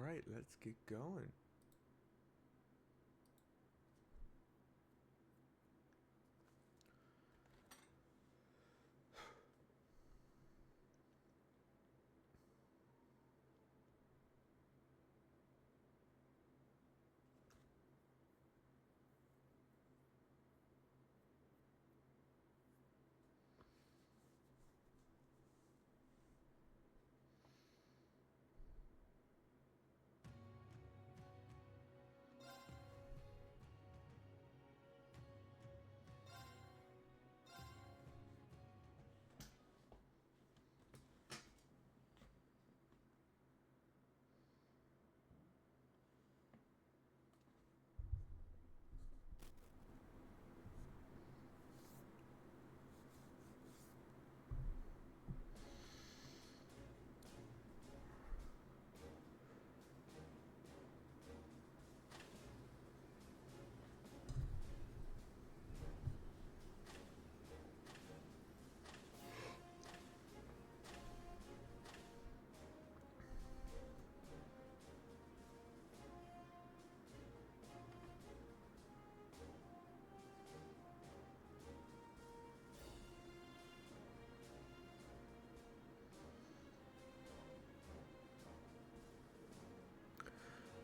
Alright, let's get going.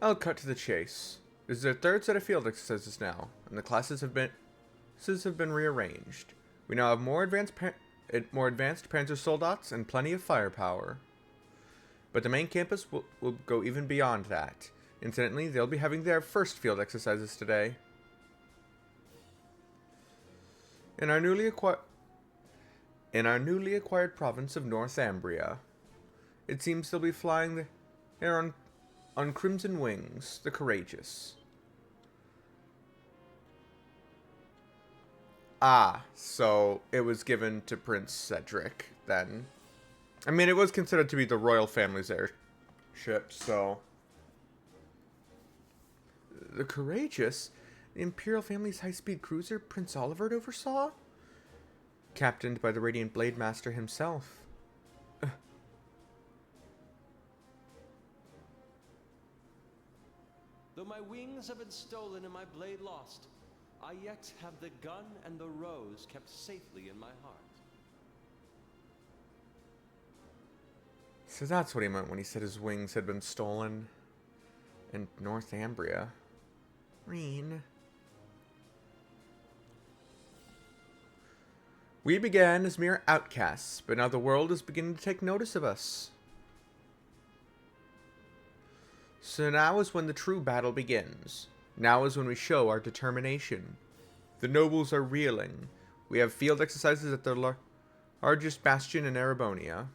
I'll cut to the chase. This is our third set of field exercises now, and the classes have been rearranged. We now have more advanced Panzer Soldats and plenty of firepower. But the main campus will go even beyond that. Incidentally, they'll be having their first field exercises today. In our newly acquired province of Northumbria, it seems they'll be flying there on Crimson Wings, the Courageous. Ah, so it was given to Prince Cedric, then. I mean, it was considered to be the royal family's airship, so... The Courageous? The Imperial family's high-speed cruiser Prince Oliver oversaw? Captained by the Radiant Blade Master himself. Though my wings have been stolen and my blade lost, I yet have the gun and the rose kept safely in my heart. So that's what he meant when he said his wings had been stolen. And Northumbria. Reen. We began as mere outcasts, but now the world is beginning to take notice of us. So now is when the true battle begins. Now is when we show our determination. The nobles are reeling. We have field exercises at the largest bastion in Erebonia.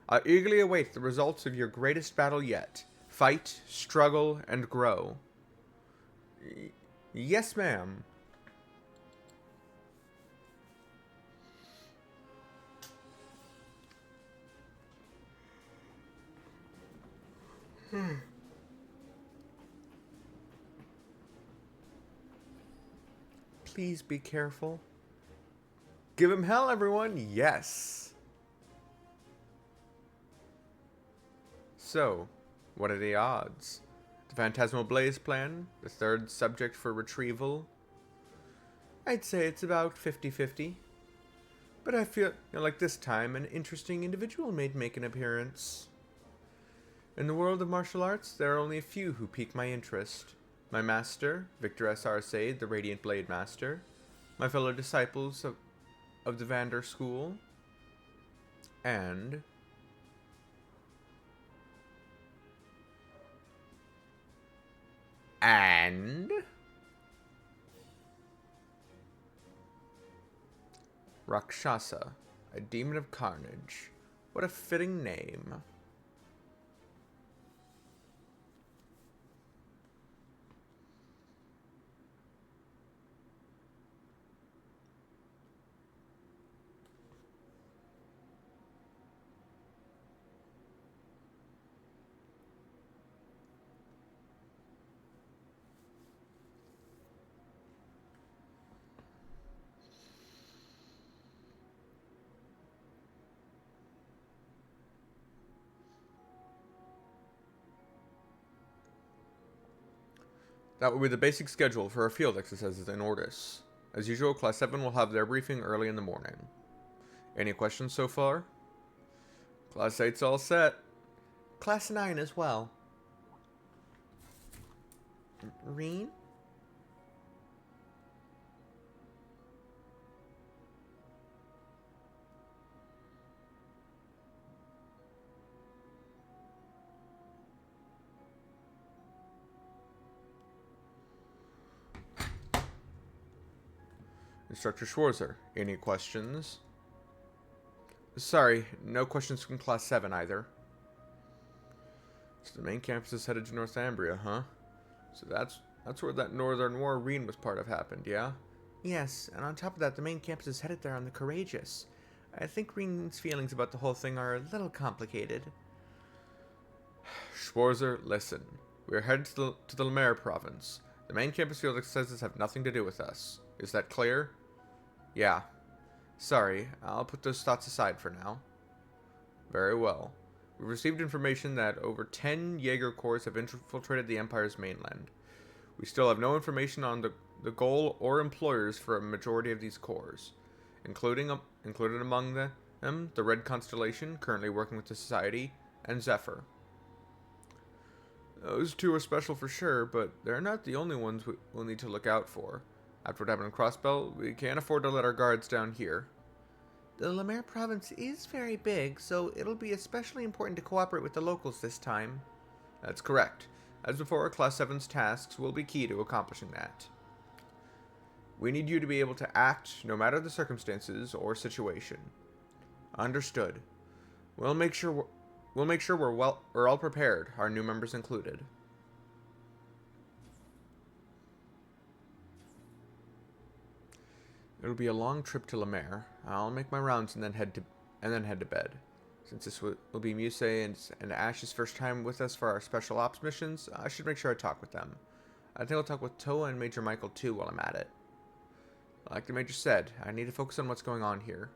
I eagerly await the results of your greatest battle yet. Fight, struggle, and grow. Yes, ma'am. Please be careful. Give him hell, everyone. Yes. So, what are the odds? The Phantasmal Blaze plan, the third subject for retrieval. I'd say it's about 50-50. But I feel like this time an interesting individual may make an appearance. In the world of martial arts, there are only a few who pique my interest. My master, Victor S. Arcade, the Radiant Blade Master. My fellow disciples of the Vander School. And... Rakshasa, a demon of carnage. What a fitting name. That will be the basic schedule for our field exercises in Ordis. As usual, Class 7 will have their briefing early in the morning. Any questions so far? Class 8's all set. Class 9 as well. Reen? Instructor Schwarzer, any questions? Sorry, no questions from Class 7 either. So the main campus is headed to Northumbria, huh? So that's where that Northern War Reen was part of happened, yeah? Yes, and on top of that, the main campus is headed there on the Courageous. I think Reen's feelings about the whole thing are a little complicated. Schwarzer, listen. We are headed to the Lemaire province. The main campus field exercises have nothing to do with us. Is that clear? Yeah. Sorry, I'll put those thoughts aside for now. Very well. We've received information that over 10 Jaeger corps have infiltrated the Empire's mainland. We still have no information on the goal or employers for a majority of these corps, included among them the Red Constellation, currently working with the Society, and Zephyr. Those two are special for sure, but they're not the only ones we'll need to look out for. After what happened in Crossbell, we can't afford to let our guards down here. The Lemaire province is very big, so it'll be especially important to cooperate with the locals this time. That's correct. As before, Class 7's tasks will be key to accomplishing that. We need you to be able to act no matter the circumstances or situation. Understood. We'll make sure we're all prepared, our new members included. It'll be a long trip to Lemaire. I'll make my rounds and then head to bed. Since this will be Muse and Ash's first time with us for our special ops missions, I should make sure I talk with them. I think I'll talk with Toa and Major Michael too while I'm at it. Like the Major said, I need to focus on what's going on here.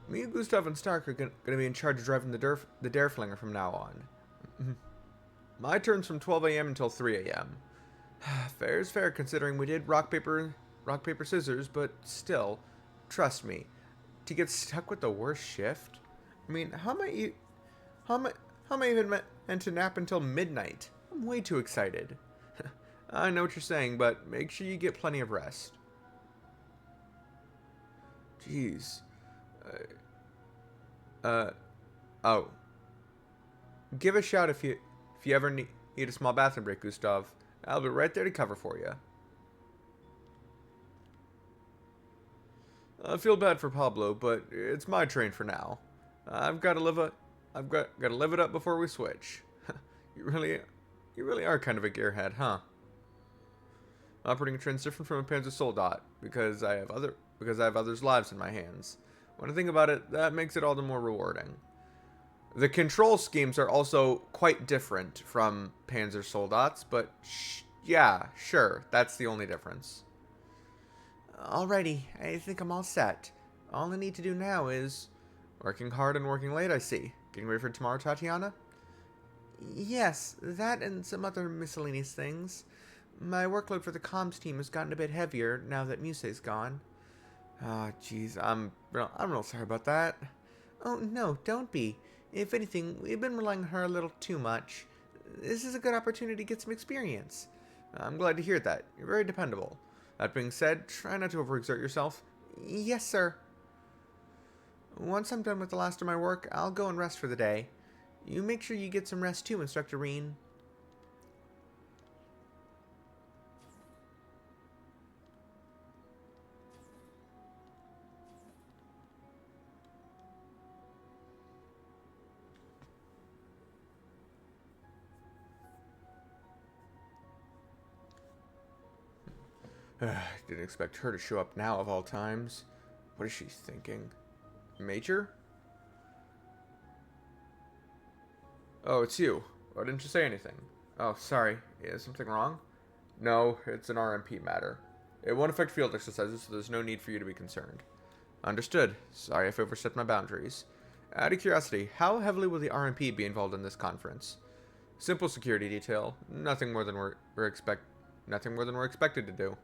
Me and Gustav and Stark are going to be in charge of driving the Dareflinger from now on. My turn's from 12 a.m. until 3 a.m. Fair is fair considering we did rock, paper, scissors, but still, trust me, to get stuck with the worst shift? I mean, how am I even meant to nap until midnight? I'm way too excited. I know what you're saying, but make sure you get plenty of rest. Jeez. Oh. Give a shout if you ever need a small bathroom break, Gustav. I'll be right there to cover for you. I feel bad for Pablo, but it's my train for now. I've got to live it up before we switch. You really are kind of a gearhead, huh? Operating a train's different from a Panzer Soldat because I have others' lives in my hands. When I think about it, that makes it all the more rewarding. The control schemes are also quite different from Panzer Soldats, but yeah, sure, that's the only difference. Alrighty, I think I'm all set. All I need to do now is working hard and working late, I see. Getting ready for tomorrow, Tatiana? Yes, that and some other miscellaneous things. My workload for the comms team has gotten a bit heavier now that Muse's gone. Ah, jeez, I'm real sorry about that. Oh, no, don't be. If anything, we've been relying on her a little too much. This is a good opportunity to get some experience. I'm glad to hear that. You're very dependable. That being said, try not to overexert yourself. Yes, sir. Once I'm done with the last of my work, I'll go and rest for the day. You make sure you get some rest too, Instructor Reen. Didn't expect her to show up now of all times. What is she thinking? Major? Oh, it's you. Why didn't you say anything? Oh, sorry. Is something wrong? No, it's an RMP matter. It won't affect field exercises, so there's no need for you to be concerned. Understood. Sorry if I overstepped my boundaries. Out of curiosity, how heavily will the RMP be involved in this conference? Simple security detail. Nothing more than we're expected to do.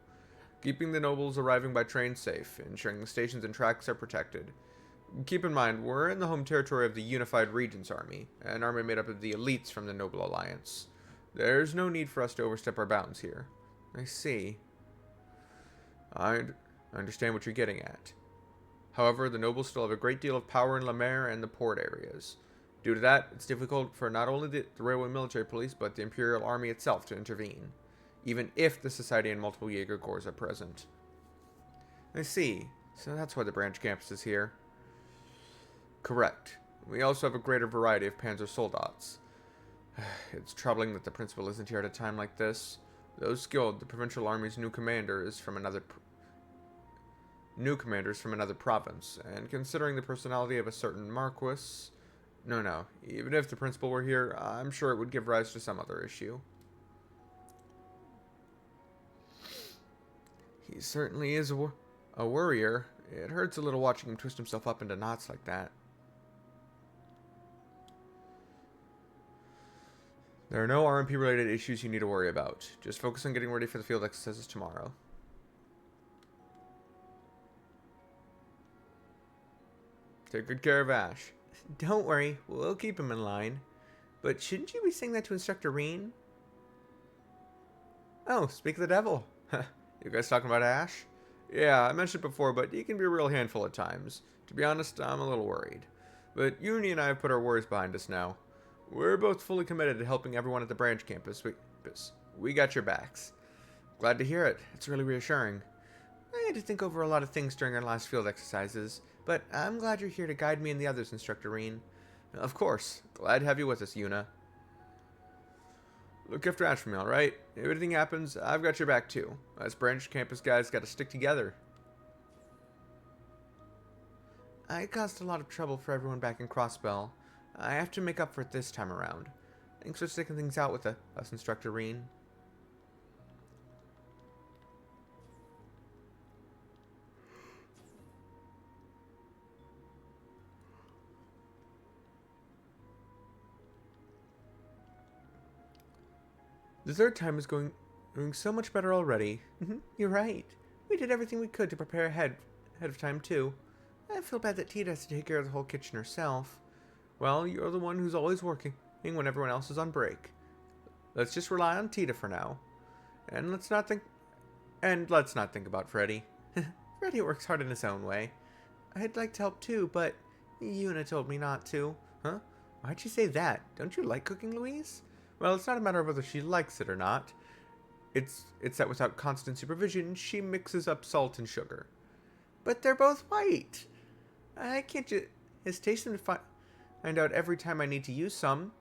Keeping the nobles arriving by train safe, ensuring the stations and tracks are protected. Keep in mind, we're in the home territory of the Unified Regions Army, an army made up of the elites from the Noble Alliance. There's no need for us to overstep our bounds here. I see. I understand what you're getting at. However, the nobles still have a great deal of power in La Mer and the port areas. Due to that, it's difficult for not only the railway military police, but the Imperial Army itself to intervene, even if the Society and multiple Jaeger Corps are present. I see. So that's why the branch campus is here. Correct. We also have a greater variety of Panzer Soldats. It's troubling that the principal isn't here at a time like this. Though skilled, the provincial army's new commander is from another province, and considering the personality of a certain Marquis... No. Even if the principal were here, I'm sure it would give rise to some other issue. He certainly is a worrier. It hurts a little watching him twist himself up into knots like that. There are no RMP-related issues you need to worry about. Just focus on getting ready for the field exercises tomorrow. Take good care of Ash. Don't worry, we'll keep him in line. But shouldn't you be saying that to Instructor Reen? Oh, speak of the devil. You guys talking about Ash? Yeah, I mentioned it before, but he can be a real handful at times. To be honest, I'm a little worried. But Uni and I have put our worries behind us now. We're both fully committed to helping everyone at the branch campus. We got your backs. Glad to hear it. It's really reassuring. I had to think over a lot of things during our last field exercises, but I'm glad you're here to guide me and the others, Instructor Reen. Of course. Glad to have you with us, Yuna. Look after Ash for me, alright? If anything happens, I've got your back too. Us branch campus guys gotta stick together. I caused a lot of trouble for everyone back in Crossbell. I have to make up for it this time around. Thanks for sticking things out with us, Instructor Reen. The third time is going so much better already. You're right. We did everything we could to prepare ahead of time too. I feel bad that Tita has to take care of the whole kitchen herself. Well, you're the one who's always working when everyone else is on break. Let's just rely on Tita for now. And let's not think about Freddy. Freddy works hard in his own way. I'd like to help too, but Yuna told me not to. Huh? Why'd you say that? Don't you like cooking, Louise? Well, it's not a matter of whether she likes it or not. It's that without constant supervision, she mixes up salt and sugar. But they're both white. I can't just hesitate to find out every time I need to use some.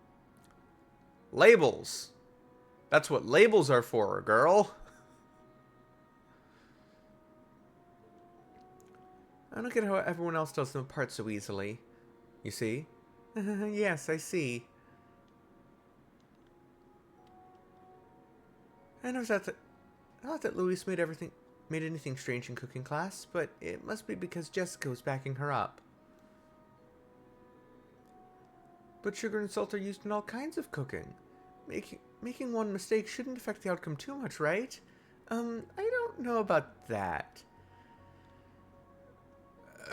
Labels. That's what labels are for, girl. I don't get how everyone else tells them apart so easily. You see? Yes, I see. I never thought that Louise made anything strange in cooking class, but it must be because Jessica was backing her up. But sugar and salt are used in all kinds of cooking. Making one mistake shouldn't affect the outcome too much, right? I don't know about that.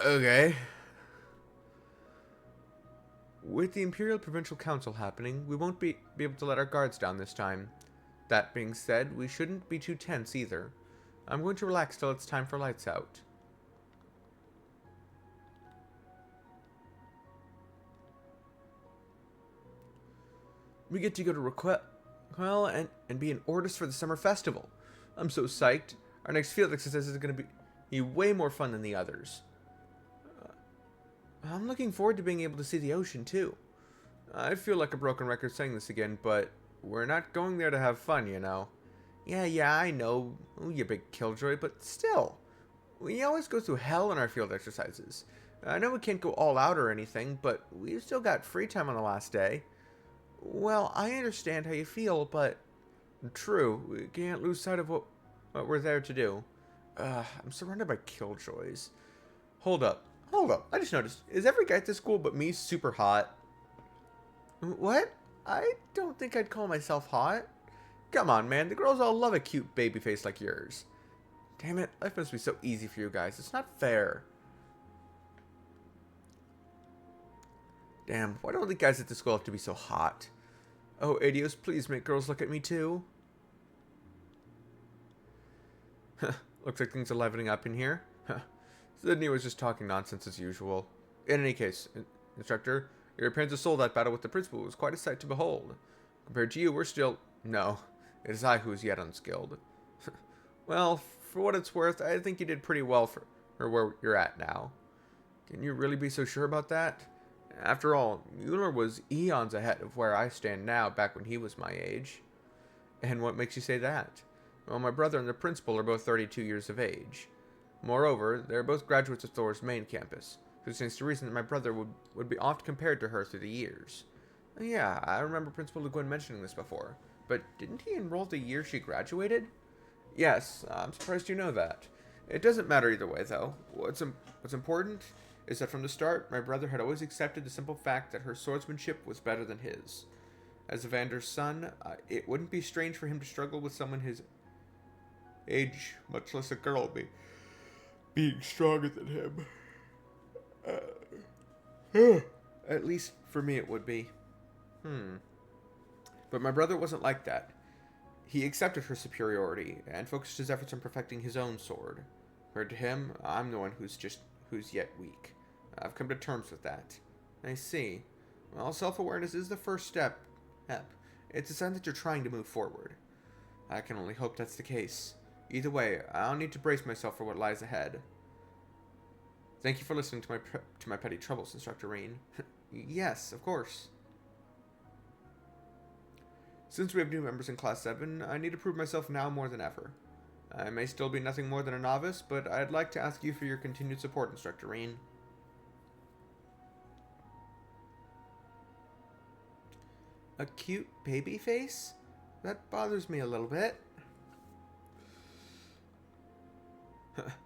Okay. With the Imperial Provincial Council happening, we won't be able to let our guards down this time. That being said, we shouldn't be too tense either. I'm going to relax till it's time for lights out. We get to go to and be in orders for the summer festival. I'm so psyched. Our next field exercise is going to be way more fun than the others. I'm looking forward to being able to see the ocean too. I feel like a broken record saying this again, but we're not going there to have fun, you know. Yeah, I know, you big killjoy, but still. We always go through hell in our field exercises. I know we can't go all out or anything, but we've still got free time on the last day. Well, I understand how you feel, but... True, we can't lose sight of what we're there to do. I'm surrounded by killjoys. Hold up. I just noticed. Is every guy at this school but me super hot? What? I don't think I'd call myself hot. Come on, man. The girls all love a cute baby face like yours. Damn it. Life must be so easy for you guys. It's not fair. Damn. Why don't the guys at the school have to be so hot? Oh, idiots, please make girls look at me too. Looks like things are leveling up in here. Sydney was just talking nonsense as usual. In any case, instructor, your appearance of soul that battle with the principal was quite a sight to behold. Compared to you, we're still... No, it is I who is yet unskilled. Well, for what it's worth, I think you did pretty well for where you're at now. Can you really be so sure about that? After all, Mueller was eons ahead of where I stand now back when he was my age. And what makes you say that? Well, my brother and the principal are both 32 years of age. Moreover, they are both graduates of Thor's main campus, which stands to reason that my brother would be oft compared to her through the years. Yeah, I remember Principal Le Guin mentioning this before, but didn't he enroll the year she graduated? Yes, I'm surprised you know that. It doesn't matter either way, though. What's important is that from the start, my brother had always accepted the simple fact that her swordsmanship was better than his. As Evander's son, it wouldn't be strange for him to struggle with someone his age, much less a girl, being stronger than him. At least for me it would be. But my brother wasn't like that. He accepted her superiority and focused his efforts on perfecting his own sword. Compared to him, I'm the one who's yet weak. I've come to terms with that. I see. Well, self-awareness is the first step. It's a sign that you're trying to move forward. I can only hope that's the case. Either way, I'll need to brace myself for what lies ahead. Thank you for listening to my petty troubles, Instructor Reen. Yes, of course. Since we have new members in Class 7, I need to prove myself now more than ever. I may still be nothing more than a novice, but I'd like to ask you for your continued support, Instructor Reen. A cute baby face? That bothers me a little bit.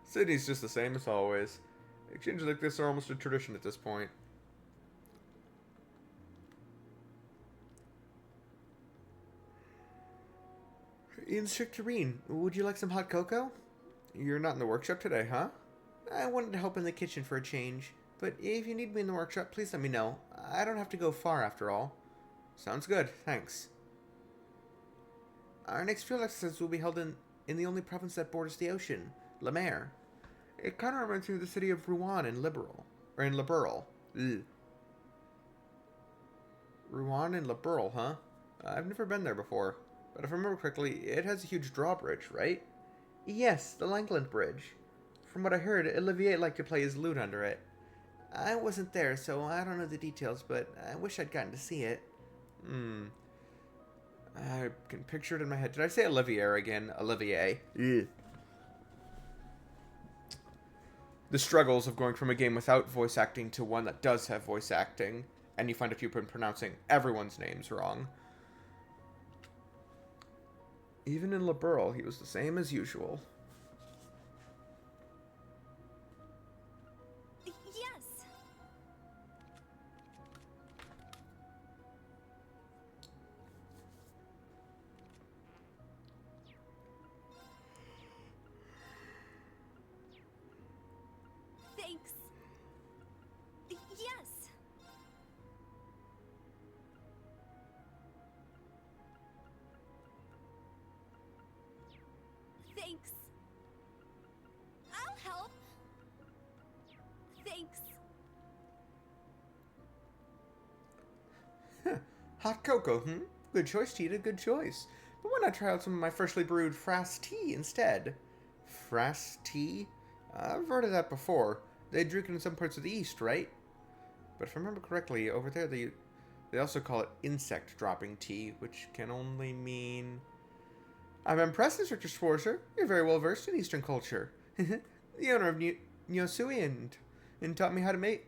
Sydney's just the same as always. Exchanges like this are almost a tradition at this point. Instructor Reen, would you like some hot cocoa? You're not in the workshop today, huh? I wanted to help in the kitchen for a change, but if you need me in the workshop, please let me know. I don't have to go far after all. Sounds good, thanks. Our next field exercise will be held in the only province that borders the ocean, La Mer. It kind of reminds me of the city of Rouen in Liberal. Rouen and Liberal, huh? I've never been there before, but if I remember correctly, it has a huge drawbridge, right? Yes, the Langland Bridge. From what I heard, Olivier liked to play his lute under it. I wasn't there, so I don't know the details, but I wish I'd gotten to see it. I can picture it in my head. Did I say Olivier again? Olivier. Ugh. The struggles of going from a game without voice acting to one that does have voice acting, and you find a few pronouncing everyone's names wrong. Even in Liberal, he was the same as usual. Yes. Thanks. Yes. Thanks. I'll help. Thanks. Hot cocoa, Good choice, Cheetah, good choice. But why not try out some of my freshly brewed Frass tea instead? Frass tea? I've heard of that before. They drink it in some parts of the East, right? But if I remember correctly, over there they also call it insect dropping tea, which can only mean... I'm impressed, Mr. Schwarzer. You're very well versed in Eastern culture. The owner of Nyosui and taught me how to make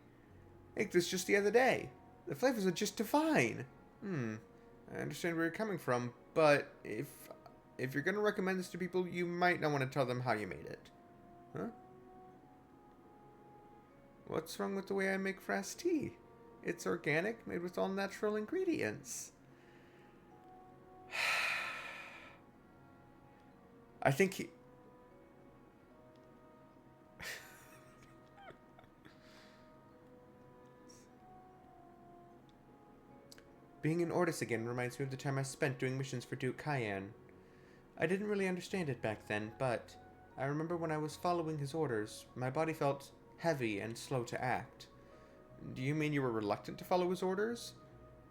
this just the other day. The flavors are just divine. I understand where you're coming from, but if you're gonna recommend this to people, you might not want to tell them how you made it. Huh? What's wrong with the way I make Frass tea? It's organic, made with all natural ingredients. I think he... Being an Ortis again reminds me of the time I spent doing missions for Duke Cayenne. I didn't really understand it back then, but I remember when I was following his orders, my body felt heavy and slow to act. Do you mean you were reluctant to follow his orders?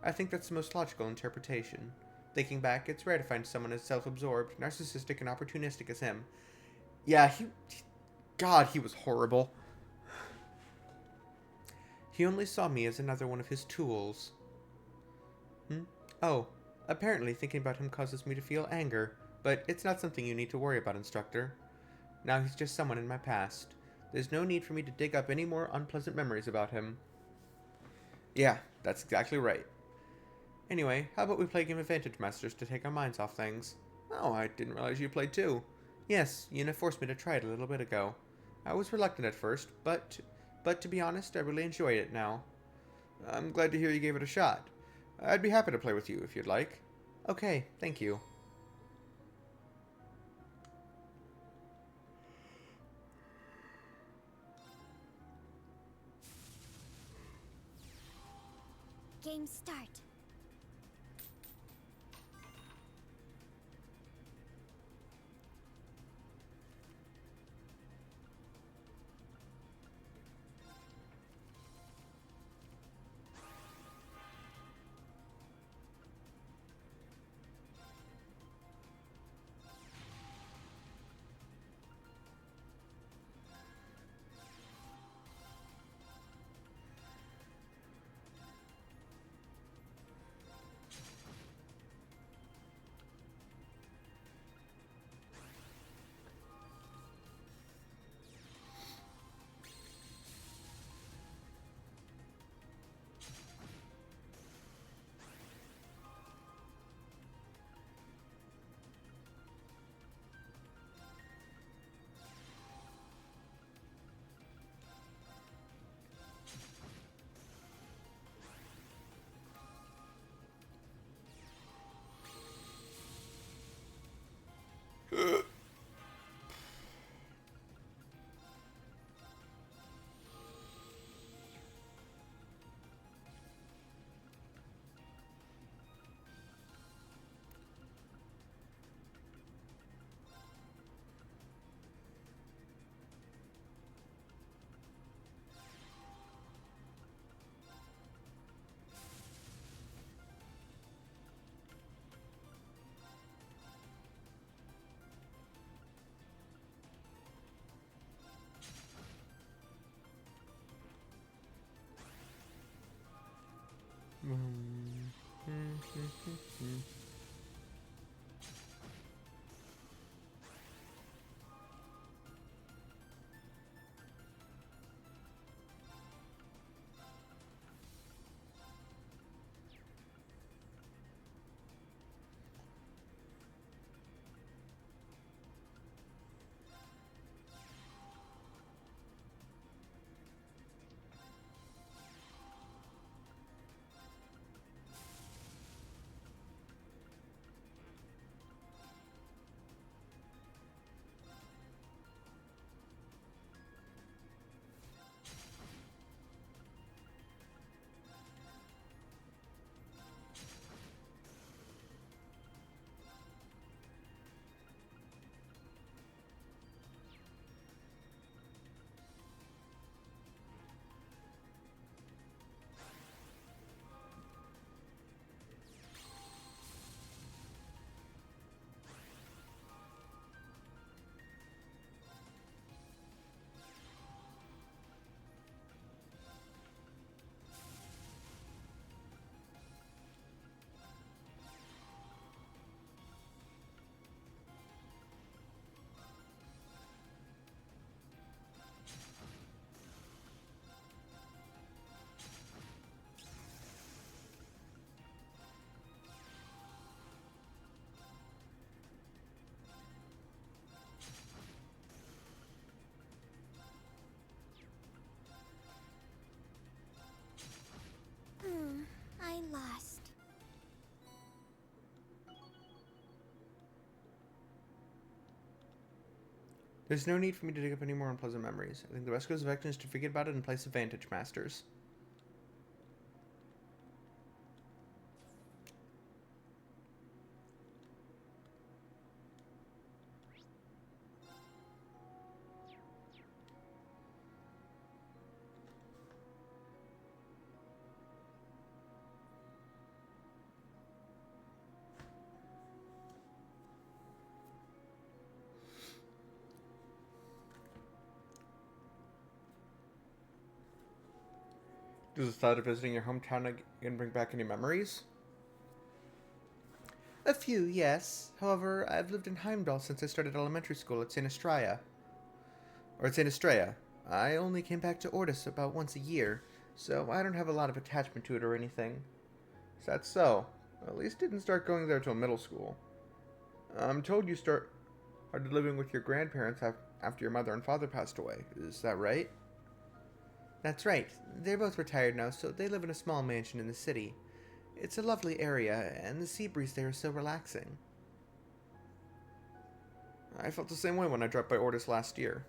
I think that's the most logical interpretation. Thinking back, it's rare to find someone as self-absorbed, narcissistic, and opportunistic as him. Yeah, God, he was horrible. He only saw me as another one of his tools. Oh, apparently thinking about him causes me to feel anger, but it's not something you need to worry about, Instructor. Now he's just someone in my past. There's no need for me to dig up any more unpleasant memories about him. Yeah, that's exactly right. Anyway, how about we play a game of Vantage Masters to take our minds off things? Oh, I didn't realize you played too. Yes, Yuna forced me to try it a little bit ago. I was reluctant at first, but to be honest, I really enjoy it now. I'm glad to hear you gave it a shot. I'd be happy to play with you if you'd like. Okay, thank you. Game start. There's no need for me to dig up any more unpleasant memories. I think the best course of action is to forget about it and place of Vantage Masters. Does the thought of visiting your hometown again bring back any memories? A few, yes. However, I've lived in Heimdall since I started elementary school at St. Estrella. Or at St. Estrella. I only came back to Ordis about once a year, so I don't have a lot of attachment to it or anything. Is that so? At least didn't start going there till middle school. I'm told you started living with your grandparents after your mother and father passed away. Is that right? That's right. They're both retired now, so they live in a small mansion in the city. It's a lovely area, and the sea breeze there is so relaxing. I felt the same way when I dropped by Ordis last year.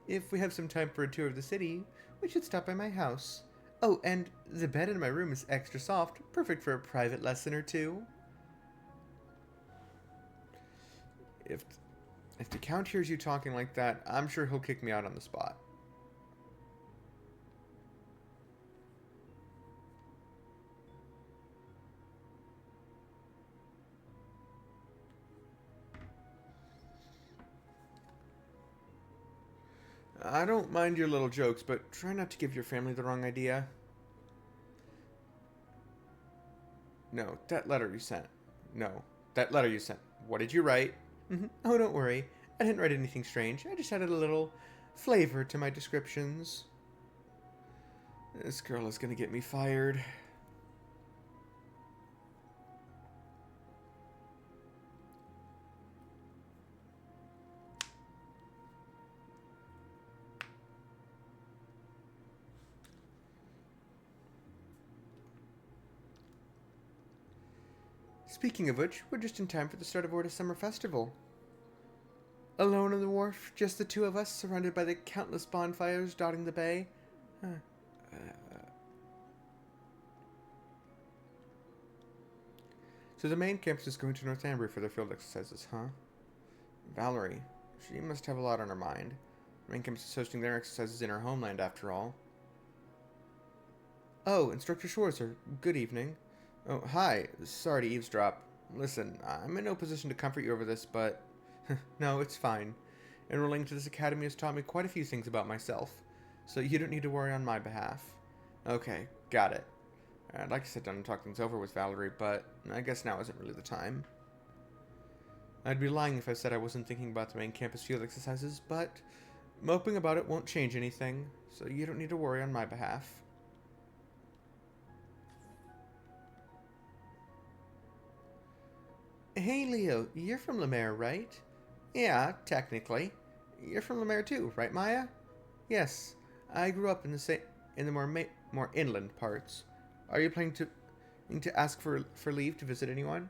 If we have some time for a tour of the city, we should stop by my house. Oh, and the bed in my room is extra soft, perfect for a private lesson or two. If the Count hears you talking like that, I'm sure he'll kick me out on the spot. I don't mind your little jokes, but try not to give your family the wrong idea. No, that letter you sent. No, that letter you sent. What did you write? Oh, don't worry. I didn't write anything strange. I just added a little flavor to my descriptions. This girl is gonna get me fired. Speaking of which, we're just in time for the start of Orta's Summer Festival. Alone on the wharf, just the two of us, surrounded by the countless bonfires dotting the bay. So the main campus is going to Northumbria for their field exercises, huh? Valerie. She must have a lot on her mind. The main campus is hosting their exercises in her homeland, after all. Oh, Instructor Schwarzer. Good evening. Oh, hi. Sorry to eavesdrop. Listen, I'm in no position to comfort you over this, but... no, it's fine. Enrolling to this academy has taught me quite a few things about myself, so you don't need to worry on my behalf. Okay, got it. I'd like to sit down and talk things over with Valerie, but I guess now isn't really the time. I'd be lying if I said I wasn't thinking about the main campus field exercises, but moping about it won't change anything, so you don't need to worry on my behalf. Hey, Leo, you're from Lemaire, right? Yeah, technically. You're from Lemaire too, right, Maya? Yes. I grew up in the more inland parts. Are you planning to ask for leave to visit anyone?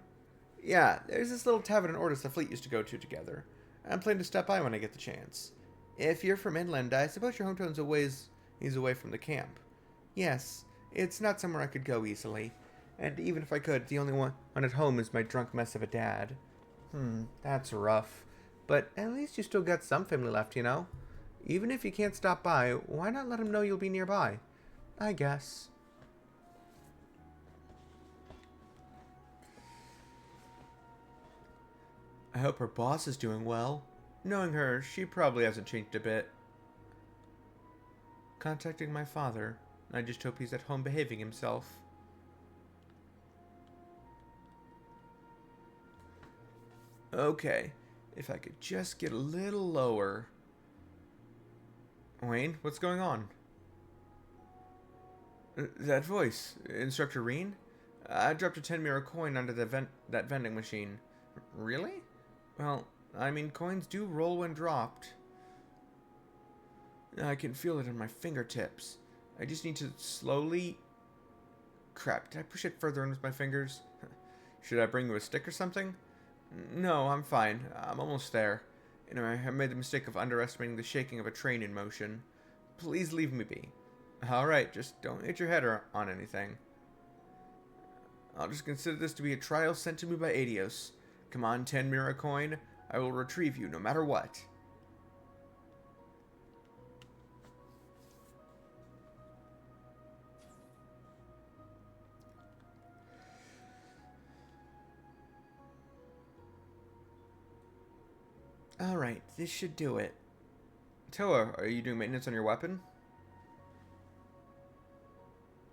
Yeah, there's this little tavern in Ordis the fleet used to go to together. I'm planning to stop by when I get the chance. If you're from inland, I suppose your hometown's a ways away from the camp. Yes, it's not somewhere I could go easily. And even if I could, the only one at home is my drunk mess of a dad. That's rough. But at least you still got some family left, you know? Even if you can't stop by, why not let him know you'll be nearby? I guess. I hope her boss is doing well. Knowing her, she probably hasn't changed a bit. Contacting my father. I just hope he's at home behaving himself. Okay, if I could just get a little lower. Wayne, what's going on? That voice, Instructor Reen? I dropped a 10 mirror coin onto that vending machine. Really? Well, I mean, coins do roll when dropped. I can feel it in my fingertips. I just need to slowly... Crap, did I push it further in with my fingers? Should I bring you a stick or something? No, I'm fine. I'm almost there. Anyway, I made the mistake of underestimating the shaking of a train in motion. Please leave me be. Alright, just don't hit your head on anything. I'll just consider this to be a trial sent to me by Adios. Come on, 10 mirror coin. I will retrieve you no matter what. Alright, this should do it. Toa, are you doing maintenance on your weapon?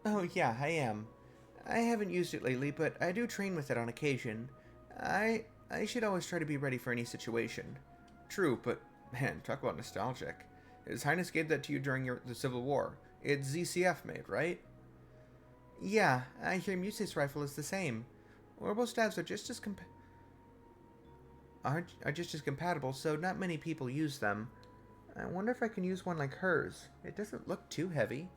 Oh yeah, I am. I haven't used it lately, but I do train with it on occasion. I should always try to be ready for any situation. True, but man, talk about nostalgic. His Highness gave that to you during the Civil War. It's ZCF made, right? Yeah, I hear Muse's rifle is the same. Orbital stabs are just as compatible, so not many people use them. I wonder if I can use one like hers. It doesn't look too heavy.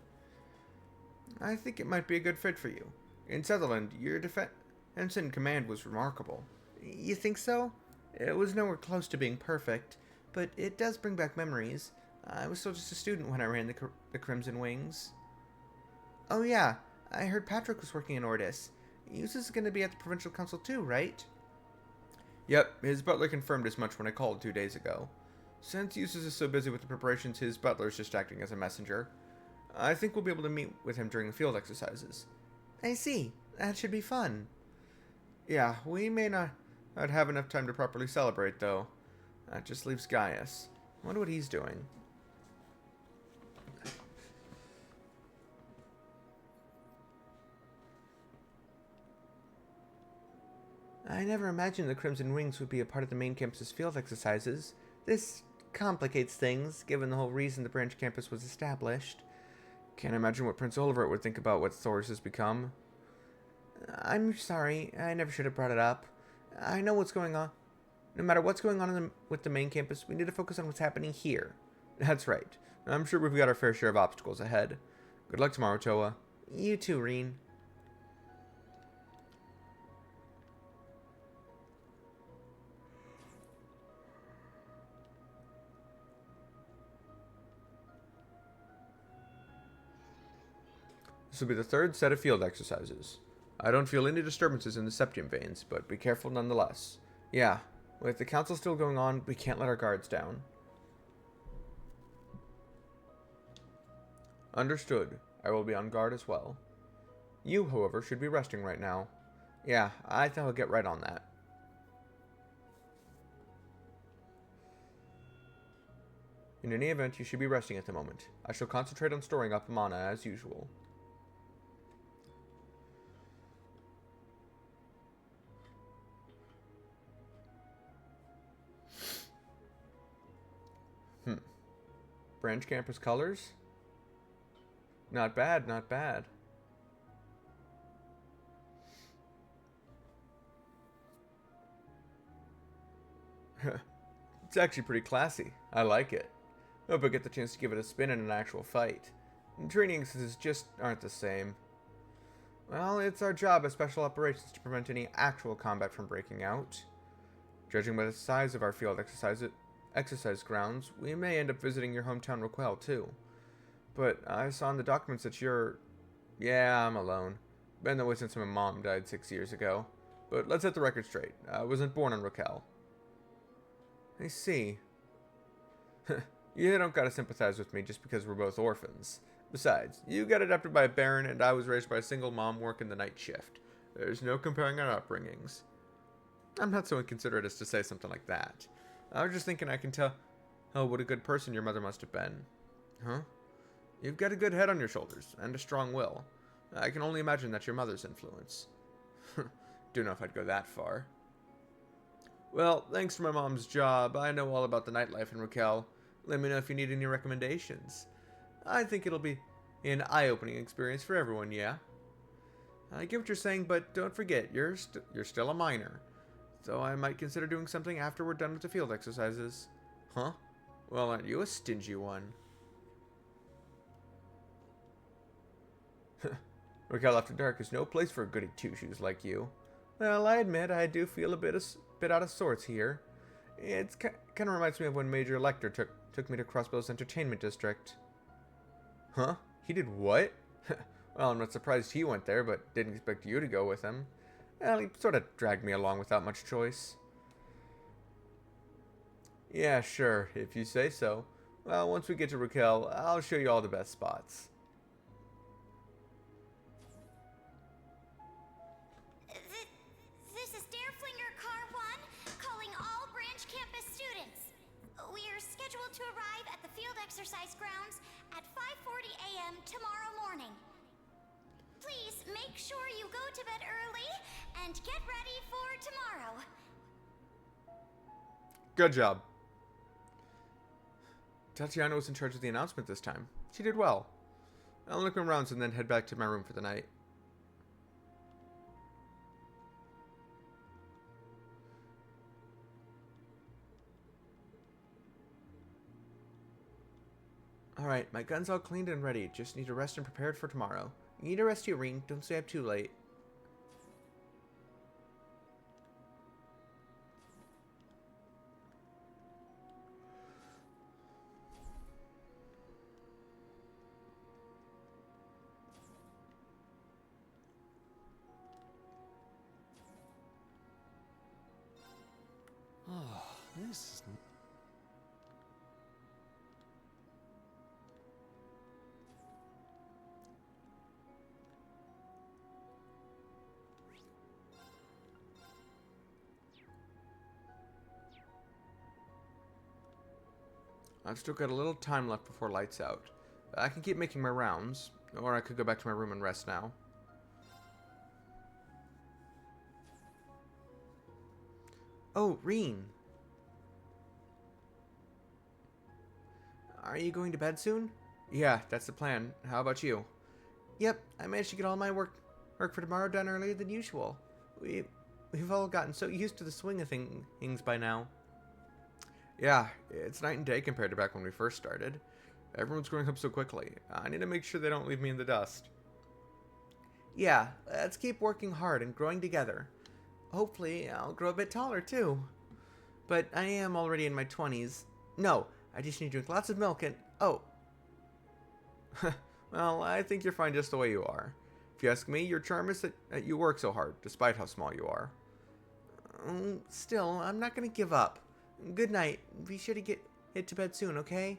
I think it might be a good fit for you. In Sutherland, your defense in command was remarkable. You think so? It was nowhere close to being perfect, but it does bring back memories. I was still just a student when I ran the Crimson Wings. Oh yeah, I heard Patrick was working in Ordis. Eustace is going to be at the Provincial Council too, right? Yep, his butler confirmed as much when I called 2 days ago. Since Eustace is so busy with the preparations, his butler is just acting as a messenger. I think we'll be able to meet with him during the field exercises. I see. That should be fun. Yeah, we may not have enough time to properly celebrate, though. That just leaves Gaius. I wonder what he's doing. I never imagined the Crimson Wings would be a part of the main campus's field exercises. This complicates things, given the whole reason the branch campus was established. Can't imagine what Prince Olivert would think about what Thor's has become. I'm sorry, I never should have brought it up. I know what's going on. No matter what's going on with the main campus, we need to focus on what's happening here. That's right. I'm sure we've got our fair share of obstacles ahead. Good luck tomorrow, Toa. You too, Reen. This will be the third set of field exercises. I don't feel any disturbances in the septium veins, but be careful nonetheless. Yeah, with the council still going on, we can't let our guards down. Understood. I will be on guard as well. You, however, should be resting right now. Yeah, I think I'll get right on that. In any event, you should be resting at the moment. I shall concentrate on storing up mana as usual. Branch campus colors? Not bad, not bad. It's actually pretty classy. I like it. Hope I get the chance to give it a spin in an actual fight. Training exercises just aren't the same. Well, it's our job as special operations to prevent any actual combat from breaking out. Judging by the size of our field exercise grounds, we may end up visiting your hometown Raquel too. But I saw in the documents that you're... Yeah, I'm alone. Been that way since my mom died 6 years ago. But let's set the record straight. I wasn't born on Raquel. I see. You don't gotta sympathize with me just because we're both orphans. Besides, you got adopted by a baron and I was raised by a single mom working the night shift. There's no comparing our upbringings. I'm not so inconsiderate as to say something like that. I was just thinking I can tell... Oh, what a good person your mother must have been. Huh? You've got a good head on your shoulders, and a strong will. I can only imagine that's your mother's influence. Don't know if I'd go that far. Well, thanks to my mom's job, I know all about the nightlife in Raquel. Let me know if you need any recommendations. I think it'll be an eye-opening experience for everyone, yeah? I get what you're saying, but don't forget, you're still a minor. So I might consider doing something after we're done with the field exercises. Huh? Well, aren't you a stingy one? Raquel After Dark is no place for a goody two-shoes like you. Well, I admit I do feel a bit out of sorts here. It's kind of reminds me of when Major Lecter took me to Crossbow's entertainment district. Huh? He did what? Well, I'm not surprised he went there, but didn't expect you to go with him. Well, he sort of dragged me along without much choice. Yeah, sure, if you say so. Well, once we get to Raquel, I'll show you all the best spots. This is Dareflinger Car 1, calling all branch campus students. We are scheduled to arrive at the field exercise grounds at 5:40 a.m. tomorrow morning. Please make sure you go to bed early and get ready for tomorrow. Good job. Tatiana was in charge of the announcement this time. She did well. I'll look around and then head back to my room for the night. Alright, my gun's all cleaned and ready. Just need to rest and prepared for tomorrow. You need to rest too, Reen. Don't stay up too late. Oh, this is... I've still got a little time left before lights out. I can keep making my rounds, or I could go back to my room and rest now. Oh, Reen. Are you going to bed soon? Yeah, that's the plan. How about you? Yep, I managed to get all my work for tomorrow done earlier than usual. We've all gotten so used to the swing of things by now. Yeah, it's night and day compared to back when we first started. Everyone's growing up so quickly. I need to make sure they don't leave me in the dust. Yeah, let's keep working hard and growing together. Hopefully, I'll grow a bit taller too. But I am already in my 20s. No, I just need to drink lots of milk and... Oh. Well, I think you're fine just the way you are. If you ask me, your charm is that you work so hard, despite how small you are. Still, I'm not going to give up. Good night. Be sure to get to bed soon, okay?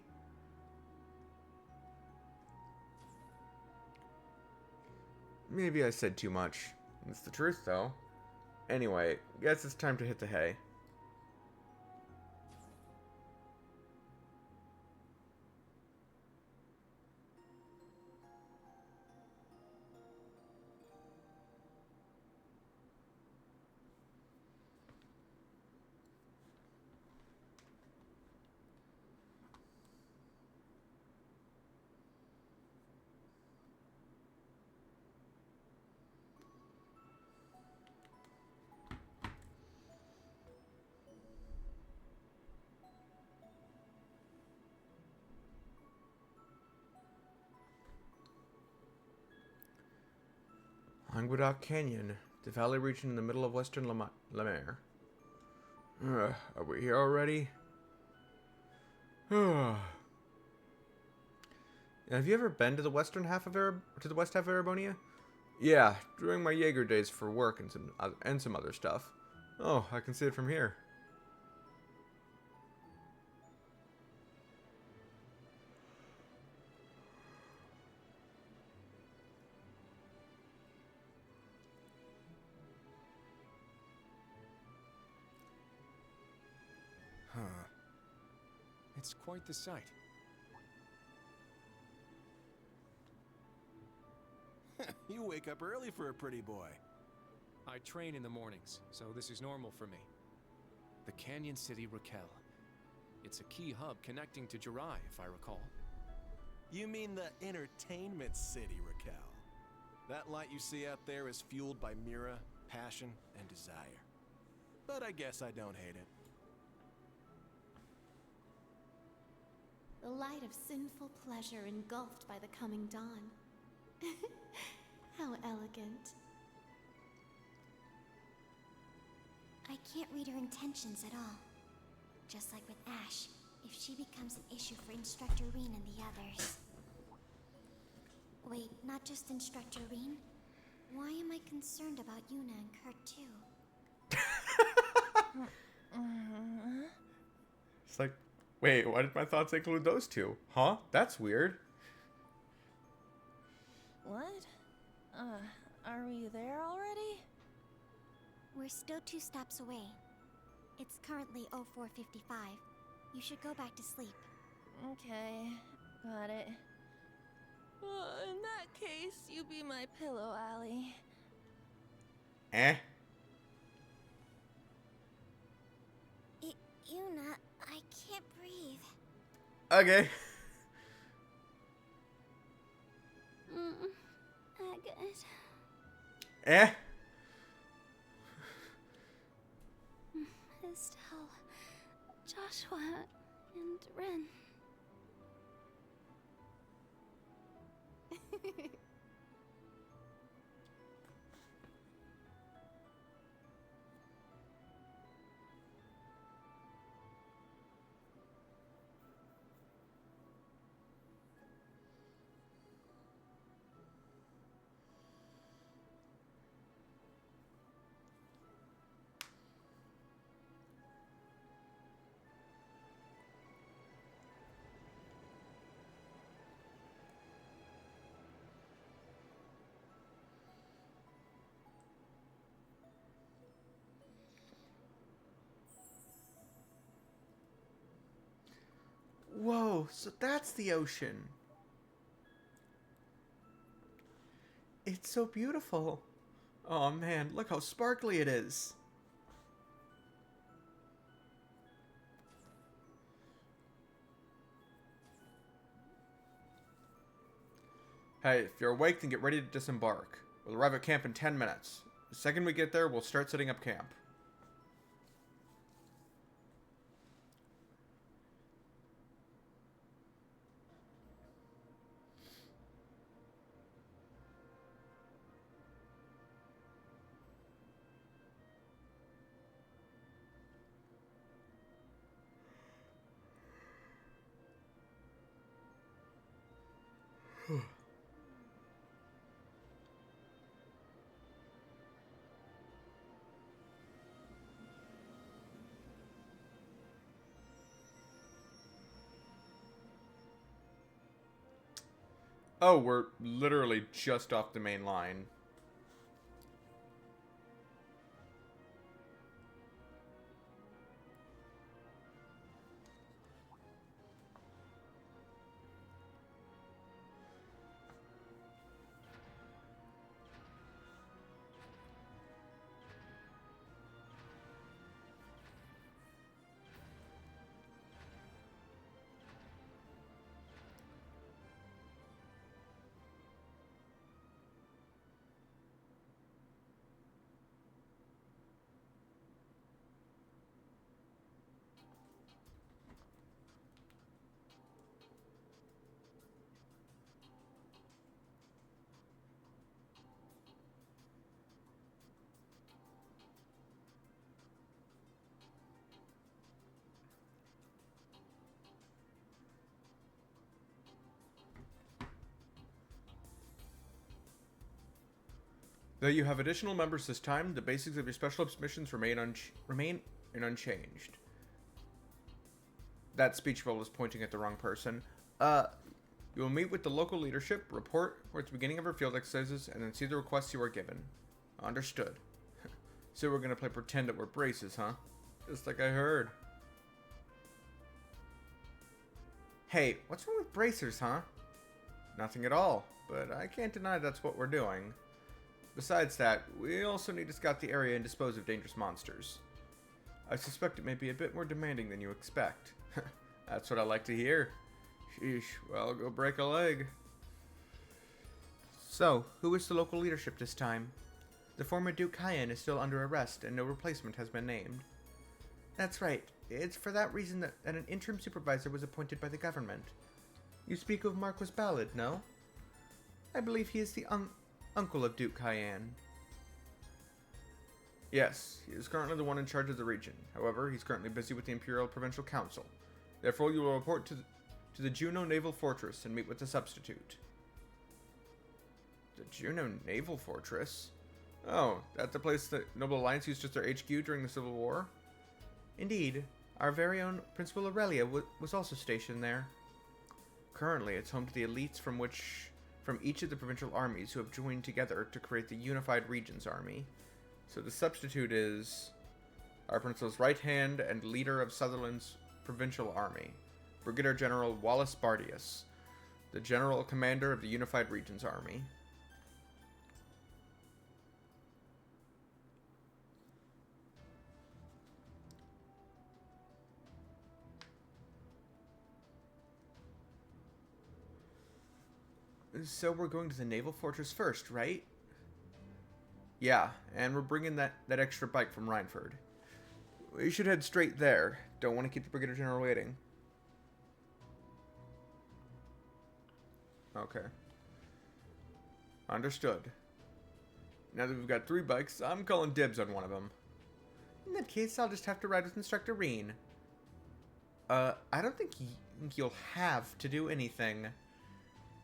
Maybe I said too much. It's the truth, though. Anyway, guess it's time to hit the hay. Languedoc Canyon, the valley region in the middle of western La Mer. Are we here already? Have you ever been to the western half of to the west half of Erebonia? Yeah, during my Jaeger days for work and some other stuff. Oh, I can see it from here. Huh. It's quite the sight. You wake up early for a pretty boy. I train in the mornings, so this is normal for me. The Canyon City Raquel. It's a key hub connecting to Jirai, if I recall. You mean the entertainment city, Raquel. That light you see out there is fueled by Mira, passion, and desire. But I guess I don't hate it. The light of sinful pleasure engulfed by the coming dawn. How elegant. I can't read her intentions at all. Just like with Ash, if she becomes an issue for Instructor Reen and the others. Wait, not just Instructor Reen? Why am I concerned about Yuna and Kurt too? It's like, wait, why did my thoughts include those two? Huh? That's weird. What? Are we there already? We're still 2 stops away. It's currently 04:55. You should go back to sleep. Okay, got it. In that case, you be my pillow, Allie. Eh? Yuna, I can't breathe. Okay. Agate. Eh? Estelle, Joshua, and Ren. Whoa, so that's the ocean. It's so beautiful. Oh man, look how sparkly it is. Hey, if you're awake, then get ready to disembark. We'll arrive at camp in 10 minutes. The second we get there, we'll start setting up camp. Oh, we're literally just off the main line. Though you have additional members this time, the basics of your special ops missions remain unchanged. That speech bubble is pointing at the wrong person. You will meet with the local leadership, report towards the beginning of our field exercises, and then see the requests you are given. Understood. So we're gonna play pretend that we're braces, huh? Just like I heard. Hey, what's wrong with bracers, huh? Nothing at all, but I can't deny that's what we're doing. Besides that, we also need to scout the area and dispose of dangerous monsters. I suspect it may be a bit more demanding than you expect. That's what I like to hear. Sheesh, well, go break a leg. So, who is the local leadership this time? The former Duke Cayenne is still under arrest and no replacement has been named. That's right. It's for that reason that an interim supervisor was appointed by the government. You speak of Marquis Ballard, no? I believe he is the uncle of Duke Cayenne. Yes, he is currently the one in charge of the region. However, he's currently busy with the Imperial Provincial Council. Therefore, you will report to the Juno Naval Fortress and meet with the substitute. The Juno Naval Fortress? Oh, that's the place that Noble Alliance used as their HQ during the Civil War? Indeed. Our very own Principal Aurelia was also stationed there. Currently, it's home to the elites from each of the provincial armies who have joined together to create the Unified Regions Army. So the substitute is our principal's right hand and leader of Sutherland's provincial army, Brigadier General Wallace Bardius, the General Commander of the Unified Regions Army. So we're going to the naval fortress first, right? Yeah, and we're bringing that extra bike from Rhineford. We should head straight there. Don't want to keep the Brigadier General waiting. Okay. Understood. Now that we've got 3 bikes, I'm calling dibs on one of them. In that case, I'll just have to ride with Instructor Reen. I don't think you'll have to do anything.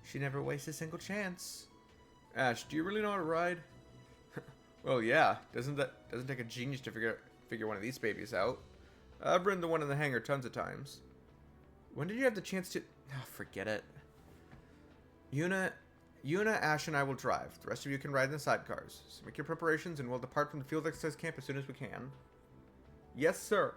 She never wastes a single chance. Ash, do you really know how to ride? Well, yeah. Doesn't take a genius to figure one of these babies out. I've ridden the one in the hangar tons of times. When did you have the chance to... Oh, forget it. Yuna, Ash, and I will drive. The rest of you can ride in the sidecars. So make your preparations, and we'll depart from the field exercise camp as soon as we can. Yes, sir.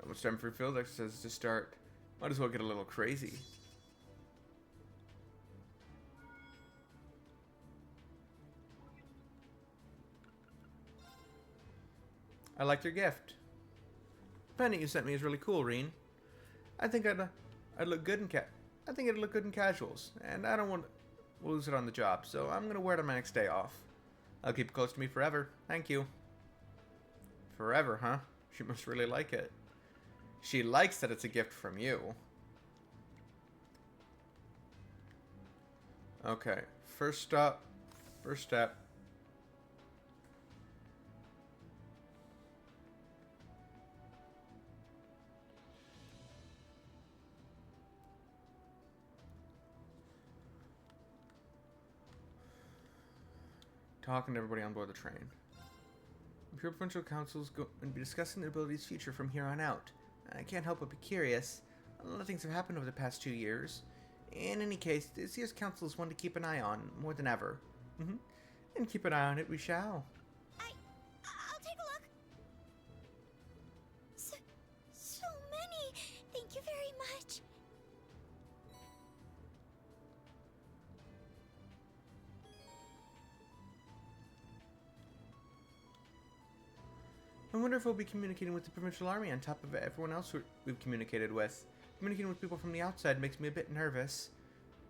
Almost time for field exercises to start. Might as well get a little crazy. I liked your gift. The penny you sent me is really cool, Reen. I think I'd look good in I think it'd look good in casuals, and I don't want to lose it on the job, so I'm gonna wear it on my next day off. I'll keep it close to me forever. Thank you. Forever, huh? She must really like it. She likes that it's a gift from you. Okay, first step. Talking to everybody on board the train. Imperial Provincial Council's going to be discussing the ability's future from here on out. I can't help but be curious. A lot of things have happened over the past 2 years. In any case, this year's council is one to keep an eye on, more than ever. And keep an eye on it we shall. I'll take a look. So many. Thank you very much. I wonder if we'll be communicating with the Provincial Army on top of everyone else we've communicated with. Communicating with people from the outside makes me a bit nervous.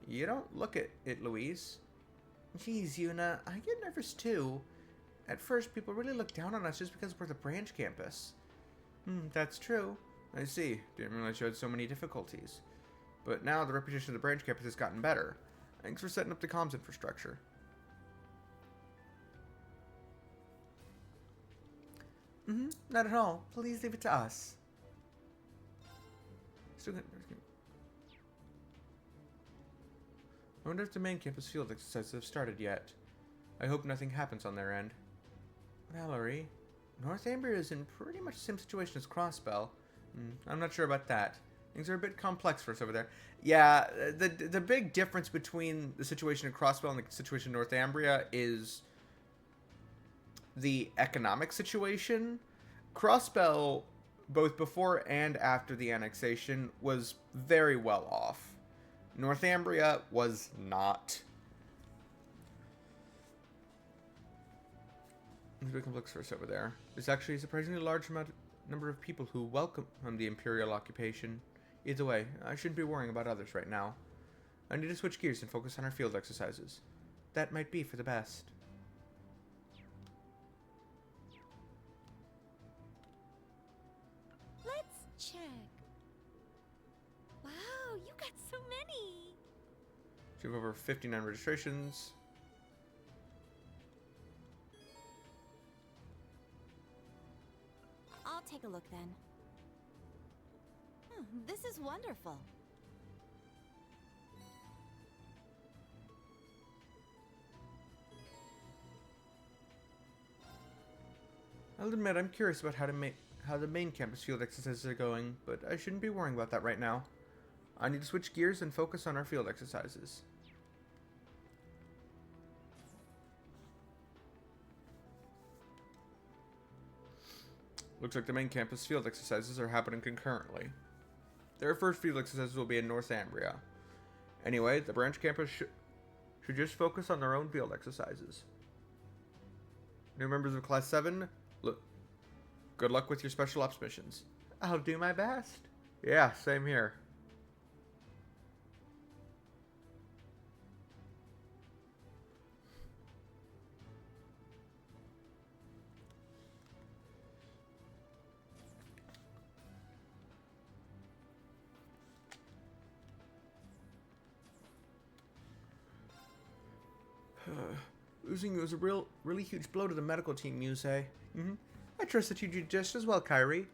You don't look it, Louise. Geez, Yuna, I get nervous too. At first, people really look down on us just because we're the branch campus. That's true. I see. Didn't realize you had so many difficulties. But now the reputation of the branch campus has gotten better. Thanks for setting up the comms infrastructure. Not at all. Please leave it to us. Still good. I wonder if the main campus field exercises have started yet. I hope nothing happens on their end. Valerie, Northumbria is in pretty much the same situation as Crossbell. I'm not sure about that. Things are a bit complex for us over there. Yeah, the big difference between the situation in Crossbell and the situation in Northumbria is the economic situation. Crossbell, both before and after the annexation, was very well off. Northumbria was not. Let's become looks first over there. There's actually a surprisingly large number of people who welcome the Imperial occupation. Either way, I shouldn't be worrying about others right now. I need to switch gears and focus on our field exercises. That might be for the best. Let's check. Wow, you got so many. You have over 59 registrations. I'll take a look then. This is wonderful. I'll admit I'm curious about how the main campus field exercises are going, but I shouldn't be worrying about that right now. I need to switch gears and focus on our field exercises. Looks like the main campus field exercises are happening concurrently. Their first field exercises will be in North Ambria. Anyway, the branch campus should just focus on their own field exercises. New members of Class 7, good luck with your special ops missions. I'll do my best. Yeah, same here. Losing you was a really huge blow to the medical team, Muse. I trust that you did just as well, Kyrie.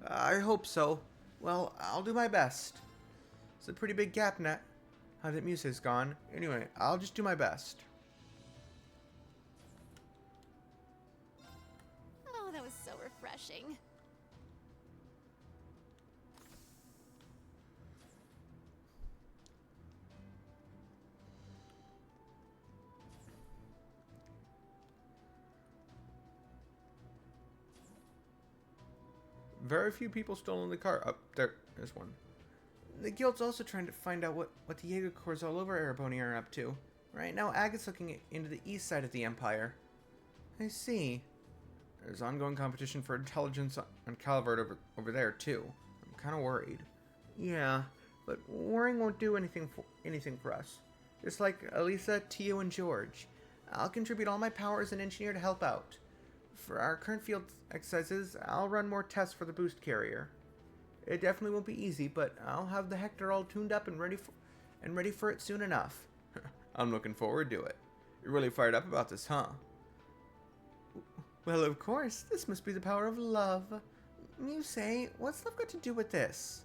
I hope so. Well, I'll do my best. It's a pretty big gap now that Muse's gone. Anyway, I'll just do my best. Oh, that was so refreshing. Very few people still in the car. Oh, there's one. The guild's also trying to find out what the Jaeger Corps all over Erebony are up to. Right now, Agate's looking into the east side of the Empire. I see. There's ongoing competition for intelligence on Calvert over there, too. I'm kind of worried. Yeah, but worrying won't do anything for us. Just like Elisa, Tio, and George. I'll contribute all my power as an engineer to help out. For our current field exercises, I'll run more tests for the boost carrier. It definitely won't be easy, but I'll have the Hector all tuned up and ready for it soon enough. I'm looking forward to it. You're really fired up about this, huh? Well, of course. This must be the power of love. Muse, what's love got to do with this?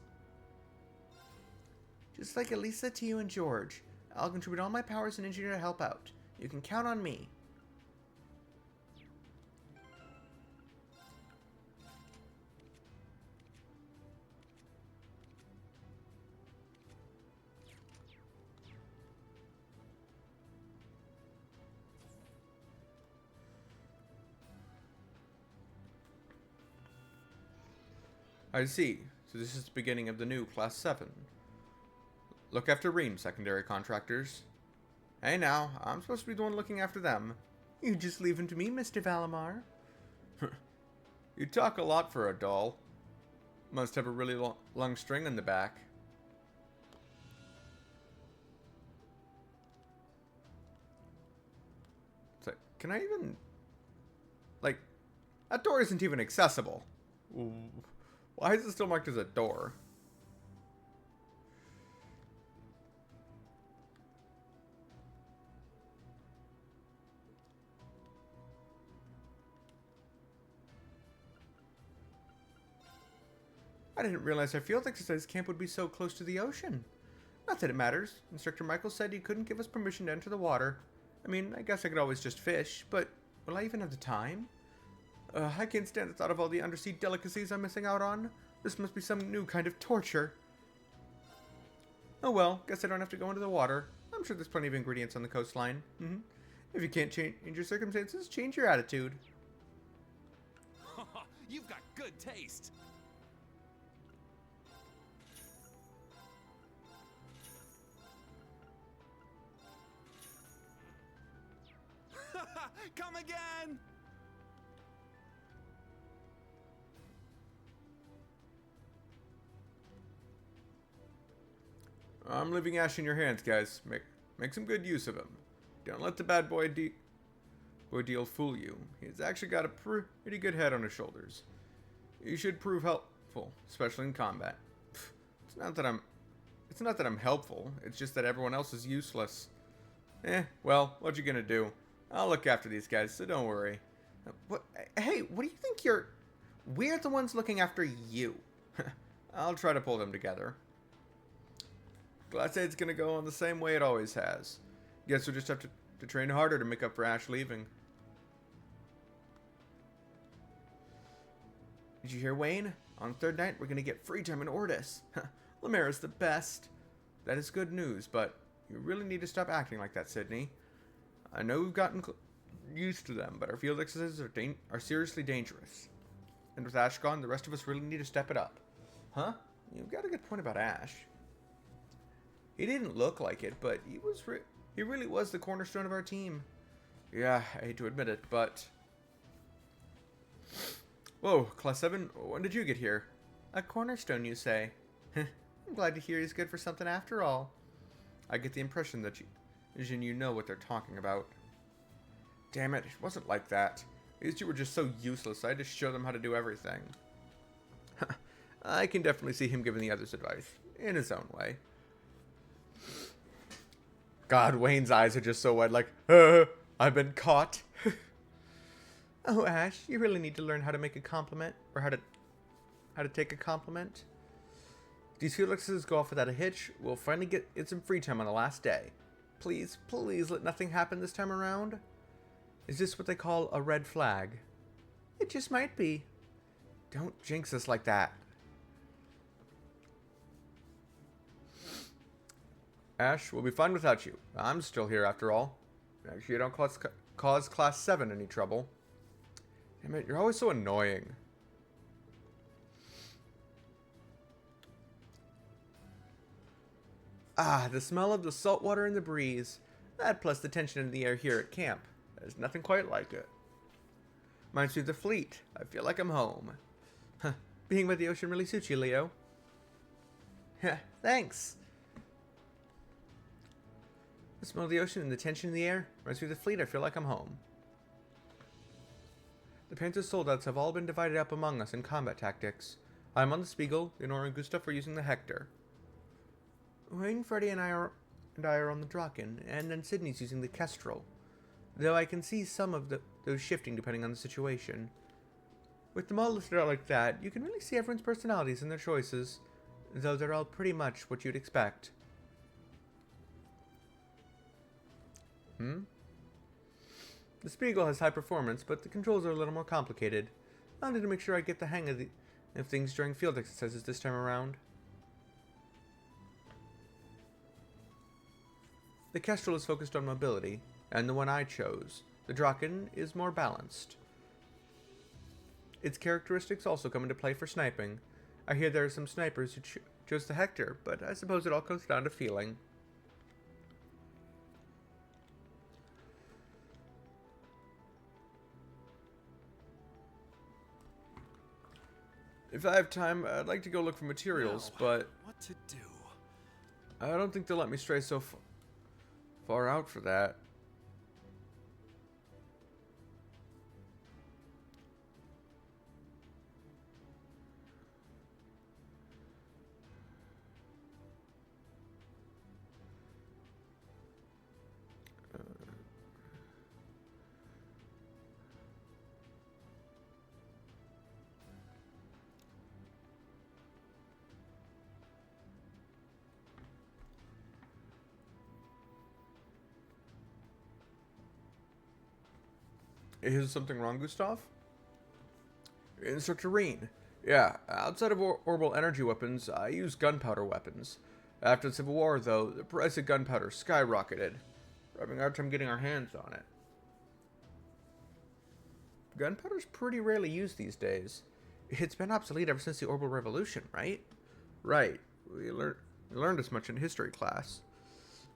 Just like Elisa, Tio, and George, I'll contribute all my power as an engineer to help out. You can count on me. I see. So this is the beginning of the new Class 7. Look after Ream, secondary contractors. Hey now, I'm supposed to be the one looking after them. You just leave them to me, Mr. Valimar. You talk a lot for a doll. Must have a really long string in the back. So, can I even... Like, that door isn't even accessible. Ooh. Why is it still marked as a door? I didn't realize our field exercise camp would be so close to the ocean. Not that it matters. Instructor Michael said he couldn't give us permission to enter the water. I mean, I guess I could always just fish, but will I even have the time? I can't stand the thought of all the undersea delicacies I'm missing out on. This must be some new kind of torture. Oh well, guess I don't have to go into the water. I'm sure there's plenty of ingredients on the coastline. If you can't change your circumstances, change your attitude. You've got good taste. Come again! I'm leaving Ash in your hands, guys. Make some good use of him. Don't let the bad boy deal fool you. He's actually got a pretty good head on his shoulders. You should prove helpful, especially in combat. It's not that I'm It's not that I'm helpful, it's just that everyone else is useless. Well, what you gonna do? I'll look after these guys, so don't worry. What? Hey, what do you think you're... We're the ones looking after you. I'll try to pull them together. Class 8's gonna go on the same way it always has. Guess we'll just have to train harder to make up for Ash leaving. Did you hear, Wayne? On third night, we're gonna get free time in Ordis. Lemera's the best. That is good news, but you really need to stop acting like that, Sydney. I know we've gotten used to them, but our field exercises are seriously dangerous. And with Ash gone, the rest of us really need to step it up. Huh? You've got a good point about Ash. He didn't look like it, but he really was the cornerstone of our team. Yeah, I hate to admit it, but... Whoa, Class 7, when did you get here? A cornerstone, you say? I'm glad to hear he's good for something after all. I get the impression that you know what they're talking about. Damn it, it wasn't like that. These two were just so useless, I had to show them how to do everything. I can definitely see him giving the others advice, in his own way. God, Wayne's eyes are just so wide, like, I've been caught. Oh, Ash, you really need to learn how to make a compliment, or how to take a compliment. These field exercises go off without a hitch. We'll finally get in some free time on the last day. Please, please let nothing happen this time around. Is this what they call a red flag? It just might be. Don't jinx us like that. Ash, we'll be fine without you. I'm still here after all. Make sure you don't cause Class 7 any trouble. Damn it, you're always so annoying. Ah, the smell of the salt water in the breeze. That plus the tension in the air here at camp. There's nothing quite like it. Reminds me of the fleet. I feel like I'm home. Huh. Being by the ocean really suits you, Leo. Thanks. The smell of the ocean and the tension in the air reminds me of the fleet. I feel like I'm home. The Panther's soldiers have all been divided up among us in combat tactics. I'm on the Spiegel, Leonora and Gustav are using the Hector. Wayne, Freddy, and I are on the Draken, and then Sydney's using the Kestrel. Though I can see some of those shifting depending on the situation. With them all listed out like that, you can really see everyone's personalities and their choices, though they're all pretty much what you'd expect. The Spiegel has high performance, but the controls are a little more complicated. I wanted to make sure I get the hang of things during field exercises this time around. The Kestrel is focused on mobility, and the one I chose, the Draken, is more balanced. Its characteristics also come into play for sniping. I hear there are some snipers who chose the Hector, but I suppose it all comes down to feeling. If I have time, I'd like to go look for materials, but what to do? I don't think they'll let me stray so far out for that. Is something wrong, Gustav? Instructor Reen. Yeah, outside of orbital energy weapons, I use gunpowder weapons. After the Civil War, though, the price of gunpowder skyrocketed. We're having a hard time getting our hands on it. Gunpowder's pretty rarely used these days. It's been obsolete ever since the Orbital Revolution, right? Right. We learned as much in history class.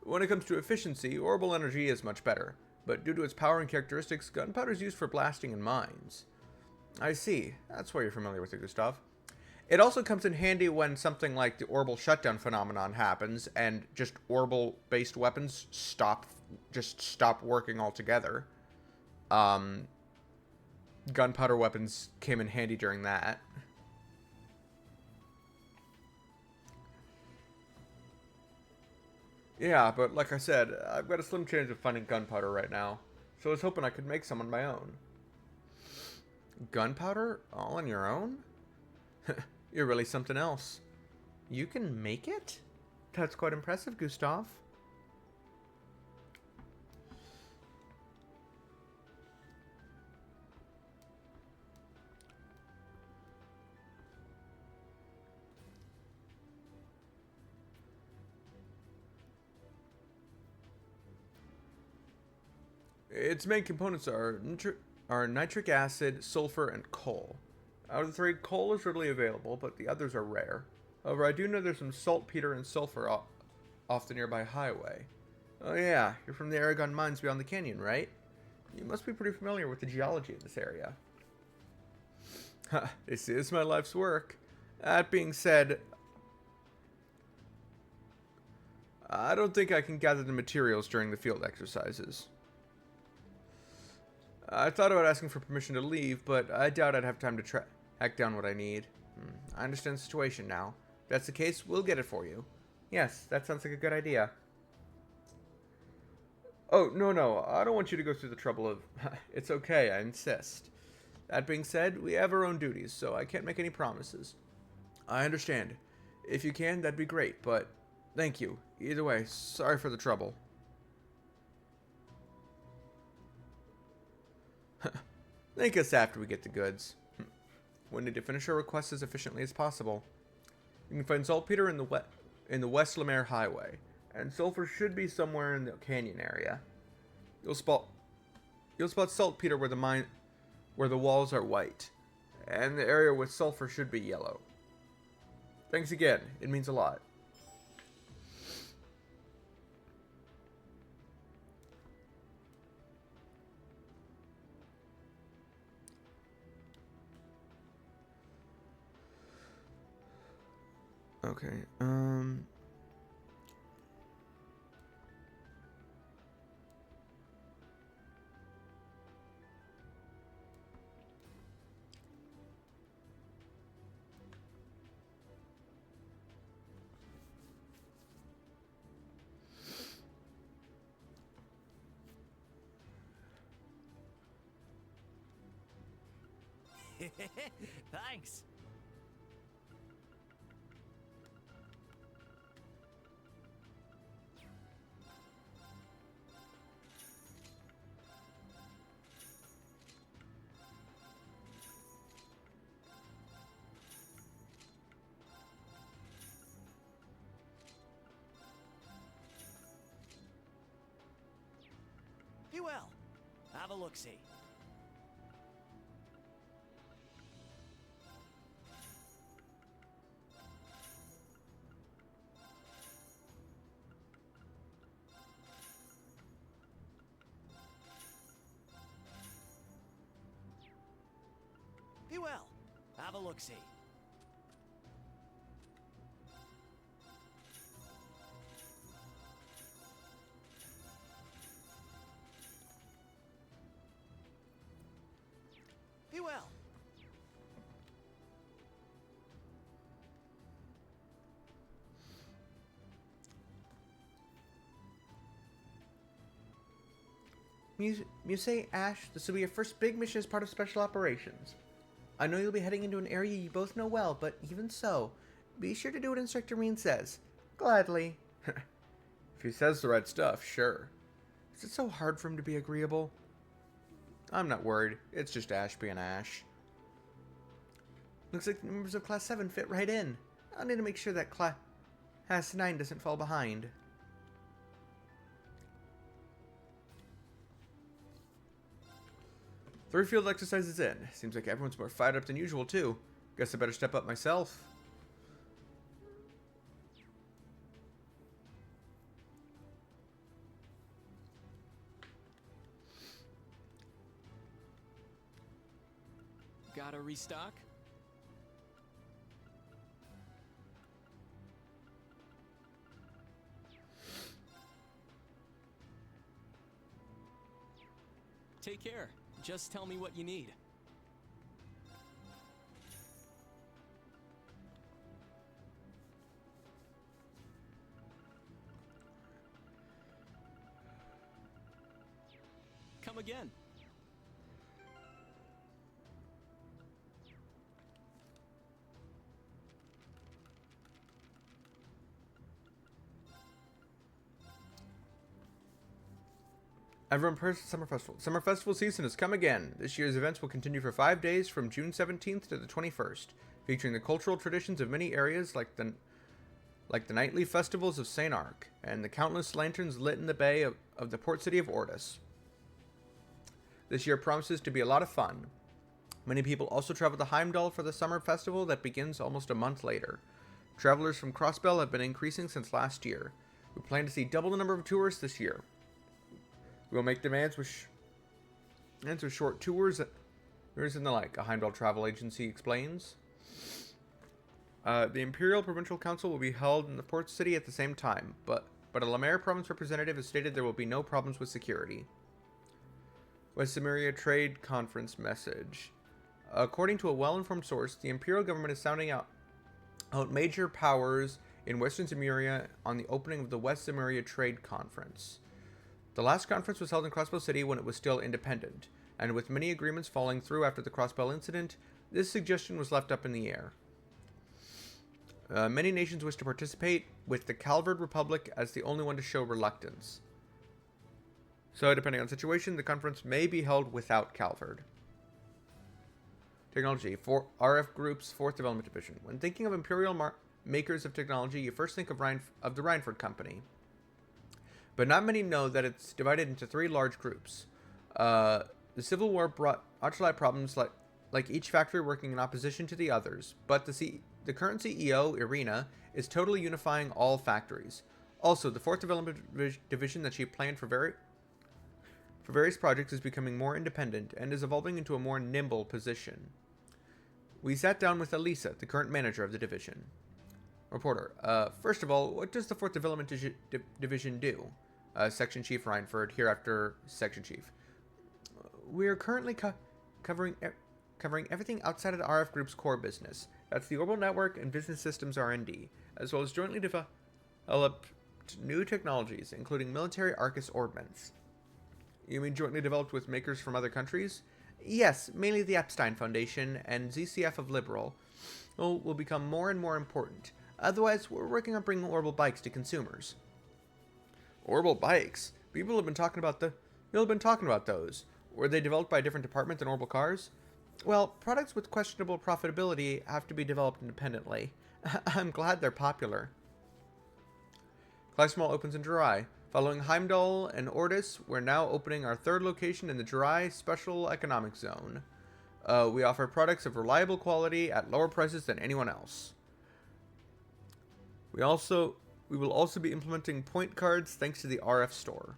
When it comes to efficiency, orbital energy is much better. But due to its power and characteristics, gunpowder is used for blasting in mines. I see. That's why you're familiar with it, Gustav. It also comes in handy when something like the orbital shutdown phenomenon happens and just orbital-based weapons stop working altogether. Gunpowder weapons came in handy during that. Yeah, but like I said, I've got a slim chance of finding gunpowder right now, so I was hoping I could make some on my own. Gunpowder? All on your own? You're really something else. You can make it? That's quite impressive, Gustav. Its main components are nitric acid, sulfur, and coal. Out of the three, coal is readily available, but the others are rare. However, I do know there's some saltpeter and sulfur off the nearby highway. Oh yeah, you're from the Aragon mines beyond the canyon, right? You must be pretty familiar with the geology of this area. This is my life's work. That being said, I don't think I can gather the materials during the field exercises. I thought about asking for permission to leave, but I doubt I'd have time to track down what I need. I understand the situation now. If that's the case, we'll get it for you. Yes, that sounds like a good idea. Oh, no, I don't want you to go through the trouble of... It's okay, I insist. That being said, we have our own duties, so I can't make any promises. I understand. If you can, that'd be great, but thank you. Either way, sorry for the trouble. Thank us after we get the goods. We'll need to finish our request as efficiently as possible. You can find saltpeter in the West Lemaire Highway, and sulfur should be somewhere in the canyon area. You'll spot saltpeter where the walls are white, and the area with sulfur should be yellow. Thanks again. It means a lot. Okay, Thanks. Be well. Have a look-see. Be well. Have a look-see. Be well. Musée Ash, this will be your first big mission as part of Special Operations. I know you'll be heading into an area you both know well, but even so, be sure to do what Instructor Mean says. Gladly. If he says the right stuff, sure. Is it so hard for him to be agreeable? I'm not worried. It's just Ash being Ash. Looks like the members of Class 7 fit right in. I'll need to make sure that Class 9 doesn't fall behind. Three field exercises in. Seems like everyone's more fired up than usual, too. Guess I better step up myself. Gotta restock? Take care. Just tell me what you need. come again. Everyone prays the Summer Festival. Summer Festival season has come again. This year's events will continue for 5 days from June 17th to the 21st, featuring the cultural traditions of many areas like the nightly festivals of St. Arc and the countless lanterns lit in the bay of the port city of Ortis. This year promises to be a lot of fun. Many people also travel to Heimdall for the summer festival that begins almost a month later. Travelers from Crossbell have been increasing since last year. We plan to see double the number of tourists this year. We will make demands with short tours and the like, a Heimdall travel agency explains. The Imperial Provincial Council will be held in the port city at the same time, but a Lemaire province representative has stated there will be no problems with security. West Cimmeria Trade Conference message. According to a well-informed source, the Imperial government is sounding out major powers in Western Cimmeria on the opening of the West Cimmeria Trade Conference. The last conference was held in Crossbell City when it was still independent, and with many agreements falling through after the Crossbell incident, this suggestion was left up in the air. Many nations wish to participate, with the Calvard Republic as the only one to show reluctance. So, depending on the situation, the conference may be held without Calvard. Technology. For RF Group's 4th Development Division. When thinking of Imperial makers of technology, you first think of the Rhineford Company. But not many know that it's divided into 3 large groups. The Civil War brought ultralight problems like each factory working in opposition to the others, but the current CEO, Irina, is totally unifying all factories. Also, the 4th Development Division that she planned for various projects is becoming more independent and is evolving into a more nimble position. We sat down with Elisa, the current manager of the division. Reporter, first of all, what does the 4th Development Division do? Section Chief Rhineford, hereafter Section Chief. We are currently covering everything outside of the RF Group's core business. That's the Orbital Network and Business Systems R&D, as well as jointly developed new technologies, including military Arcus ordnance. You mean jointly developed with makers from other countries? Yes, mainly the Epstein Foundation and ZCF of Liberal will become more and more important. Otherwise, we're working on bringing Orbital bikes to consumers. Orbital bikes? People have been talking about those. Were they developed by a different department than Orbital cars? Well, products with questionable profitability have to be developed independently. I'm glad they're popular. Class Mall opens in July. Following Heimdall and Ortis, we're now opening our 3rd location in the Jurai Special Economic Zone. We offer products of reliable quality at lower prices than anyone else. We will also be implementing point cards thanks to the RF store.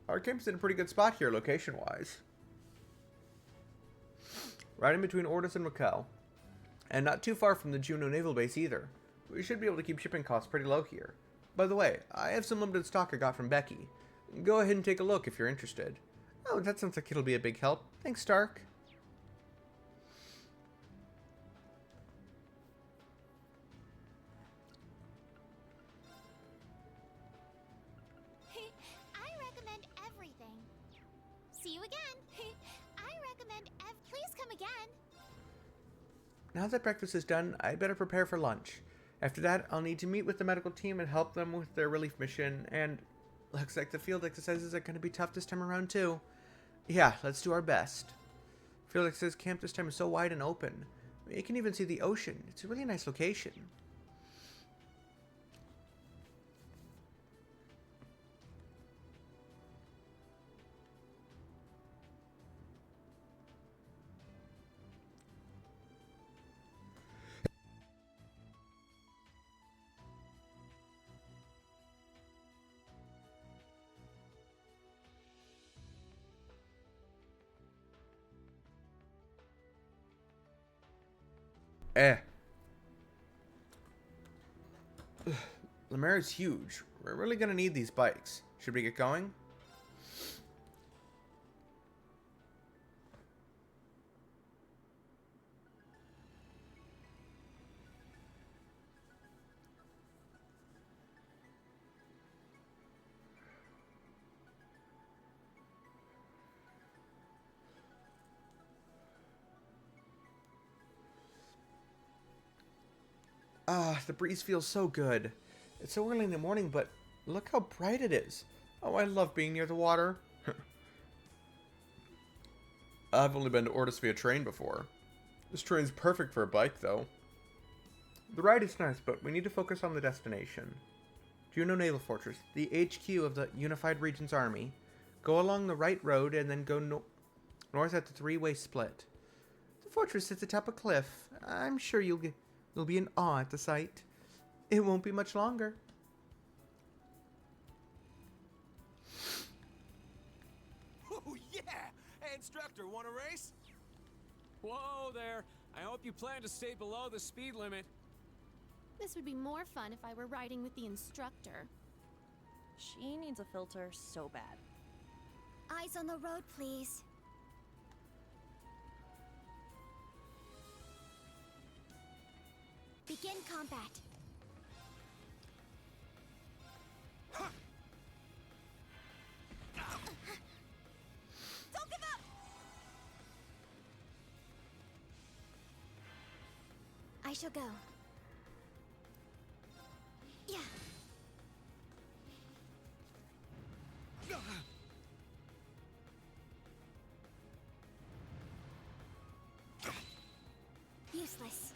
Our camp's in a pretty good spot here, location-wise. Right in between Ortis and Raquel. And not too far from the Juno Naval Base either. We should be able to keep shipping costs pretty low here. By the way, I have some limited stock I got from Becky. Go ahead and take a look if you're interested. Oh, that sounds like it'll be a big help. Thanks, Stark. I recommend everything. See you again. I recommend please come again. Now that breakfast is done, I'd better prepare for lunch. After that, I'll need to meet with the medical team and help them with their relief mission, and looks like the field exercises are going to be tough this time around too. Yeah, let's do our best. Field exercise camp this time is so wide and open. You can even see the ocean. It's a really nice location. Lemaire is huge. We're really gonna need these bikes. Should we get going? Ah, the breeze feels so good. It's so early in the morning, but look how bright it is. Oh, I love being near the water. I've only been to Ortis via train before. This train's perfect for a bike, though. The ride is nice, but we need to focus on the destination. Juno Naval Fortress, the HQ of the Unified Regions Army. Go along the right road and then go north at the three-way split. The fortress sits atop a cliff. I'm sure you'll be in awe at the sight. It won't be much longer. Oh, yeah! Hey, instructor, want a race? Whoa there! I hope you plan to stay below the speed limit. This would be more fun if I were riding with the instructor. She needs a filter so bad. Eyes on the road, please. Begin combat. Don't give up! I shall go. Yeah. Useless.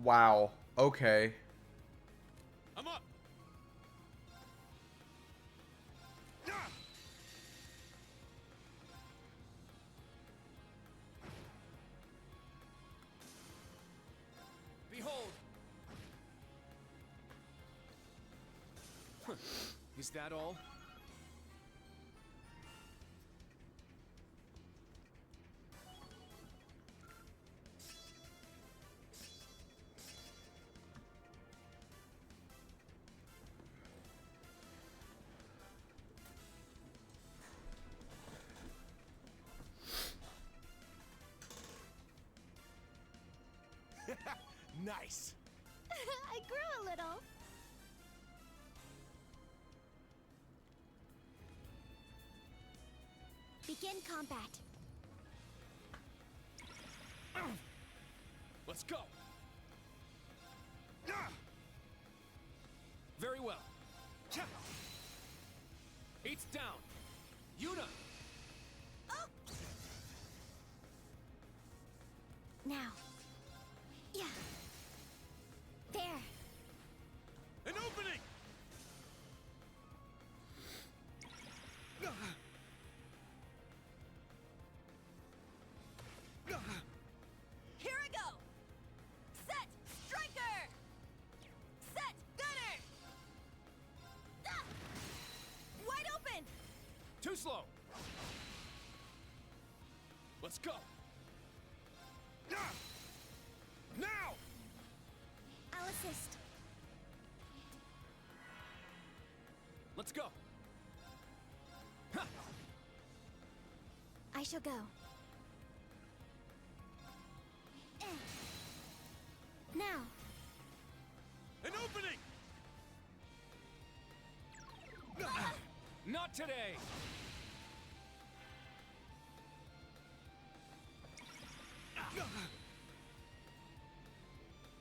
Wow. Okay. I'm up! Behold! Is that all? Nice! I grew a little. Begin combat. Let's go! Very well. Eight's down. Yuna! Now. Yeah. There. An opening! Here I go! Set! Striker! Set! Gunner! Ah! Wide open! Too slow! Let's go! Now! I'll assist. Let's go! I shall go. Now. An opening! Not today!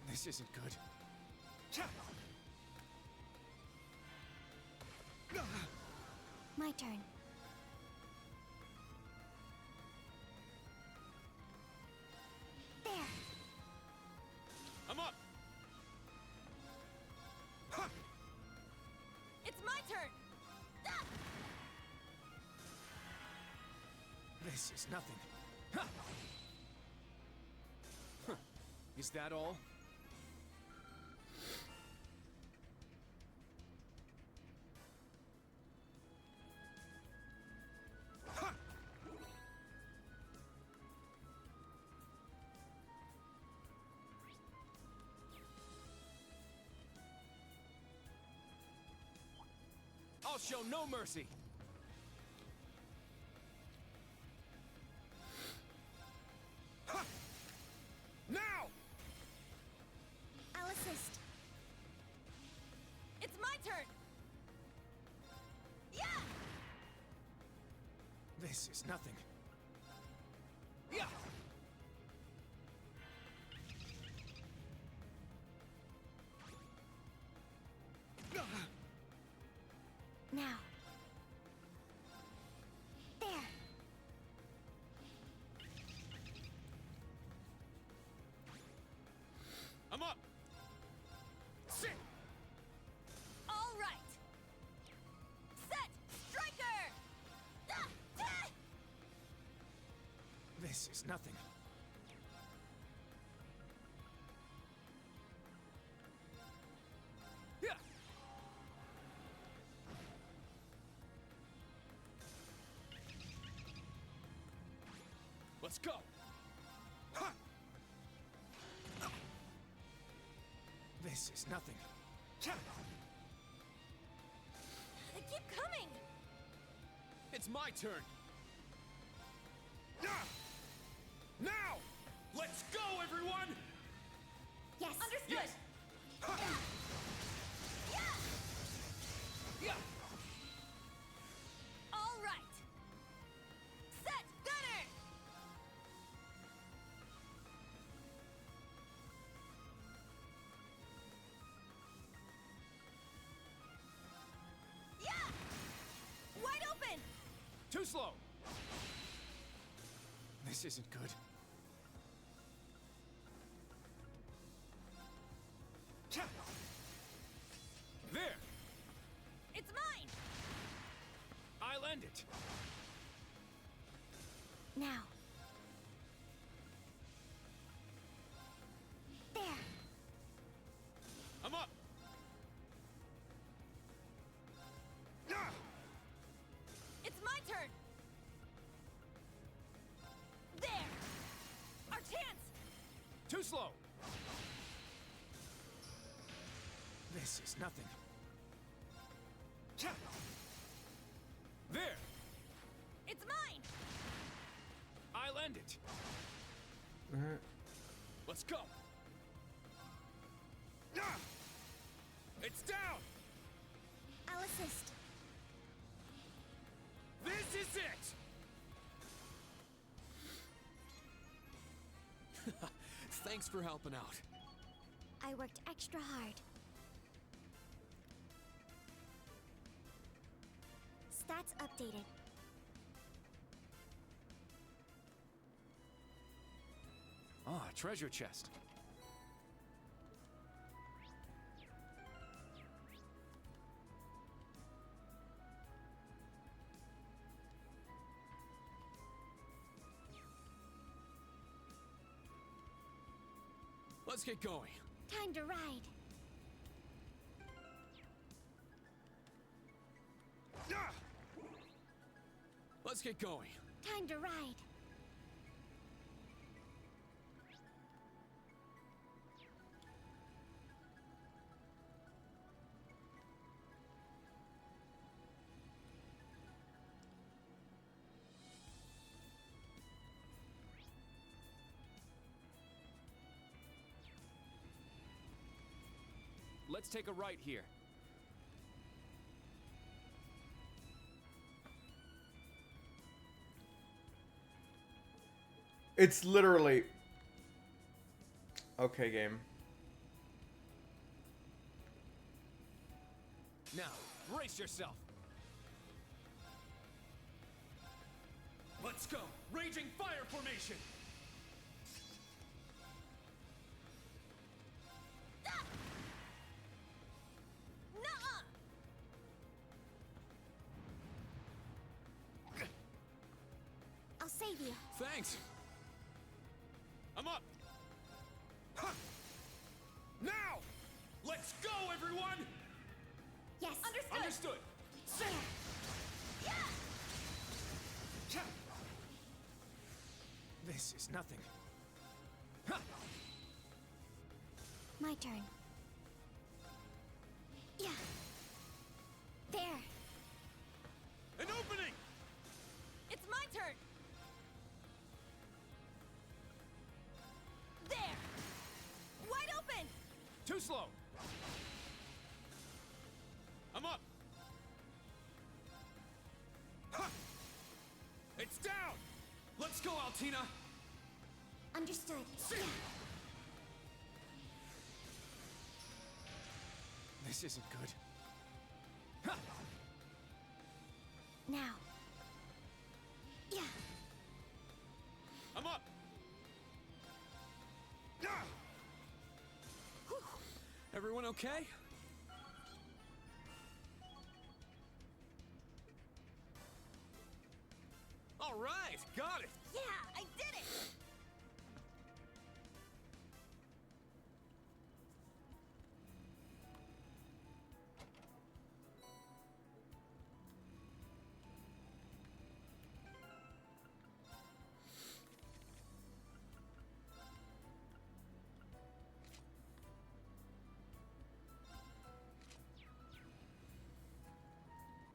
This isn't good. My turn. There. I'm up! It's my turn. Ah! This is nothing. Ha! Huh. Is that all? I'll show no mercy. Now! I'll assist. It's my turn. This is nothing. Yeah! Now. There. I'm up! Sit! All right. Set, striker. This is nothing. Yeah! Let's go! Ha! This is nothing. Cha! They keep coming. It's my turn! Yeah! Now! Let's go, everyone! Yes. Understood. Yes! Ha! Yeah. Yeah! All right. Set, gunner. Yeah. Wide open. Too slow. This isn't good. Cha! There! It's mine. I'll end it. Now. There. I'm up! Yeah! It's my turn. There. Our chance. Too slow. This is nothing. Cha! There! It's mine. I'll end it. Let's go! Yeah! It's down! I'll assist. This is it! Thanks for helping out. I worked extra hard. Stats updated. Ah, treasure chest. Let's get going. Time to ride. Yeah! Let's get going. Time to ride. Let's take a right here. It's literally... Okay, game. Now, brace yourself. Let's go! Raging fire formation! Nuh-uh. I'll save you. Thanks! I'm up! Ha! Now! Let's go, everyone! Yes. Understood. Understood! There. Yeah. Cha! This is nothing. Ha! My turn. Yeah. There. An opening! It's my turn. There. Wide open. Too slow. I'm up! Ha! It's Tina! Understood. Yeah. This isn't good. Now. Yeah. I'm up! Everyone okay? All right, got it! Yeah, I did it!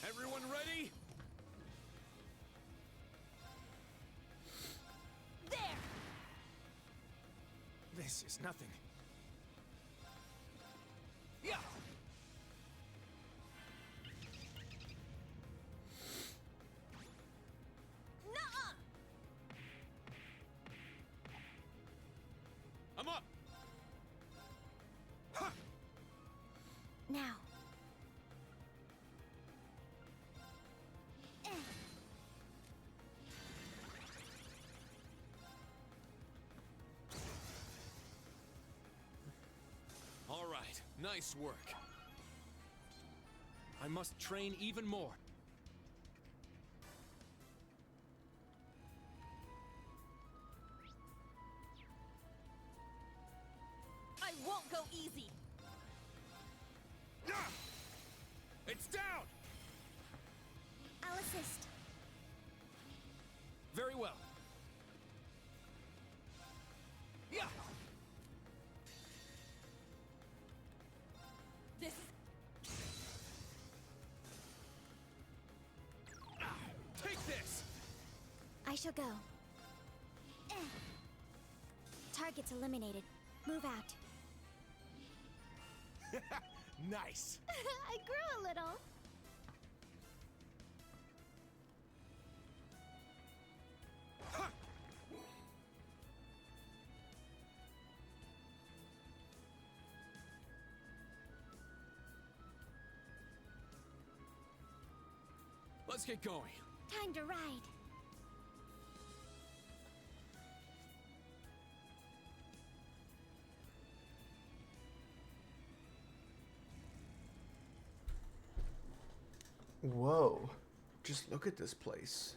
Everyone ready? There! This is nothing. Yeah! Nuh-uh! I'm up! Now. Eh. All right, nice work. I must train even more. I won't go easy! It's down! I'll assist. Very well. Yeah! This is... Take this! I shall go. Eh. Targets eliminated. Move out. Nice! I grew a little. Let's get going. Time to ride. Whoa. Just look at this place.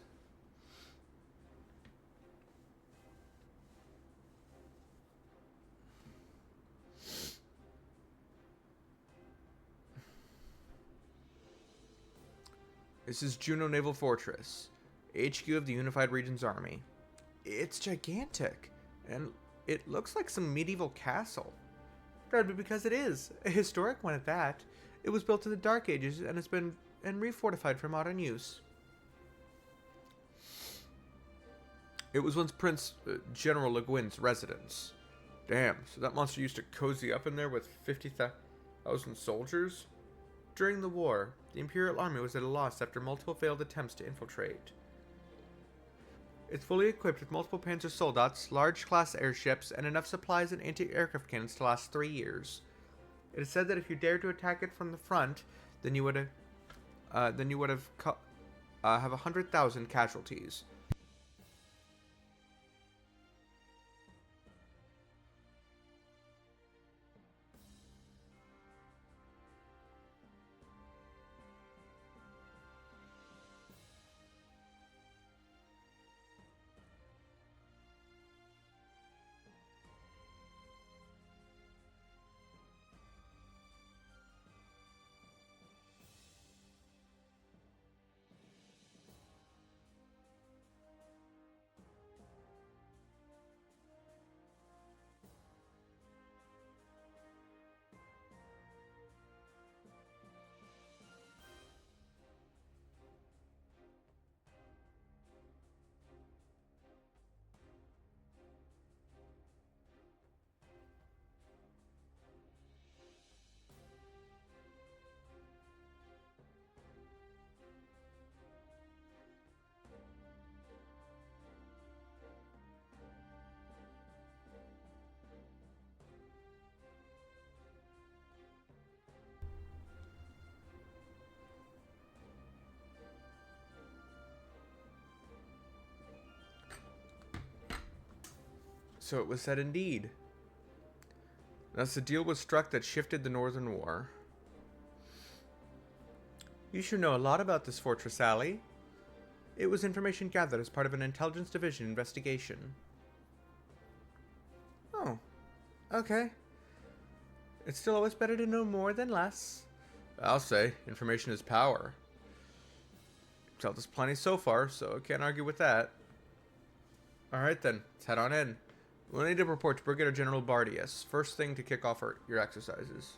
This is Juneau Naval Fortress, HQ of the Unified Regions Army. It's gigantic, and it looks like some medieval castle. Probably because it is, a historic one at that. It was built in the Dark Ages and has been refortified for modern use. It was once Prince General Le Guin's residence. Damn, so that monster used to cozy up in there with 50,000 soldiers? During the war, the Imperial Army was at a loss after multiple failed attempts to infiltrate. It's fully equipped with multiple Panzer Soldats, large class airships, and enough supplies and anti-aircraft cannons to last 3 years. It is said that if you dared to attack it from the front, then you would have 100,000 casualties. So it was said indeed. Thus the deal was struck that shifted the Northern War. You should know a lot about this fortress, Sally. It was information gathered as part of an intelligence division investigation. Oh, okay. It's still always better to know more than less. I'll say, information is power. Told us plenty so far, so I can't argue with that. Alright then, let's head on in. We'll need to report to Brigadier General Bardius. First thing to kick off your exercises.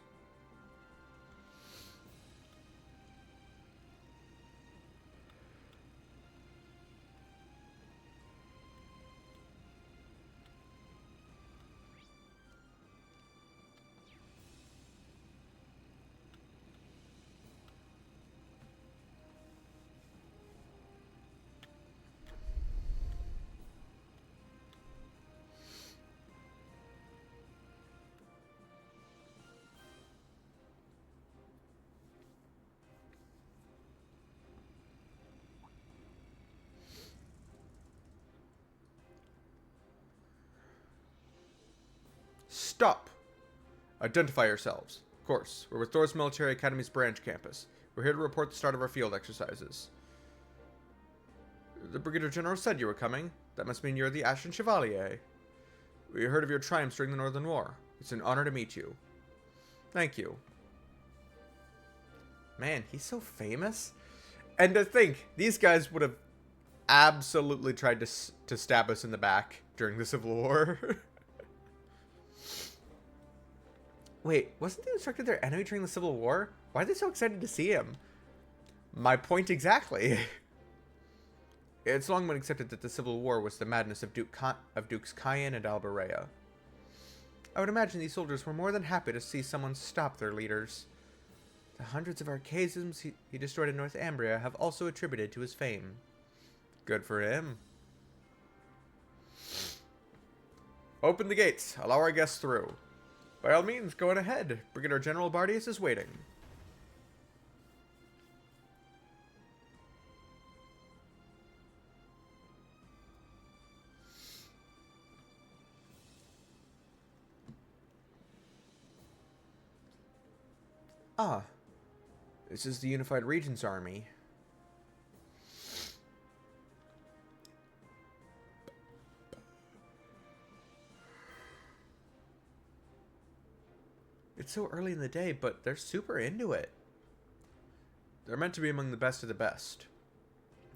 Stop! Identify yourselves. Of course, we're with Thor's Military Academy's branch campus. We're here to report the start of our field exercises. The Brigadier General said you were coming. That must mean you're the Ashen Chevalier. We heard of your triumphs during the Northern War. It's an honor to meet you. Thank you. Man, he's so famous. And to think, these guys would have absolutely tried to stab us in the back during the Civil War. Wait, wasn't the instructor their enemy during the Civil War? Why are they so excited to see him? My point exactly. It's long been accepted that the Civil War was the madness of Dukes Cayenne and Alberea. I would imagine these soldiers were more than happy to see someone stop their leaders. The hundreds of archaisms he destroyed in Northumbria have also attributed to his fame. Good for him. Open the gates. Allow our guests through. By all means, go on ahead. Brigadier General Bardius is waiting. Ah, this is the Unified Regions Army. It's so early in the day, but they're super into it. They're meant to be among the best of the best.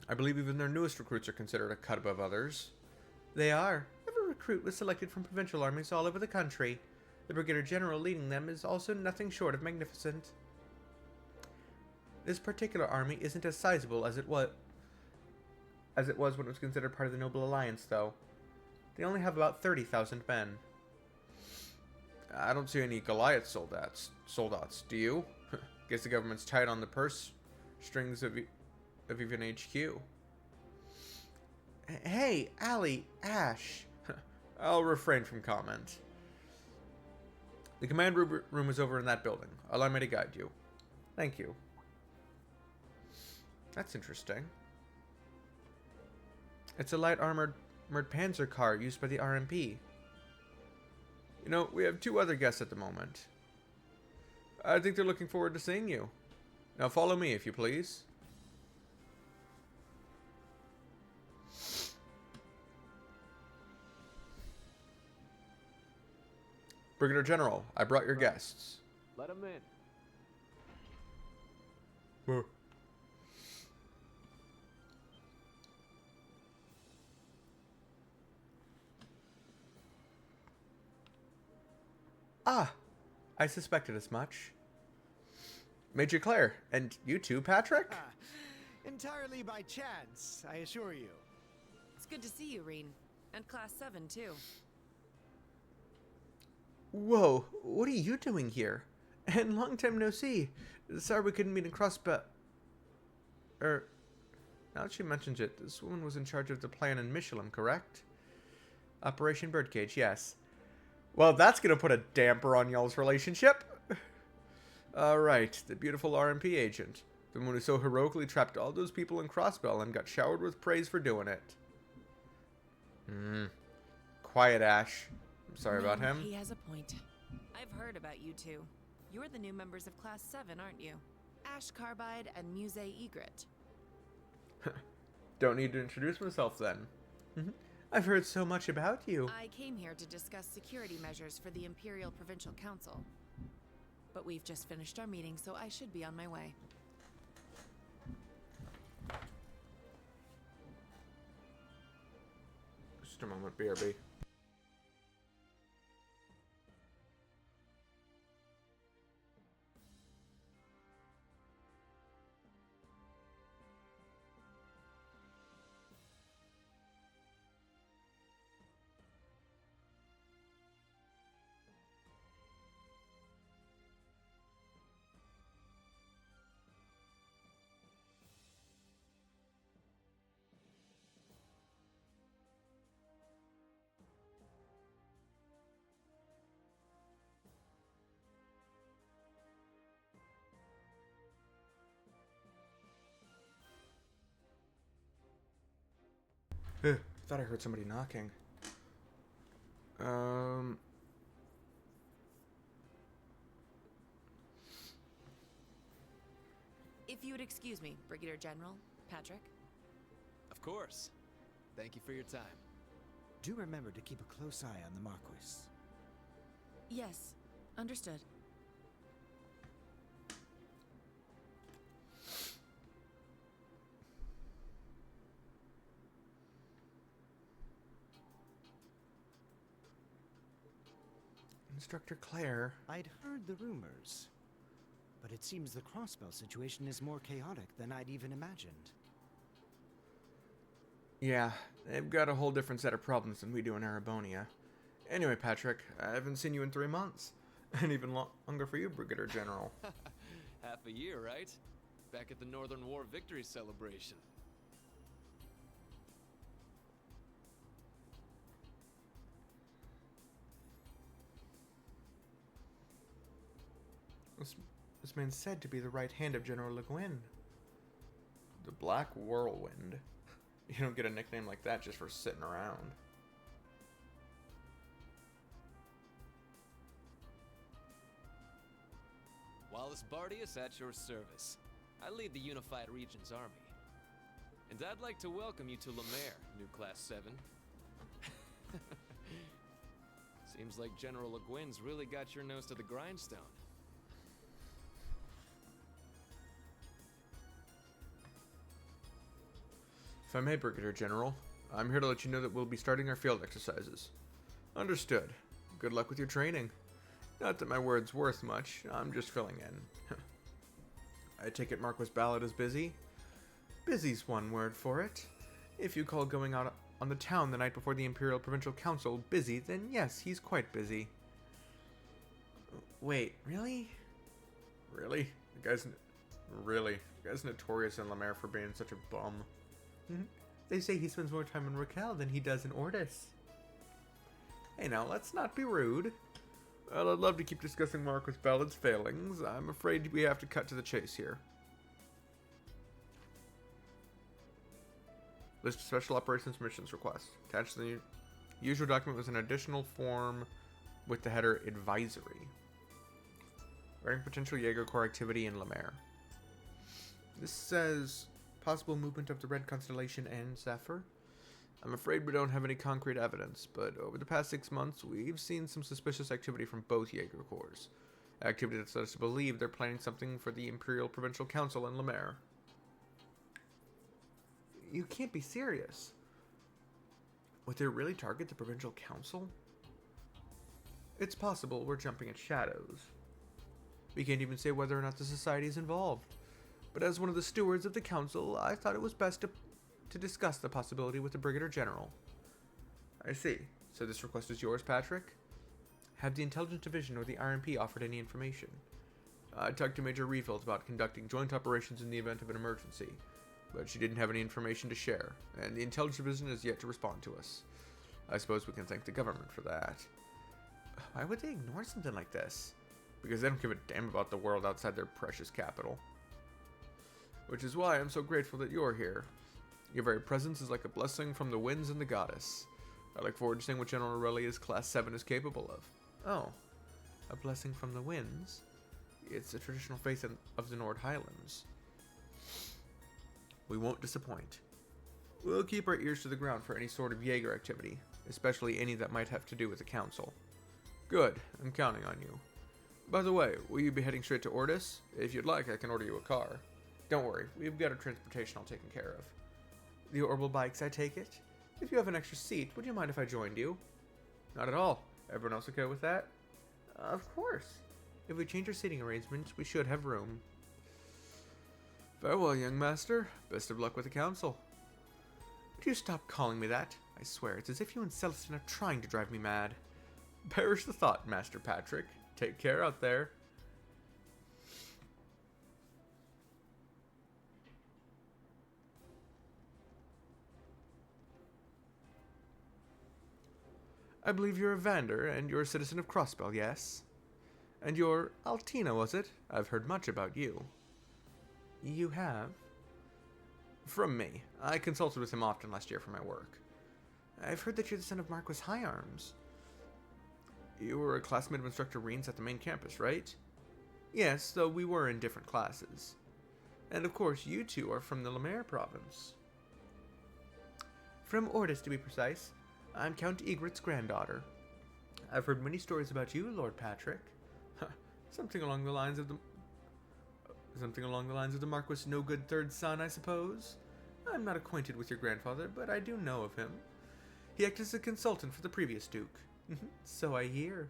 I believe even their newest recruits are considered a cut above others. They are. Every recruit was selected from provincial armies all over the country. The Brigadier General leading them is also nothing short of magnificent. This particular army isn't as sizable as it was when it was considered part of the Noble Alliance, though. They only have about 30,000 men. I don't see any Goliath soldats, do you? Guess the government's tight on the purse strings of even HQ. Hey, Allie, Ash. I'll refrain from comment. The command room is over in that building. Allow me to guide you. Thank you. That's interesting. It's a light armored panzer car used by the RMP. You know, we have 2 other guests at the moment. I think they're looking forward to seeing you. Now follow me, if you please. Brigadier General, I brought your guests. Let them in. Whoa. Ah, I suspected as much. Major Claire, and you too, Patrick? Entirely by chance, I assure you. It's good to see you, Reen. And Class 7, too. Whoa, what are you doing here? And long time no see. Sorry we couldn't meet in Crossbelt. Now that she mentions it, this woman was in charge of the plan in Michelin, correct? Operation Birdcage, yes. Well, that's gonna put a damper on y'all's relationship. Alright, the beautiful RMP agent. The one who so heroically trapped all those people in Crossbell and got showered with praise for doing it. quiet Ash. I'm sorry about No, him. He has a point. I've heard about you two. You're the new members of Class 7, aren't you? Ash Carbide and Muse Egret. Don't need to introduce myself then. I've heard so much about you. I came here to discuss security measures for the Imperial Provincial Council. But we've just finished our meeting, so I should be on my way. Just a moment, BRB. Thought I heard somebody knocking. If you would excuse me, Brigadier General, Patrick. Of course. Thank you for your time. Do remember to keep a close eye on the Marquis. Yes, understood. Instructor Claire. I'd heard the rumors, but it seems the crossbow situation is more chaotic than I'd even imagined. Yeah, they've got a whole different set of problems than we do in Arabonia. Anyway, Patrick, I haven't seen you in 3 months. And even longer for you, Brigadier General. Half a year, right? Back at the Northern War victory celebration. This man's said to be the right hand of General Le Guin. The Black Whirlwind. You don't get a nickname like that just for sitting around. Wallace Bardius at your service. I lead the Unified Regions Army. And I'd like to welcome you to Lemaire, new Class 7. Seems like General Le Guin's really got your nose to the grindstone. If I may, Brigadier General, I'm here to let you know that we'll be starting our field exercises. Understood. Good luck with your training. Not that my word's worth much, I'm just filling in. I take it Marquis Ballard is busy? Busy's one word for it. If you call going out on the town the night before the Imperial Provincial Council busy, then yes, he's quite busy. Wait, really? Really? The guy's notorious in Lemaire for being such a bum. They say he spends more time in Raquel than he does in Ordis. Hey now, let's not be rude. Well, I'd love to keep discussing Marquis Ballard's failings. I'm afraid we have to cut to the chase here. List of Special Operations Missions Request. Attached to the usual document was an additional form with the header Advisory. Regarding potential Jaeger Corps activity in Lemaire. This says possible movement of the Red Constellation and Zephyr. I'm afraid we don't have any concrete evidence, but over the past 6 months, we've seen some suspicious activity from both Jaeger Corps. Activity that's led us to believe they're planning something for the Imperial Provincial Council in Lemaire. You can't be serious. Would they really target the Provincial Council? It's possible we're jumping at shadows. We can't even say whether or not the Society is involved. But as one of the stewards of the Council, I thought it was best to discuss the possibility with the Brigadier General. I see. So this request is yours, Patrick? Have the Intelligence Division or the RMP offered any information? I talked to Major Refield about conducting joint operations in the event of an emergency, but she didn't have any information to share, and the Intelligence Division has yet to respond to us. I suppose we can thank the government for that. Why would they ignore something like this? Because they don't give a damn about the world outside their precious capital. Which is why I'm so grateful that you're here. Your very presence is like a blessing from the winds and the goddess. I look forward to seeing what General Aurelius Class 7 is capable of. Oh, a blessing from the winds. It's a traditional faith of the Nord Highlands. We won't disappoint. We'll keep our ears to the ground for any sort of Jaeger activity, especially any that might have to do with the Council. Good, I'm counting on you. By the way, will you be heading straight to Ordis? If you'd like, I can order you a car. Don't worry, we've got our transportation all taken care of. The orbital bikes, I take it? If you have an extra seat, would you mind if I joined you? Not at all. Everyone else okay with that? Of course. If we change our seating arrangements, we should have room. Farewell, young master. Best of luck with the council. Would you stop calling me that? I swear, it's as if you and Celestine are trying to drive me mad. Perish the thought, Master Patrick. Take care out there. I believe you're a Vander, and you're a citizen of Crossbell, yes? And you're Altina, was it? I've heard much about you. You have? From me. I consulted with him often last year for my work. I've heard that you're the son of Marquis Higharms. You were a classmate of Instructor Reens at the main campus, right? Yes, though we were in different classes. And of course, you two are from the Lemaire province. From Ordis, to be precise. I'm Count Egret's granddaughter. I've heard many stories about you, Lord Patrick. Something along the lines of the Marquis' no-good third son, I suppose. I'm not acquainted with your grandfather, but I do know of him. He acted as a consultant for the previous duke. So I hear.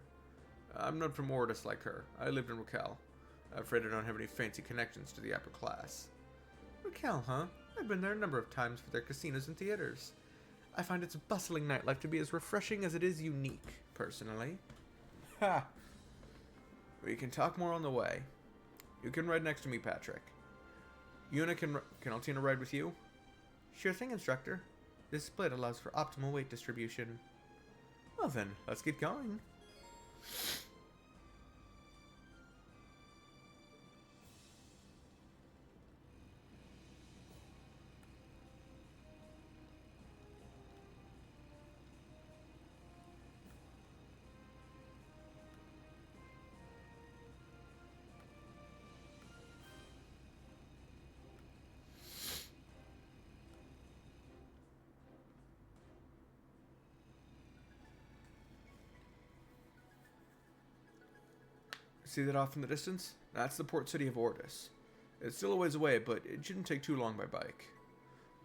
I'm not from Ordis like her. I lived in Raquel. I'm afraid I don't have any fancy connections to the upper class. Raquel, huh? I've been there a number of times for their casinos and theaters. I find its bustling nightlife to be as refreshing as it is unique, personally. Ha! We can talk more on the way. You can ride next to me, Patrick. Yuna, can Altina ride with you? Sure thing, instructor. This split allows for optimal weight distribution. Well then, let's get going. See that off in the distance? That's the port city of Ordis. It's still a ways away, but it shouldn't take too long by bike.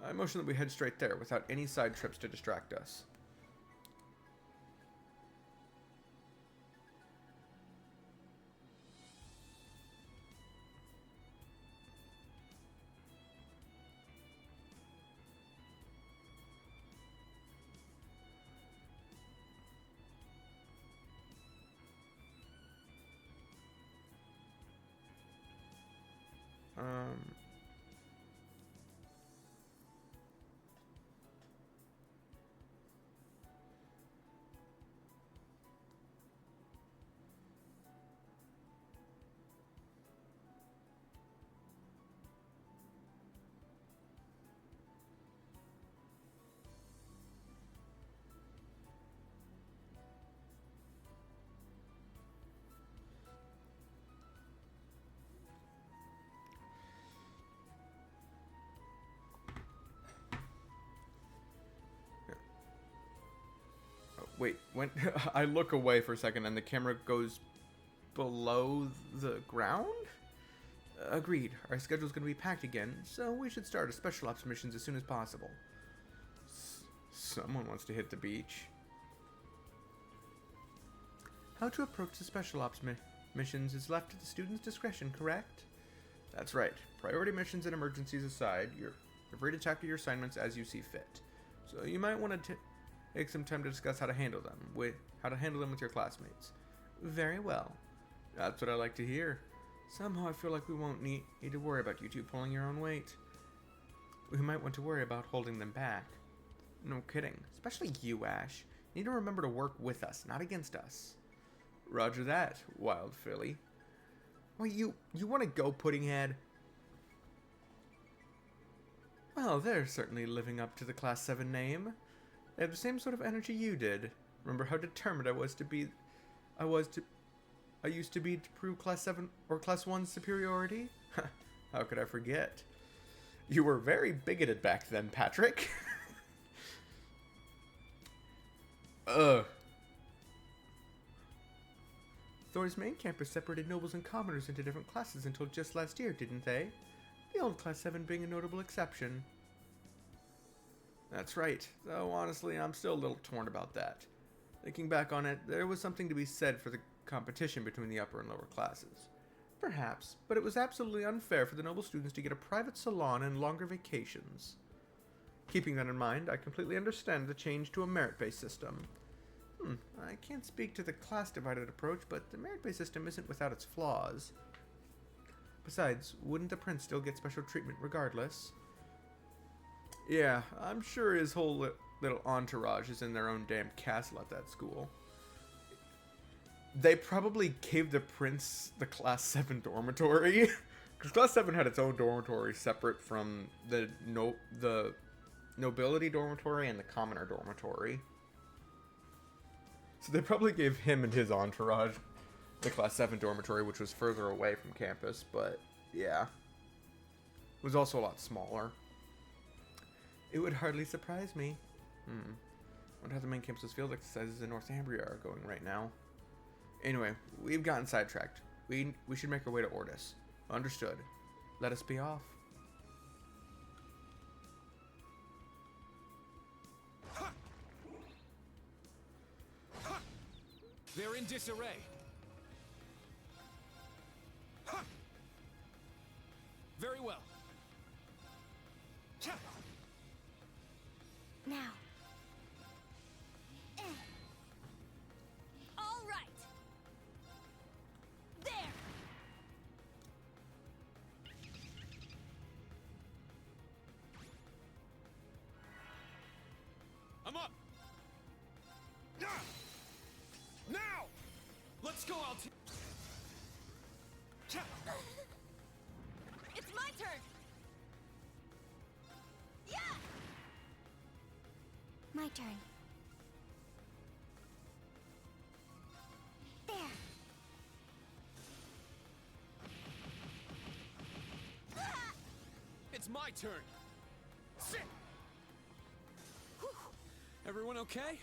I motion that we head straight there without any side trips to distract us. Wait, when I look away for a second and the camera goes below the ground? Agreed. Our schedule's going to be packed again, so we should start our special ops missions as soon as possible. Someone wants to hit the beach. How to approach the special ops missions is left to the student's discretion, correct? That's right. Priority missions and emergencies aside, you're free to tackle your assignments as you see fit. So you might want to take some time to discuss how to handle them with your classmates. Very well. That's what I like to hear. Somehow I feel like we won't need to worry about you two pulling your own weight. We might want to worry about holding them back. No kidding. Especially you, Ash. You need to remember to work with us, not against us. Roger that, wild filly. Well, you want to go, Puddinghead? Well, they're certainly living up to the Class 7 name. They had the same sort of energy you did. Remember how determined I used to be to prove Class 7 or Class 1's superiority? How could I forget? You were very bigoted back then, Patrick. Ugh. Thor's main campus separated nobles and commoners into different classes until just last year, didn't they? The old Class 7 being a notable exception. That's right, though honestly I'm still a little torn about that. Thinking back on it, there was something to be said for the competition between the upper and lower classes. Perhaps, but it was absolutely unfair for the noble students to get a private salon and longer vacations. Keeping that in mind, I completely understand the change to a merit-based system. I can't speak to the class-divided approach, but the merit-based system isn't without its flaws. Besides, wouldn't the prince still get special treatment regardless? Yeah, I'm sure his whole little entourage is in their own damn castle at that school. They probably gave the prince the Class 7 dormitory. Because Class 7 had its own dormitory separate from the nobility dormitory and the commoner dormitory. So they probably gave him and his entourage the Class 7 dormitory, which was further away from campus, but yeah. It was also a lot smaller. It would hardly surprise me. Wonder how the main campus's field exercises in Northumbria are going right now. Anyway, we've gotten sidetracked. We should make our way to Ordis. Understood. Let us be off. They're in disarray. Very well. Now. All right. There. I'm up. Now. Let's go, LT. It's my turn! Yeah! My turn. There. It's my turn. Sit. Whew. Everyone okay?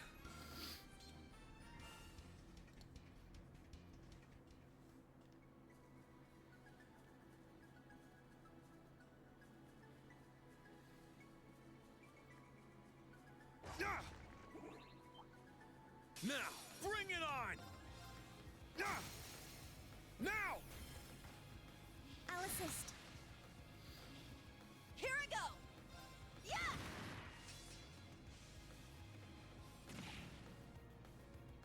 Now, bring it on! Now! I'll assist. Here I go! Yeah!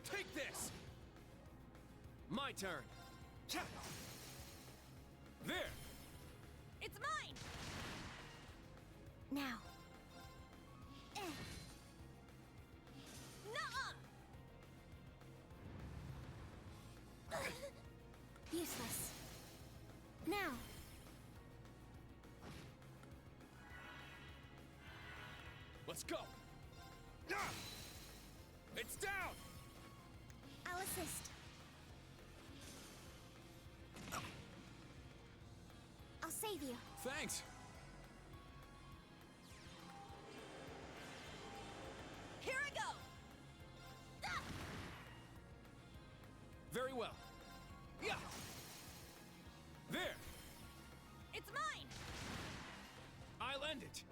Take this! My turn. There! It's mine! Now. Nuh-uh! Useless. Now. Let's go! It's down! I'll assist. I'll save you. Thanks! Here I go! Ah! Very well. Yeah! There! It's mine! I'll end it!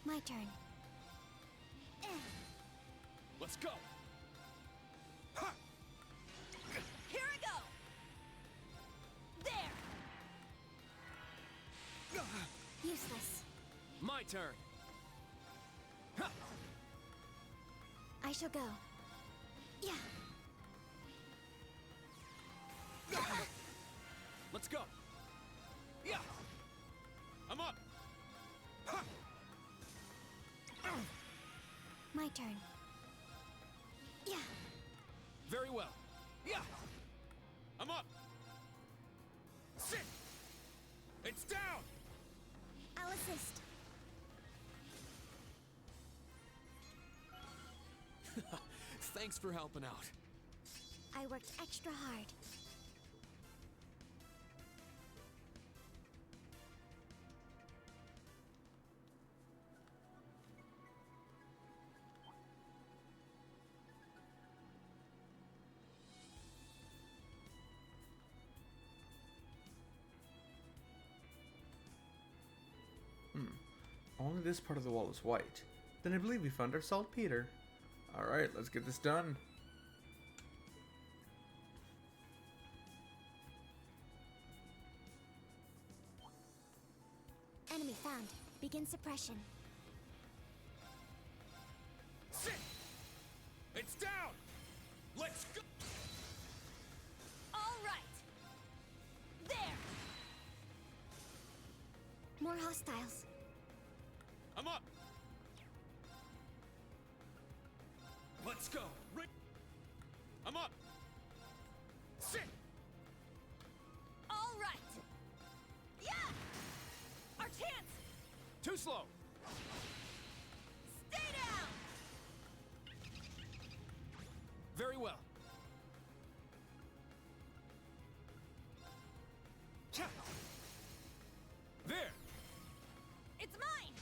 My turn. Let's go! Here I go! There! Useless. My turn! I shall go. Yeah. Let's go! Yeah! I'm up! My turn. Yeah. Very well. Yeah! I'm up! Sit! It's down! I'll assist. Thanks for helping out. I worked extra hard. Only this part of the wall is white. Then I believe we found our saltpeter. Alright, let's get this done. Enemy found. Begin suppression. Sit! It's down! Let's go! All right. There. More hostiles. I'm up! Let's go! Right. I'm up! Sit! All right. Yeah! Our chance! Too slow! Stay down! Very well. There! It's mine!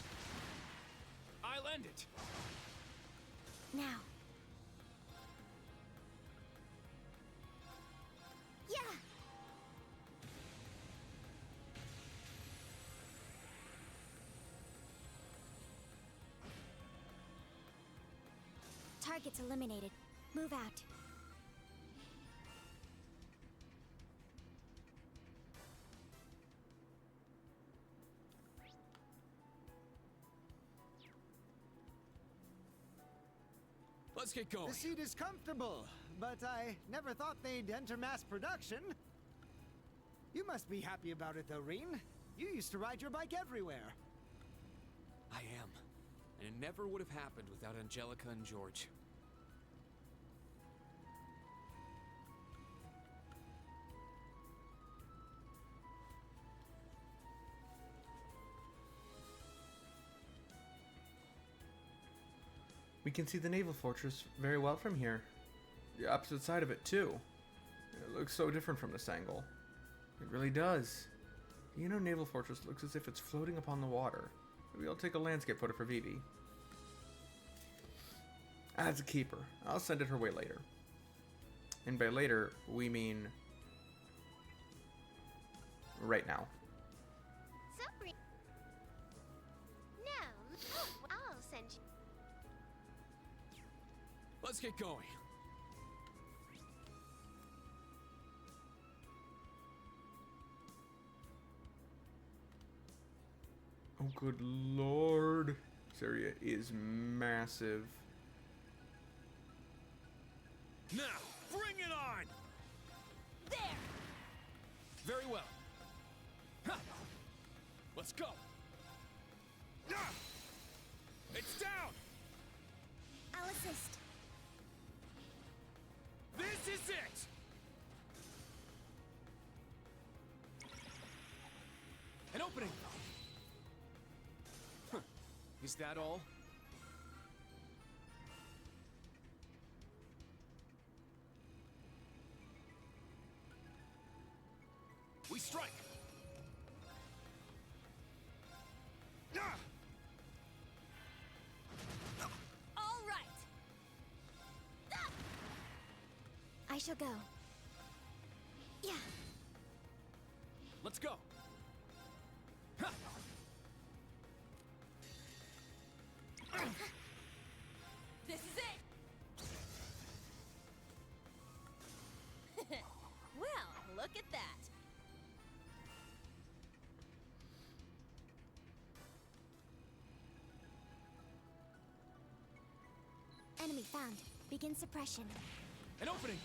I'll end it. Now. Yeah. Targets eliminated. Move out. Let's get going. The seat is comfortable, but I never thought they'd enter mass production. You must be happy about it though, Reen. You used to ride your bike everywhere. I am. And it never would have happened without Angelica and George. We can see the naval fortress very well from here. The opposite side of it, too. It looks so different from this angle. It really does. You know, naval fortress looks as if it's floating upon the water. Maybe I'll take a landscape photo for Vivi. As a keeper. I'll send it her way later. And by later, we mean right now. Sorry. No. I'll send you. Let's get going. Oh, good lord. This area is massive. Now, bring it on! There! Very well. Ha! Let's go! Ah! It's down! I'll assist. This is it! An opening! Huh. Is that all? We strike! Ah! All right! Ah! I shall go. Yeah. Let's go! Ha! This is it! Well, look at that. Enemy found. Begin suppression. An opening!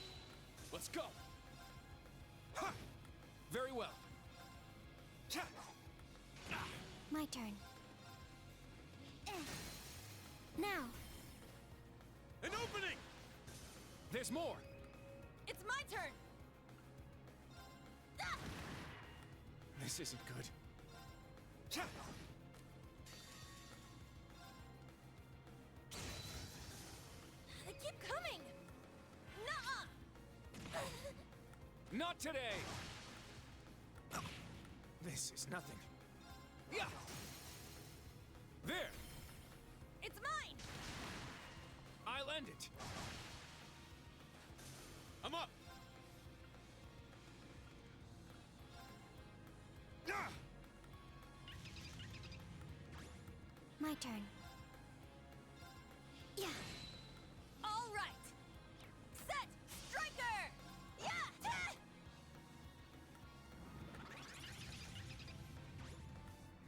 Let's go! Ha! Very well. Cha! My turn. Now. An opening! There's more! It's my turn! Ah! This isn't good. Cha! Get Not today! This is nothing. Yeah! There! It's mine! I'll end it. I'm up! My turn. Yeah. All right! Set! Striker! Yeah!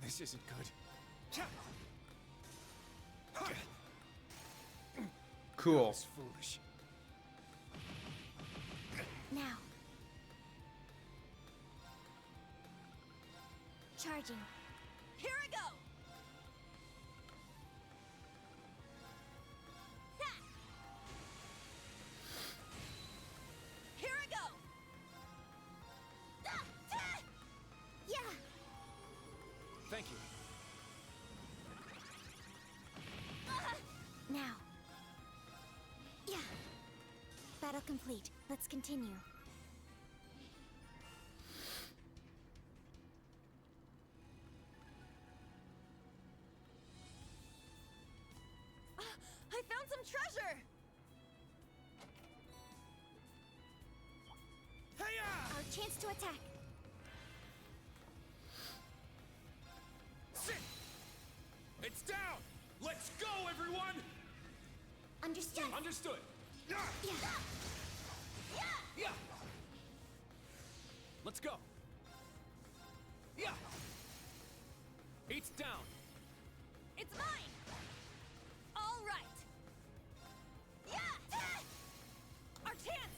This isn't good. Cool. It's foolish. Now. Charging. Here I go! Ha! Here I go! Ah! Ah! Yeah. Thank you. Now. Yeah. Battle complete. Let's continue. I found some treasure! Our chance to attack. Sit! It's down! Let's go, everyone! Understood. Understood. Yeah. Yeah! Let's go. Yeah! Eats down. It's mine! All right! Yeah! Our chance!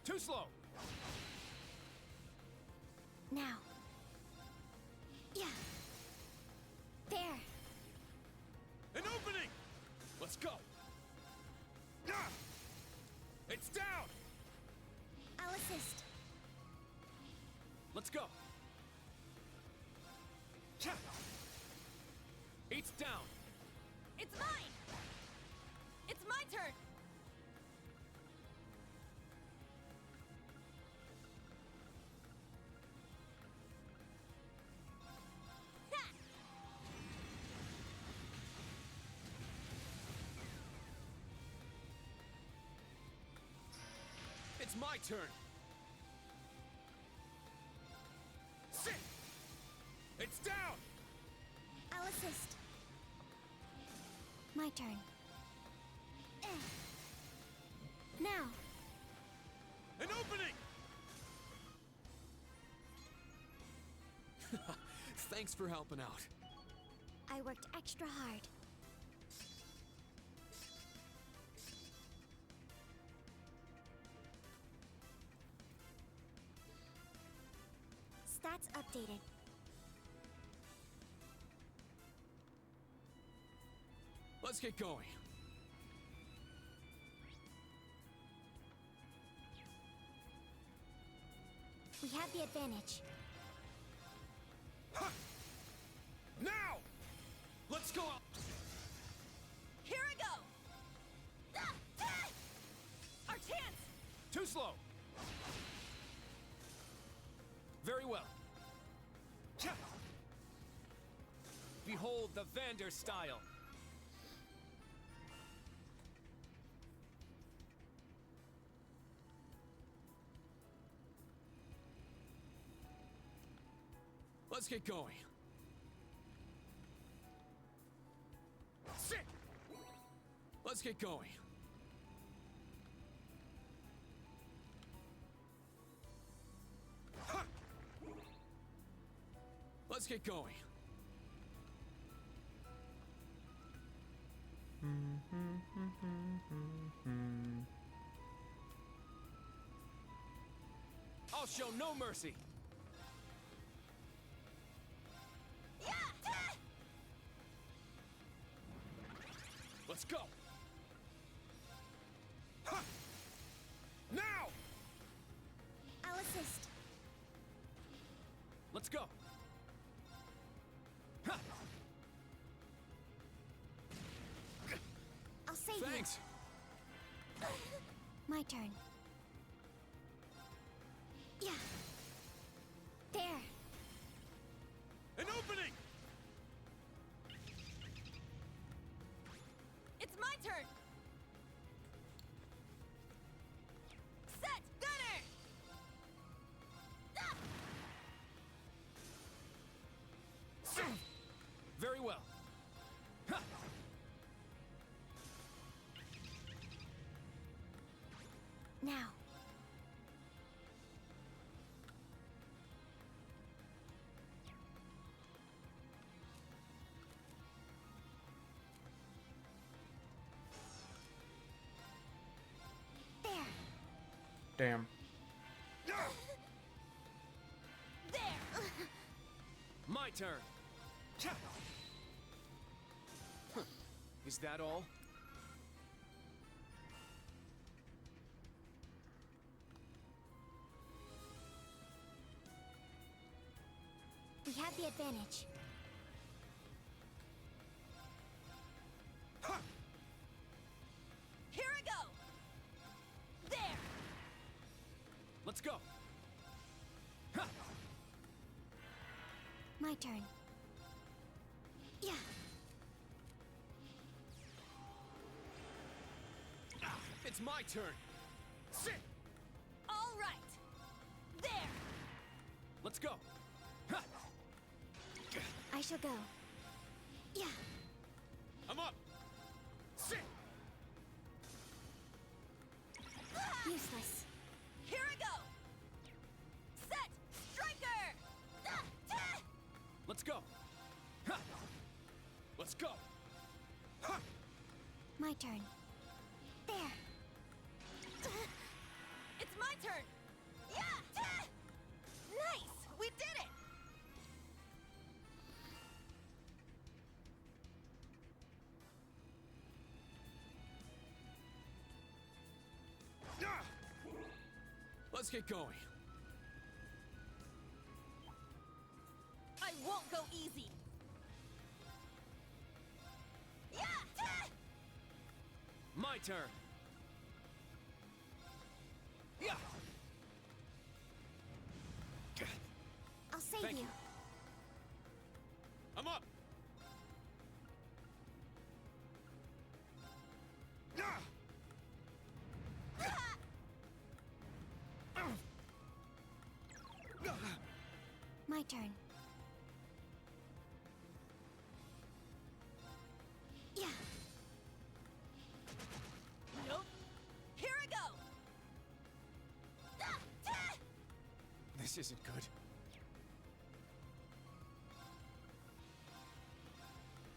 Too slow. Now. Yeah. There. An opening! Let's go. It's down! I'll assist. Let's go. Eats down. It's mine! It's my turn! Ha! It's my turn. Sit! It's down! I'll assist. My turn. Now. An opening! Thanks for helping out. I worked extra hard. Stats updated. Let's get going. We have the advantage. Now! Let's go! Here I go! Ah! Ah! Our chance! Too slow. Very well. Behold the Vander style. Let's get going. Sit! Let's get going. Let's get going. I'll show no mercy. Yeah! Ah! Let's go. Now! I'll assist. Let's go. Ha! I'll save Thanks. you. My turn. Yeah. my turn! Set! Gunner! Very well. Ha! Now. There. Damn. There! My turn. Huh. Is that all? We have the advantage. Here I go! There! Let's go. Ha! My turn. Yeah. It's my turn. Sit. All right! There! Let's go. Ha! I shall go. Yeah. I'm up. Sit. Useless. Here I go! Set! Striker! Let's go. Ha! Let's go. Ha! My turn. There. It's my turn! Yeah! Nice! We did it! Let's get going. I won't go easy! Yeah! My turn. Yeah. I'll save Thank you. you. I'm up. My turn. Yeah. Nope. Here I go! This isn't good.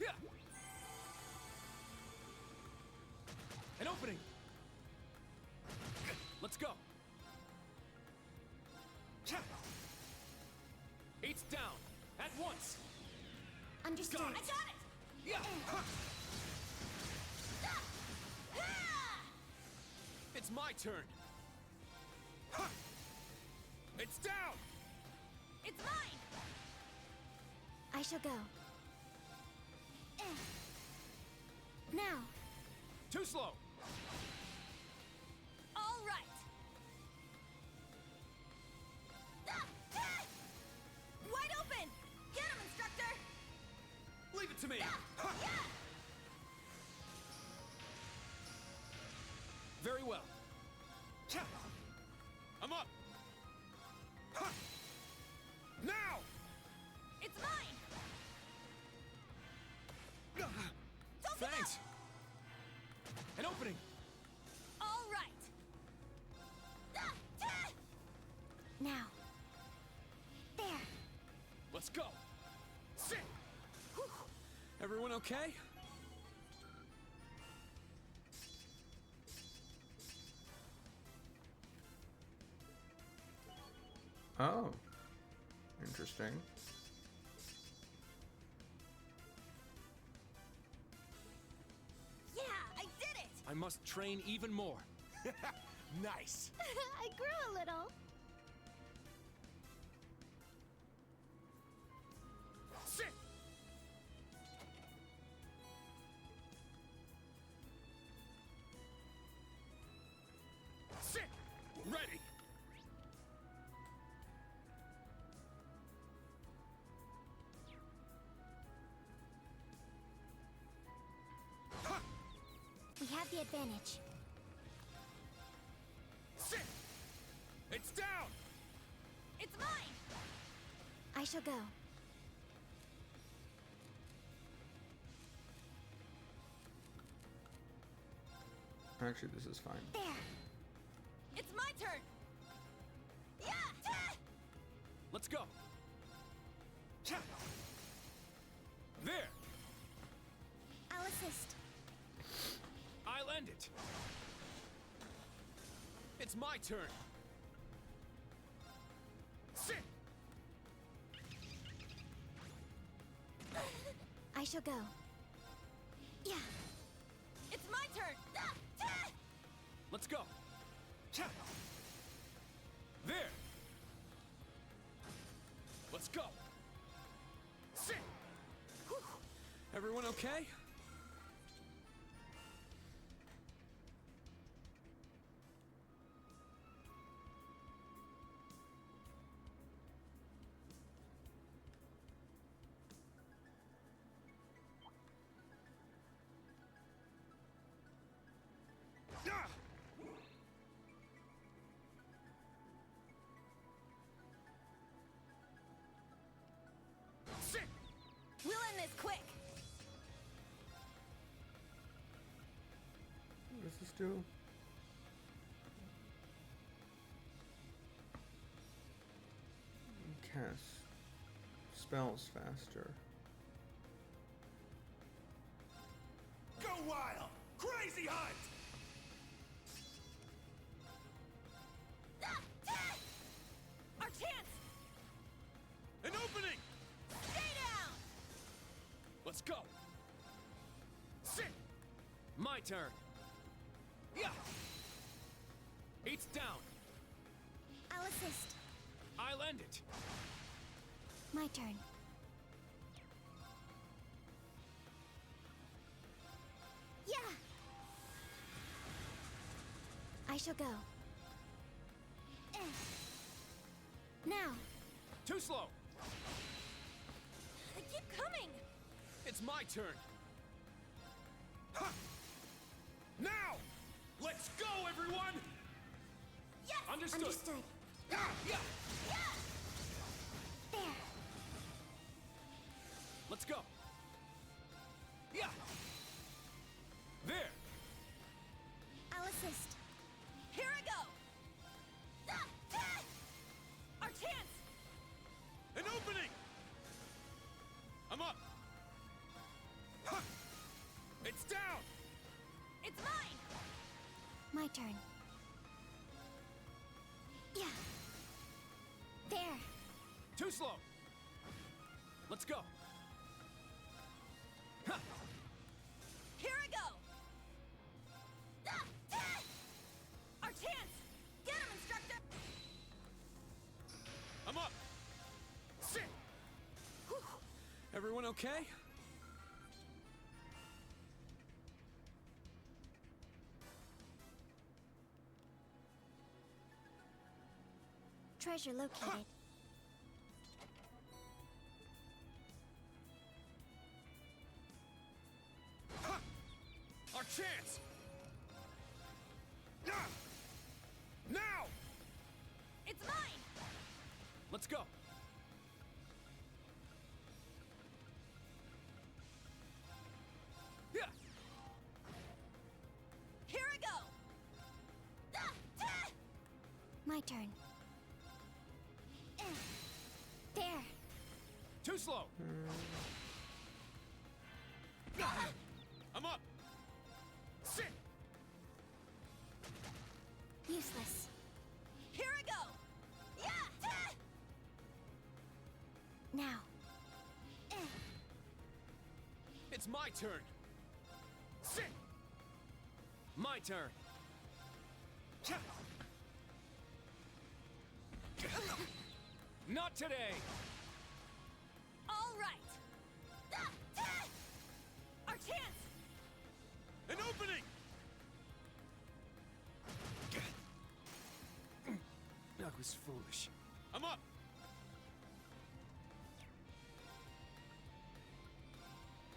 Yeah. An opening. Let's go. Eight's down. At once. Understood. Got I it. got it! Yeah. It's my turn. It's down. It's mine! I shall go. Now. Too slow. All right! Wide open! Get him, instructor! Leave it to me. Yeah! Very well. I'm up. Now. It's mine! Don't give Thanks. An opening. up! All right! Now. There. Let's go. Sit. Everyone okay? Oh. Interesting. Yeah, I did it! I must train even more. Nice. I grew a little. Sit. Sit. Ready. advantage. Sit! It's down! It's mine! I shall go. Actually, this is fine. There. It's my turn. Yeah! Let's go! Cha! There! I'll assist. I'll end it! It's my turn! Sit! I shall go. Yeah. It's my turn. Let's go! Cha! There! Let's go! Sit! Whew. Everyone okay? Ah! Sit! We'll end this quick. What does this do? Cast spells faster. Go wild! Crazy hunt! Our chance! An opening! Stay down! Let's go! Sit! My turn! Yeah! It's down! I'll assist. I'll end it! My turn. Yeah! I shall go. Eh. Now! Too slow! Keep coming! It's my turn! Ha! Now! Let's go, everyone! Yes! Understood. Yeah! Yeah! Yeah! There! Let's go! Yeah! There! I'll assist. Here I go! Our chance! An opening! I'm up! Ha! It's down! It's mine! My turn. Yeah. There. Too slow! Let's go! Ha! Here I go! Our chance! Get him, instructor! I'm up! Sit! Whew. Everyone okay? Treasure located. Ha! Our chance! Ah! Now! It's mine! Let's go! Yeah! Here I go! My turn. There. Too slow! I'm up! Sit! Useless. Here I go! Yeah! Now. It's my turn! Sit! My turn! Cha! Not today! All right. Our chance. An opening! That was foolish. I'm up!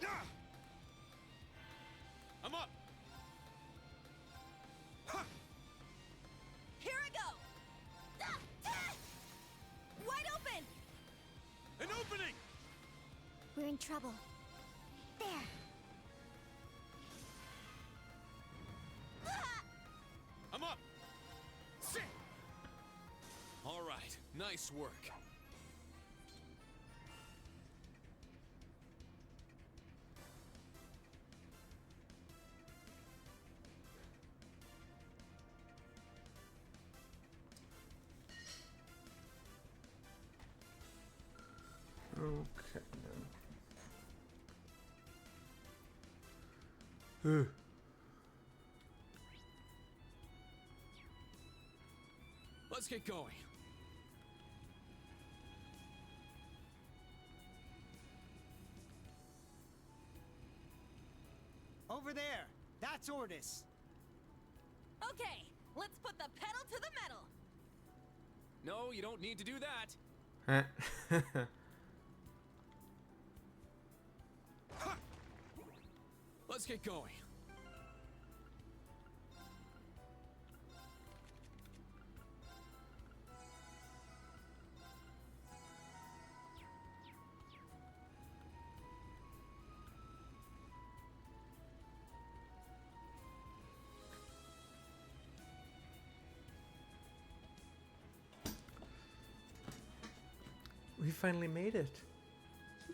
Ah! I'm up! in trouble. There. I'm up! Sit! All right, nice work. Okay, then. Let's get going. Over there. That's Ordis. Okay, let's put the pedal to the metal. No, you don't need to do that. Let's get going. We finally made it.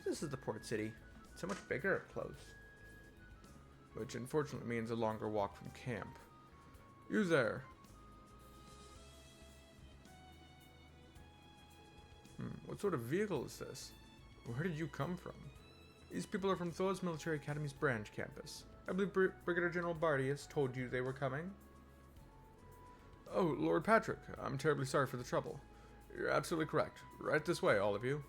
This is the port city. It's so much bigger up close. Which unfortunately means a longer walk from camp. You there. What sort of vehicle is this? Where did you come from? These people are from Thor's Military Academy's branch campus. I believe Brigadier General Bardius told you they were coming. Oh, Lord Patrick, I'm terribly sorry for the trouble. You're absolutely correct. Right this way, all of you.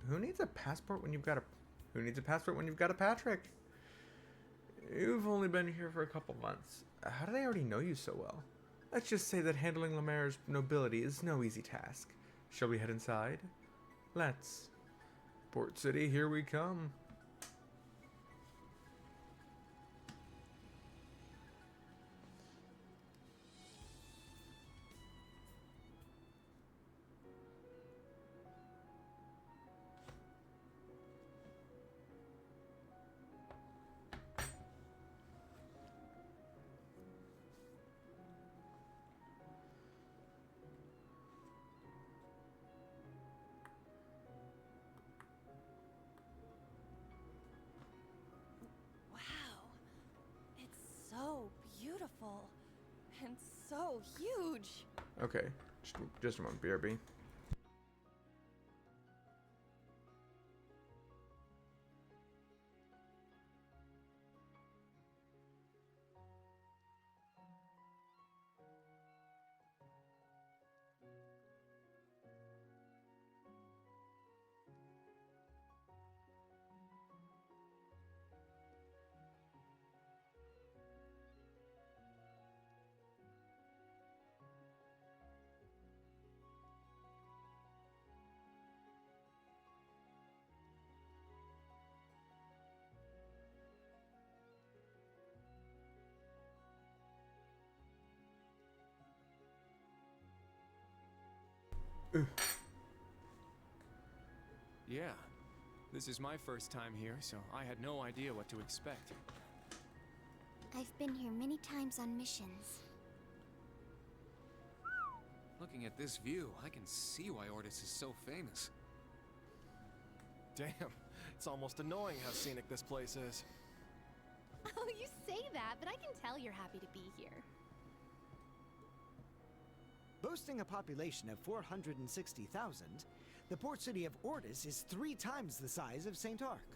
Who needs a passport when you've got a Patrick? You've only been here for a couple months. How do they already know you so well? Let's just say that handling Lemaire's nobility is no easy task. Shall we head inside? Let's. Port City, here we come. So beautiful and so huge. Okay, just a moment, BRB. Yeah, this is my first time here, so I had no idea what to expect. I've been here many times on missions. Looking at this view, I can see why Ordis is so famous. Damn, it's almost annoying how scenic this place is. Oh, you say that, but I can tell you're happy to be here. Boasting a population of 460,000, the port city of Ordis is 3 times the size of St. Arc.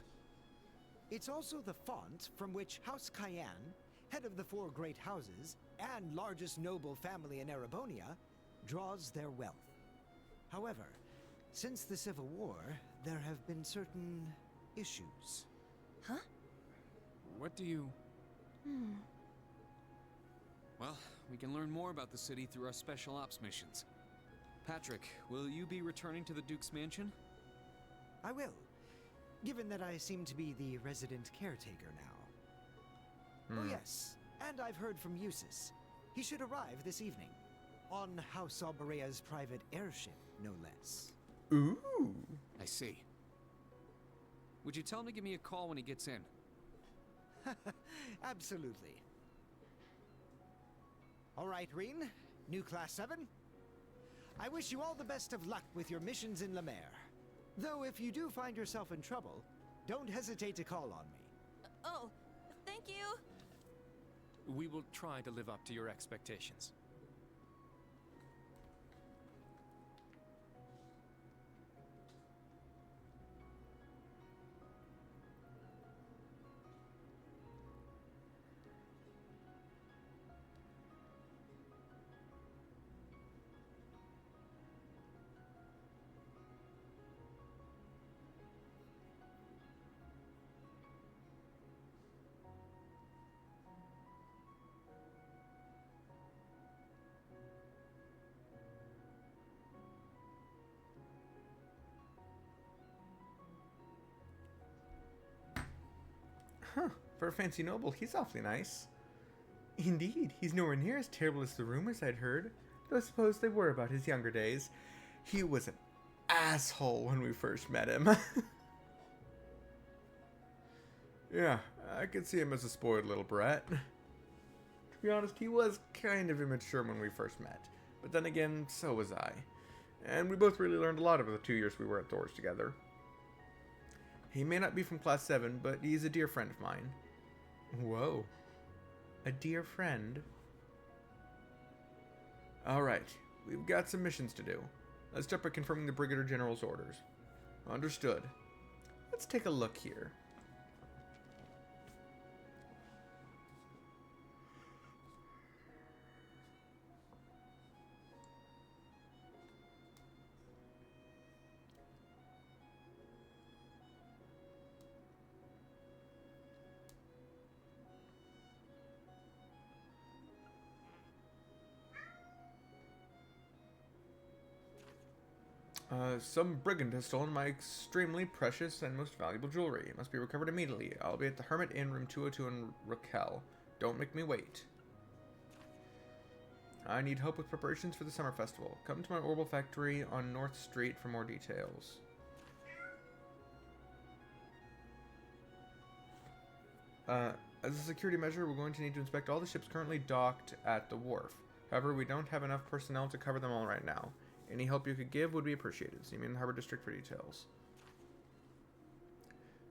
It's also the font from which House Cayenne, head of the 4 great houses and largest noble family in Erebonia, draws their wealth. However, since the Civil War, there have been certain issues. Huh? What do you... Well, we can learn more about the city through our special ops missions. Patrick, will you be returning to the Duke's mansion? I will, given that I seem to be the resident caretaker now. Oh yes, and I've heard from Eustace. He should arrive this evening. On House Alberea's private airship, no less. Ooh. I see. Would you tell him to give me a call when he gets in? Absolutely. All right, Reen. New Class 7? I wish you all the best of luck with your missions in Lemaire. Though if you do find yourself in trouble, don't hesitate to call on me. Oh, thank you. We will try to live up to your expectations. Huh. For a fancy noble, he's awfully nice. Indeed, he's nowhere near as terrible as the rumors I'd heard, though I suppose they were about his younger days. He was an asshole when we first met him. Yeah, I could see him as a spoiled little brat. To be honest, he was kind of immature when we first met, but then again, so was I. And we both really learned a lot over the 2 years we were at Thor's together. He may not be from Class 7, but he's a dear friend of mine. Whoa. A dear friend? Alright, we've got some missions to do. Let's start by confirming the Brigadier General's orders. Understood. Let's take a look here. Some brigand has stolen my extremely precious and most valuable jewelry. It must be recovered immediately. I'll be at the Hermit Inn, room 202 in Raquel. Don't make me wait. I need help with preparations for the summer festival. Come to my orbital factory on North Street for more details. As a security measure, we're going to need to inspect all the ships currently docked at the wharf. However, we don't have enough personnel to cover them all right now. Any help you could give would be appreciated. See me in the Harbor District for details.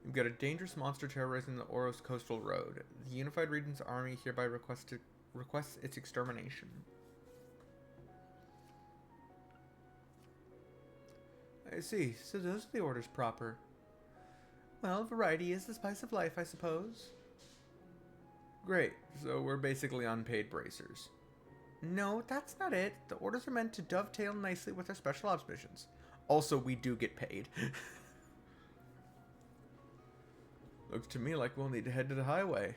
We've got a dangerous monster terrorizing the Oros Coastal Road. The Unified Regions Army hereby requests its extermination. I see. So those are the orders proper. Well, variety is the spice of life, I suppose. Great. So we're basically unpaid bracers. No, that's not it. The orders are meant to dovetail nicely with our special ops missions. Also, we do get paid. Looks to me like we'll need to head to the highway.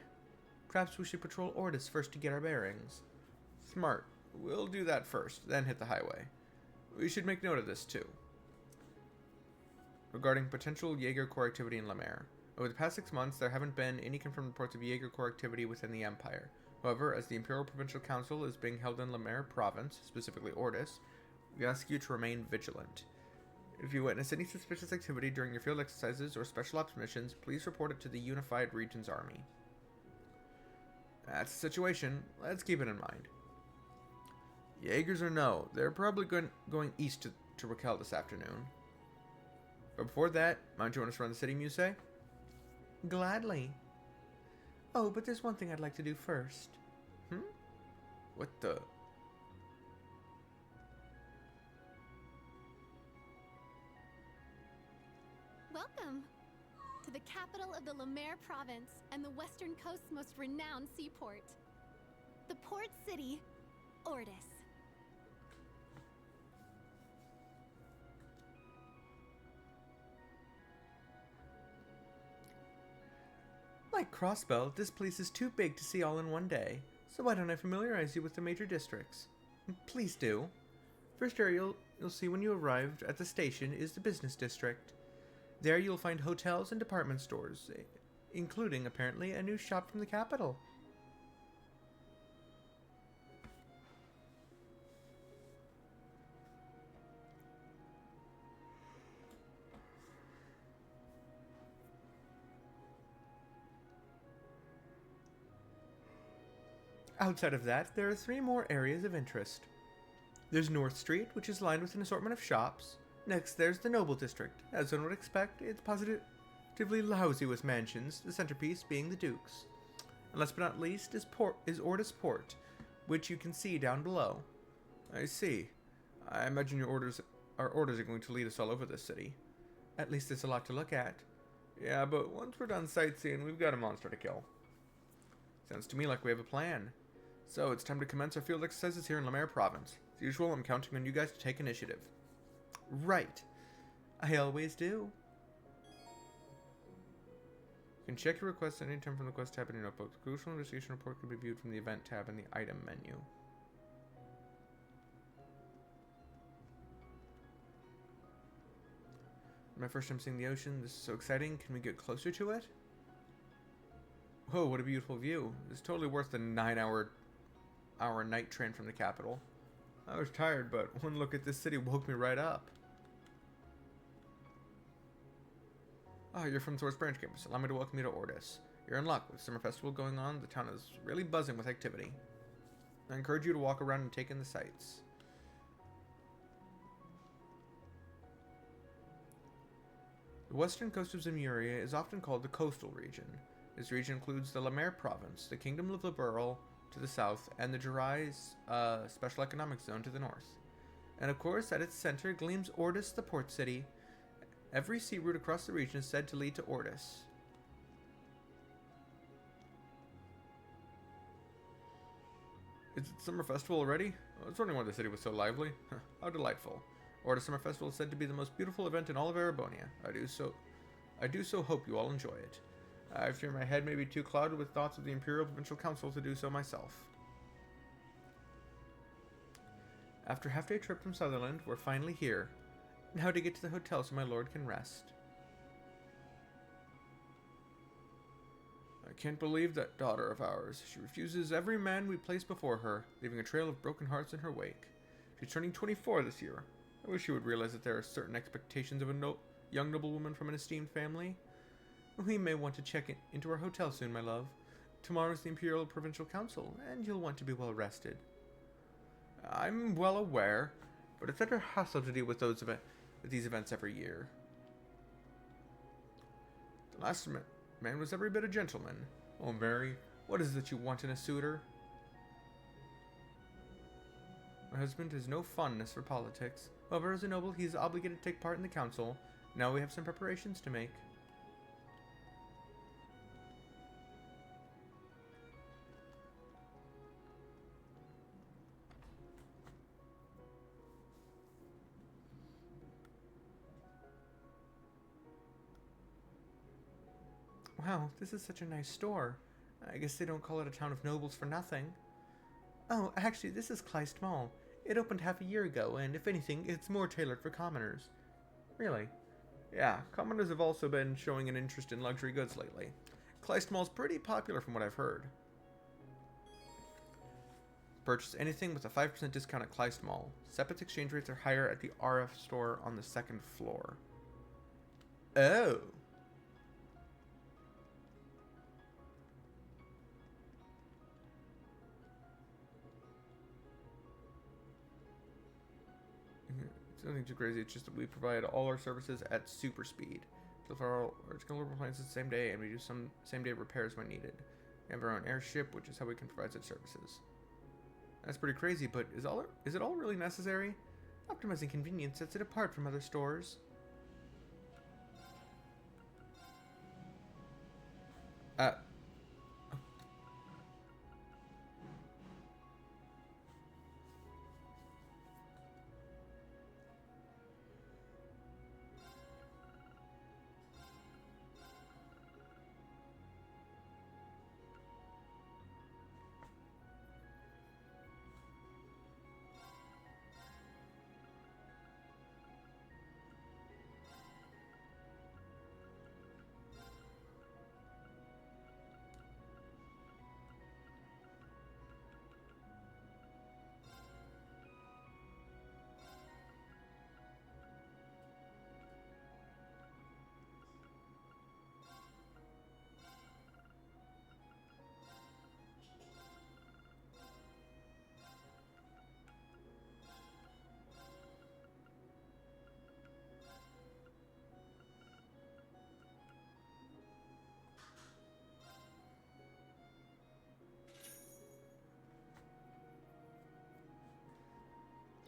Perhaps we should patrol Ortis first to get our bearings. Smart. We'll do that first, then hit the highway. We should make note of this, too. Regarding potential Jaeger Corps activity in Lemaire. Over the past 6 months, there haven't been any confirmed reports of Jaeger Corps activity within the Empire. However, as the Imperial Provincial Council is being held in Lemaire Province, specifically Ortis, we ask you to remain vigilant. If you witness any suspicious activity during your field exercises or special ops missions, please report it to the Unified Regions Army. That's the situation. Let's keep it in mind. Jaegers or no, they're probably going east to Raquel this afternoon. But before that, might you want us around the city, Musée? Gladly. Oh, but there's one thing I'd like to do first. What the? Welcome to the capital of the Lemaire province and the western coast's most renowned seaport. The port city, Ortis. Like Crossbell, this place is too big to see all in one day, so why don't I familiarize you with the major districts? Please do. First area you'll see when you arrive at the station is the business district. There you'll find hotels and department stores, including, apparently, a new shop from the capital. Outside of that, there are 3 more areas of interest. There's North Street, which is lined with an assortment of shops. Next, there's the Noble District. As one would expect, it's positively lousy with mansions, the centerpiece being the Duke's. And last but not least is Ordis Port, which you can see down below. I see. I imagine your orders are going to lead us all over this city. At least there's a lot to look at. Yeah, but once we're done sightseeing, we've got a monster to kill. Sounds to me like we have a plan. So, it's time to commence our field exercises here in Lemaire Province. As usual, I'm counting on you guys to take initiative. Right. I always do. You can check your requests at any time from the quest tab in your notebook. The crucial investigation report can be viewed from the event tab in the item menu. My first time seeing the ocean. This is so exciting. Can we get closer to it? Whoa, what a beautiful view. It's totally worth the 9-hour night train from the capital. I was tired, but one look at this city woke me right up. Oh, you're from Source Branch Campus. Allow me to welcome you to Ordis. You're in luck. With Summer Festival going on, the town is really buzzing with activity. I encourage you to walk around and take in the sights. The western coast of Zemuria is often called the coastal region. This region includes the Lemaire province, the Kingdom of Liberal to the south, and the Jurais Special Economic Zone to the north. And of course, at its center gleams Ordis, the port city. Every sea route across the region is said to lead to Ordis. Is it Summer Festival already? I was wondering why the city was so lively. How delightful. Ordis Summer Festival is said to be the most beautiful event in all of Erebonia. I do so hope you all enjoy it. I fear my head may be too clouded with thoughts of the Imperial Provincial Council to do so myself. After a half-day trip from Sutherland, we're finally here. Now to get to the hotel so my lord can rest. I can't believe that daughter of ours. She refuses every man we place before her, leaving a trail of broken hearts in her wake. She's turning 24 this year. I wish she would realize that there are certain expectations of a young noblewoman from an esteemed family. We may want to check into our hotel soon, my love. Tomorrow is the Imperial Provincial Council, and you'll want to be well rested. I'm well aware, but it's such a hassle to deal with these events every year. The last man was every bit a gentleman. Oh, Mary, what is it you want in a suitor? My husband has no fondness for politics. However, as a noble, he is obligated to take part in the council. Now we have some preparations to make. Wow, this is such a nice store. I guess they don't call it a town of nobles for nothing. Oh, actually, this is Kleist Mall. It opened half a year ago, and if anything, it's more tailored for commoners. Really? Yeah, commoners have also been showing an interest in luxury goods lately. Kleist Mall's pretty popular from what I've heard. Purchase anything with a 5% discount at Kleist Mall. Sepet's exchange rates are higher at the RF store on the 2nd floor. Oh. It's nothing too crazy. It's just that we provide all our services at super speed. So for our deliver appliances the same day, and we do some same-day repairs when needed. We have our own airship, which is how we can provide such services. That's pretty crazy, but is it all really necessary? Optimizing convenience sets it apart from other stores.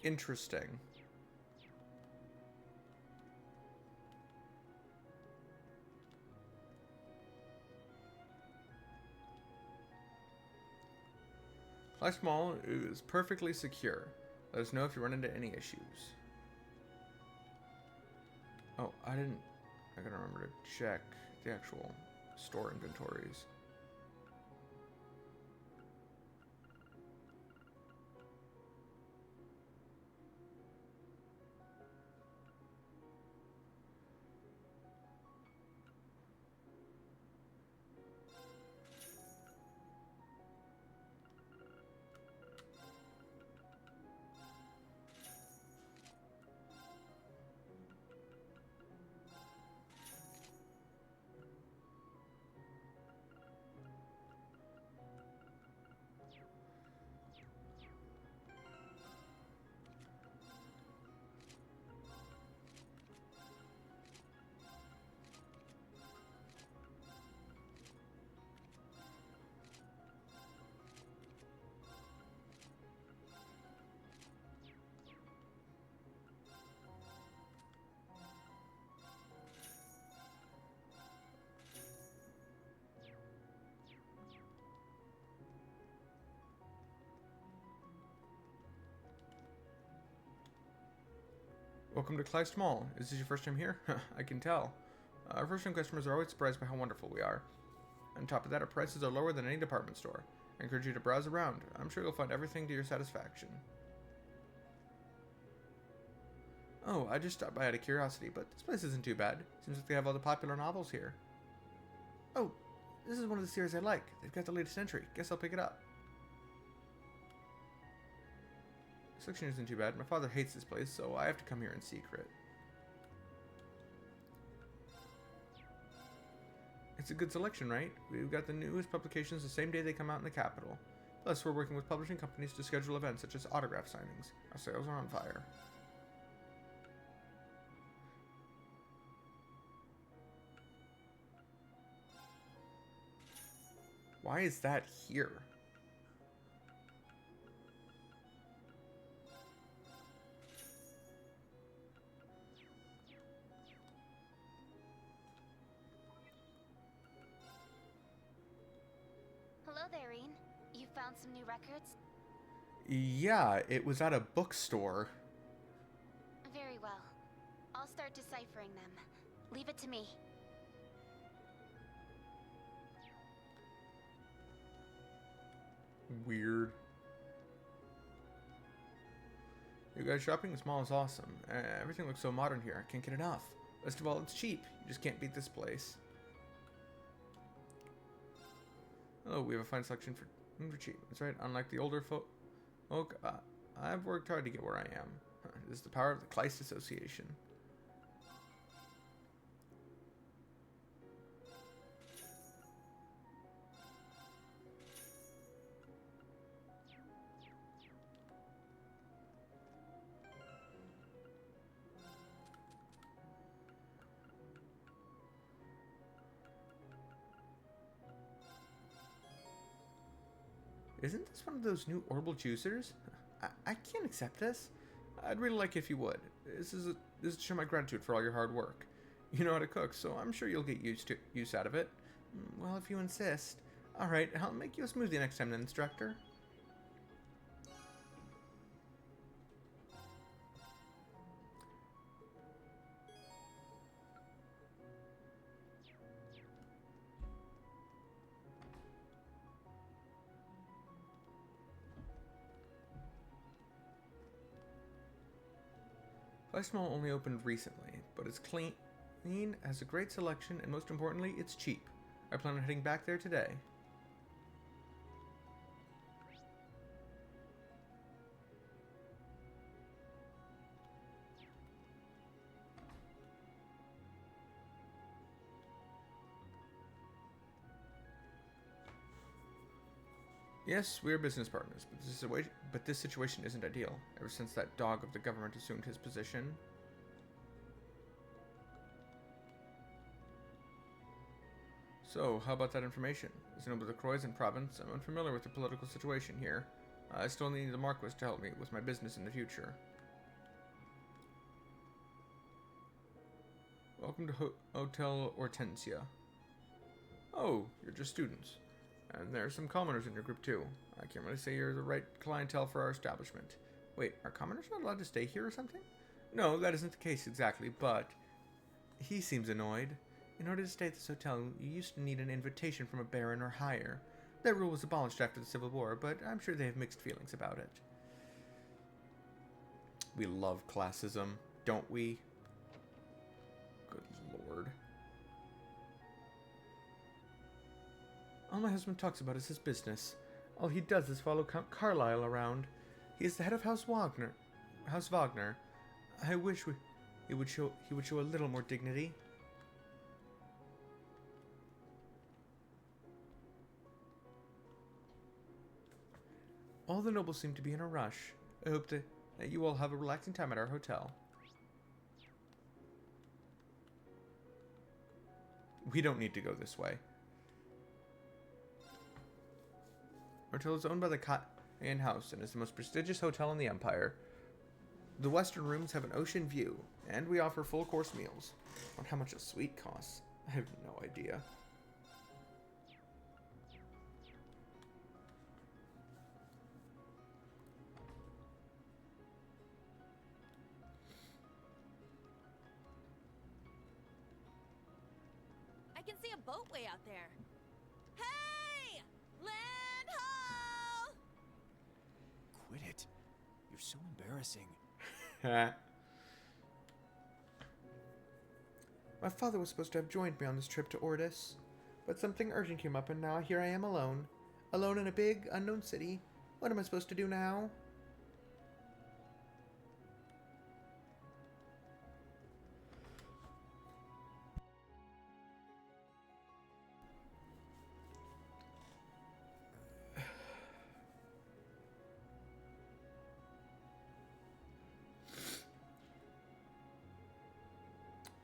interesting. Clash Mall is perfectly secure. Let us know if you run into any issues. Oh, I gotta remember to check the actual store inventories. Welcome to Kleist Mall. Is this your first time here? I can tell. Our first time customers are always surprised by how wonderful we are. On top of that, our prices are lower than any department store. I encourage you to browse around. I'm sure you'll find everything to your satisfaction. Oh, I just stopped by out of curiosity, but this place isn't too bad. Seems like they have all the popular novels here. Oh, this is one of the series I like. They've got the latest entry. Guess I'll pick it up. Selection isn't too bad. My father hates this place, so I have to come here in secret. It's a good selection, right? We've got the newest publications the same day they come out in the capital. Plus, we're working with publishing companies to schedule events such as autograph signings. Our sales are on fire. Why is that here? Hello there, Reen. You found some new records? Yeah, it was at a bookstore. Very well. I'll start deciphering them. Leave it to me. Weird. You guys shopping? This mall is awesome. Everything looks so modern here. I can't get enough. Best of all, it's cheap. You just can't beat this place. Oh, we have a fine selection for cheap. That's right. Unlike the older folk, I've worked hard to get where I am. This is the power of the Kleist Association. Isn't this one of those new orbital juicers? I can't accept this. I'd really like if you would. This is to show my gratitude for all your hard work. You know how to cook, so I'm sure you'll get use out of it. Well, if you insist. Alright, I'll make you a smoothie next time then, instructor. Kleist Mall only opened recently, but it's clean, has a great selection, and most importantly, it's cheap. I plan on heading back there today. Yes, we are business partners, but this situation isn't ideal, ever since that dog of the government assumed his position. So, how about that information? As an the Croizon province, I'm unfamiliar with the political situation here. I still need the Marquis to help me with my business in the future. Welcome to Hotel Hortensia. Oh, you're just students. And there are some commoners in your group too. I can't really say you're the right clientele for our establishment. Wait, are commoners not allowed to stay here or something? No, that isn't the case exactly, but... He seems annoyed. In order to stay at this hotel, you used to need an invitation from a baron or higher. That rule was abolished after the Civil War, but I'm sure they have mixed feelings about it. We love classism, don't we? Good lord. All my husband talks about is his business. All he does is follow Count Carlyle around. He is the head of House Wagner. I wish he would show a little more dignity. All the nobles seem to be in a rush. I hope that you all have a relaxing time at our hotel. We don't need to go this way. Our hotel is owned by the Cayenne House and is the most prestigious hotel in the Empire. The western rooms have an ocean view, and we offer full-course meals. On how much a suite costs, I have no idea. I can see a boat way out there. Hey! Land ho! Quit it. You're so embarrassing. My father was supposed to have joined me on this trip to Ordis, but something urgent came up and now here I am alone. Alone in a big, unknown city. What am I supposed to do now?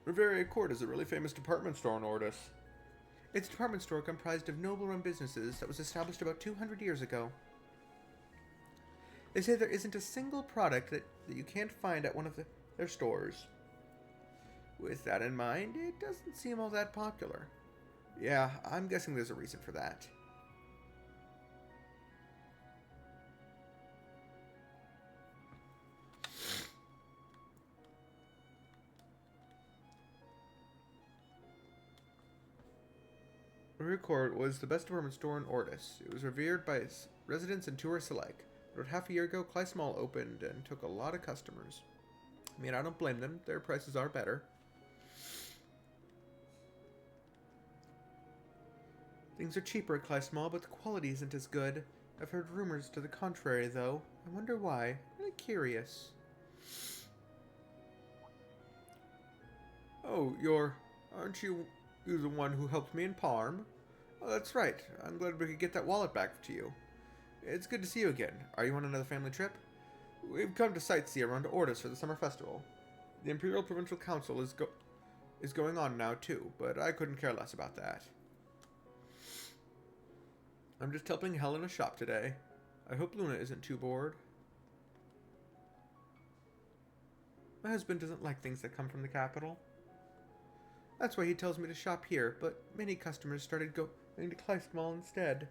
Riviera Court is a really famous department store in Ordis. It's a department store comprised of noble-run businesses that was established about 200 years ago. They say there isn't a single product that you can't find at one of their stores. With that in mind, it doesn't seem all that popular. Yeah, I'm guessing there's a reason for that. Court was the best department store in Ordis. It was revered by its residents and tourists alike. About half a year ago, Cly Small opened and took a lot of customers. I mean, I don't blame them. Their prices are better. Things are cheaper at Cly Small, but the quality isn't as good. I've heard rumors to the contrary, though. I wonder why. I'm really curious. Oh, aren't you the one who helped me in Parm? Oh, that's right. I'm glad we could get that wallet back to you. It's good to see you again. Are you on another family trip? We've come to sightsee around Ordis for the summer festival. The Imperial Provincial Council is going on now too, but I couldn't care less about that. I'm just helping Helena shop today. I hope Luna isn't too bored. My husband doesn't like things that come from the capital. That's why he tells me to shop here, but many customers started going to Cly Small instead.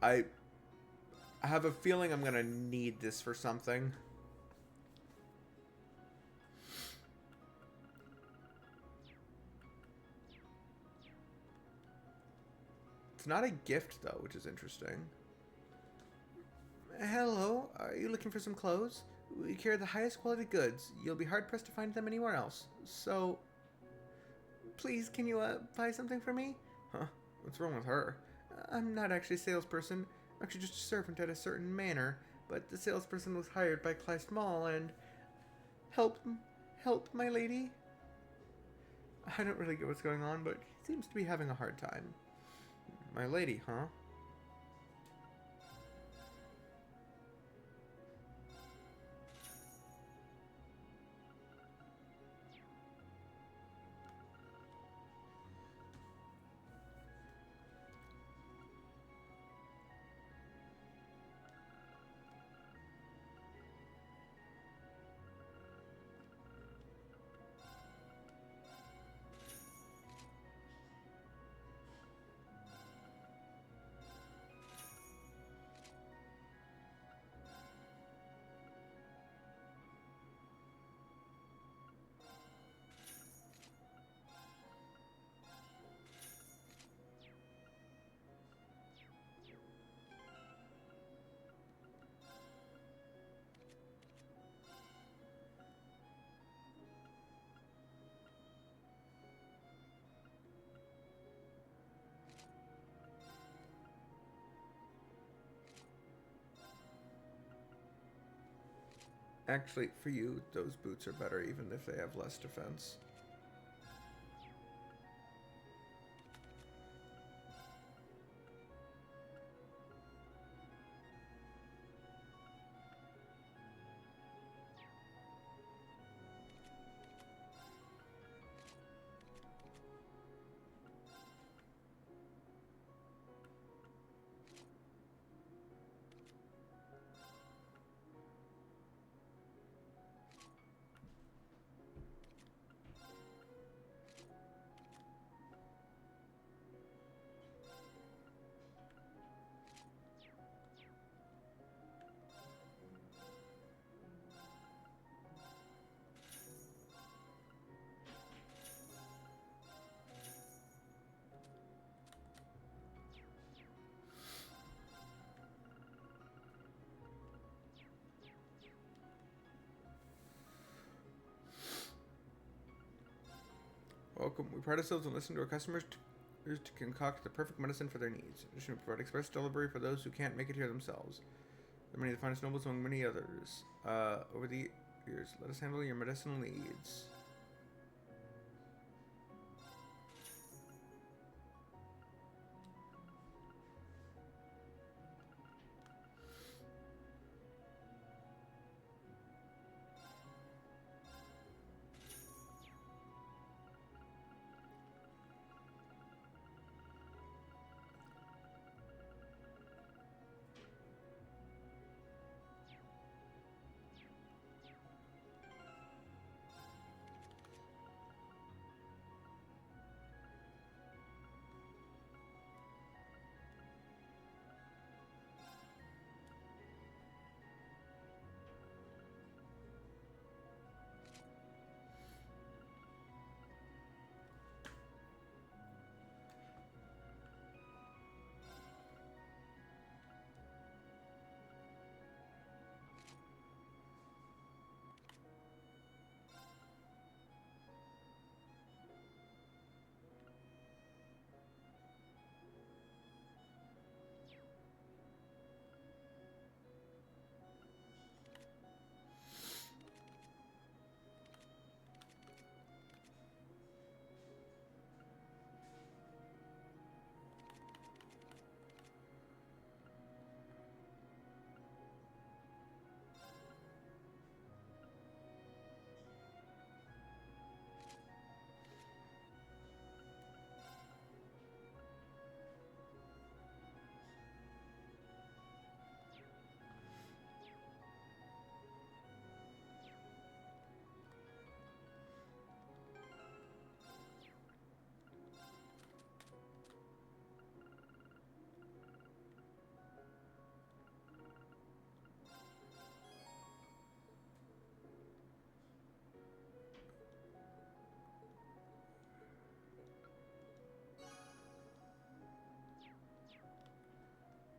I have a feeling I'm gonna need this for something. It's not a gift, though, which is interesting. Hello, are you looking for some clothes? We carry the highest quality goods. You'll be hard-pressed to find them anywhere else. So, please, can you buy something for me? Huh, what's wrong with her? I'm not actually a salesperson. I'm actually just a servant at a certain manor. But the salesperson was hired by Cly Small and... Help, my lady? I don't really get what's going on, but he seems to be having a hard time. My lady, huh? Actually, for you, those boots are better even if they have less defense. Welcome. We pride ourselves on listening to our customers to concoct the perfect medicine for their needs. In addition, we provide express delivery for those who can't make it here themselves. There are many of the finest nobles among many others. Over the years, let us handle your medicinal needs.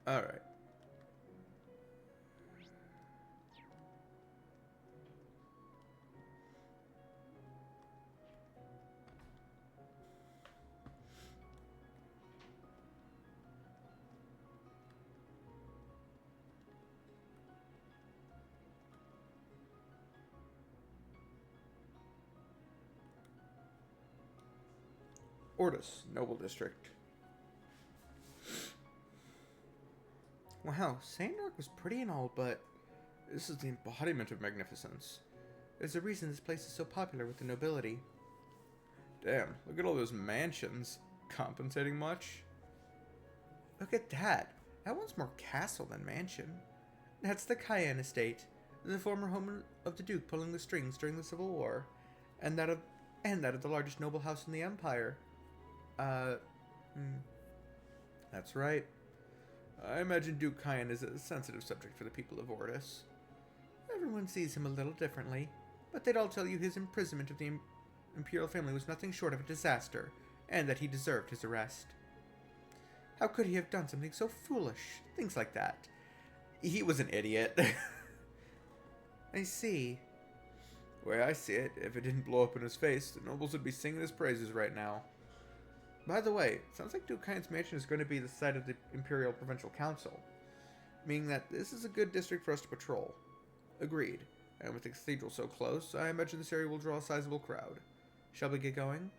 Alright. Ortis, Noble District. Wow, Sandork was pretty and all, but this is the embodiment of magnificence. There's a reason this place is so popular with the nobility. Damn, look at all those mansions. Compensating much? Look at that. That one's more castle than mansion. That's the Cayenne estate, the former home of the Duke pulling the strings during the Civil War, and that of the largest noble house in the Empire. That's right. I imagine Duke Cayenne is a sensitive subject for the people of Ortis. Everyone sees him a little differently, but they'd all tell you his imprisonment of the imperial family was nothing short of a disaster, and that he deserved his arrest. How could he have done something so foolish? Things like that. He was an idiot. I see. The way I see it, if it didn't blow up in his face, the nobles would be singing his praises right now. By the way, it sounds like Duke Cayenne's mansion is going to be the site of the Imperial Provincial Council, meaning that this is a good district for us to patrol. Agreed. And with the cathedral so close, I imagine this area will draw a sizable crowd. Shall we get going?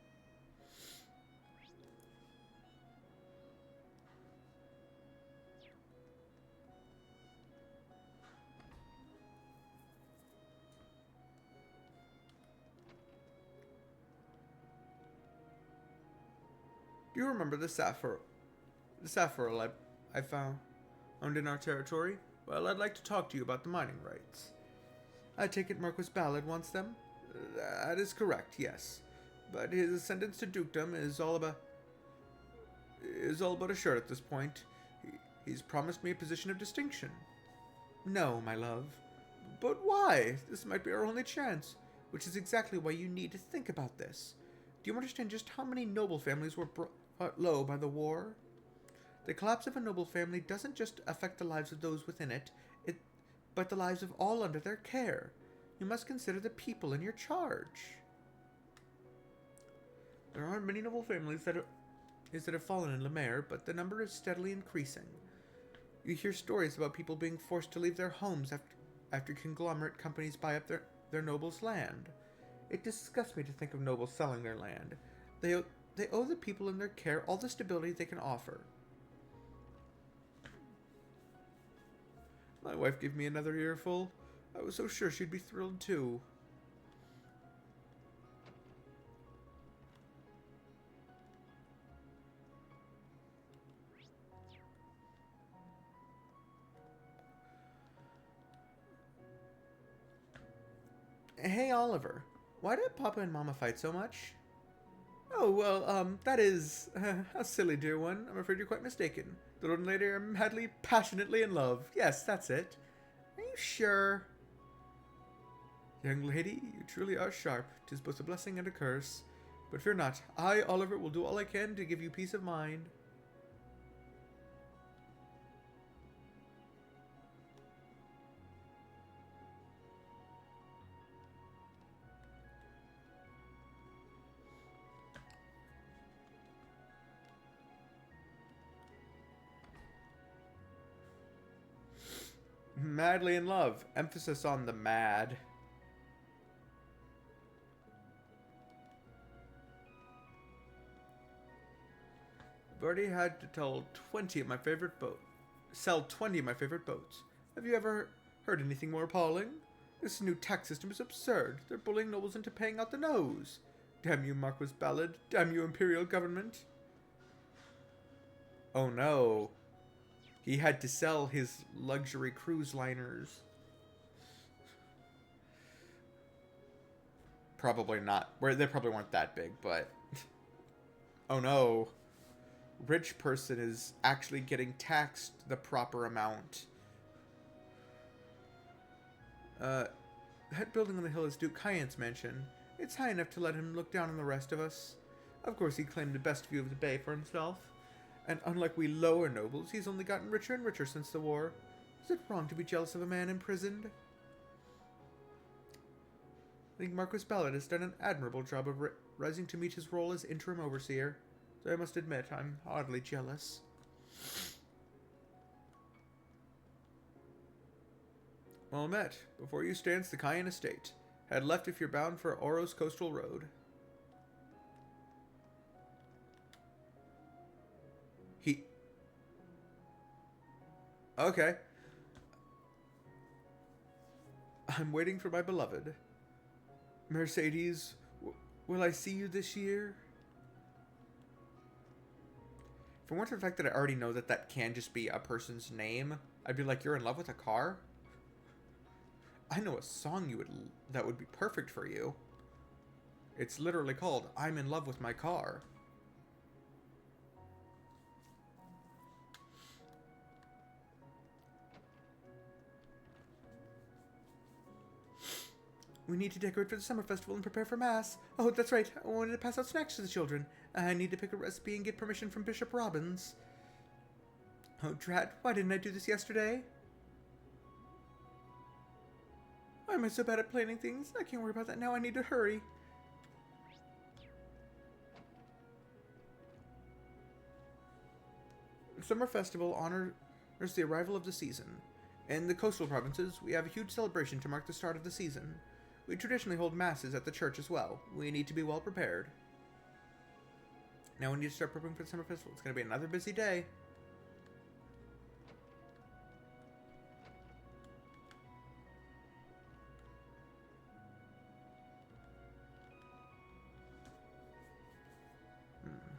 Do you remember the sapphire I found in our territory? Well, I'd like to talk to you about the mining rights. I take it Marquis Ballard wants them? That is correct, yes. But his ascendance to dukedom is all about a shirt at this point. He's promised me a position of distinction. No, my love. But why? This might be our only chance, which is exactly why you need to think about this. Do you understand just how many noble families were brought low by the war? The collapse of a noble family doesn't just affect the lives of those within it, but the lives of all under their care. You must consider the people in your charge. There are many noble families that have fallen in Lemaire, but the number is steadily increasing. You hear stories about people being forced to leave their homes after conglomerate companies buy up their nobles' land. It disgusts me to think of nobles selling their land. They owe the people in their care all the stability they can offer. My wife gave me another earful. I was so sure she'd be thrilled too. Hey, Oliver. Why did Papa and Mama fight so much? Oh, well, that is... how silly, dear one. I'm afraid you're quite mistaken. The Lord and Lady are madly, passionately in love. Yes, that's it. Are you sure? Young lady, you truly are sharp. 'Tis both a blessing and a curse. But fear not. I, Oliver, will do all I can to give you peace of mind. Madly in love. Emphasis on the mad. I've already had to sell 20 of my favorite boats. Have you ever heard anything more appalling? This new tax system is absurd. They're bullying nobles into paying out the nose. Damn you, Marquis Ballard. Damn you, Imperial Government. Oh no. He had to sell his luxury cruise liners. Probably not. They probably weren't that big, but... oh no. Rich person is actually getting taxed the proper amount. That building on the hill is Duke Cayenne's mansion. It's high enough to let him look down on the rest of us. Of course, he claimed the best view of the bay for himself. And unlike we lower nobles, he's only gotten richer and richer since the war. Is it wrong to be jealous of a man imprisoned? I think Marquis Ballard has done an admirable job of rising to meet his role as interim overseer. So I must admit, I'm oddly jealous. Well met. Before you stands the Cayenne estate. Head left if you're bound for Oros Coastal Road. Okay. I'm waiting for my beloved. Mercedes, will I see you this year? If it weren't for the fact that I already know that can just be a person's name, I'd be like, you're in love with a car? I know a song that would be perfect for you. It's literally called I'm in Love with My Car. We need to decorate for the summer festival and prepare for mass. Oh, that's right. I wanted to pass out snacks to the children. I need to pick a recipe and get permission from Bishop Robbins. Oh, drat. Why didn't I do this yesterday? Why am I so bad at planning things? I can't worry about that now. I need to hurry. The summer festival honors the arrival of the season. In the coastal provinces, we have a huge celebration to mark the start of the season. We traditionally hold masses at the church as well. We need to be well prepared. Now we need to start preparing for the summer festival. It's going to be another busy day.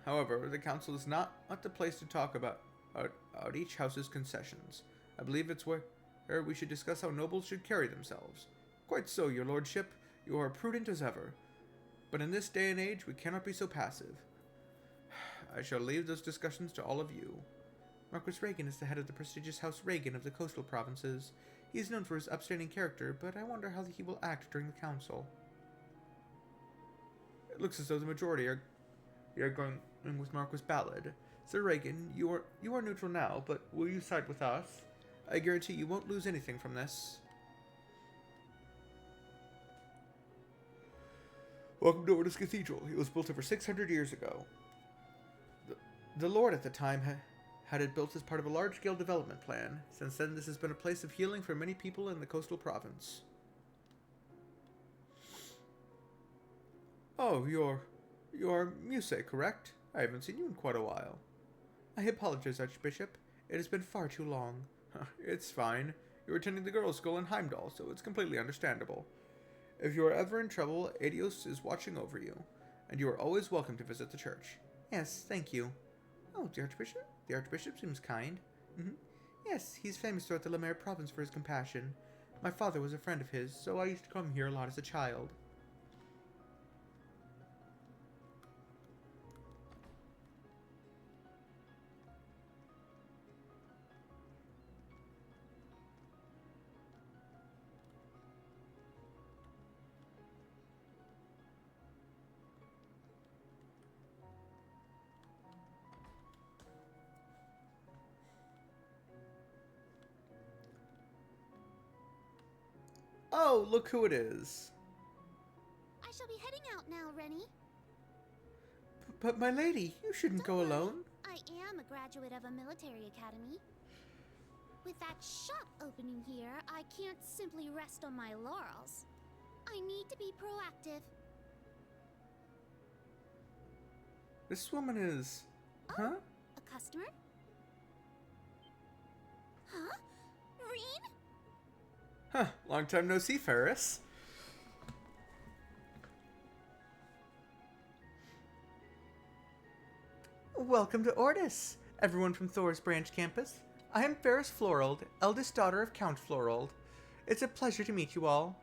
However, the council is not the place to talk about each house's concessions. I believe it's where we should discuss how nobles should carry themselves. Quite so, your lordship. You are prudent as ever. But in this day and age, we cannot be so passive. I shall leave those discussions to all of you. Marquis Reagan is the head of the prestigious House Reagan of the coastal provinces. He is known for his upstanding character, but I wonder how he will act during the council. It looks as though the majority are going with Marquis Ballard. Sir Reagan, you are neutral now, but will you side with us? I guarantee you won't lose anything from this. Welcome to Ordis Cathedral. It was built over 600 years ago. The Lord at the time had it built as part of a large-scale development plan. Since then, this has been a place of healing for many people in the coastal province. Oh, you're Muse, correct? I haven't seen you in quite a while. I apologize, Archbishop. It has been far too long. It's fine. You're attending the girls' school in Heimdall, so it's completely understandable. If you are ever in trouble, Adios is watching over you, and you are always welcome to visit the church. Yes, thank you. Oh, the Archbishop? The Archbishop seems kind. Yes, he's famous throughout the Lemaire province for his compassion. My father was a friend of his, so I used to come here a lot as a child. Oh, look who it is. I shall be heading out now, Rennie. But my lady, you shouldn't go alone. I am a graduate of a military academy. With that shop opening here, I can't simply rest on my laurels. I need to be proactive. This woman is... Huh? A customer? Huh? Reen? Huh, long time no see, Ferris. Welcome to Ordis, everyone from Thor's branch campus. I am Ferris Florold, eldest daughter of Count Florold. It's a pleasure to meet you all.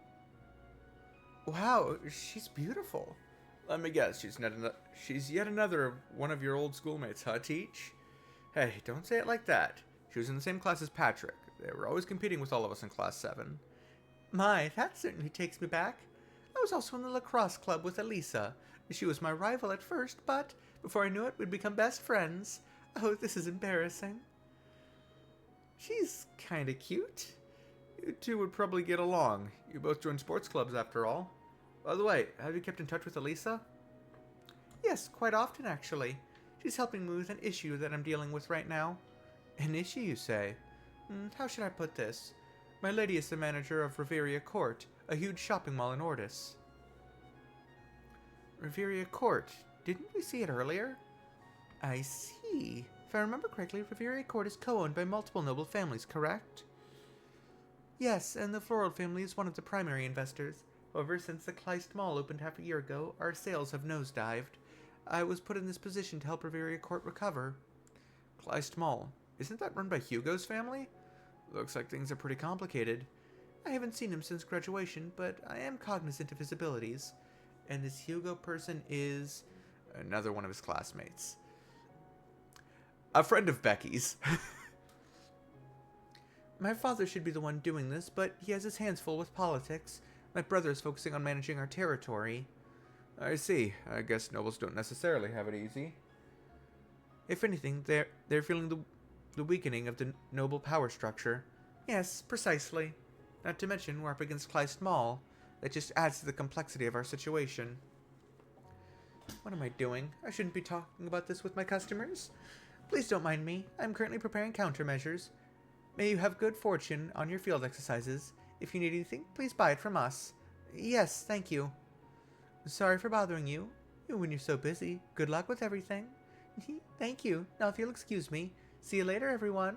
Wow, she's beautiful. Let me guess, she's yet another one of your old schoolmates, huh, Teach? Hey, don't say it like that. She was in the same class as Patrick. They were always competing with all of us in Class 7. My, that certainly takes me back. I was also in the lacrosse club with Elisa. She was my rival at first, but before I knew it, we'd become best friends. Oh, this is embarrassing. She's kinda cute. You two would probably get along. You both joined sports clubs after all. By the way, have you kept in touch with Elisa? Yes, quite often actually. She's helping me with an issue that I'm dealing with right now. An issue, you say? How should I put this? My lady is the manager of Riveria Court, a huge shopping mall in Ordis. Riveria Court. Didn't we see it earlier? I see. If I remember correctly, Riveria Court is co-owned by multiple noble families, correct? Yes, and the Floral family is one of the primary investors. However, since the Kleist Mall opened half a year ago, our sales have nosedived. I was put in this position to help Riveria Court recover. Kleist Mall. Isn't that run by Hugo's family? Looks like things are pretty complicated. I haven't seen him since graduation, but I am cognizant of his abilities. And this Hugo person is another one of his classmates. A friend of Becky's. My father should be the one doing this, but he has his hands full with politics. My brother is focusing on managing our territory. I see. I guess nobles don't necessarily have it easy. If anything, they're feeling the weakening of the noble power structure. Yes, precisely. Not to mention, we're up against Kleist Mall. That just adds to the complexity of our situation. What am I doing? I shouldn't be talking about this with my customers. Please don't mind me. I'm currently preparing countermeasures. May you have good fortune on your field exercises. If you need anything, please buy it from us. Yes, thank you. Sorry for bothering you when you're so busy. Good luck with everything. Thank you. Now if you'll excuse me. See you later, everyone.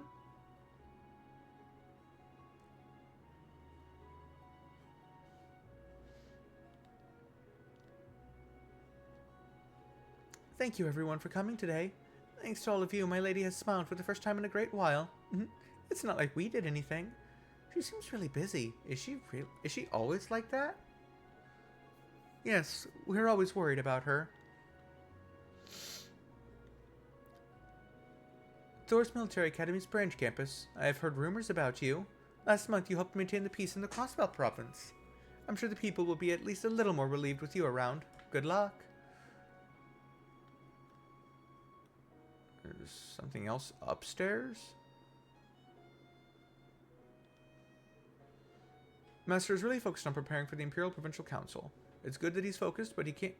Thank you, everyone, for coming today. Thanks to all of you, my lady has smiled for the first time in a great while. It's not like we did anything. She seems really busy. Is she always like that? Yes, we're always worried about her. Thor's Military Academy's branch campus. I have heard rumors about you. Last month you helped maintain the peace in the Crossbelt province. I'm sure the people will be at least a little more relieved with you around. Good luck. There's something else upstairs? Master is really focused on preparing for the Imperial Provincial Council. It's good that he's focused, but he can't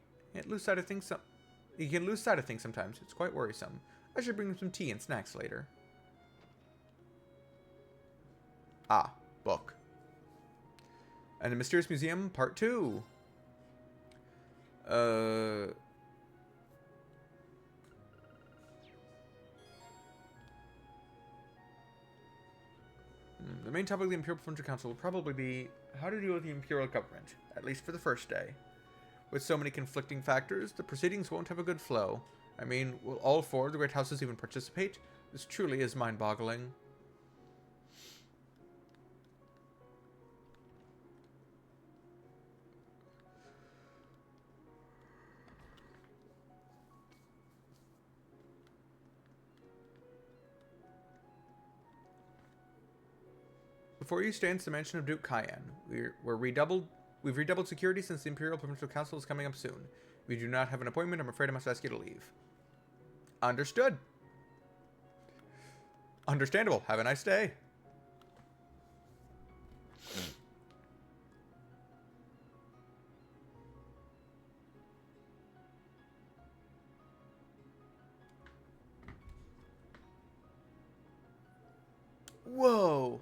lose sight of things. He can lose sight of things sometimes. It's quite worrisome. I should bring him some tea and snacks later. Ah, book. And the Mysterious Museum, Part 2. The main topic of the Imperial Provincial Council will probably be how to deal with the Imperial government, at least for the first day. With so many conflicting factors, the proceedings won't have a good flow. I mean, will all four of the great houses even participate? This truly is mind-boggling. Before you stands the mansion of Duke Cayenne. We've redoubled security since the Imperial Provincial Council is coming up soon. If you do not have an appointment, I'm afraid I must ask you to leave. Understood. Understandable. Have a nice day. Whoa!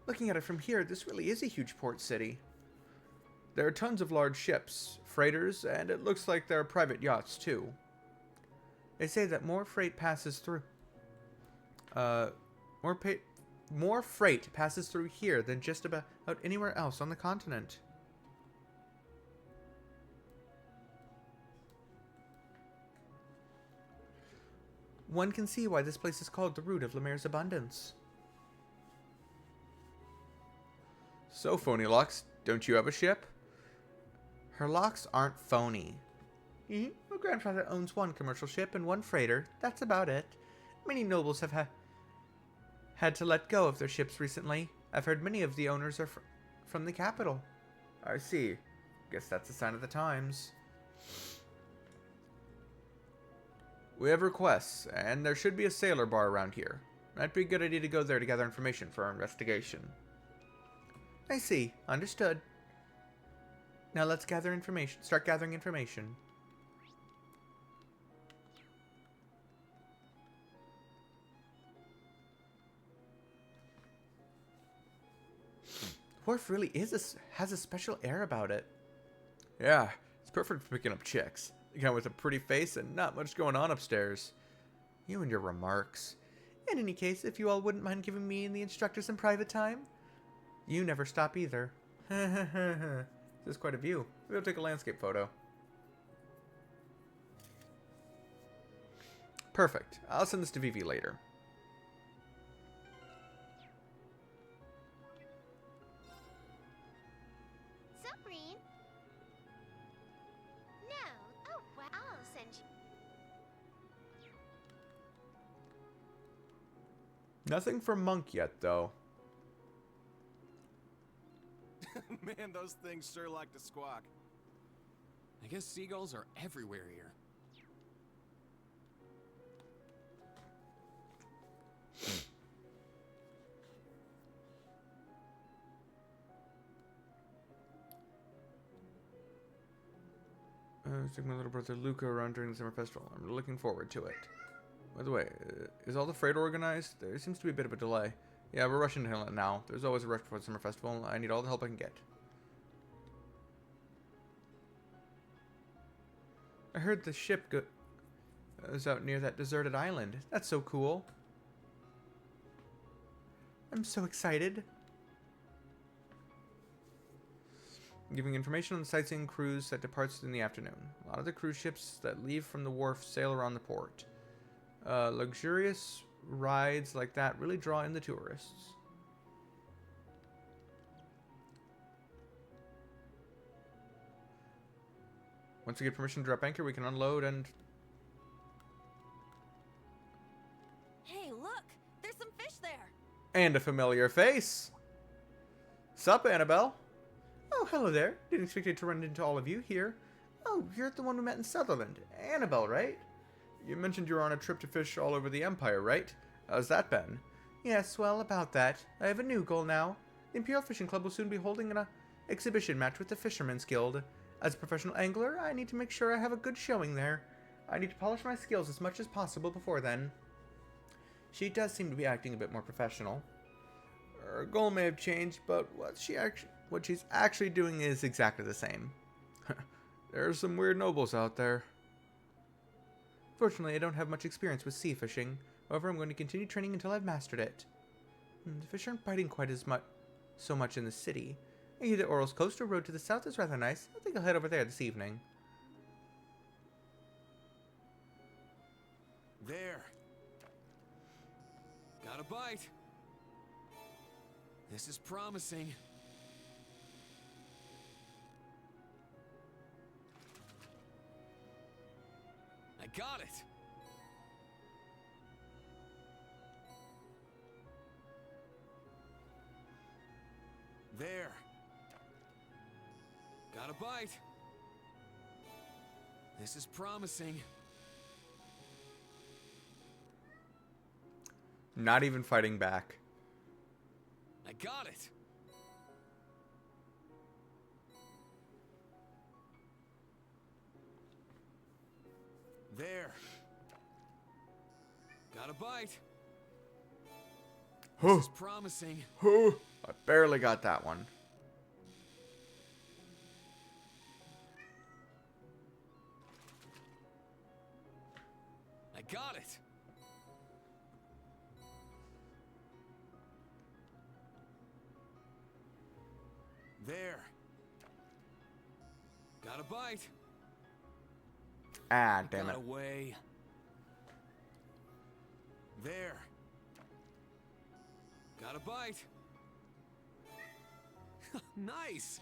Looking at it from here, this really is a huge port city. There are tons of large ships, freighters, and it looks like there are private yachts too. They say that more freight passes through more freight passes through here than just about anywhere else on the continent. One can see why this place is called the root of Lemaire's abundance. So, phony locks, don't you have a ship? Her locks aren't phony. My grandfather owns one commercial ship and one freighter. That's about it. Many nobles have had to let go of their ships recently. I've heard many of the owners are from the capital. I see. Guess that's a sign of the times. We have requests, and there should be a sailor bar around here. Might be a good idea to go there to gather information for our investigation. I see. Understood. Now let's gather information. Start gathering information. The wharf really has a special air about it. Yeah, it's perfect for picking up chicks. The guy with a pretty face and not much going on upstairs. You and your remarks. In any case, if you all wouldn't mind giving me and the instructor some private time. You never stop either. This is quite a view. We'll take a landscape photo. Perfect. I'll send this to Vivi later. So green? No. Oh, well, I'll send you. Nothing from Monk yet, though. Man, those things sure like to squawk. I guess seagulls are everywhere here. Took my little brother Luca around during the summer festival. I'm looking forward to it. By the way, is all the freight organized? There seems to be a bit of a delay. Yeah, we're rushing to it now. There's always a rush before the summer festival. I need all the help I can get. I heard the ship goes out near that deserted island. That's so cool. I'm so excited. Giving information on the sightseeing cruise that departs in the afternoon. A lot of the cruise ships that leave from the wharf sail around the port. Luxurious rides like that really draw in the tourists. Once we get permission to drop anchor, we can unload and... Hey, look! There's some fish there! And a familiar face! Sup, Annabelle? Oh, hello there. Didn't expect to run into all of you here. Oh, you're the one we met in Sutherland. Annabelle, right? You mentioned you were on a trip to fish all over the Empire, right? How's that been? Yes, well, about that. I have a new goal now. The Imperial Fishing Club will soon be holding an exhibition match with the Fishermen's Guild. As a professional angler, I need to make sure I have a good showing there. I need to polish my skills as much as possible before then. She does seem to be acting a bit more professional. Her goal may have changed, but what she's actually doing is exactly the same. There are some weird nobles out there. Fortunately, I don't have much experience with sea fishing. However, I'm going to continue training until I've mastered it. The fish aren't biting quite so much in the city. Either Oral's coastal road to the south is rather nice. I think I'll head over there this evening. There. Got a bite. This is promising. I got it. There. Got a bite. This is promising. Not even fighting back. I got it. There. Got a bite. This is promising. I barely got that one. I got it. There. Got a bite. Ah, damn it. Got away. There. Got a bite. Nice.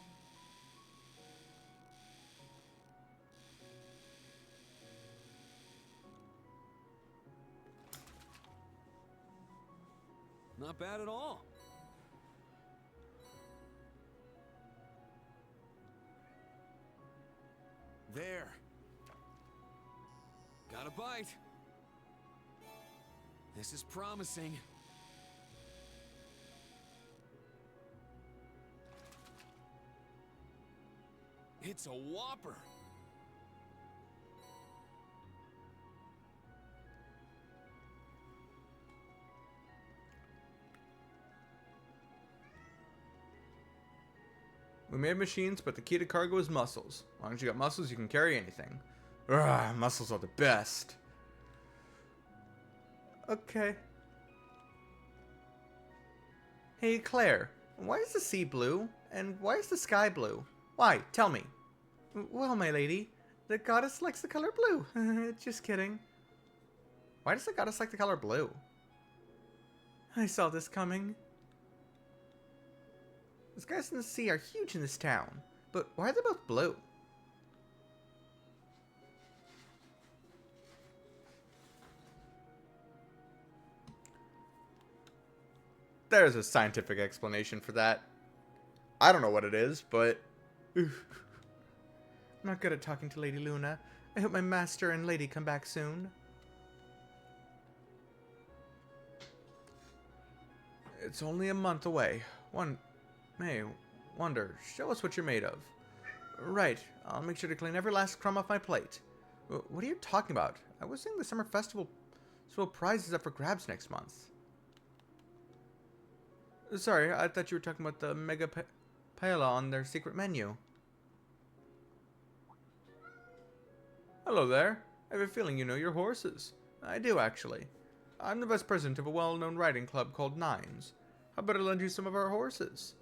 Not bad at all. There. Got a bite. This is promising. It's a whopper. We made machines, but the key to cargo is muscles. As long as you got muscles, you can carry anything. Ugh, muscles are the best. Okay. Hey, Claire. Why is the sea blue? And why is the sky blue? Why? Tell me. Well, my lady, the goddess likes the color blue. Just kidding. Why does the goddess like the color blue? I saw this coming. The skies and the sea are huge in this town, but why are they both blue? There's a scientific explanation for that. I don't know what it is, but... Oof. I'm not good at talking to Lady Luna. I hope my master and lady come back soon. It's only a month away. May wonder, show us what you're made of. Right, I'll make sure to clean every last crumb off my plate. What are you talking about? I was saying the summer festival prize is up for grabs next month. Sorry, I thought you were talking about the Mega Paella on their secret menu. Hello there. I have a feeling you know your horses. I do, actually. I'm the vice president of a well-known riding club called Nines. How about I lend you some of our horses?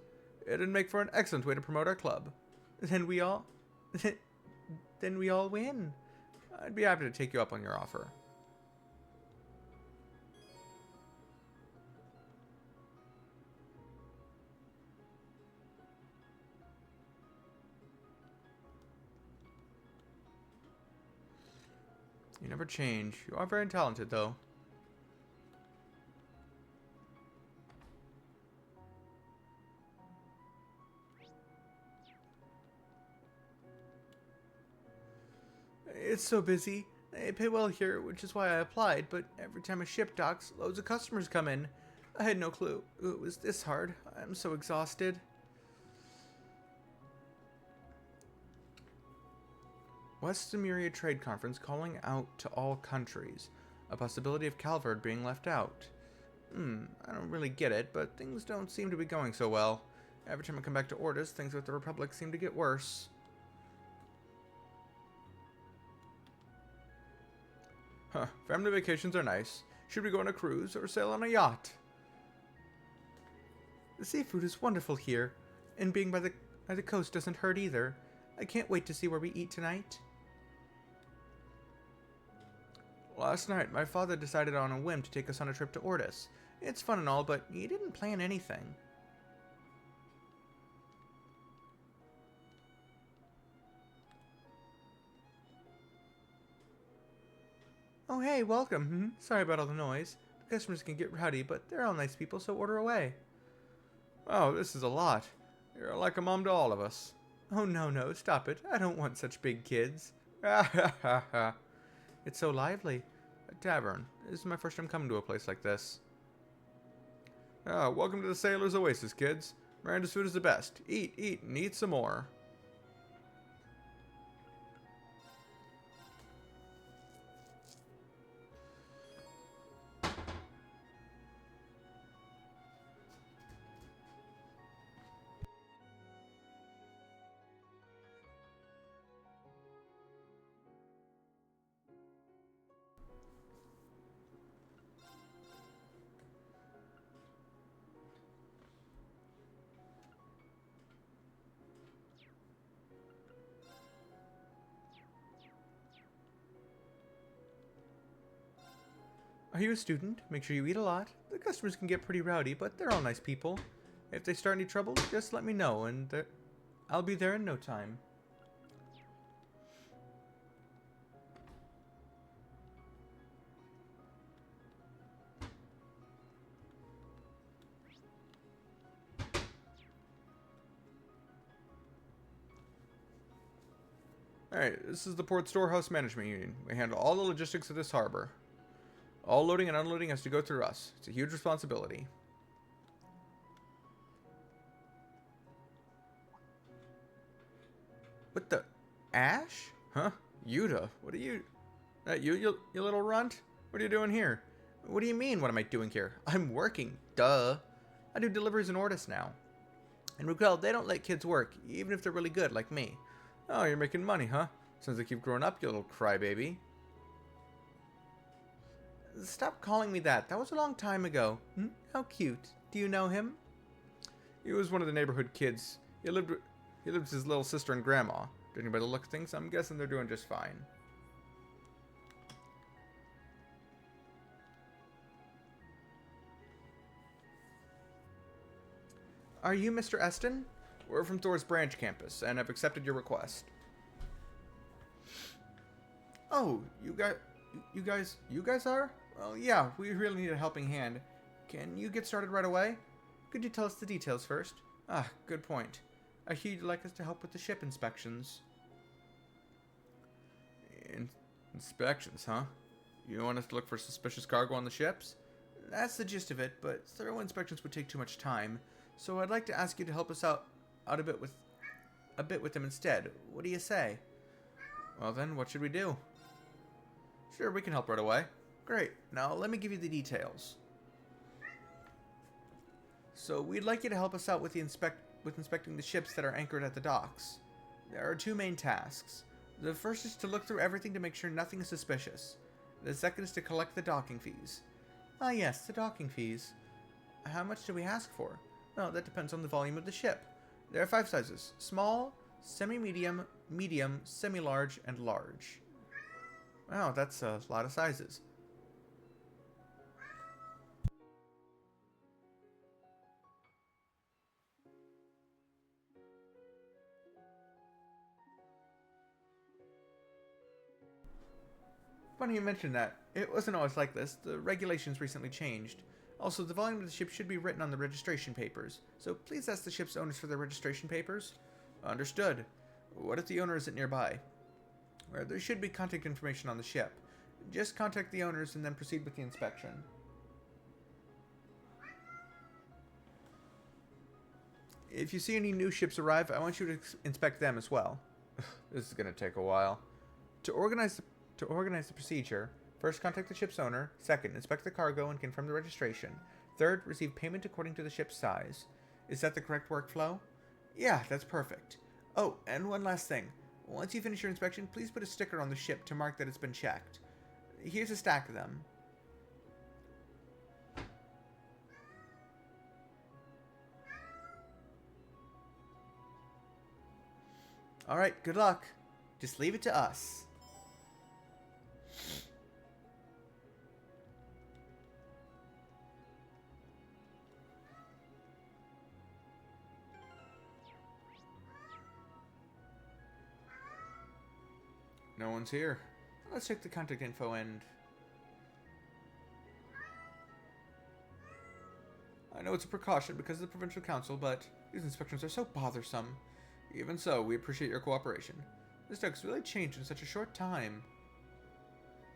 It'd make for an excellent way to promote our club. Then we all... then we all win. I'd be happy to take you up on your offer. You never change. You are very talented, though. It's so busy. They pay well here, which is why I applied, but every time a ship docks, loads of customers come in. I had no clue it was this hard. I'm so exhausted. Western Myria Trade Conference calling out to all countries. A possibility of Calvard being left out. I don't really get it, but things don't seem to be going so well. Every time I come back to Ordis, things with the Republic seem to get worse. Huh, family vacations are nice. Should we go on a cruise or sail on a yacht? The seafood is wonderful here, and being by the coast doesn't hurt either. I can't wait to see where we eat tonight. Last night, my father decided on a whim to take us on a trip to Ordis. It's fun and all, but he didn't plan anything. Oh hey, welcome. Sorry about all the noise. The customers can get rowdy, but they're all nice people, so order away. Oh, this is a lot. You're like a mom to all of us. Oh no, stop it. I don't want such big kids. It's so lively. A tavern. This is my first time coming to a place like this. Welcome to the Sailor's Oasis, kids. Miranda's food is the best. Eat, and eat some more. Are you a student? Make sure you eat a lot. The customers can get pretty rowdy, but they're all nice people. If they start any trouble, just let me know, and I'll be there in no time. Alright, this is the Port Storehouse Management Union. We handle all the logistics of this harbor. All loading and unloading has to go through us. It's a huge responsibility. What the? Ash? Huh? Yuta? What are you... you little runt? What are you doing here? What do you mean, what am I doing here? I'm working. Duh. I do deliveries in Ordis now. In Raquel, they don't let kids work, even if they're really good, like me. Oh, you're making money, huh? Sounds like you've grown up, you little crybaby. Stop calling me that. That was a long time ago. How cute. Do you know him? He was one of the neighborhood kids. He lived with his little sister and grandma. Judging by the look of things, I'm guessing they're doing just fine. Are you Mr. Eston? We're from Thor's branch campus, and I've accepted your request. Oh, you guys are? Well, yeah, we really need a helping hand. Can you get started right away? Could you tell us the details first? Ah, good point. I hear you'd like us to help with the ship inspections. Inspections, huh? You want us to look for suspicious cargo on the ships? That's the gist of it, but thorough inspections would take too much time, so I'd like to ask you to help us out a bit with them instead. What do you say? Well then, what should we do? Sure, we can help right away. Great. Now let me give you the details. So we'd like you to help us out with inspecting the ships that are anchored at the docks. There are two main tasks. The first is to look through everything to make sure nothing is suspicious. The second is to collect the docking fees. Ah yes, the docking fees. How much do we ask for? Well, that depends on the volume of the ship. There are 5 sizes: small, semi-medium, medium, semi-large, and large. Wow, that's a lot of sizes. Funny you mentioned that. It wasn't always like this. The regulations recently changed. Also, the volume of the ship should be written on the registration papers, so please ask the ship's owners for their registration papers. Understood. What if the owner isn't nearby? Well, there should be contact information on the ship. Just contact the owners and then proceed with the inspection. If you see any new ships arrive, I want you to inspect them as well. This is going to take a while. To organize the procedure, first contact the ship's owner. Second, inspect the cargo and confirm the registration. Third, receive payment according to the ship's size. Is that the correct workflow? Yeah, that's perfect. Oh, and one last thing. Once you finish your inspection, please put a sticker on the ship to mark that it's been checked. Here's a stack of them. Alright, good luck. Just leave it to us. No one's here. Let's check the contact info and... I know it's a precaution because of the Provincial Council, but these inspections are so bothersome. Even so, we appreciate your cooperation. This dock's really changed in such a short time.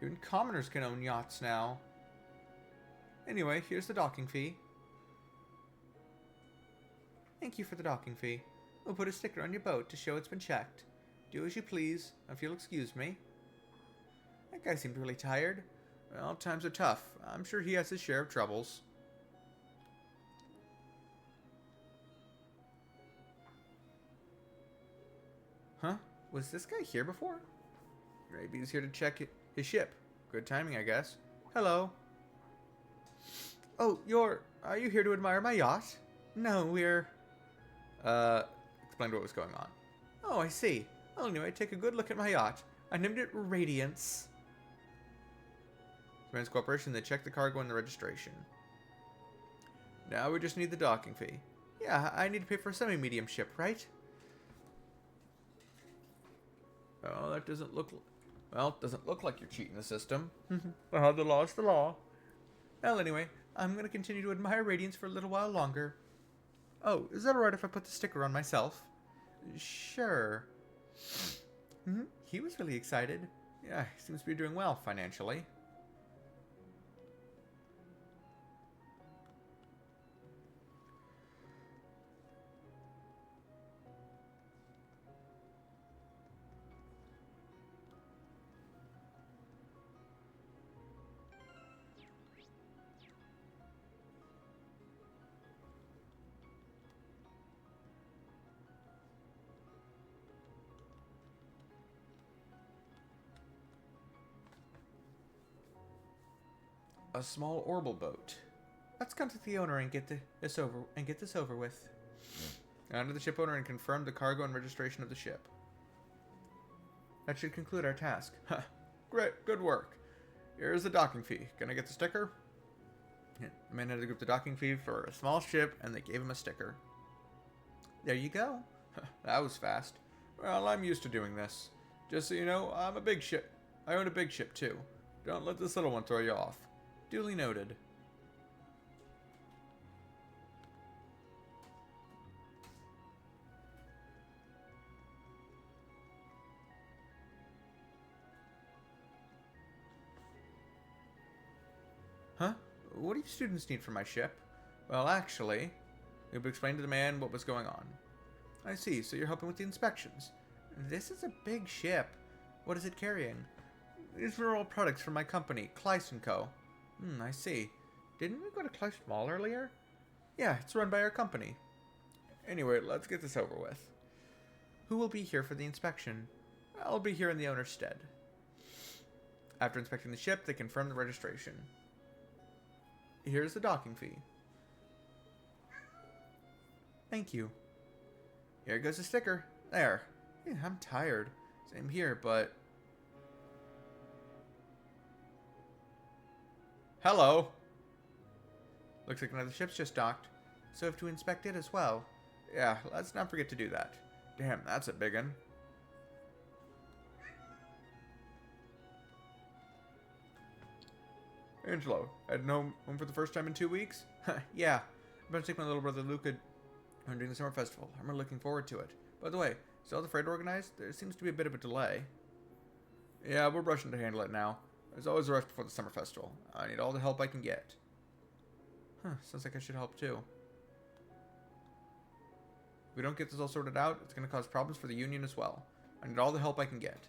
Even commoners can own yachts now. Anyway, here's the docking fee. Thank you for the docking fee. We'll put a sticker on your boat to show it's been checked. Do as you please, if you'll excuse me. That guy seemed really tired. Well, times are tough. I'm sure he has his share of troubles. Huh? Was this guy here before? Maybe he's here to check his ship. Good timing, I guess. Hello. Oh, are you here to admire my yacht? No, we're... explained what was going on. Oh, I see. Well, anyway, take a good look at my yacht. I named it Radiance. Trans Corporation, they checked the cargo and the registration. Now we just need the docking fee. Yeah, I need to pay for a semi-medium ship, right? Oh, that doesn't look... Well, it doesn't look like you're cheating the system. Well, the law's the law. Well, anyway, I'm going to continue to admire Radiance for a little while longer. Oh, is that alright if I put the sticker on myself? Sure. He was really excited. Yeah, he seems to be doing well financially. A small orbital boat. Let's contact the owner and get this over with. Honor the ship owner and confirm the cargo and registration of the ship. That should conclude our task. Great, good work. Here's the docking fee. Can I get the sticker? The man had to give the docking fee for a small ship, and they gave him a sticker. There you go. That was fast. Well, I'm used to doing this. Just so you know, I'm a big ship. I own a big ship too. Don't let this little one throw you off. Duly noted. Huh? What do you students need for my ship? Well, actually, you'll explain to the man what was going on. I see, so you're helping with the inspections. This is a big ship. What is it carrying? These were all products from my company, Kleiss & Co. I see. Didn't we go to Kleiss Mall earlier? Yeah, it's run by our company. Anyway, let's get this over with. Who will be here for the inspection? I'll be here in the owner's stead. After inspecting the ship, they confirm the registration. Here's the docking fee. Thank you. Here goes the sticker. There. Yeah, I'm tired. Same here, but... Hello. Looks like another ship's just docked. So have to inspect it as well. Yeah, let's not forget to do that. Damn, that's a big one. Angelo, heading home for the first time in 2 weeks? Yeah, I'm about to take my little brother Luca during the summer festival. I'm really looking forward to it. By the way, is all the freight organized? There seems to be a bit of a delay. Yeah, we're rushing to handle it now. There's always a rush before the summer festival. I need all the help I can get. Sounds like I should help too. If we don't get this all sorted out, it's going to cause problems for the Union as well. I need all the help I can get.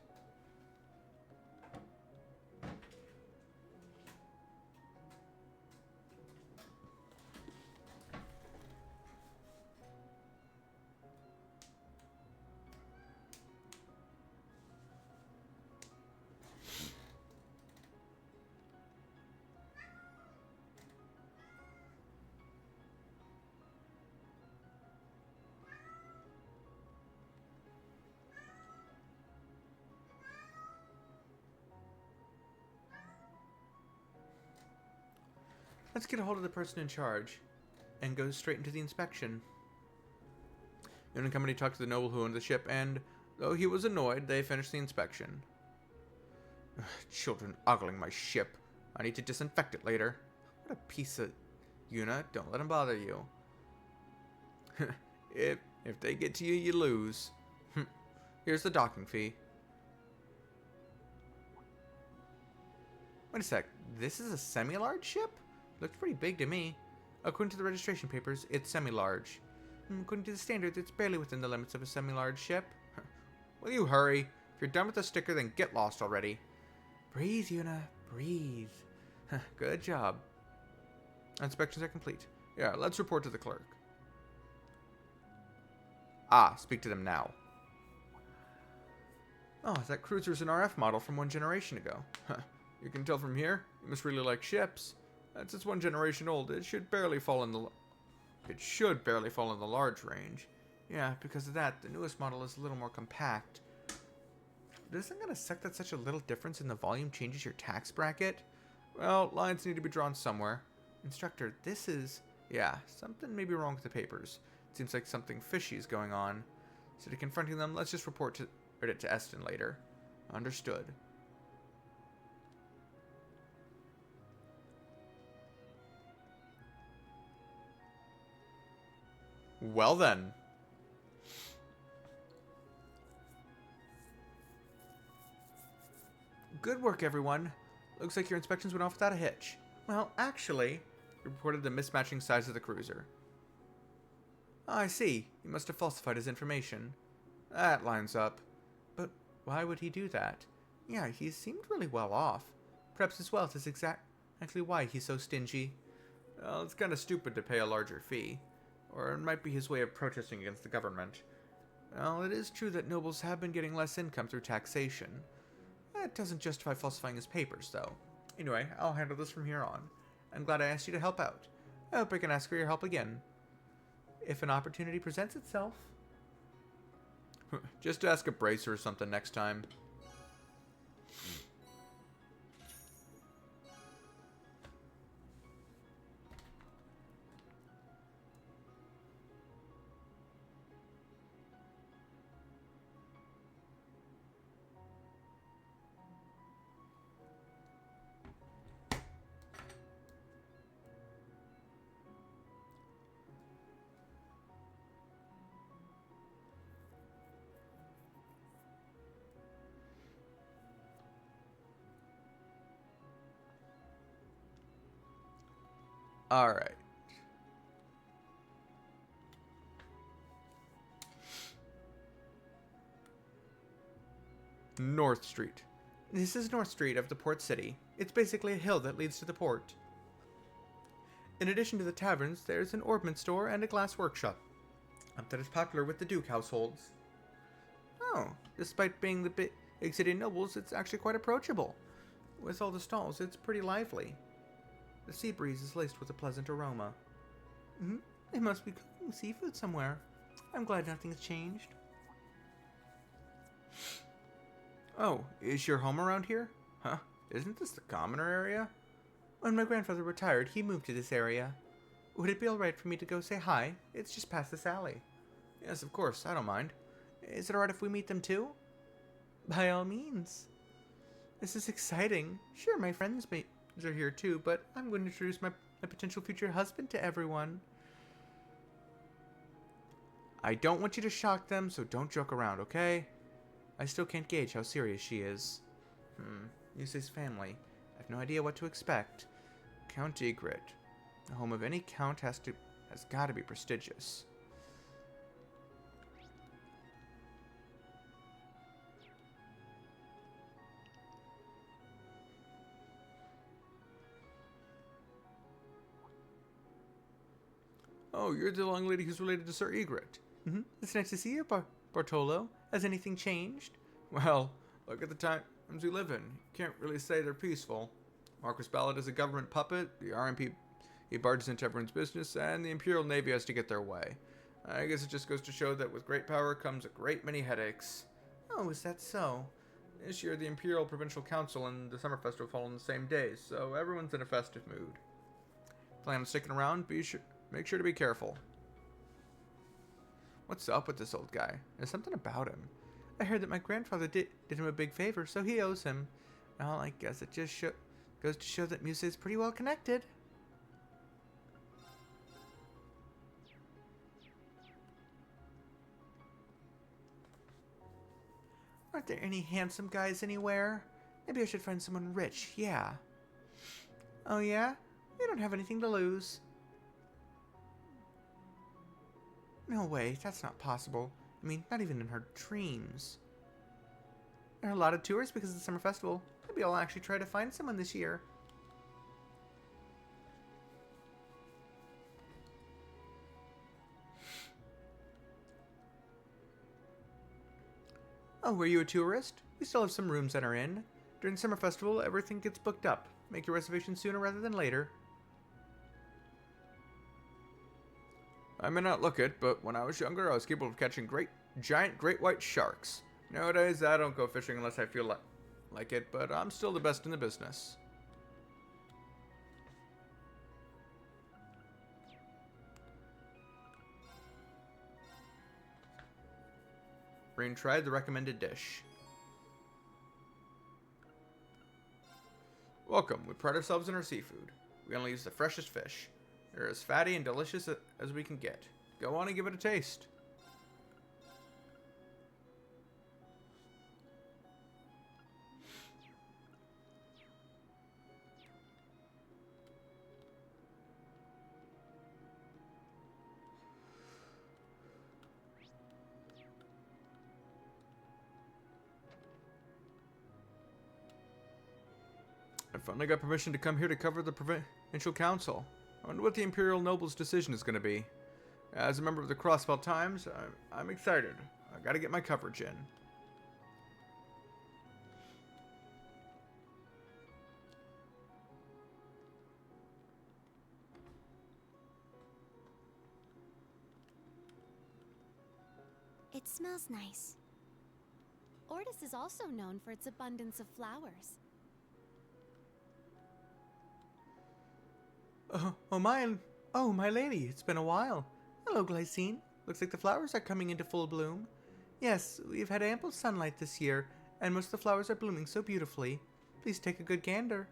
Let's get a hold of the person in charge and go straight into the inspection. The owning company talked to the noble who owned the ship, and though he was annoyed, they finished the inspection. Ugh, children ogling my ship. I need to disinfect it later. What a piece of... Yuna, don't let them bother you. if they get to you, you lose. Here's the docking fee. Wait a sec. This is a semi-large ship? Looks pretty big to me. According to the registration papers, it's semi-large. According to the standards, it's barely within the limits of a semi-large ship. Will you hurry? If you're done with the sticker, then get lost already. Breathe, Yuna. Breathe. Good job. Inspections are complete. Yeah, let's report to the clerk. Ah, speak to them now. Oh, that cruiser's an RF model from 1 generation ago. You can tell from here, you must really like ships. Since it's 1 generation old, it should barely fall in the large range. Yeah, because of that, the newest model is a little more compact. But isn't it gonna suck that such a little difference in the volume changes your tax bracket? Well, lines need to be drawn somewhere. Instructor, this is... Yeah, something may be wrong with the papers. It seems like something fishy is going on. Instead of confronting them, let's just report it to Eston later. Understood. Well then. Good work, everyone. Looks like your inspections went off without a hitch. Well, actually, you reported the mismatching size of the cruiser. Oh, I see. He must have falsified his information. That lines up. But why would he do that? Yeah, he seemed really well off. Perhaps his wealth is exactly why he's so stingy. Well, it's kind of stupid to pay a larger fee. Or it might be his way of protesting against the government. Well, it is true that nobles have been getting less income through taxation. That doesn't justify falsifying his papers, though. Anyway, I'll handle this from here on. I'm glad I asked you to help out. I hope I can ask for your help again. If an opportunity presents itself. Just ask a bracer or something next time. Alright. North Street. This is North Street of the port city. It's basically a hill that leads to the port. In addition to the taverns, there's an ornament store and a glass workshop that is popular with the Duke households. Oh, despite being the big city nobles, it's actually quite approachable. With all the stalls, it's pretty lively. The sea breeze is laced with a pleasant aroma. They must be cooking seafood somewhere. I'm glad nothing's changed. Oh, is your home around here? Huh? Isn't this the commoner area? When my grandfather retired, he moved to this area. Would it be alright for me to go say hi? It's just past this alley. Yes, of course, I don't mind. Is it alright if we meet them too? By all means. This is exciting. Sure, my friends are here too, but I'm going to introduce my potential future husband to everyone. I don't want you to shock them, so don't joke around, okay? I still can't gauge how serious she is. Yusei's family. I have no idea what to expect. Count Egret. The home of any count has got to be prestigious. Oh, you're the young lady who's related to Sir Egret. It's nice to see you, Bartolo. Has anything changed? Well, look at the times we live in. You can't really say they're peaceful. Marcus Ballard is a government puppet, the RMP he barges into everyone's business, and the Imperial Navy has to get their way. I guess it just goes to show that with great power comes a great many headaches. Oh, is that so? This year, the Imperial Provincial Council and the Summer Festival fall on the same days, so everyone's in a festive mood. Plan on sticking around? Make sure to be careful. What's up with this old guy? There's something about him. I heard that my grandfather did him a big favor, so he owes him. Well, I guess it just goes to show that Musa is pretty well connected. Aren't there any handsome guys anywhere? Maybe I should find someone rich, yeah. Oh yeah? We don't have anything to lose. No way, that's not possible. I mean, not even in her dreams. There are a lot of tourists because of the summer festival. Maybe I'll actually try to find someone this year. Oh, were you a tourist? We still have some rooms at our inn. During the summer festival, everything gets booked up. Make your reservation sooner rather than later. I may not look it, but when I was younger, I was capable of catching giant great white sharks. Nowadays, I don't go fishing unless I feel like it, but I'm still the best in the business. Rain tried the recommended dish. Welcome. We pride ourselves in our seafood. We only use the freshest fish. They're as fatty and delicious as we can get. Go on and give it a taste. I finally got permission to come here to cover the Provincial Council. I wonder what the Imperial Noble's decision is going to be. As a member of the Crossbelt Times, I'm excited. I gotta get my coverage in. It smells nice. Ortis is also known for its abundance of flowers. Oh, my lady, it's been a while. Hello, Glycine. Looks like the flowers are coming into full bloom. Yes, we've had ample sunlight this year, and most of the flowers are blooming so beautifully. Please take a good gander.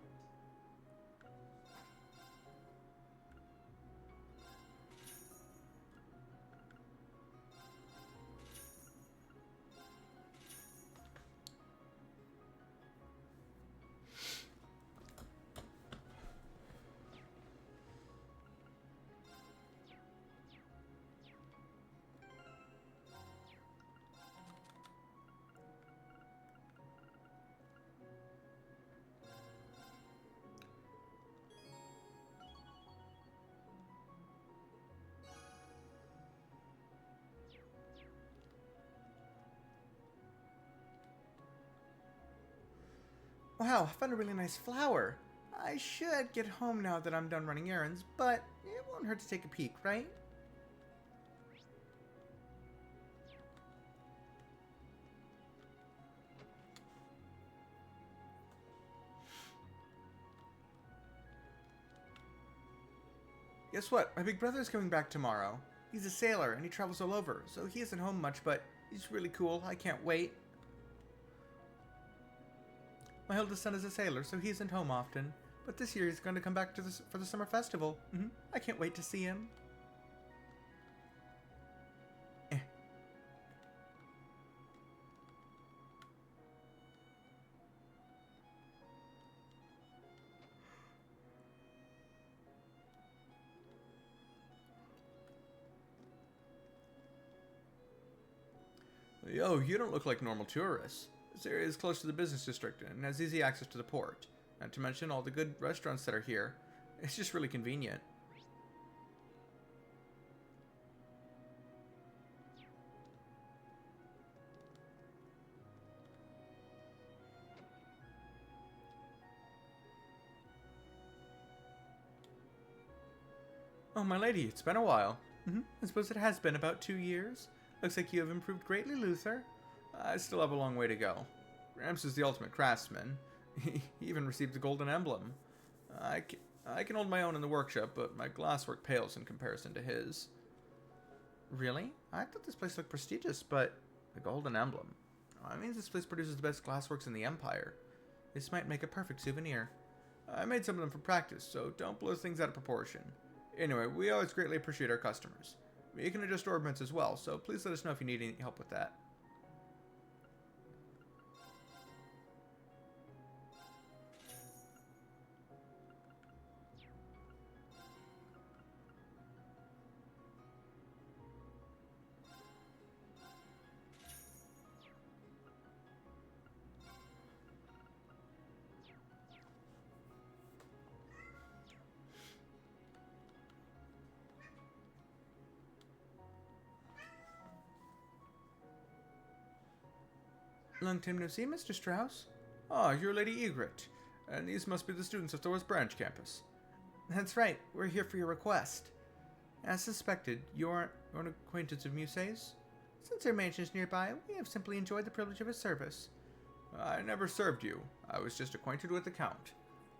Wow, I found a really nice flower. I should get home now that I'm done running errands, but it won't hurt to take a peek, right? Guess what? My big brother's coming back tomorrow. He's a sailor and he travels all over, so he isn't home much, but he's really cool. I can't wait. My eldest son is a sailor, so he isn't home often. But this year he's going to come back to for the summer festival. I can't wait to see him. Yo, you don't look like normal tourists. This area is close to the business district and has easy access to the port. Not to mention all the good restaurants that are here. It's just really convenient. Oh, my lady, it's been a while. I suppose it has been about 2 years. Looks like you have improved greatly, Luther. I still have a long way to go. Gramps is the ultimate craftsman. He even received the golden emblem. I can hold my own in the workshop, but my glasswork pales in comparison to his. Really? I thought this place looked prestigious, but the golden emblem. That means this place produces the best glassworks in the Empire. This might make a perfect souvenir. I made some of them for practice, so don't blow things out of proportion. Anyway, we always greatly appreciate our customers. You can adjust orbits as well, so please let us know if you need any help with that. Long time no see, Mr. Strauss. Ah, you're Lady Egret, and these must be the students of Thor's branch campus. That's right, we're here for your request. As suspected, you aren't an acquaintance of Muse's? Since our mansion is nearby, we have simply enjoyed the privilege of his service. I never served you. I was just acquainted with the Count.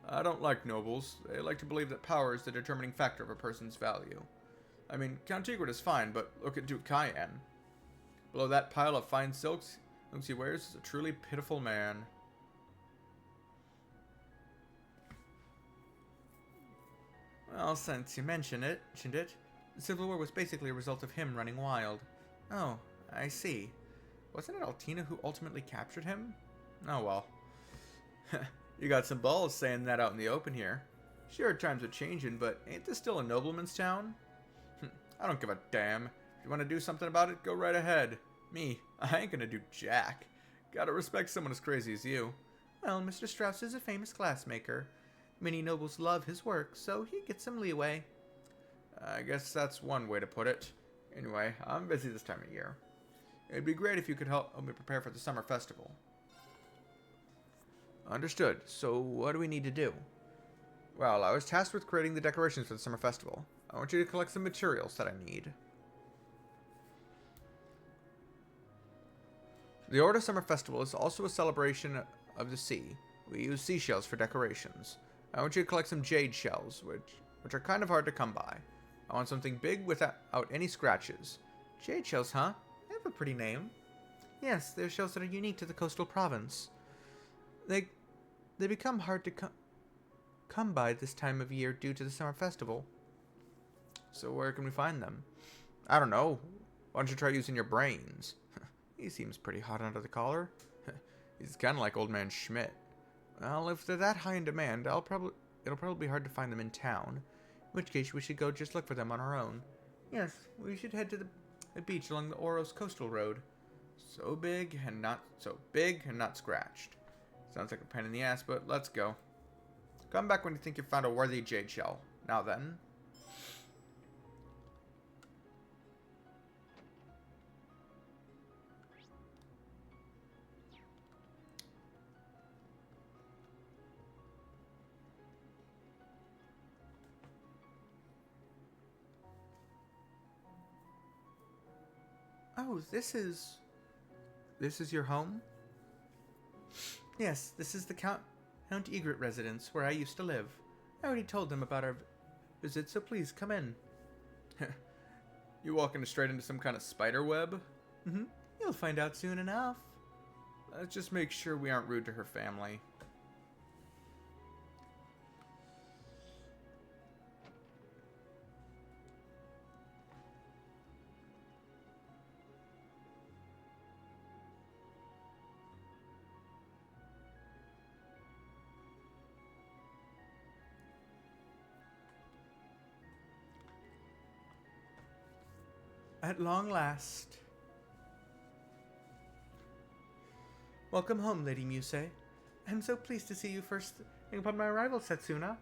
I don't like nobles. They like to believe that power is the determining factor of a person's value. I mean, Count Egret is fine, but look at Duke Cayenne. Below that pile of fine silks, looks he wears is a truly pitiful man. Well, since you mentioned it, the Civil War was basically a result of him running wild. Oh, I see. Wasn't it Altina who ultimately captured him? Oh well. You got some balls saying that out in the open here. Sure, times are changing, but ain't this still a nobleman's town? I don't give a damn. If you want to do something about it, go right ahead. Me, I ain't gonna do jack. Gotta respect someone as crazy as you. Well, Mr. Strauss is a famous glassmaker. Many nobles love his work, so he gets some leeway. I guess that's one way to put it. Anyway, I'm busy this time of year. It'd be great if you could help me prepare for the summer festival. Understood. So what do we need to do? Well, I was tasked with creating the decorations for the summer festival. I want you to collect some materials that I need. The Order Summer Festival is also a celebration of the sea. We use seashells for decorations. I want you to collect some jade shells, which are kind of hard to come by. I want something big without any scratches. Jade shells, huh? They have a pretty name. Yes, they're shells that are unique to the coastal province. They become hard to come by this time of year due to the summer festival. So where can we find them? I don't know. Why don't you try using your brains? He seems pretty hot under the collar. He's kind of like Old Man Schmidt. Well, if they're that high in demand, it'll probably be hard to find them in town. In which case, we should go just look for them on our own. Yes, we should head to the beach along the Oros Coastal Road. So big and not scratched. Sounds like a pain in the ass, but let's go. Come back when you think you've found a worthy jade shell. Now then. Oh, this is your home? Yes, this is the Count Egret residence, where I used to live. I already told them about our visit, so please, come in. You walking straight into some kind of spider web? Mm-hmm. You'll find out soon enough. Let's just make sure we aren't rude to her family. At long last. Welcome home, Lady Muse. I'm so pleased to see you first thing upon my arrival, Setsuna.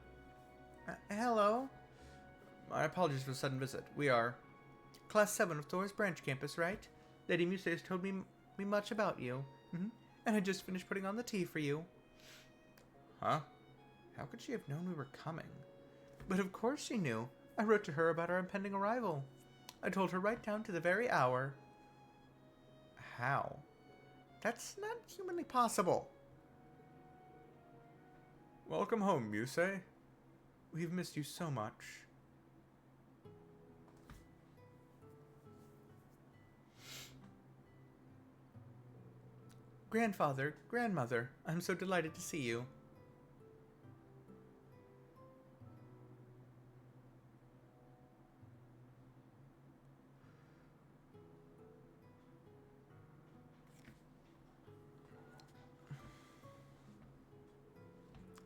Hello. My apologies for the sudden visit. We are Class 7 of Thor's Branch Campus, right? Lady Muse has told me much about you. And I just finished putting on the tea for you. Huh? How could she have known we were coming? But of course she knew. I wrote to her about our impending arrival. I told her right down to the very hour. How? That's not humanly possible. Welcome home, Muse. We've missed you so much. Grandfather, grandmother, I'm so delighted to see you.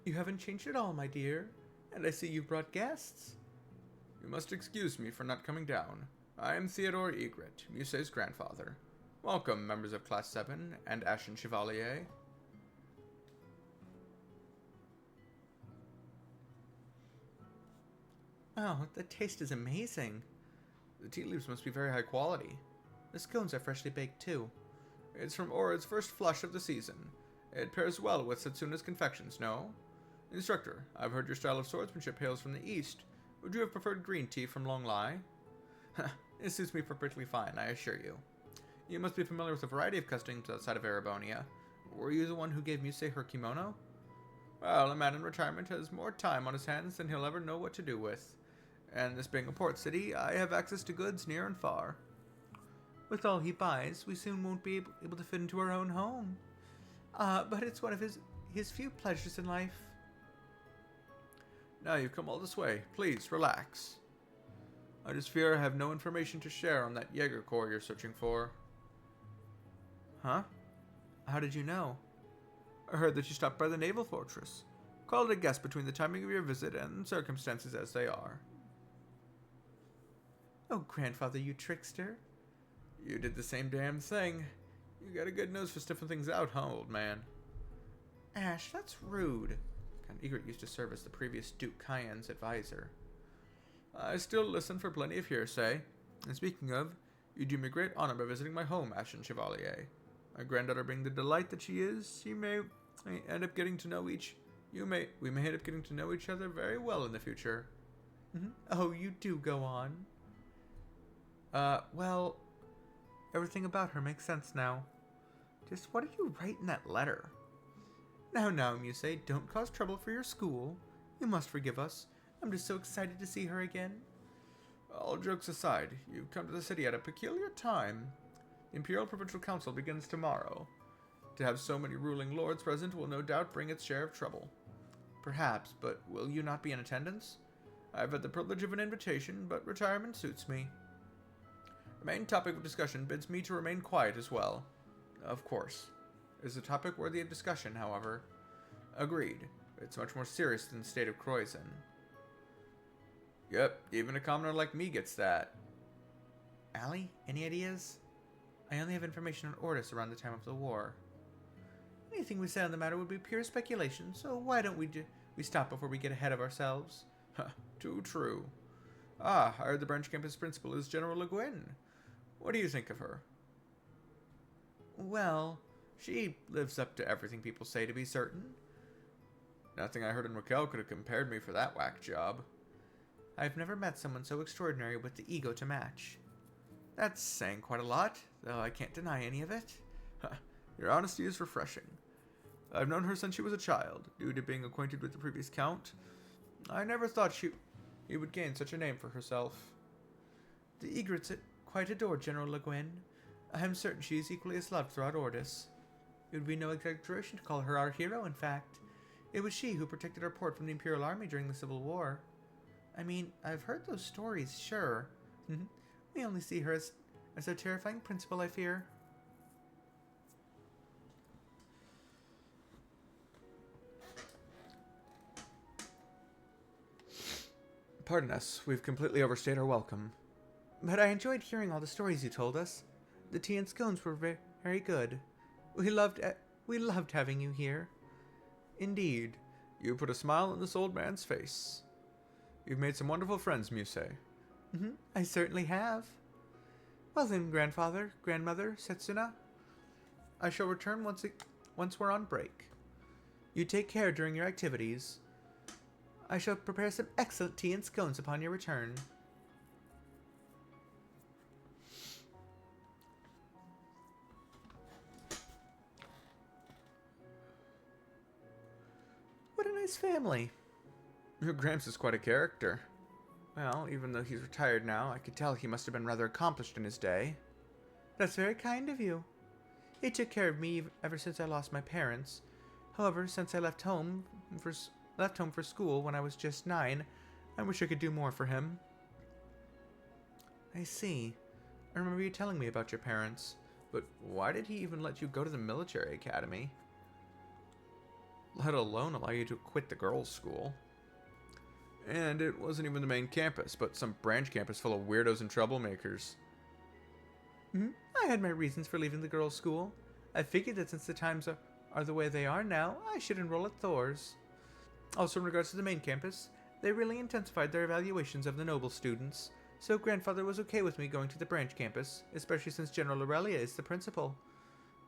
You haven't changed at all, my dear. And I see you've brought guests. You must excuse me for not coming down. I am Theodore Egret, Muse's grandfather. Welcome, members of Class 7 and Ashen Chevalier. Oh, the taste is amazing. The tea leaves must be very high quality. The scones are freshly baked, too. It's from Ora's first flush of the season. It pairs well with Setsuna's confections, no? Instructor, I've heard your style of swordsmanship hails from the east. Would you have preferred green tea from Long Lai? It suits me perfectly fine, I assure you. You must be familiar with a variety of customs outside of Erebonia. Were you the one who gave Muse her kimono? Well, a man in retirement has more time on his hands than he'll ever know what to do with. And this being a port city, I have access to goods near and far. With all he buys, we soon won't be able to fit into our own home. But it's one of his few pleasures in life. Now you've come all this way. Please, relax. I just fear I have no information to share on that Jaeger Corps you're searching for. Huh? How did you know? I heard that you stopped by the naval fortress. Call it a guess between the timing of your visit and circumstances as they are. Oh, grandfather, you trickster. You did the same damn thing. You got a good nose for sniffing things out, huh, old man? Ash, that's rude. Count Egret used to serve as the previous Duke Cayenne's advisor. I still listen for plenty of hearsay. And speaking of, you do me great honor by visiting my home, Ashen Chevalier. My granddaughter being the delight that she is, we may end up getting to know each other very well in the future. Oh, you do go on. Well, everything about her makes sense now. Just what did you write in that letter? Now, Muse, don't cause trouble for your school. You must forgive us. I'm just so excited to see her again. All jokes aside, you've come to the city at a peculiar time. The Imperial Provincial Council begins tomorrow. To have so many ruling lords present will no doubt bring its share of trouble. Perhaps, but will you not be in attendance? I've had the privilege of an invitation, but retirement suits me. The main topic of discussion bids me to remain quiet as well. Of course. Is a topic worthy of discussion, however. Agreed. It's much more serious than the state of Croyson. Yep, even a commoner like me gets that. Allie, any ideas? I only have information on Ortis around the time of the war. Anything we say on the matter would be pure speculation, so why don't we stop before we get ahead of ourselves? Too true. I heard the branch campus principal is General Le Guin. What do you think of her? Well, she lives up to everything people say, to be certain. Nothing I heard in Raquel could have compared me for that whack job. I've never met someone so extraordinary with the ego to match. That's saying quite a lot. though I can't deny any of it. Your honesty is refreshing. I've known her since she was a child. Due to being acquainted with the previous Count, I never thought she would gain such a name for herself. The Egrets quite adore General Le Guin. I am certain she is equally as loved throughout Ordis. It would be no exaggeration to call her our hero, in fact. It was she who protected our port from the Imperial Army during the Civil War. I mean, I've heard those stories, sure. We only see her as a terrifying principal, I fear. Pardon us, we've completely overstayed our welcome. But I enjoyed hearing all the stories you told us. The tea and scones were very good. We loved having you here. Indeed, you put a smile on this old man's face. You've made some wonderful friends, Muse. I certainly have. Well then, grandfather, grandmother, Setsuna, I shall return once we're on break. You take care during your activities. I shall prepare some excellent tea and scones upon your return. What a nice family. Your Gramps is quite a character. Well, even though he's retired now, I could tell he must have been rather accomplished in his day. That's very kind of you. He took care of me ever since I lost my parents. However, since I left home for school when I was just 9, I wish I could do more for him. I see. I remember you telling me about your parents, but why did he even let you go to the military academy? Let alone allow you to quit the girls' school. And it wasn't even the main campus, but some branch campus full of weirdos and troublemakers. I had my reasons for leaving the girls' school. I figured that since the times are the way they are now, I should enroll at Thor's. Also, in regards to the main campus, they really intensified their evaluations of the noble students, so grandfather was okay with me going to the branch campus, especially since General Aurelia is the principal.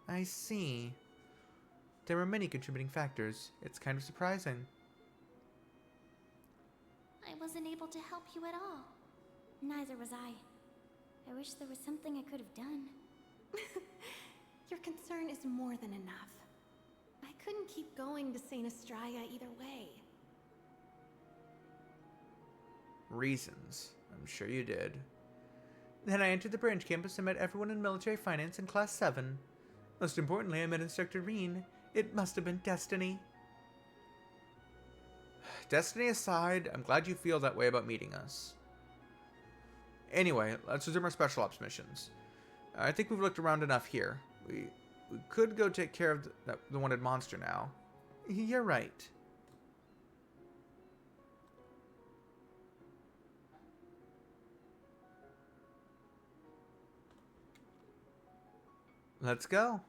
I see. There were many contributing factors. It's kind of surprising. I wasn't able to help you at all. Neither was I. I wish there was something I could have done. Your concern is more than enough. I couldn't keep going to St. Estrella either way. Reasons. I'm sure you did. Then I entered the branch campus and met everyone in military finance in Class 7. Most importantly, I met Instructor Reen. It must have been destiny. Destiny aside, I'm glad you feel that way about meeting us. Anyway, let's resume our special ops missions. I think we've looked around enough here. We could go take care of the wanted monster now. You're right. Let's go.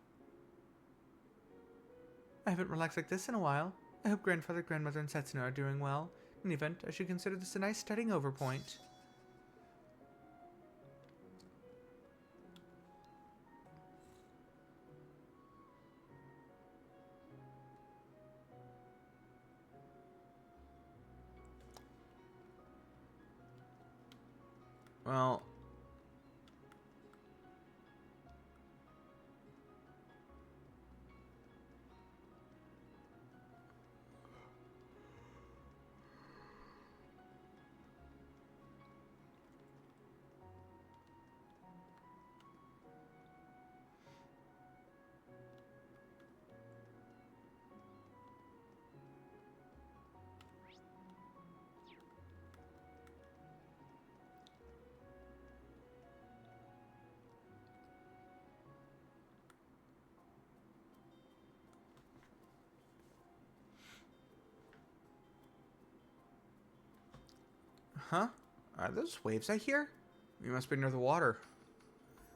I haven't relaxed like this in a while. I hope grandfather, grandmother, and Setsuna are doing well. In any event, I should consider this a nice starting over point. Well... Huh? Are those waves I hear? We must be near the water.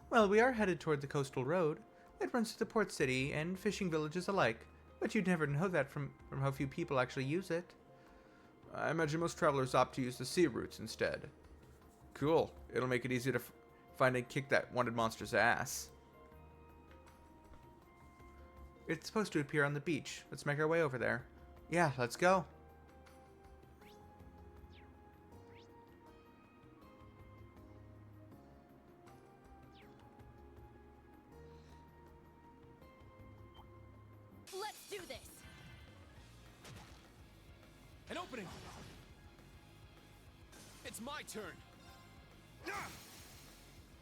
Well, we are headed toward the coastal road. It runs through the port city and fishing villages alike, but you'd never know that from how few people actually use it. I imagine most travelers opt to use the sea routes instead. Cool. It'll make it easy to find and kick that wanted monster's ass. It's supposed to appear on the beach. Let's make our way over there. Yeah, let's go. opening! It's my turn!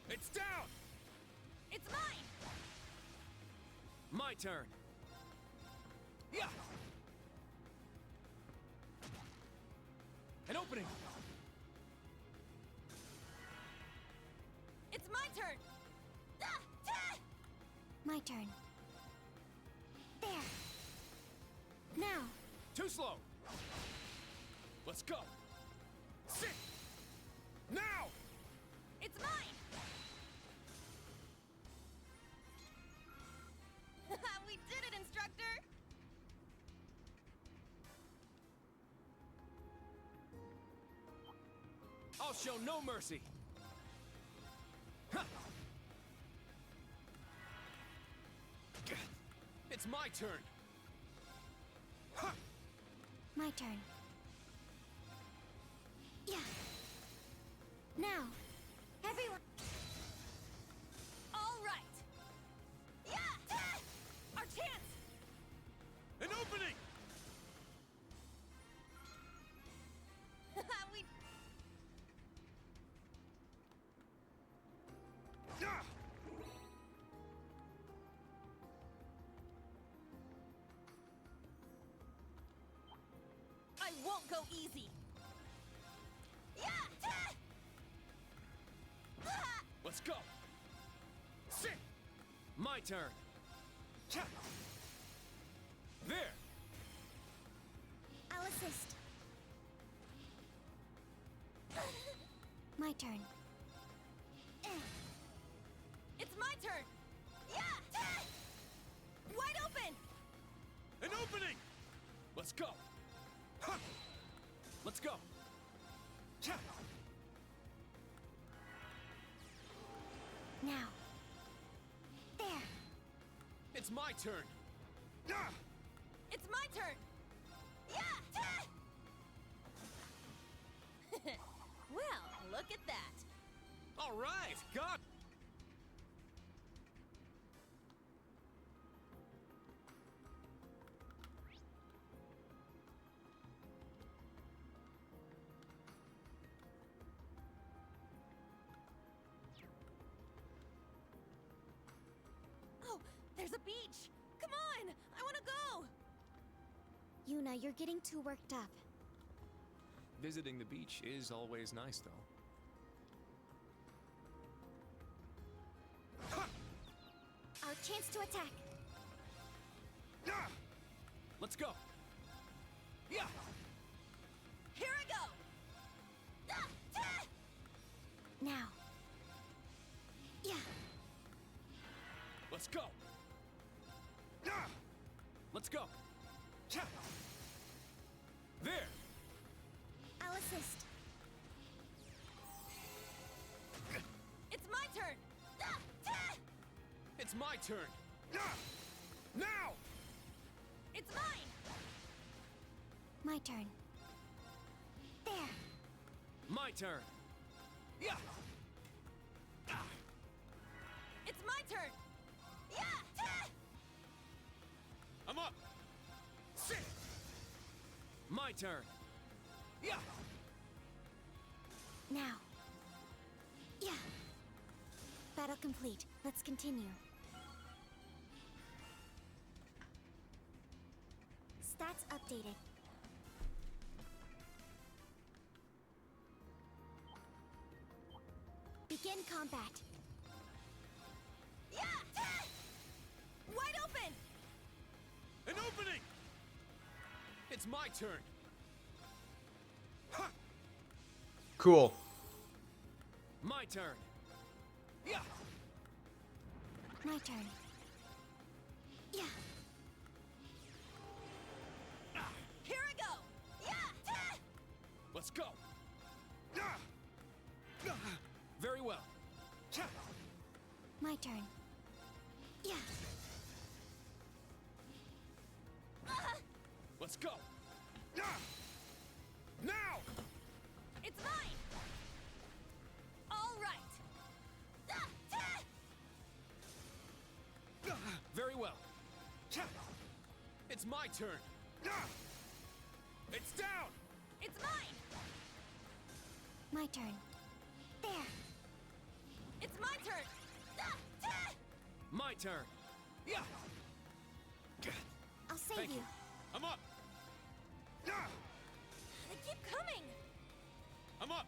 It's down! It's mine! My turn! Yeah! An opening! It's my turn! My turn. There. Now. Too slow! Let's go! Sit! Now! It's mine! We did it, instructor! I'll show no mercy! Huh. It's my turn! Huh. My turn. Yeah. Now. Everyone. All right! Yeah! Our chance! An opening! We... I won't go easy! Yeah! Let's go! Sit! My turn! Cha! There! I'll assist. My turn. It's my turn! Yeah! Wide open! An opening! Let's go! Huh. Let's go! Cha! Now. There. It's my turn! It's my turn! Yeah! Well, look at that! All right! God! Oh, there's a beach! Come on! I wanna go! Yuna, you're getting too worked up. Visiting the beach is always nice, though. Our chance to attack. Let's go! Yeah! Here I go! Now. Yeah. Let's go! Let's go! Cha! There! I'll assist. It's my turn! It's my turn! Now! It's mine! My turn. There. My turn! Yeah! It's my turn! Yeah! I'm up! Sit! My turn! Yeah! Now. Yeah. Battle complete. Let's continue. Stats updated. Begin combat. Yeah! Wide open! An opening! It's my turn! Cool. My turn! Yeah! My turn. Yeah. Here I go! Yeah! Let's go! Very well. Cha! My turn. Yeah. Let's go! Now! It's mine! All right! Very well. Cha! It's my turn! It's down! It's mine! My turn. There. It's my turn! My turn. Yeah. I'll save Thank you. you. I'm up. Yeah. They keep coming! I'm up.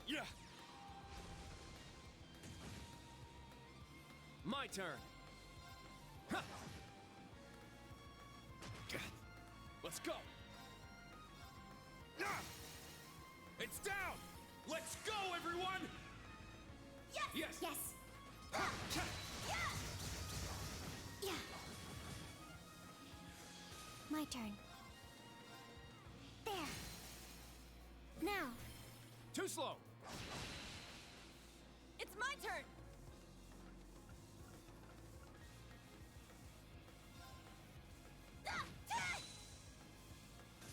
Yeah. My turn. Huh. Let's go. Yeah. It's down. Let's go, everyone. Yes! Yes. Yes! Yeah! Yeah! My turn. There. Now. Too slow. It's my turn!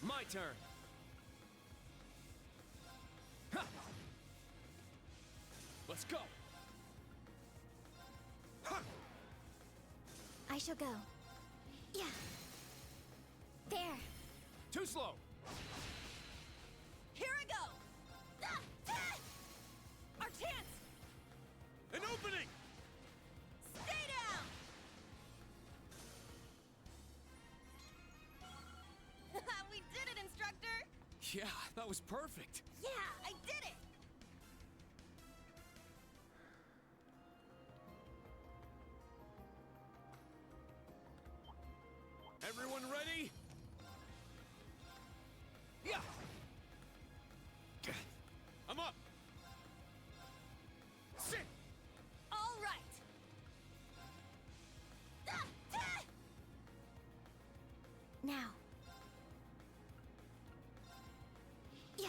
My turn. Ha. Let's go. Ha. I shall go. Yeah. There. Too slow. Here I go! Our chance! An opening. Stay down! We did it, instructor! Yeah, that was perfect. Yeah, I did it! Everyone ready? Yeah. I'm up. Sit. All right! Now. Yeah.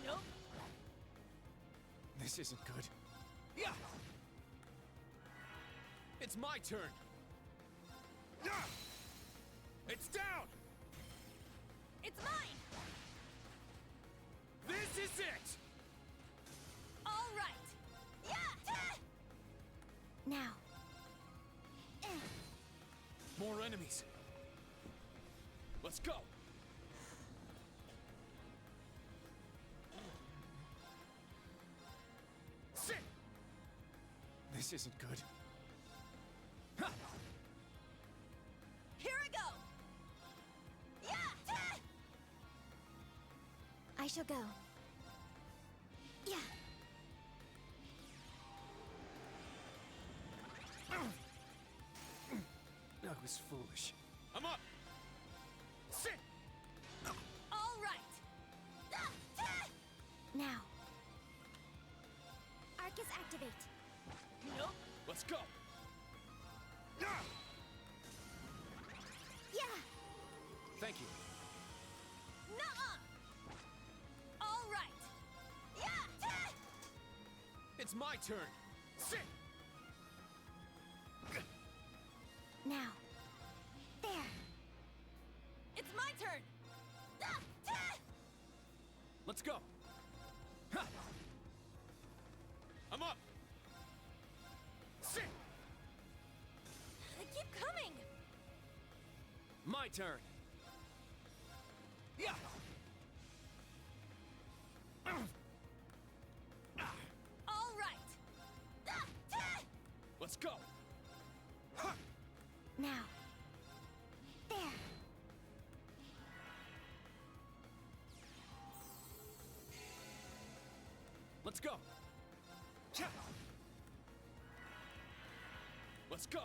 Nope. This isn't good. Yeah. It's my turn. Yeah. It's down. It's mine! This is it. All right! Yeah! Now. More enemies. Let's go. Sit. This isn't good. Ha. Here I go! Yeah! I shall go. Yeah. That was foolish. I'm up. Sit. All right! Now. Arcus activate. Nope. Let's go. Yeah! Thank you. Nuh-uh! All right! Yeah! It's my turn. Sit. Now. There. It's my turn! Let's go. Ha. I'm up. Sit. They keep coming! My turn. Yeah. All right! Let's go. Ha. Now. There. Let's go. Cha. Let's go.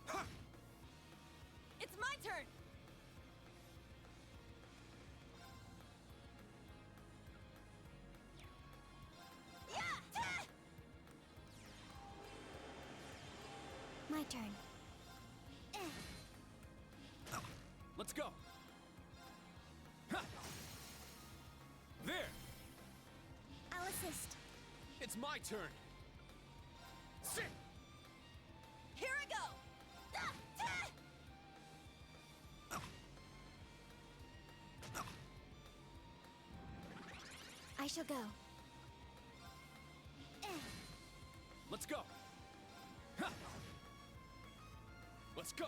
Ha. It's my turn! Yeah! My turn. Let's go. Ha. There. I'll assist. It's my turn. Sit. Here I go! I shall go. Let's go. Ha! Let's go.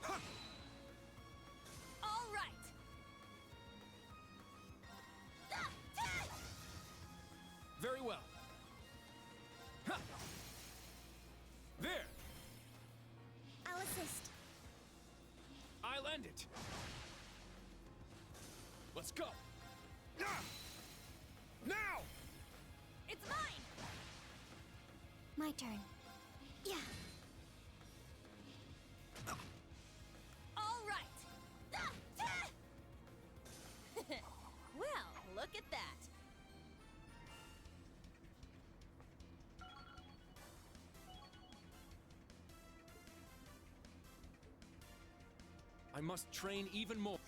Ha! All right. Very well. Ha! There. I'll assist. I'll end it. Let's go. Now! It's mine. My turn. Yeah. All right. Well, look at that. I must train even more.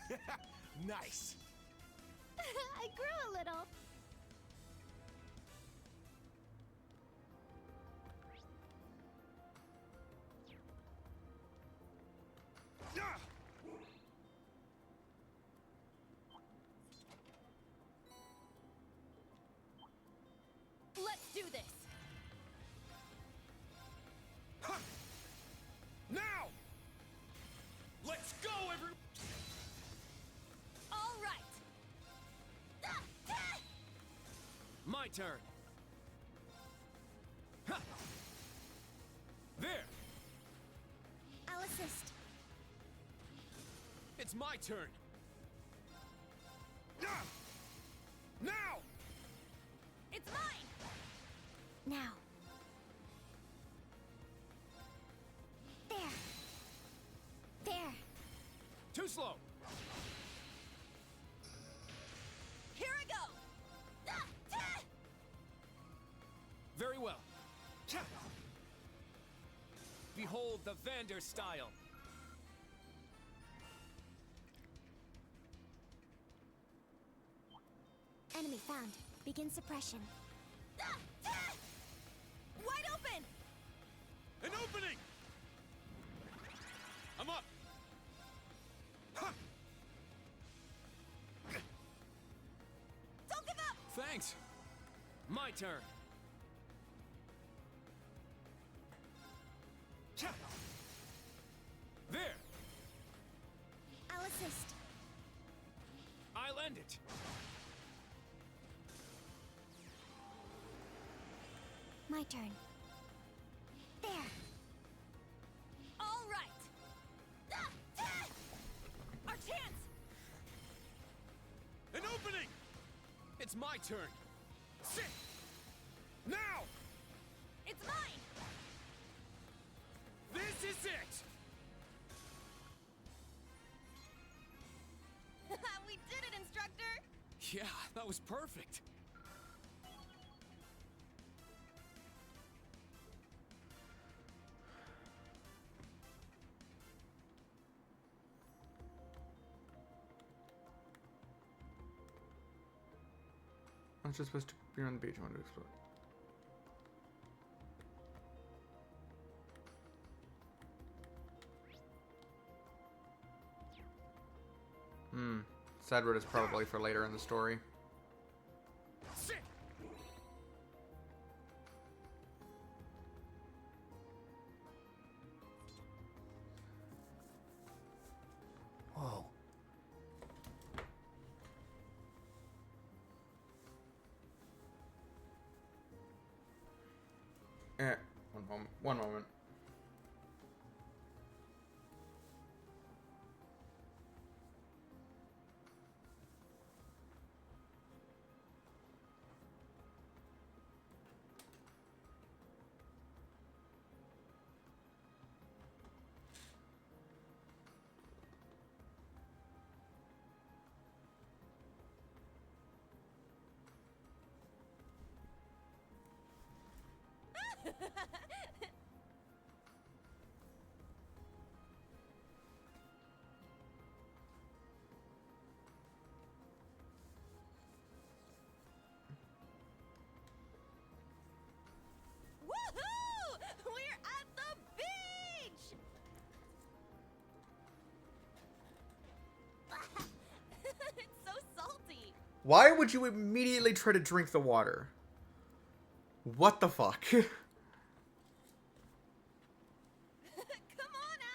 Nice. I grew a little. Let's do this. Now! Let's go, everyone! All right. My turn. Ha! There! I'll assist. It's my turn. Now! It's mine. Now. There. There. Too slow. Here I go. Very well. Behold the Vander style. Enemy found. Begin suppression. Wide open. An opening! I'm up! Don't give up. Thanks! My turn! There! I'll assist. I'll end it! My turn. There. All right. Our chance. An opening! It's my turn! Sit! Now! It's mine. This is it! We did it, instructor. Yeah, that was perfect. I'm just supposed to be on the beach. I want to explore. Sedwood is probably for later in the story. Sit! Whoa. One moment. One moment. Woohoo! We're at the beach. Why would you immediately try to drink the water? What the fuck? Come on,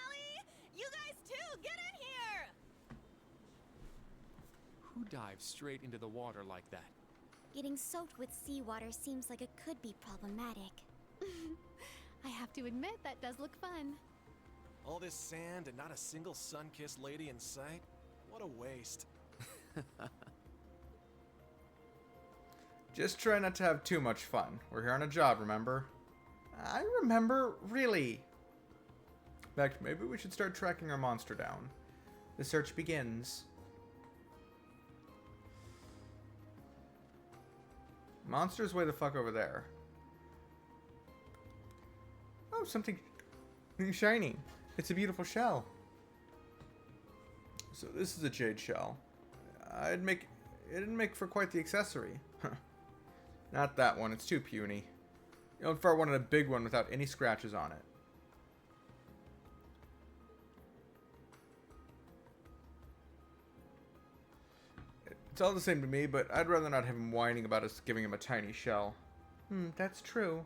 Allie! You guys too, get in here! Who dives straight into the water like that? Getting soaked with seawater seems like it could be problematic. I have to admit, that does look fun. All this sand and not a single sun-kissed lady in sight? What a waste. Just try not to have too much fun. We're here on a job, remember? I remember, really. In fact, maybe we should start tracking our monster down. The search begins. Monster's way the fuck over there. Oh, something shiny. It's a beautiful shell. So this is a jade shell. It didn't make for quite the accessory. Not that one, it's too puny. You don't far wanted a big one without any scratches on it. It's all the same to me, but I'd rather not have him whining about us giving him a tiny shell. That's true.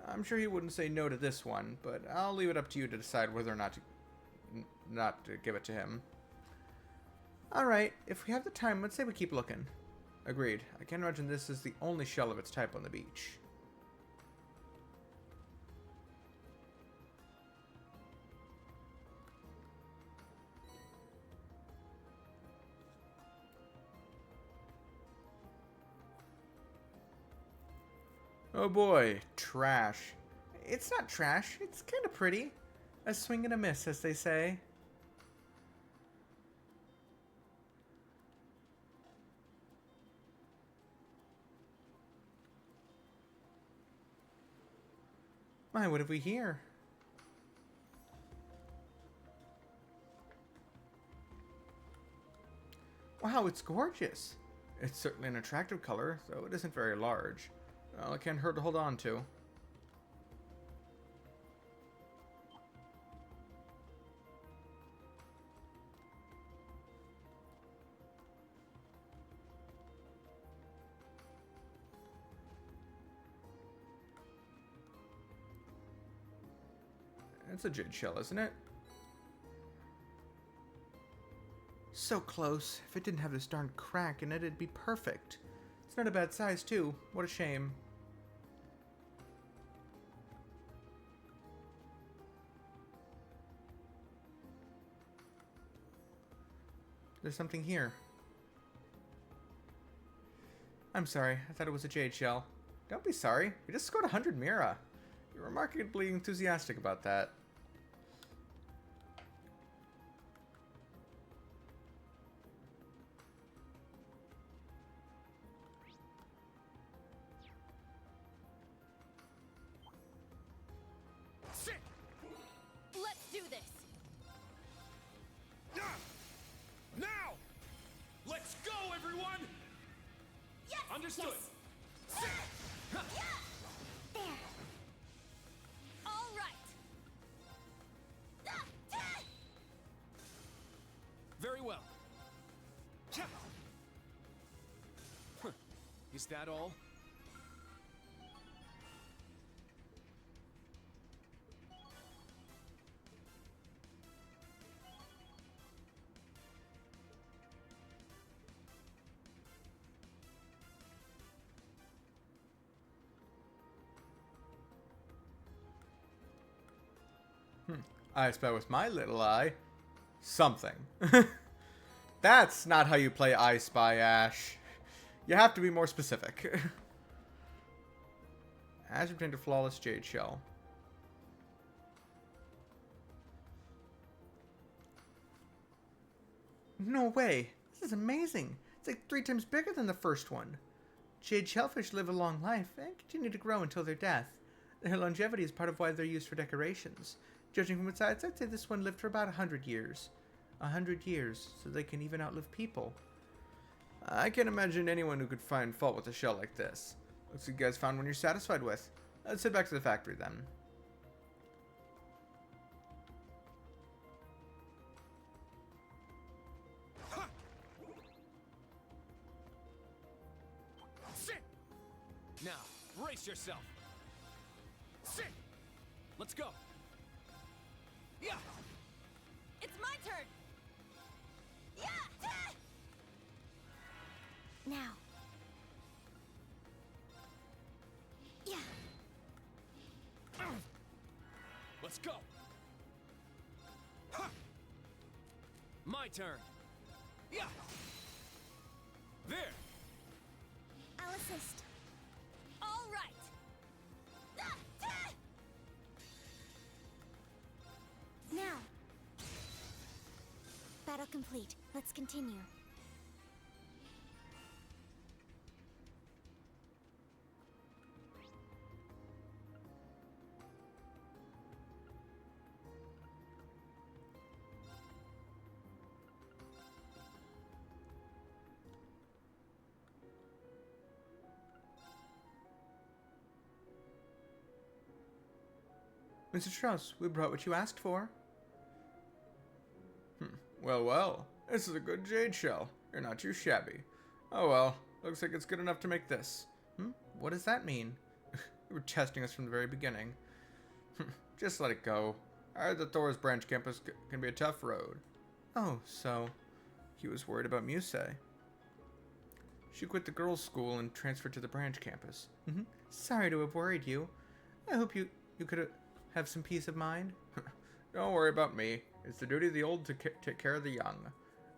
I'm sure he wouldn't say no to this one, but I'll leave it up to you to decide whether or not to give it to him. Alright, if we have the time, let's say we keep looking. Agreed. I can't imagine this is the only shell of its type on the beach. Oh boy, trash. It's not trash, it's kind of pretty. A swing and a miss, as they say. My, what have we here? Wow, it's gorgeous. It's certainly an attractive color, though it isn't very large. Well, it can't hurt to hold on to. It's a jade shell, isn't it? So close. If it didn't have this darn crack in it, it'd be perfect. It's not a bad size, too. What a shame. There's something here. I'm sorry. I thought it was a jade shell. Don't be sorry. We just scored 100 Mira. You're remarkably enthusiastic about that. Let's do this! Now! Let's go, everyone! Yes! Understood. Yes. There. All right! Very well. Huh. Is that all? I spy with my little eye. Something. That's not how you play I Spy, Ash. You have to be more specific. Ash obtained a flawless jade shell. No way. This is amazing. It's like 3 times bigger than the first one. Jade shellfish live a long life and continue to grow until their death. Their longevity is part of why they're used for decorations. Judging from its size, I'd say this one lived for about 100 years. 100 years, so they can even outlive people. I can't imagine anyone who could find fault with a shell like this. Looks like you guys found one you're satisfied with. Let's head back to the factory then. Now, brace yourself. Sit! Let's go. Yeah! It's my turn! Yeah! Now. Yeah. Let's go. Ha! My turn. Yeah! There! I'll assist. All right! Now. Battle complete. Let's continue. Mr. Strauss, we brought what you asked for. Well, well. This is a good jade shell. You're not too shabby. Oh well. Looks like it's good enough to make this. What does that mean? You were testing us from the very beginning. Just let it go. I heard that Thor's branch campus can be a tough road. Oh, so he was worried about Muse. She quit the girls' school and transferred to the branch campus. Sorry to have worried you. I hope you could have some peace of mind. Don't worry about me. It's the duty of the old to take care of the young.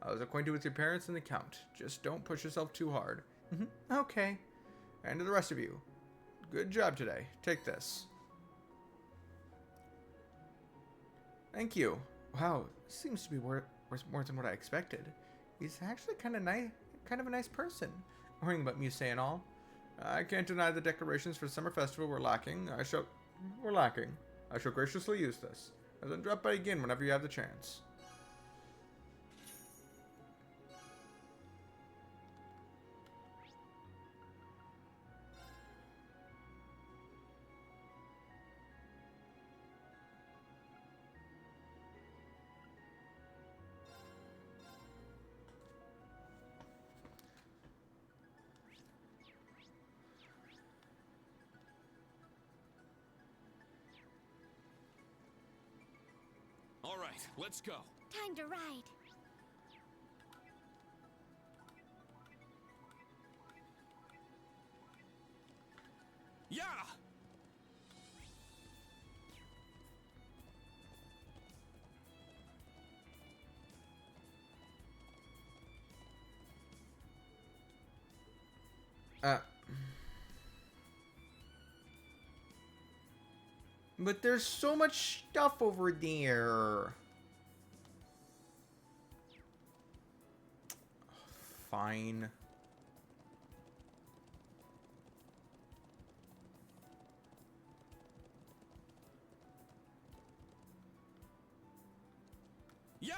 I was acquainted with your parents and the Count. Just don't push yourself too hard. Okay. And to the rest of you, good job today. Take this. Thank you. Wow, seems to be worth more than what I expected. He's actually kind of a nice person. Worrying about Muse and all. I can't deny the decorations for Summer Festival were lacking. I shall graciously use this. And then drop by again whenever you have the chance. All right, let's go. Time to ride. Yeah! But there's so much stuff over there. Fine. Yeah!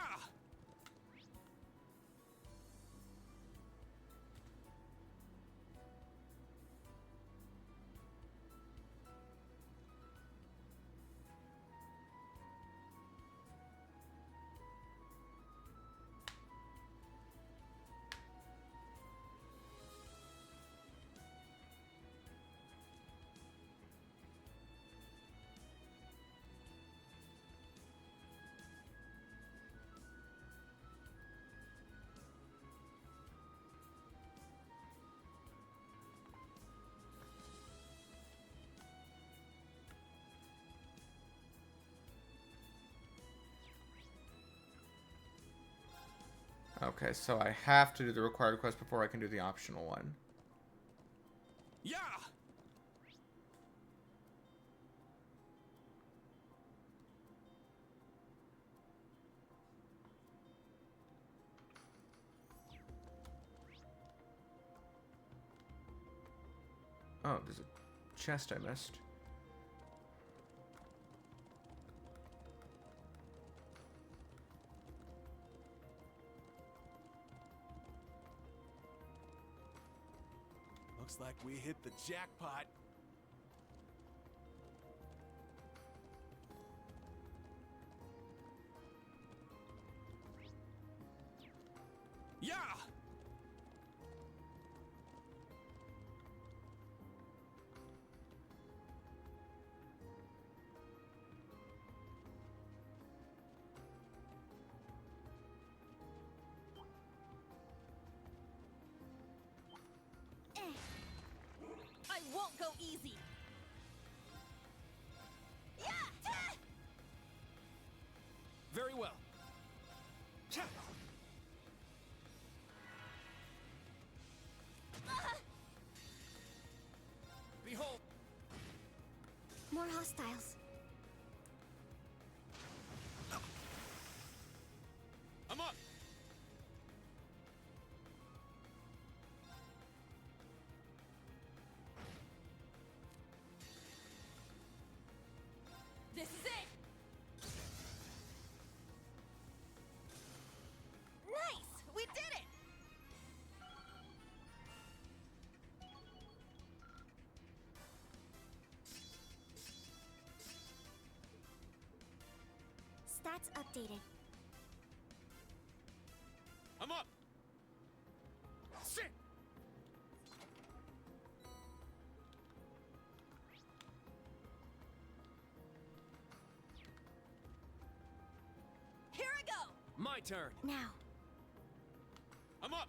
Okay, so I have to do the required quest before I can do the optional one. Yeah! Oh, there's a chest I missed. Looks like we hit the jackpot. Yeah! easy. Yeah! Very well. Behold! More hostiles. I'm up! This is it! Nice! We did it! Stats updated. I'm up! Sit! Here I go! My turn! Now. I'm up!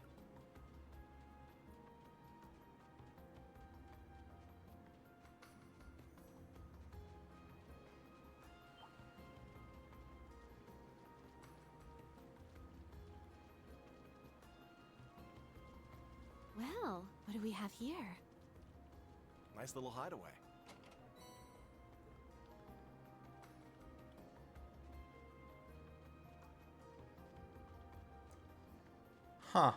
Well, what do we have here? Nice little hideaway. Huh.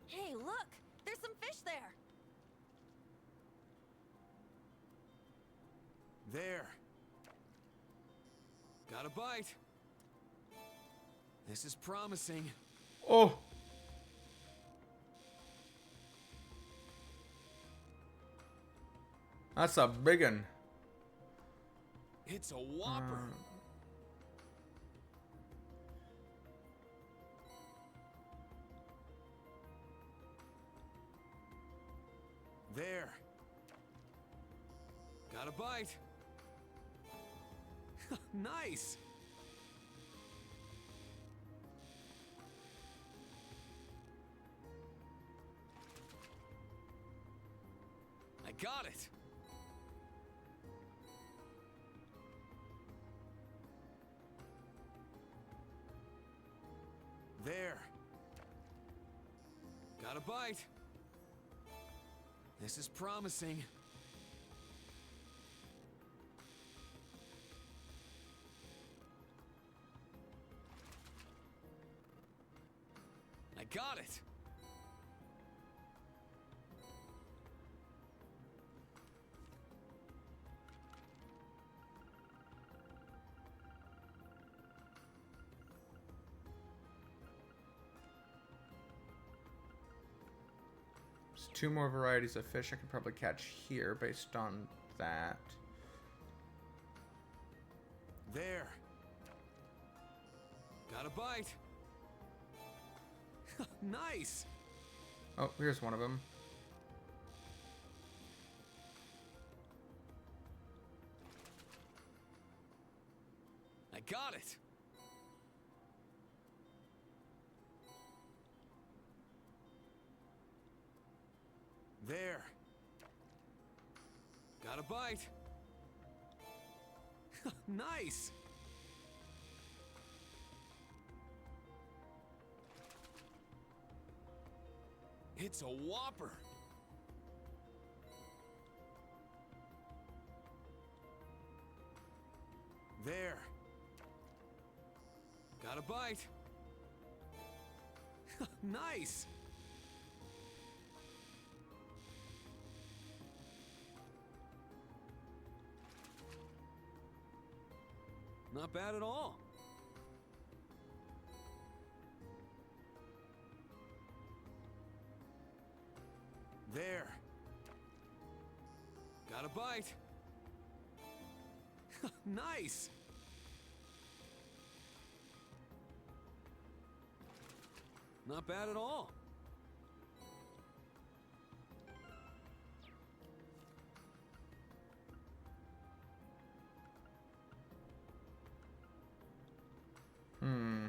Hey, look! There's some fish there! There. Got a bite. This is promising. Oh! That's a big one. It's a whopper. There. Got a bite. Nice. I got it. There. Got a bite. This is promising. I got it. There's 2 more varieties of fish I can probably catch here based on that. There. Got a bite. Nice. Oh, here's one of them. I got it. There. Got a bite. Nice. It's a whopper. There. Got a bite. Nice. Not bad at all. There. Got a bite. Nice. Not bad at all. Hmm.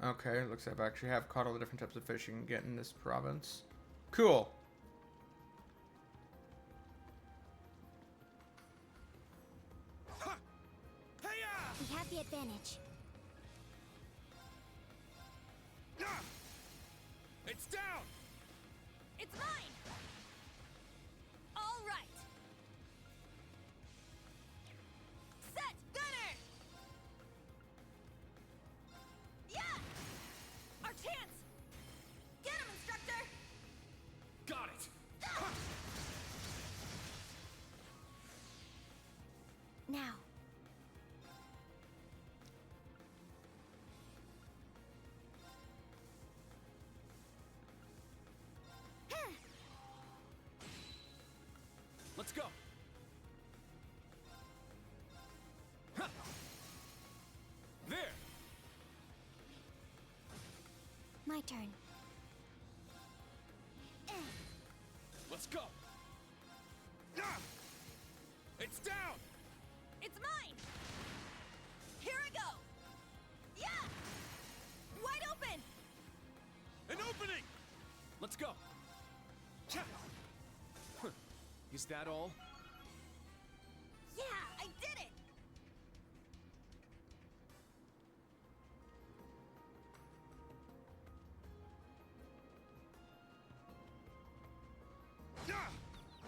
Okay, looks like I actually have caught all the different types of fish you can get in this province. Cool. We have the advantage. It's down! It's mine! All right! Set! Gunner! Yeah! Our chance! Get him, instructor! Got it! Now. Let's go! Huh. There! My turn. Let's go! It's down! It's mine! Here I go! Yeah! Wide open! An opening! Let's go! Is that all? Yeah, I did it!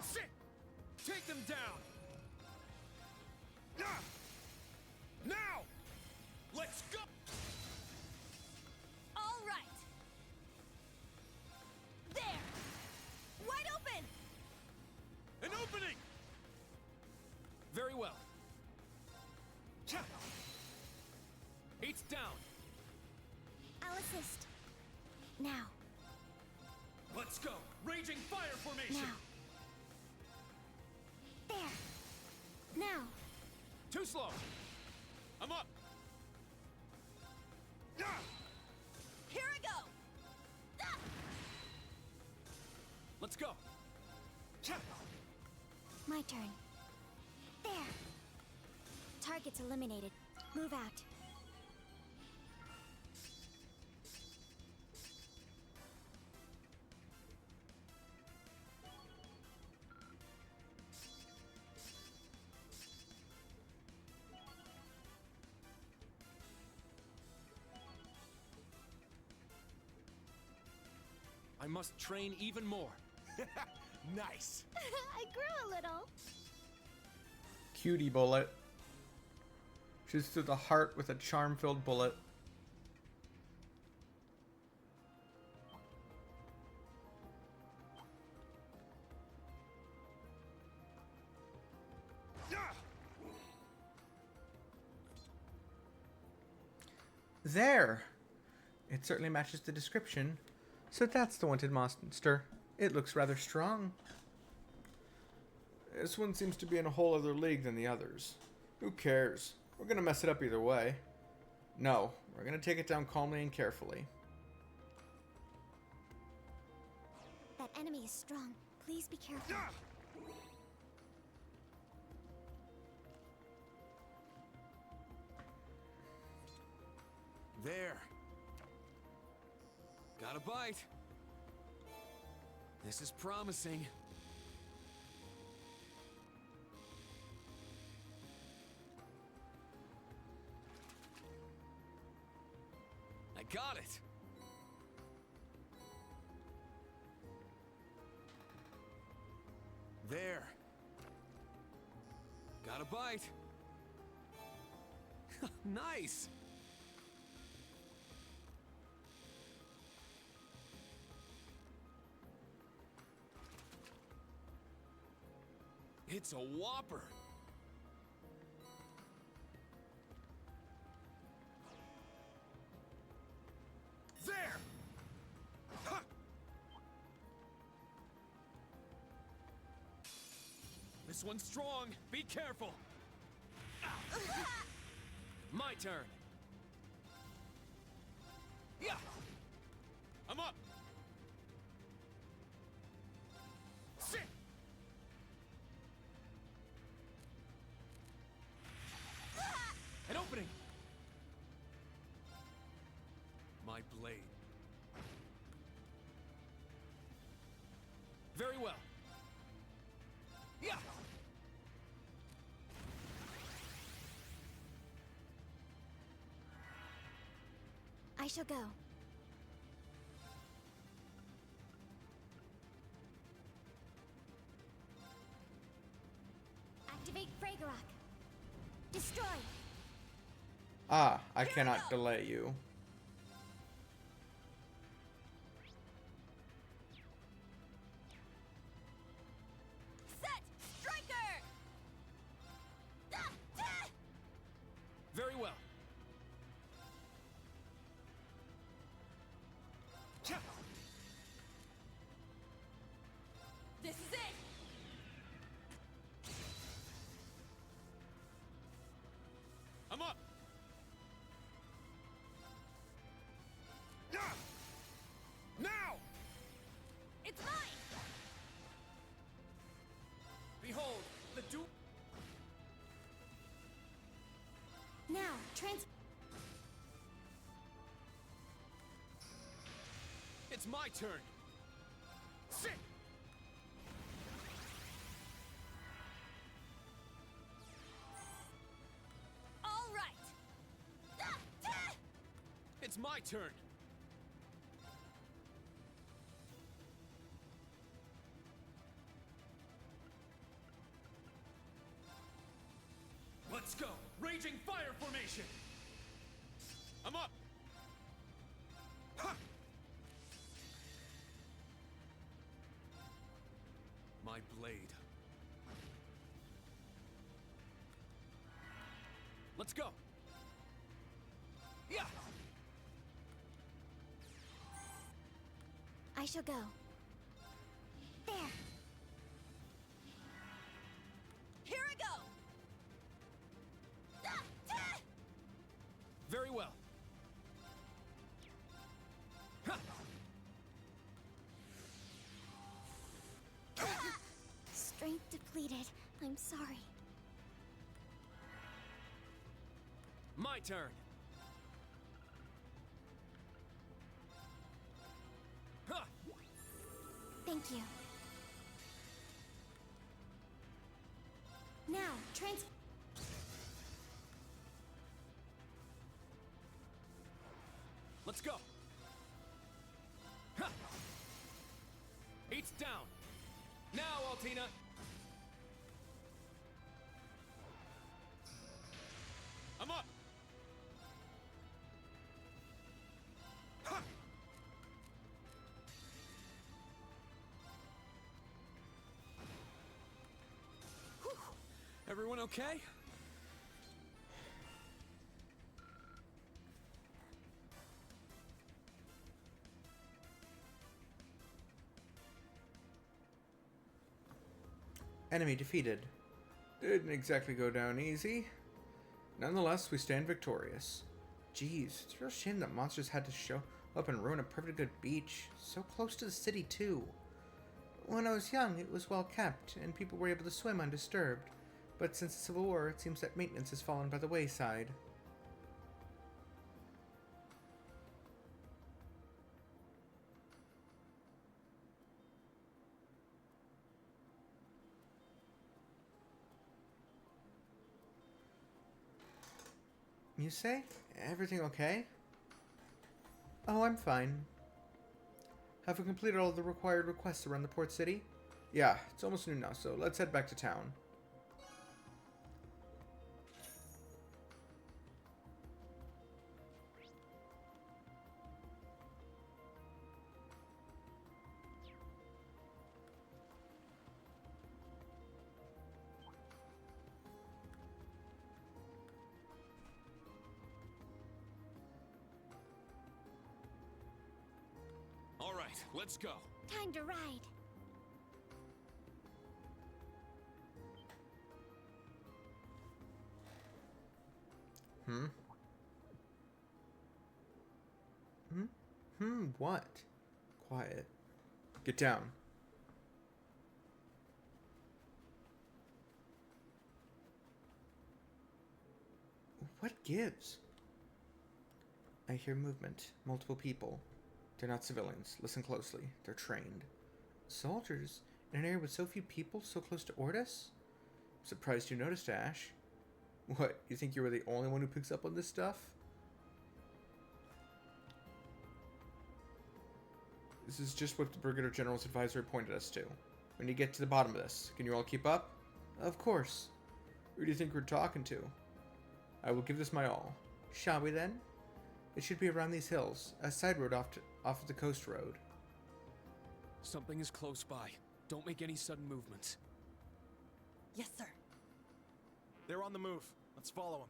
Sit! Take them down! Now! Let's go! All right! There! Wide open! An opening! Very well. It's down. I'll assist. Now. Let's go. Raging fire formation. Now. There. Now. Too slow. I'm up. Here I go! Ah! Let's go. My turn. There. Target's eliminated. Move out. I must train even more. Nice. I grew a little. Cutie bullet. Shoots through the heart with a charm-filled bullet. There! It certainly matches the description. So that's the wanted monster. It looks rather strong. This one seems to be in a whole other league than the others. Who cares? We're gonna mess it up either way. No, we're gonna take it down calmly and carefully. That enemy is strong. Please be careful. There. Got a bite. This is promising. I got it. There. Got a bite. Nice. It's a whopper. There. Huh. This one's strong. Be careful. My turn. Yeah. I'm up. Sit. An opening. My blade. Very well. Yeah! I shall go. Activate Fragorock. Destroy. Ah, I cannot delay you. Set! Striker! Very well. This is it! I'm up! Now! It's mine! Behold, the duel. Now, It's my turn. Sit! All right! It's my turn. Let's go! Raging fire formation! I'm up! Ha! My blade. Let's go! Yeah! I shall go. There. Here I go! Very well. Ha! Strength depleted. I'm sorry. My turn. Ha! Thank you. Now, Let's go. Ha! It's down. Now, Altina. I'm up. Ha! Whew. Everyone okay? Enemy defeated. Didn't exactly go down easy. Nonetheless, we stand victorious. Jeez, it's a real shame that monsters had to show up and ruin a perfectly good beach. So close to the city, too. When I was young, it was well kept, and people were able to swim undisturbed. But since the Civil War, it seems that maintenance has fallen by the wayside. You say? Everything okay? Oh, I'm fine. Have we completed all the required requests around the port city? Yeah, it's almost noon now, so let's head back to town. All right, let's go. time to ride. What? Quiet. Get down. What gives? I hear movement. Multiple people. They're not civilians. Listen closely. They're trained. Soldiers? In an area with so few people, so close to Ordis? Surprised you noticed, Ash. What, you think you were the only one who picks up on this stuff? This is just what the Brigadier General's advisor pointed us to. We need to get to the bottom of this. Can you all keep up? Of course. Who do you think we're talking to? I will give this my all. Shall we then? It should be around these hills, a side road off of the coast road. Something is close by. Don't make any sudden movements. Yes, sir. They're on the move. Let's follow them.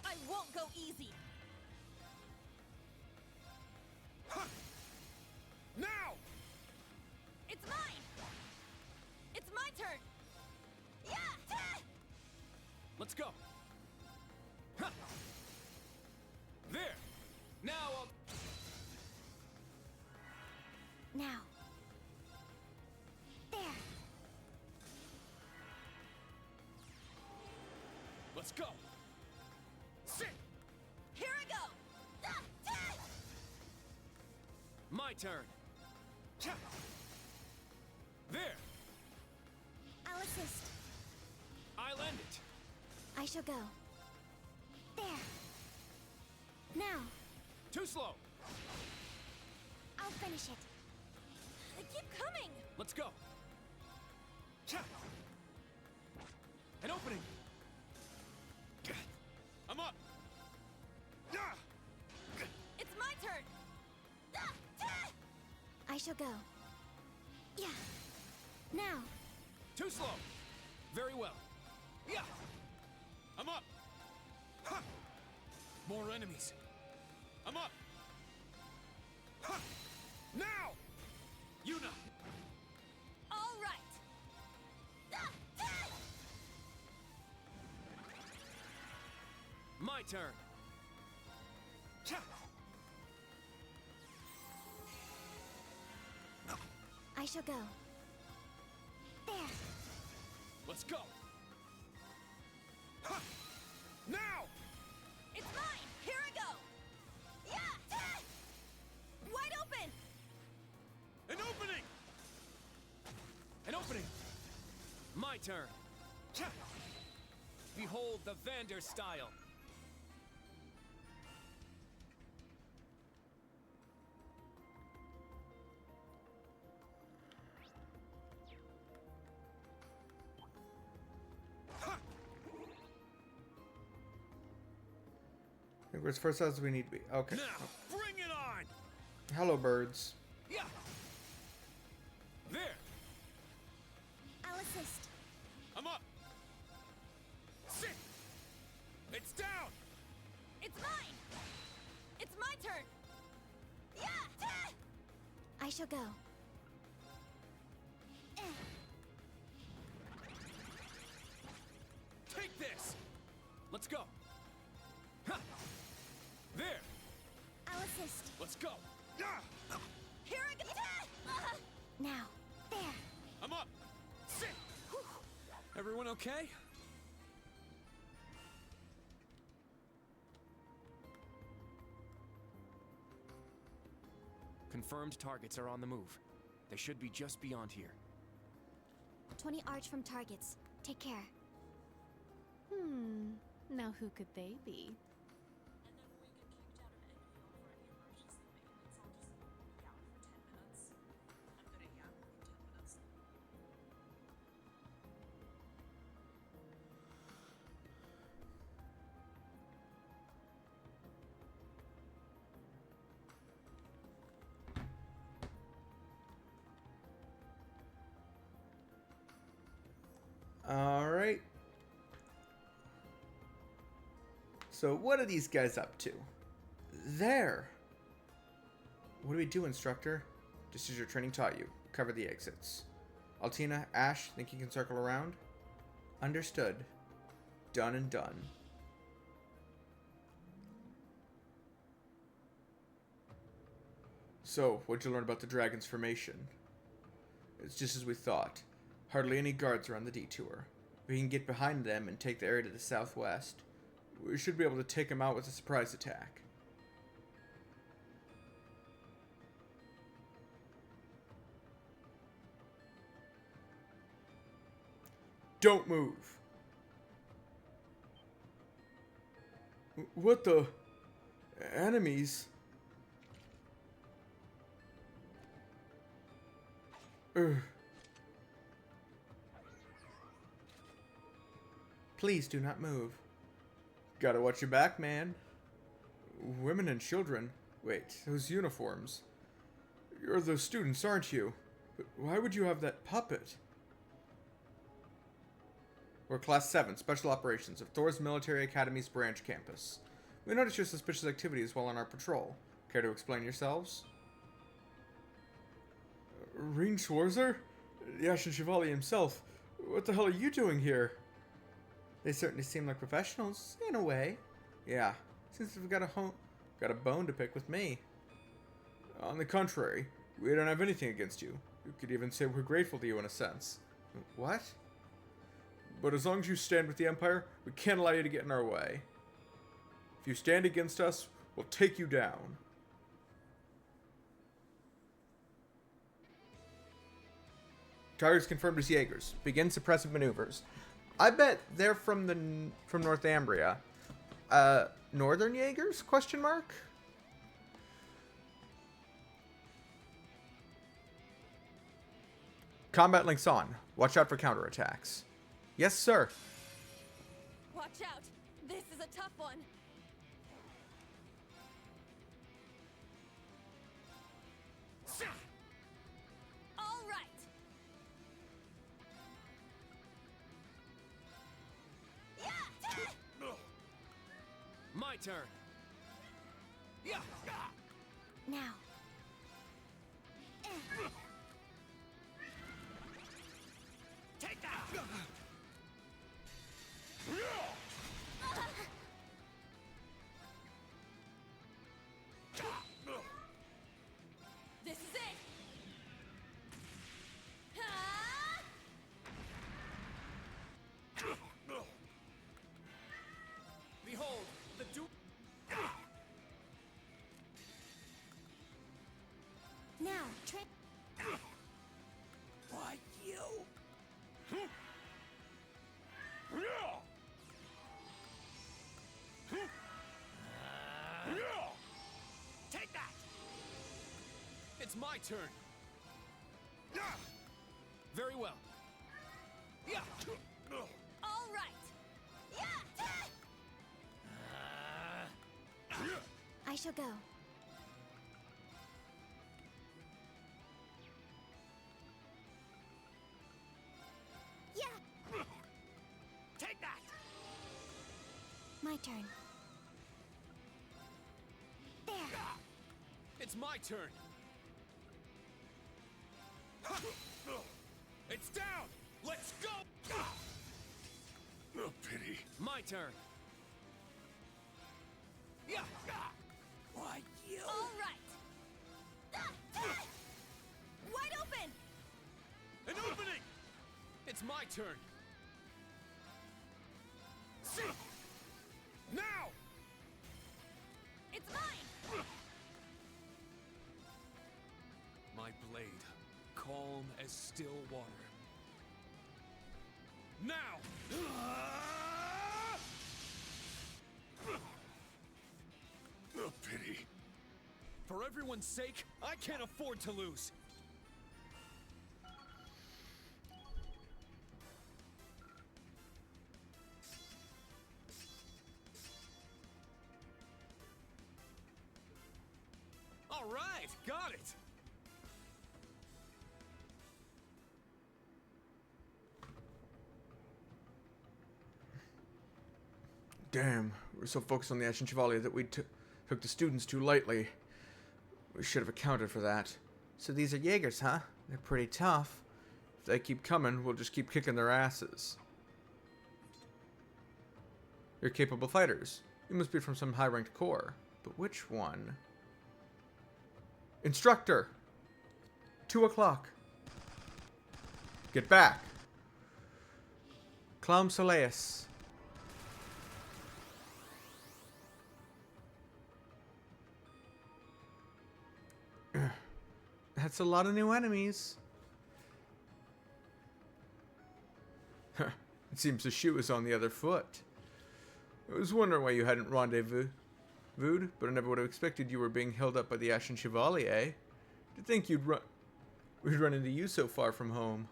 I won't go easy. Now! It's mine. It's my turn. Yeah. Let's go. Huh. There. Now Now. There. let's go. Sit. Here I go. My turn. There. I'll assist. I'll end it. I shall go. There. Now. Too slow. I'll finish it. They keep coming. Let's go. An opening. I'm up. It's my turn. I shall go. Yeah. Now. Too slow. Very well. Yeah. I'm up. More enemies. I'm up. Now! Yuna. All right. My turn. I shall go. There. Let's go. Now! It's mine. Here I go. Yeah. Wide open. An opening. An opening. My turn. Behold the Vander style. I think we're as first as we need to be. Okay. Now, bring it on! Hello, birds. Yeah. There. I'll assist. I'm up. Sit! It's down! It's mine. It's my turn. Yeah. I shall go. Take this. Let's go. Ha. There. I'll assist. Let's go. Here I go. Now. There. I'm up. Sit. Everyone okay? Confirmed targets are on the move. They should be just beyond here. 20 arch from targets. Take care. Now who could they be? All right. So what are these guys up to? There. What do we do, instructor? Just as your training taught you. cover the exits. Altina, Ash, think you can circle around? Understood. Done and done. So, what'd you learn about the dragon's formation? It's just as we thought. Hardly any guards are on the detour. If we can get behind them and take the area to the southwest, we should be able to take them out with a surprise attack. Don't move. What the? Enemies? Please do not move. Gotta watch your back, man. Women and children. Wait, those uniforms. You're those students, aren't you? But why would you have that puppet? We're Class 7, Special Operations of Thor's Military Academy's branch campus. We noticed your suspicious activities while on our patrol. Care to explain yourselves? Reen Schwarzer? The Ashen Chevalier himself. What the hell are you doing here? They certainly seem like professionals, in a way. Yeah, since they've got a bone to pick with me. On the contrary, we don't have anything against you. You could even say we're grateful to you in a sense. What? But as long as you stand with the Empire, we can't allow you to get in our way. If you stand against us, we'll take you down. Targets confirmed as Jaegers. Begin suppressive maneuvers. I bet they're from Northumbria. Northern Jaegers? Question mark? Combat links on. Watch out for counterattacks. Yes, sir. Watch out! This is a tough one. All right. My turn. Now. Take that! This is it. Behold, the Duke. Now, Trick. Why you? Take that! It's my turn. Very well. All right. I shall go. Yeah, Take that! my turn. There. It's my turn. It's down. Let's go. No pity. My turn. Why you? All right. Wide open. An opening. It's my turn. Now. It's mine. My blade, calm as still water. Now! No pity. For everyone's sake, I can't afford to lose. All right, got it. Damn, we're so focused on the Ashen Chevalier that we took the students too lightly. We should have accounted for that. So these are Jaegers, huh? They're pretty tough. If they keep coming, we'll just keep kicking their asses. You're capable fighters. You must be from some high-ranked corps. But which one? Instructor! 2 o'clock. Get back. Clown Soleus. That's a lot of new enemies. It seems the shoe is on the other foot. I was wondering why you hadn't rendezvoused, but I never would have expected you were being held up by the Ashen Chevalier. To think we'd run into you so far from home.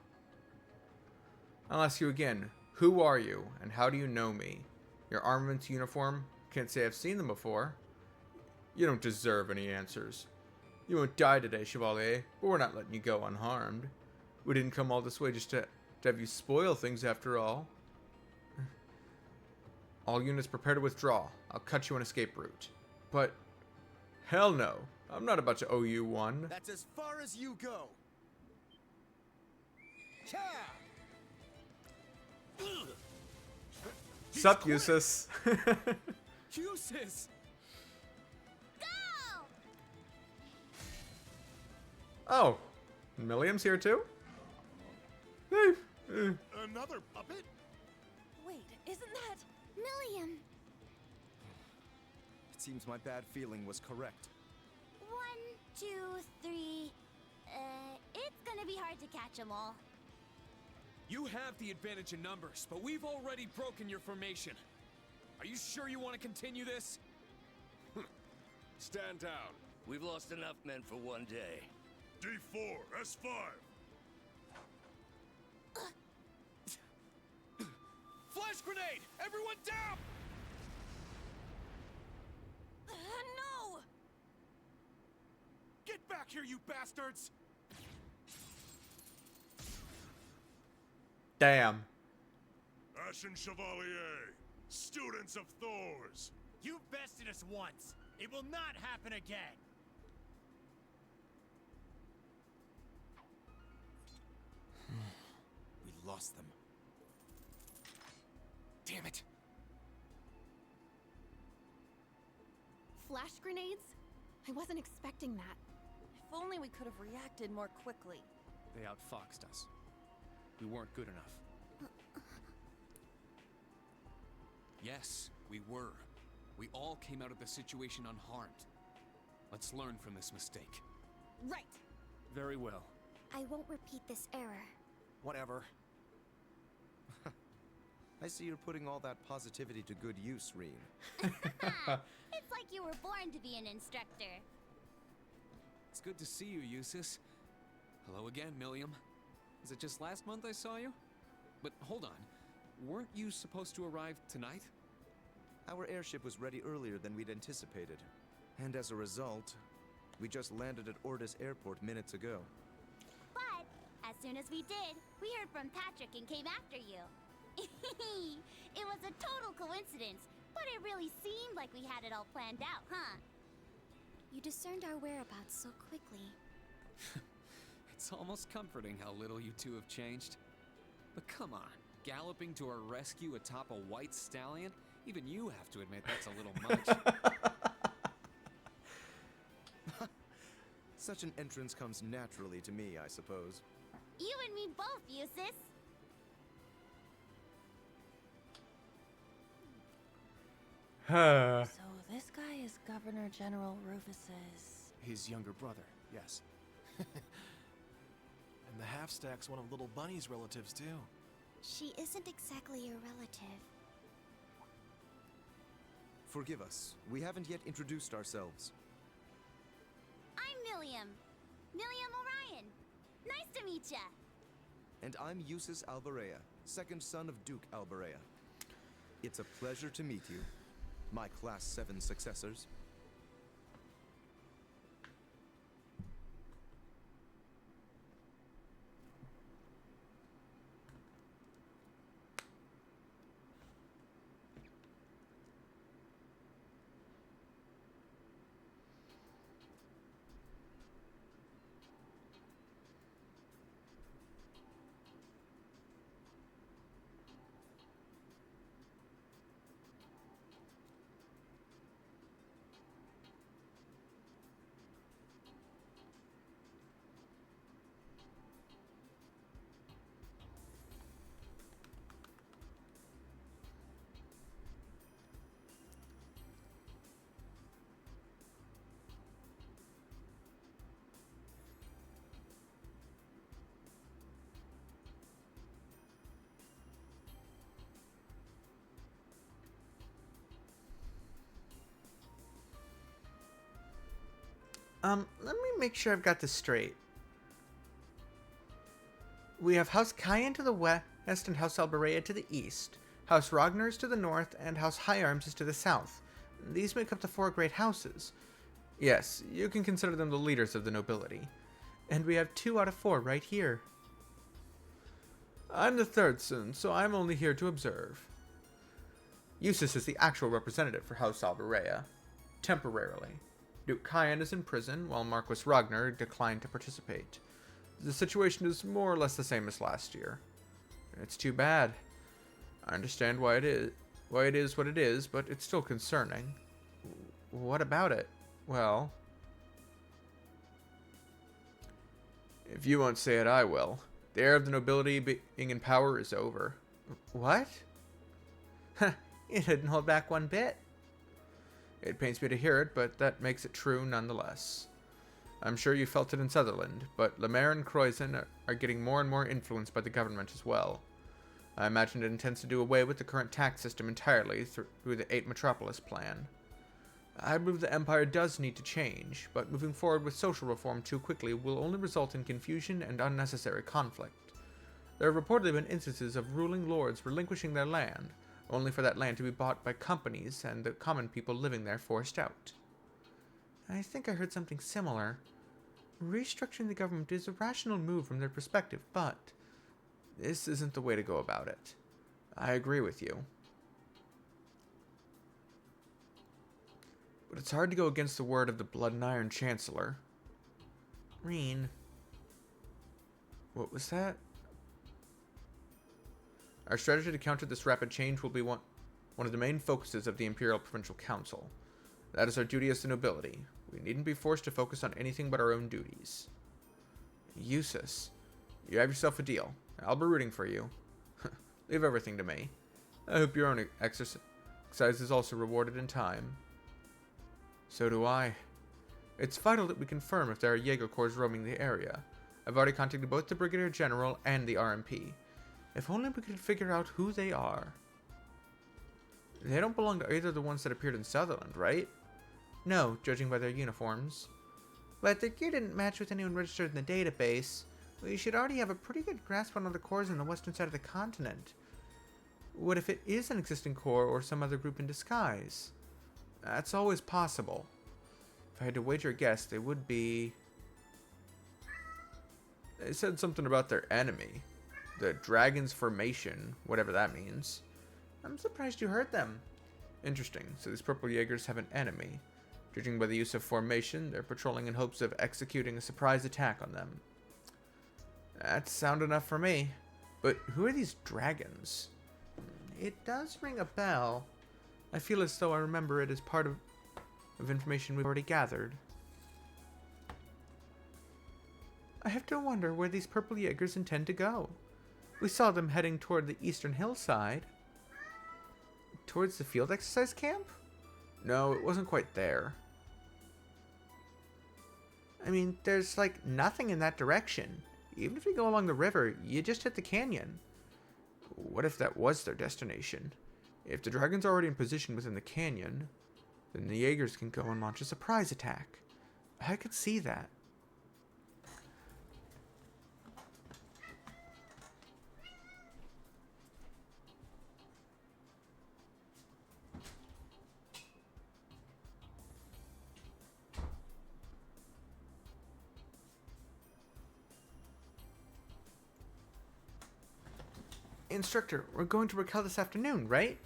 I'll ask you again. Who are you, and how do you know me? Your armaments, uniform? Can't say I've seen them before. You don't deserve any answers. You won't die today, Chevalier, but we're not letting you go unharmed. We didn't come all this way just to have you spoil things after all. All units prepare to withdraw. I'll cut you an escape route. But, hell no. I'm not about to owe you one. That's as far as you go. Sup, Eustace? Eustace! Go! Oh, Milliam's here too? Another puppet? Wait, isn't that... Milliam. It seems my bad feeling was correct. 1, 2, 3. It's gonna be hard to catch them all. You have the advantage in numbers, but we've already broken your formation. Are you sure you want to continue this? Stand down. We've lost enough men for one day. D4, S5. Flash grenade! Everyone down! no! Get back here, you bastards! Damn. Ashen Chevalier, students of Thor's. You've bested us once. It will not happen again. We lost them. Damn it. Flash grenades? I wasn't expecting that. If only we could have reacted more quickly. They outfoxed us. We weren't good enough. Yes, we were. We all came out of the situation unharmed. Let's learn from this mistake. Right. Very well. I won't repeat this error. Whatever. I see you're putting all that positivity to good use, Reen. It's like you were born to be an instructor. It's good to see you, Eustace. Hello again, Milliam. Is it just last month I saw you? But hold on. Weren't you supposed to arrive tonight? Our airship was ready earlier than we'd anticipated. And as a result, we just landed at Ordis Airport minutes ago. But as soon as we did, we heard from Patrick and came after you. It was a total coincidence, but it really seemed like we had it all planned out, huh? You discerned our whereabouts so quickly. It's almost comforting how little you two have changed. But come on, galloping to our rescue atop a white stallion? Even you have to admit that's a little much. Such an entrance comes naturally to me, I suppose. You and me both, Eustace. So this guy is Governor General Rufus's... His younger brother, yes. And the half-stack's one of Little Bunny's relatives, too. She isn't exactly your relative. Forgive us. We haven't yet introduced ourselves. I'm Milliam. Milliam Orion. Nice to meet ya. And I'm Eustace Alberea, second son of Duke Alberea. It's a pleasure to meet you, my Class 7 successors. Let me make sure I've got this straight. We have House Cayenne to the west and House Alberea to the east. House Ragnar is to the north, and House High Arms is to the south. These make up the 4 great houses. Yes, you can consider them the leaders of the nobility. And we have 2 out of 4 right here. I'm the 3rd son, so I'm only here to observe. Eustace is the actual representative for House Alberea. Temporarily. Duke Cayenne is in prison, while Marquis Ragnar declined to participate. The situation is more or less the same as last year. It's too bad. I understand why it is what it is, but it's still concerning. What about it? Well, if you won't say it, I will. The era of the nobility being in power is over. What? It didn't hold back one bit. It pains me to hear it, but that makes it true nonetheless. I'm sure you felt it in Sutherland, but Lemaire and Croyson are getting more and more influenced by the government as well. I imagine it intends to do away with the current tax system entirely through the 8 Metropolis plan. I believe the Empire does need to change, but moving forward with social reform too quickly will only result in confusion and unnecessary conflict. There have reportedly been instances of ruling lords relinquishing their land, only for that land to be bought by companies and the common people living there forced out. I think I heard something similar. Restructuring the government is a rational move from their perspective, but this isn't the way to go about it. I agree with you. But it's hard to go against the word of the Blood and Iron Chancellor. Reen. What was that? Our strategy to counter this rapid change will be one of the main focuses of the Imperial Provincial Council. That is our duty as the nobility. We needn't be forced to focus on anything but our own duties. Eustace, you have yourself a deal. I'll be rooting for you. Leave everything to me. I hope your own exercise is also rewarded in time. So do I. It's vital that we confirm if there are Jaeger Corps roaming the area. I've already contacted both the Brigadier General and the RMP. If only we could figure out who they are. They don't belong to either of the ones that appeared in Sutherland, right? No, judging by their uniforms. But their gear didn't match with anyone registered in the database. We should already have a pretty good grasp on other corps on the western side of the continent. What if it is an existing corps or some other group in disguise? That's always possible. If I had to wager a guess, they would be... They said something about their enemy. The Dragon's Formation, whatever that means. I'm surprised you heard them. Interesting, so these Purple Jaegers have an enemy. Judging by the use of formation, they're patrolling in hopes of executing a surprise attack on them. That's sound enough for me. But who are these dragons? It does ring a bell. I feel as though I remember it as part of information we've already gathered. I have to wonder where these Purple Jaegers intend to go. We saw them heading toward the eastern hillside. Towards the field exercise camp? No, it wasn't quite there. I mean, there's like nothing in that direction. Even if you go along the river, you just hit the canyon. What if that was their destination? If the dragon's already in position within the canyon, then the Jaegers can go and launch a surprise attack. I could see that. Instructor, we're going to Raquel this afternoon, right?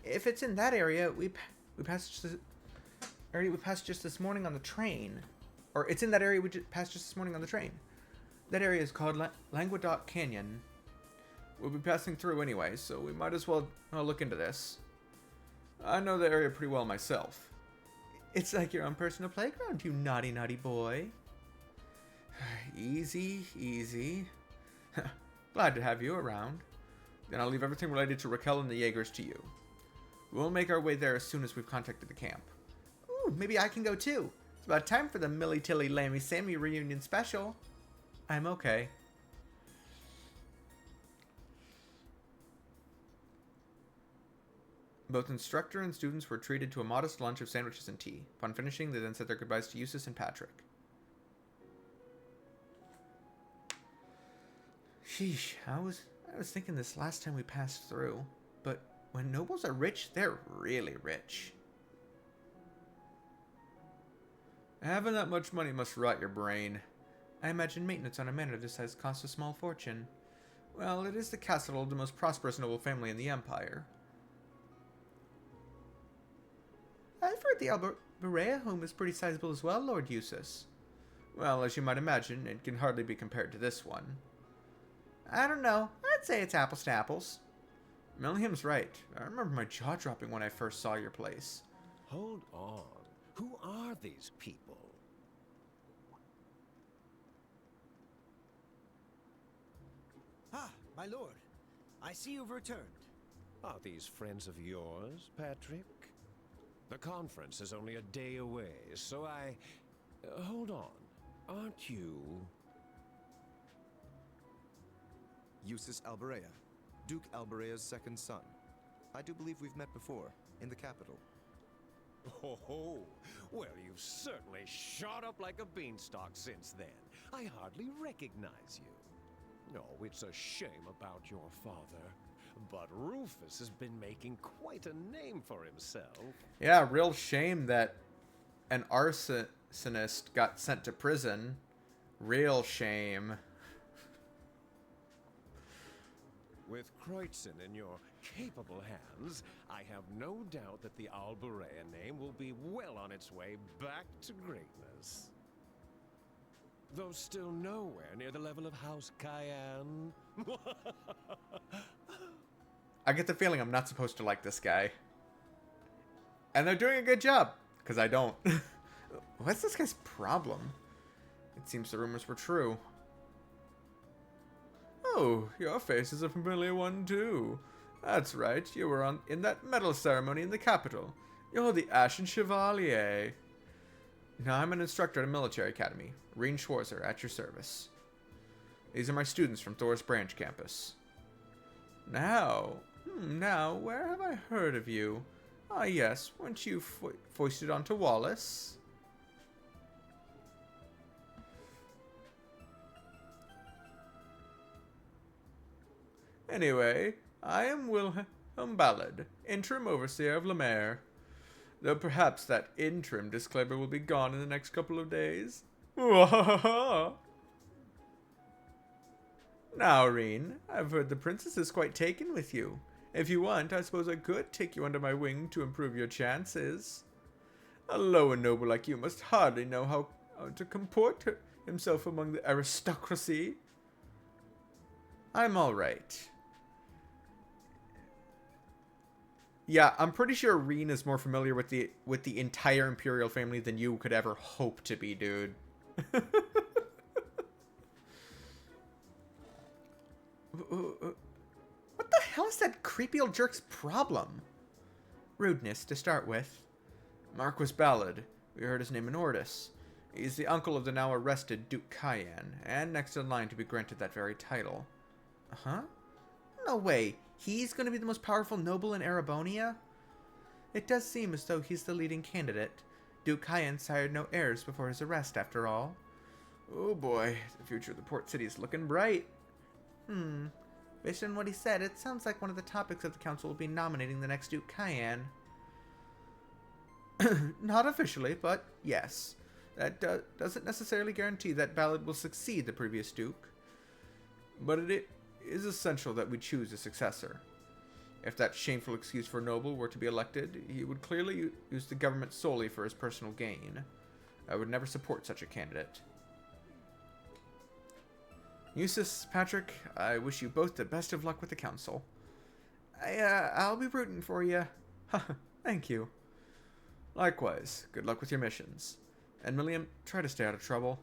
If it's in that area, we passed just this morning on the train. Or it's in that area we passed just this morning on the train. That area is called Languedoc Canyon. We'll be passing through anyway, so we might as well look into this. I know the area pretty well myself. It's like your own personal playground, you naughty, naughty boy. Easy, easy. Glad to have you around. Then I'll leave everything related to Raquel and the Jaegers to you. We'll make our way there as soon as we've contacted the camp. Ooh, maybe I can go too. It's about time for the Millie Tilly Lammy Sammy reunion special. I'm okay. Both instructor and students were treated to a modest lunch of sandwiches and tea. Upon finishing, they then said their goodbyes to Eustace and Patrick. Sheesh, I was thinking this last time we passed through, but when nobles are rich, they're really rich. Having that much money must rot your brain. I imagine maintenance on a manor this size costs a small fortune. Well, it is the castle of the most prosperous noble family in the Empire. I've heard the Alberea home is pretty sizable as well, Lord Eustace. Well, as you might imagine, it can hardly be compared to this one. I don't know. I'd say it's apples to apples. Milliam's right. I remember my jaw dropping when I first saw your place. Hold on. Who are these people? Ah, my lord. I see you've returned. Are these friends of yours, Patrick? The conference is only a day away, so I... hold on. Aren't you... Eustace Alberea, Duke Alberea's second son. I do believe we've met before, in the capital. Oh, well, you've certainly shot up like a beanstalk since then. I hardly recognize you. No, it's a shame about your father. But Rufus has been making quite a name for himself. Yeah, real shame that an arsonist got sent to prison. Real shame. With Kreutzen in your capable hands, I have no doubt that the Alberea name will be well on its way back to greatness. Though still nowhere near the level of House Cayenne. I get the feeling I'm not supposed to like this guy. And they're doing a good job, because I don't. What's this guy's problem? It seems the rumors were true. Oh, your face is a familiar one too. That's right, you were in that medal ceremony in the capital. You're the Ashen Chevalier. Now I'm an instructor at a military academy. Reen Schwarzer, at your service. These are my students from Thor's branch campus. Now, where have I heard of you? Ah, yes, weren't you foisted onto Wallace? Anyway, I am Wilhelm Ballard, interim overseer of Lemaire. Though perhaps that interim disclaimer will be gone in the next couple of days. Now, Reen, I've heard the princess is quite taken with you. If you want, I suppose I could take you under my wing to improve your chances. A low and noble like you must hardly know how to comport himself among the aristocracy. I'm all right. Yeah, I'm pretty sure Reen is more familiar with the entire Imperial family than you could ever hope to be, dude. What the hell is that creepy old jerk's problem? Rudeness, to start with. Marquis Ballard. We heard his name in Ordis. He's the uncle of the now arrested Duke Cayenne, and next in line to be granted that very title. Uh-huh? No way. He's going to be the most powerful noble in Erebonia? It does seem as though he's the leading candidate. Duke Cayenne sired no heirs before his arrest, after all. Oh boy, the future of the port city is looking bright. Based on what he said, it sounds like one of the topics of the council will be nominating the next Duke Cayenne. Not officially, but yes. That doesn't necessarily guarantee that Ballard will succeed the previous Duke. But it is essential that we choose a successor. If that shameful excuse for noble were to be elected, he would clearly use the government solely for his personal gain. I would never support such a candidate. Eustace, Patrick, I wish you both the best of luck with the council. I'll be rooting for you. Thank you. Likewise, good luck with your missions. And Milliam, try to stay out of trouble.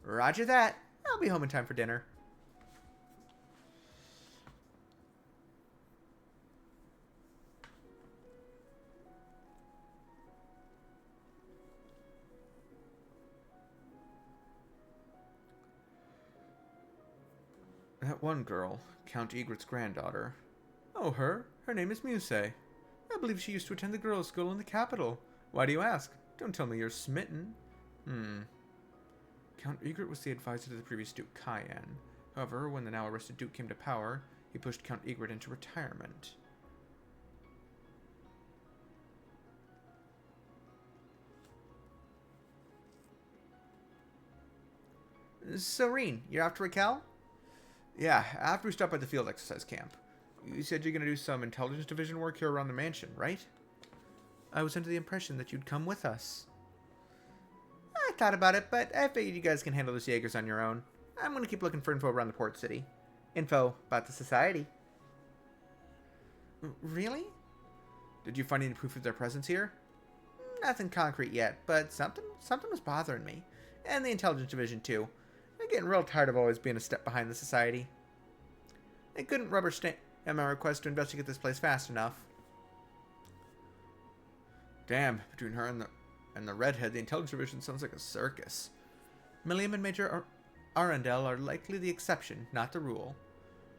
Roger that. I'll be home in time for dinner. That one girl, Count Egret's granddaughter. Oh, her? Her name is Muse. I believe she used to attend the girls' school in the capital. Why do you ask? Don't tell me you're smitten. Count Egret was the advisor to the previous Duke Cayenne. However, when the now arrested Duke came to power, he pushed Count Egret into retirement. So, Reen, you're off to Raquel? Yeah, after we stop at the field exercise camp. You said you're going to do some intelligence division work here around the mansion, right? I was under the impression that you'd come with us. I thought about it, but I figured you guys can handle those Jaegers on your own. I'm going to keep looking for info around the port city. Info about the society. Really? Did you find any proof of their presence here? Nothing concrete yet, but something was bothering me. And the intelligence division, too. I'm getting real tired of always being a step behind the society. I couldn't rubber stamp my request to investigate this place fast enough. Damn, between her and the redhead, the intelligence division sounds like a circus. Milliam and Major Arundel are likely the exception, not the rule.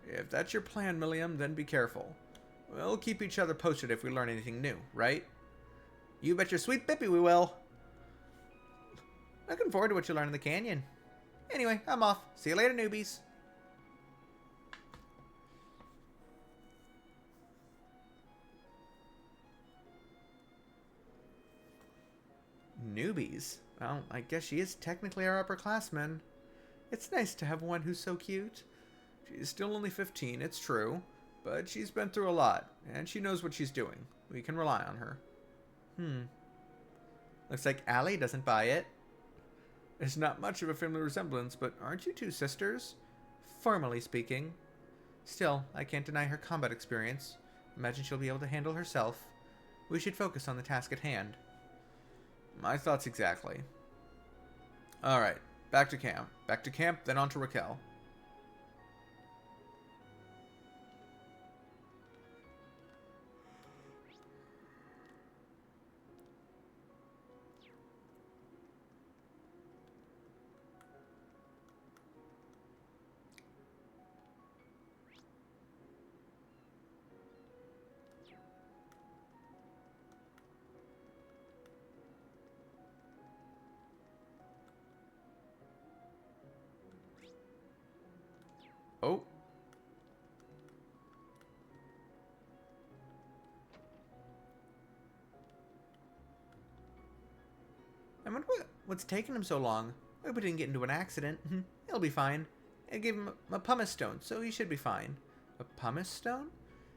If that's your plan, Milliam, then be careful. We'll keep each other posted if we learn anything new, right? You bet your sweet Bippy we will. Looking forward to what you learn in the canyon. Anyway, I'm off. See you later, newbies. Newbies? Well, I guess she is technically our upperclassman. It's nice to have one who's so cute. She's still only 15, it's true, but she's been through a lot, and she knows what she's doing. We can rely on her. Looks like Allie doesn't buy it. There's not much of a family resemblance, but aren't you two sisters? Formally speaking. Still, I can't deny her combat experience. Imagine she'll be able to handle herself. We should focus on the task at hand. My thoughts exactly. Alright, back to camp. Back to camp, then on to Raquel. Oh. I wonder what's taking him so long. I hope he didn't get into an accident. He'll be fine. I gave him a pumice stone, so he should be fine. A pumice stone?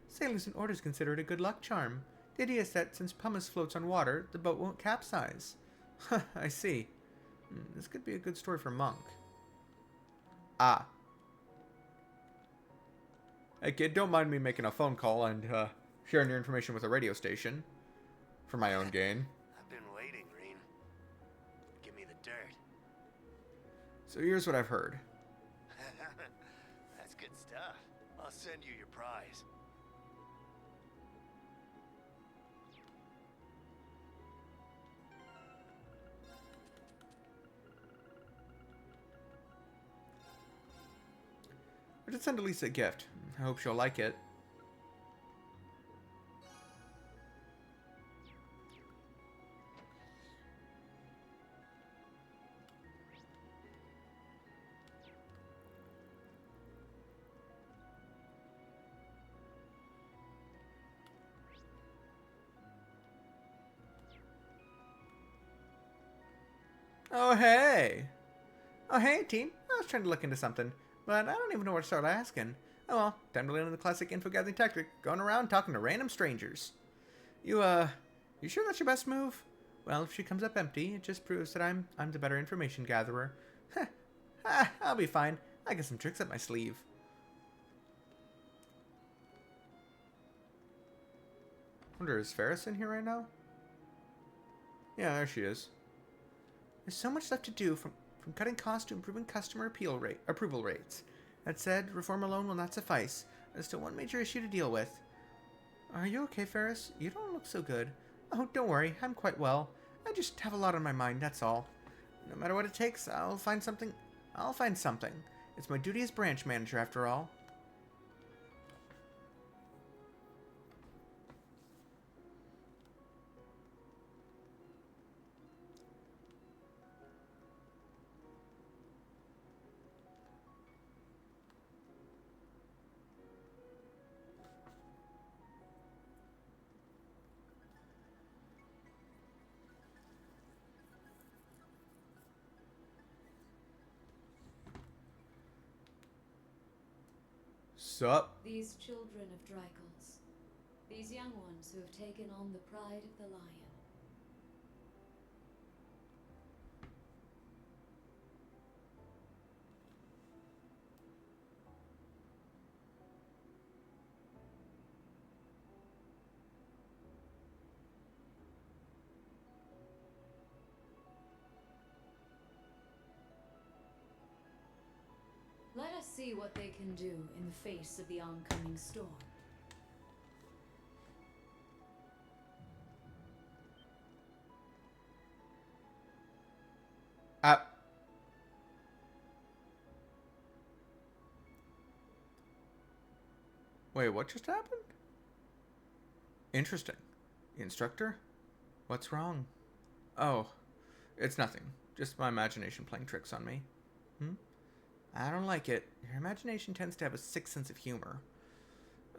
Sailors and orders consider it a good luck charm. The idea is that since pumice floats on water, the boat won't capsize. I see. This could be a good story for Monk. Ah. Hey kid, don't mind me making a phone call and sharing your information with a radio station. For my own gain. I've been waiting, Reen. Give me the dirt. So here's what I've heard. That's good stuff. I'll send you your prize. I did send Elisa a gift. I hope she'll like it. Oh, hey. Oh, hey, team. I was trying to look into something, but I don't even know where to start asking. Oh well, time to learn the classic info gathering tactic, going around talking to random strangers. You sure that's your best move? Well, if she comes up empty, it just proves that I'm the better information gatherer. I'll be fine. I got some tricks up my sleeve. Wonder, is Ferris in here right now? Yeah, there she is. There's so much left to do, from cutting costs to improving customer approval rates. That said, reform alone will not suffice. There's still one major issue to deal with. Are you okay, Ferris? You don't look so good. Oh, don't worry. I'm quite well. I just have a lot on my mind, that's all. No matter what it takes, I'll find something. It's my duty as branch manager, after all. up? These children of Drycles. These young ones who have taken on the pride of the lion. Let us see what they can do in the face of the oncoming storm. Wait, what just happened? Interesting. Instructor? What's wrong? Oh, it's nothing. Just my imagination playing tricks on me. I don't like it. Your imagination tends to have a sick sense of humor.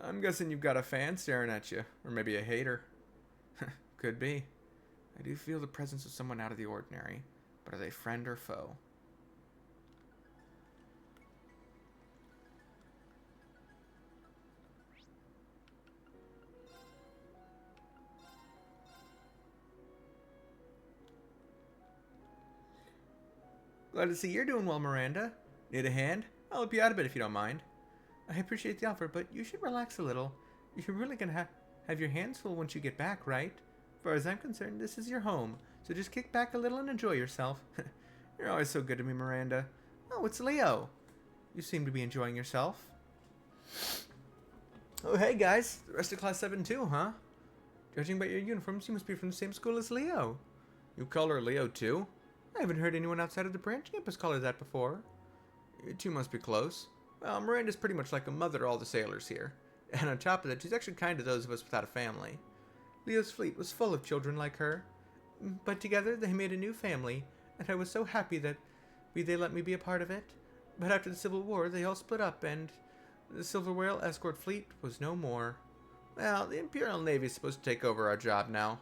I'm guessing you've got a fan staring at you. Or maybe a hater. Could be. I do feel the presence of someone out of the ordinary. But are they friend or foe? Glad to see you're doing well, Miranda. Need a hand? I'll help you out a bit if you don't mind. I appreciate the offer, but you should relax a little. You're really gonna have your hands full once you get back, right? As far as I'm concerned, this is your home, so just kick back a little and enjoy yourself. You're always so good to me, Miranda. Oh, it's Leo. You seem to be enjoying yourself. Oh, hey guys. The rest of Class 7 too, huh? Judging by your uniforms, you must be from the same school as Leo. You call her Leo too? I haven't heard anyone outside of the branch campus call her that before. You two must be close. Well, Miranda's pretty much like a mother to all the sailors here. And on top of that, she's actually kind to those of us without a family. Leo's fleet was full of children like her. But together, they made a new family, and I was so happy that they let me be a part of it. But after the Civil War, they all split up, and the Silver Whale escort fleet was no more. Well, the Imperial Navy is supposed to take over our job now.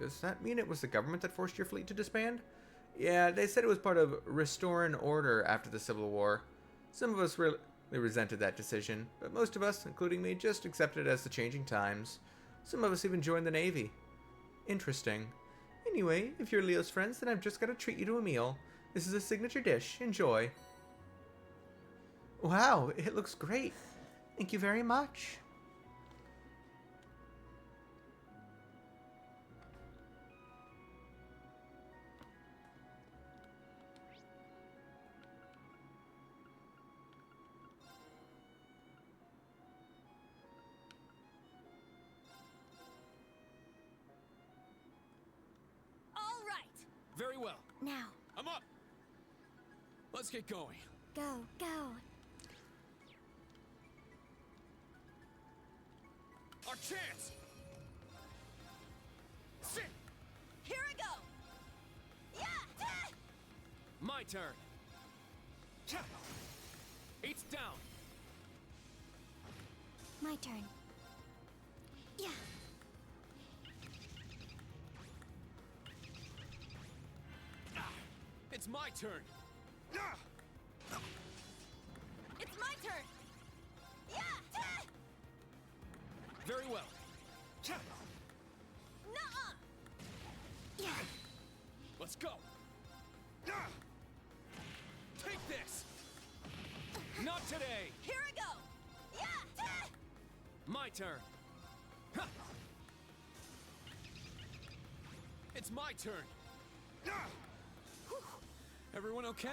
Does that mean it was the government that forced your fleet to disband? Yeah, they said it was part of restoring order after the Civil War. Some of us really resented that decision, but most of us, including me, just accepted it as the changing times. Some of us even joined the Navy. Interesting. Anyway, if you're Leo's friends, then I've just got to treat you to a meal. This is a signature dish. Enjoy. Wow, it looks great. Thank you very much. Very well. Now. I'm up. Let's get going. Go, go. Our chance. Sit. Here I go. Yeah. My turn. Eight's down. My turn. Yeah. It's my turn. It's my turn. Yeah. Very well. Nuh-uh. Yeah. Let's go. Take this. Not today. Here I go. Yeah. My turn. It's my turn. Everyone okay?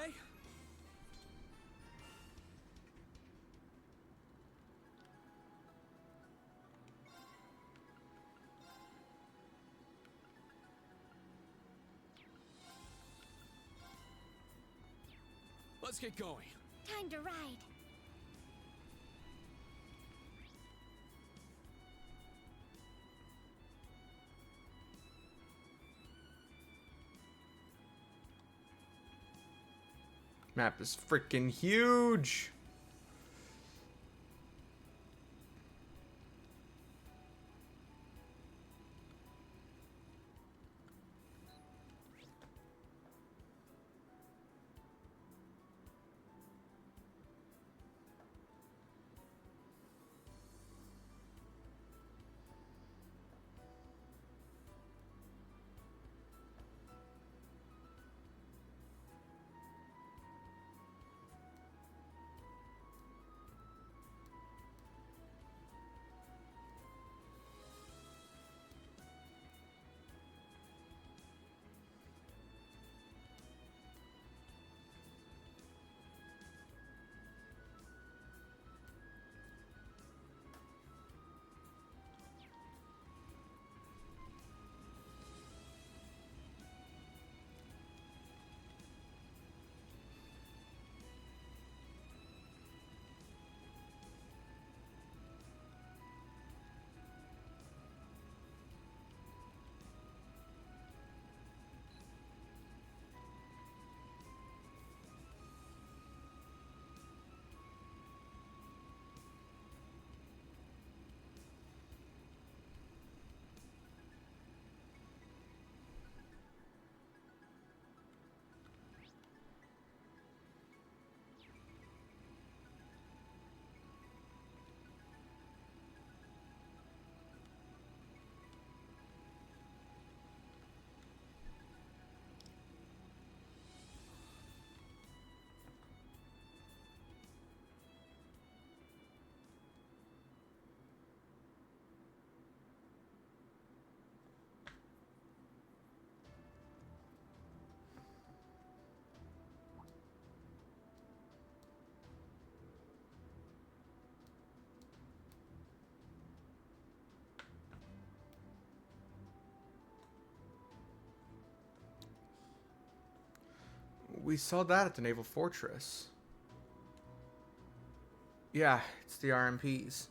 Let's get going. Time to ride. Map is freaking huge. we saw that at the Naval Fortress. Yeah, it's the RMPs.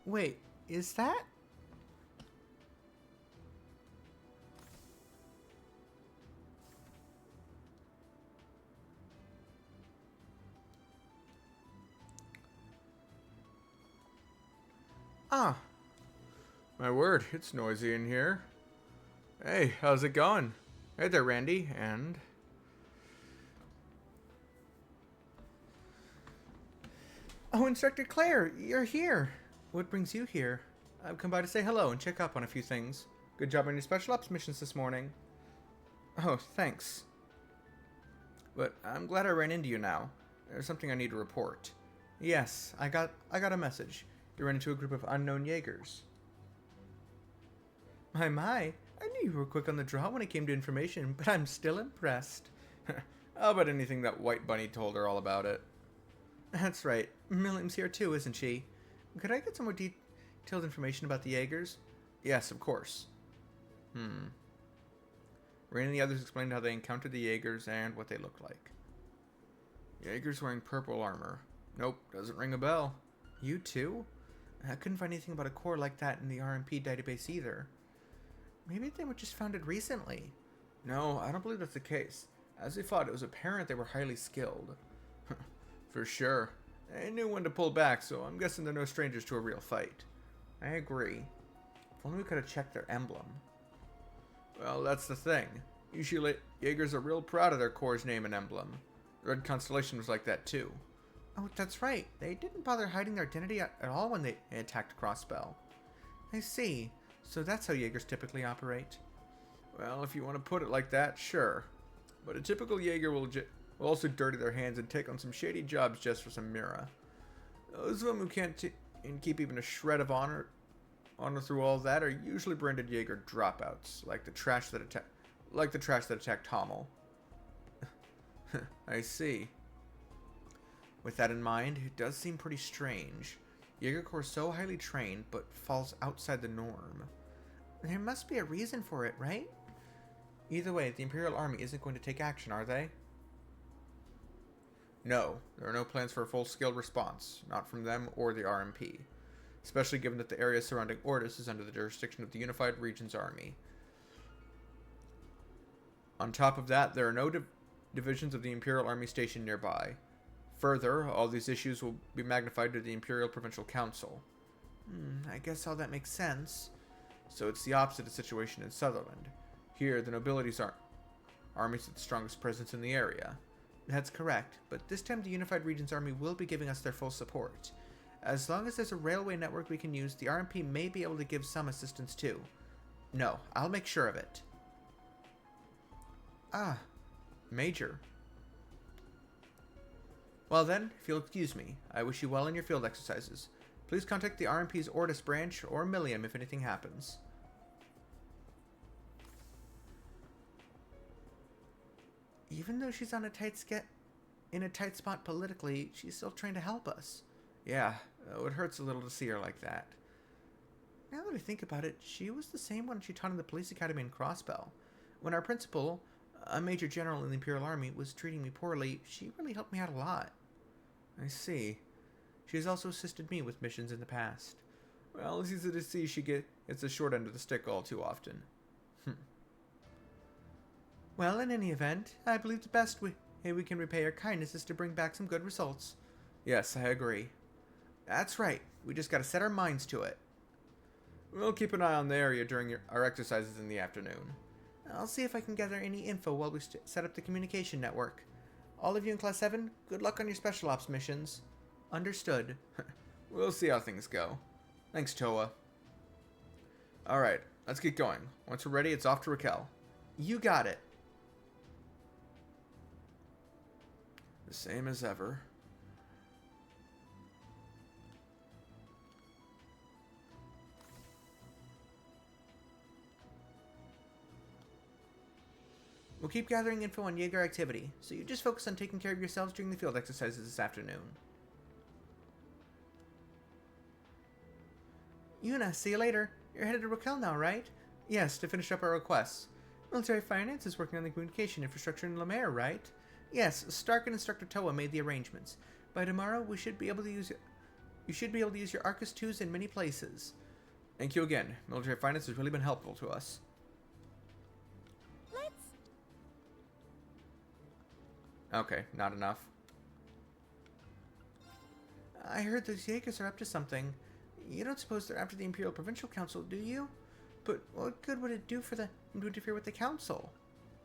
Wait, is that? Ah, my word, it's noisy in here. Hey, how's it going? Hey there, Randy, and... Oh, Instructor Claire, you're here. What brings you here? I've come by to say hello and check up on a few things. Good job on your special ops missions this morning. Oh, thanks. But I'm glad I ran into you now. There's something I need to report. Yes, I got a message. You ran into a group of unknown Jaegers. My, I knew you were quick on the draw when it came to information, but I'm still impressed. I'll bet anything that White Bunny told her all about it. That's right. Miriam's here too, isn't she? Could I get some more detailed information about the Jaegers? Yes, of course. Rain and the others explained how they encountered the Jaegers and what they looked like. Jaegers wearing purple armor. Nope, doesn't ring a bell. You too? I couldn't find anything about a corps like that in the RMP database either. Maybe they were just founded recently. No, I don't believe that's the case. As we fought, it was apparent they were highly skilled. For sure. They knew when to pull back, so I'm guessing they're no strangers to a real fight. I agree. If only we could have checked their emblem. Well, that's the thing. Usually, Jaegers are real proud of their corps' name and emblem. The Red Constellation was like that too. Oh, that's right. They didn't bother hiding their identity at all when they attacked Crossbell. I see. So that's how Jaegers typically operate. Well, if you want to put it like that, sure. But a typical Jaeger will also dirty their hands and take on some shady jobs just for some Mira. Those of them who can't keep even a shred of honor through all that are usually branded Jaeger dropouts, like the trash that attacked Hommel. I see. With that in mind, it does seem pretty strange. Jaeger Corps so highly trained, but falls outside the norm. There must be a reason for it, right? Either way, the Imperial Army isn't going to take action, are they? No, there are no plans for a full-scale response, not from them or the RMP, especially given that the area surrounding Ordis is under the jurisdiction of the Unified Regions Army. On top of that, there are no divisions of the Imperial Army stationed nearby. Further, all these issues will be magnified to the Imperial Provincial Council. I guess all that makes sense. So it's the opposite of the situation in Sutherland. Here, the nobilities armies with the strongest presence in the area. That's correct, but this time the Unified Regions Army will be giving us their full support. As long as there's a railway network we can use, the RMP may be able to give some assistance too. No, I'll make sure of it. Ah, Major. Well then, if you'll excuse me, I wish you well in your field exercises. Please contact the RMP's Ordis branch or Millium if anything happens. Even though she's on in a tight spot politically, she's still trying to help us. Yeah, it hurts a little to see her like that. Now that I think about it, she was the same one she taught in the police academy in Crossbell. When our principal, a major general in the Imperial Army, was treating me poorly, she really helped me out a lot. I see. She has also assisted me with missions in the past. Well, it's easy to see she gets the short end of the stick all too often. Well, in any event, I believe the best way we can repay her kindness is to bring back some good results. Yes, I agree. That's right. We just gotta set our minds to it. We'll keep an eye on the area during our exercises in the afternoon. I'll see if I can gather any info while we set up the communication network. All of you in Class 7, good luck on your special ops missions. Understood. We'll see how things go. Thanks, Toa. Alright, let's get going. Once we're ready, it's off to Raquel. You got it. The same as ever. We'll keep gathering info on Jaeger activity, so you just focus on taking care of yourselves during the field exercises this afternoon. Yuna, see you later. You're headed to Raquel now, right? Yes, to finish up our requests. Military Finance is working on the communication infrastructure in Lemaire, right? Yes, Stark and Instructor Toa made the arrangements. By tomorrow, we should be able to use you should be able to use your Arcus 2s in many places. Thank you again. Military Finance has really been helpful to us. Let's... Okay, not enough. I heard those Jaegers are up to something. You don't suppose they're after the Imperial Provincial Council, do you? But what good would it do for them to interfere with the Council?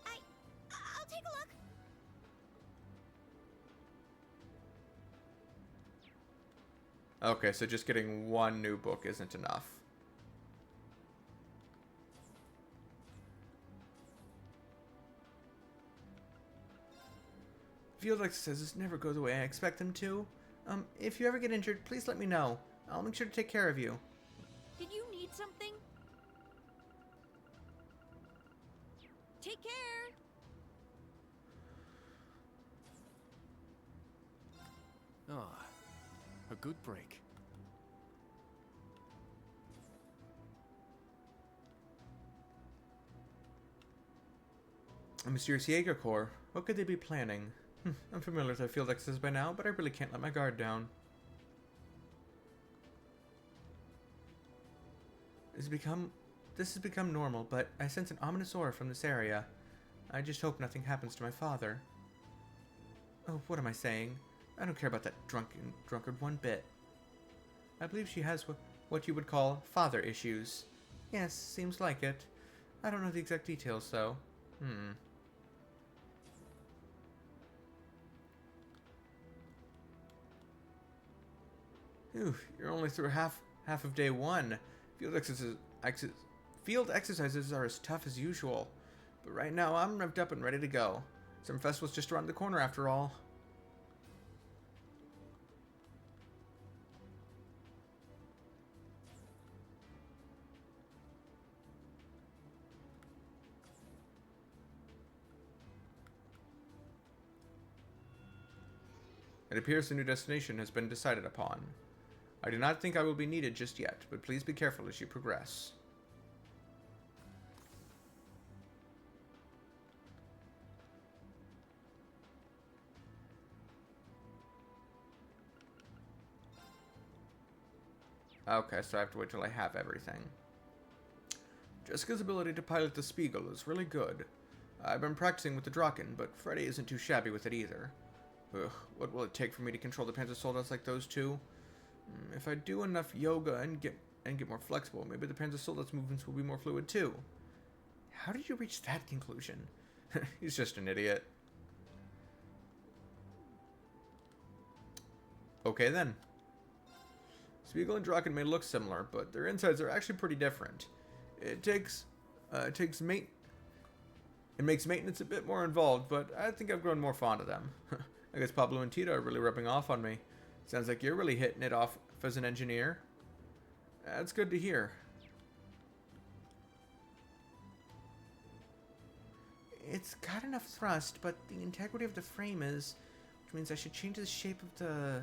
I'll take a look. Okay, so just getting one new book isn't enough. Field exercises never go the way I expect them to. If you ever get injured, please let me know. I'll make sure to take care of you. Did you need something? Take care! Ah, a good break. A mysterious Jaeger Corps. What could they be planning? I'm familiar with their field exercises by now, but I really can't let my guard down. This has become normal, but I sense an ominous aura from this area. I just hope nothing happens to my father. Oh, what am I saying? I don't care about that drunkard one bit. I believe she has what you would call father issues. Yes, seems like it. I don't know the exact details, though. Ooh, you're only through half of day one. Field exercises are as tough as usual. But right now, I'm revved up and ready to go. Some festival's just around the corner after all. It appears the new destination has been decided upon. I do not think I will be needed just yet, but please be careful as you progress. Okay, so I have to wait till I have everything. Jessica's ability to pilot the Spiegel is really good. I've been practicing with the Draken, but Freddy isn't too shabby with it either. Ugh, what will it take for me to control the Panzer Soldates like those two? If I do enough yoga and get more flexible, maybe the Panzer Soldate's movements will be more fluid too. How did you reach that conclusion? He's just an idiot. Okay then. Spiegel and Draken may look similar, but their insides are actually pretty different. It makes maintenance a bit more involved, but I think I've grown more fond of them. I guess Pablo and Tita are really rubbing off on me. Sounds like you're really hitting it off as an engineer. That's good to hear. It's got enough thrust, but the integrity of the frame is... Which means I should change the shape of the...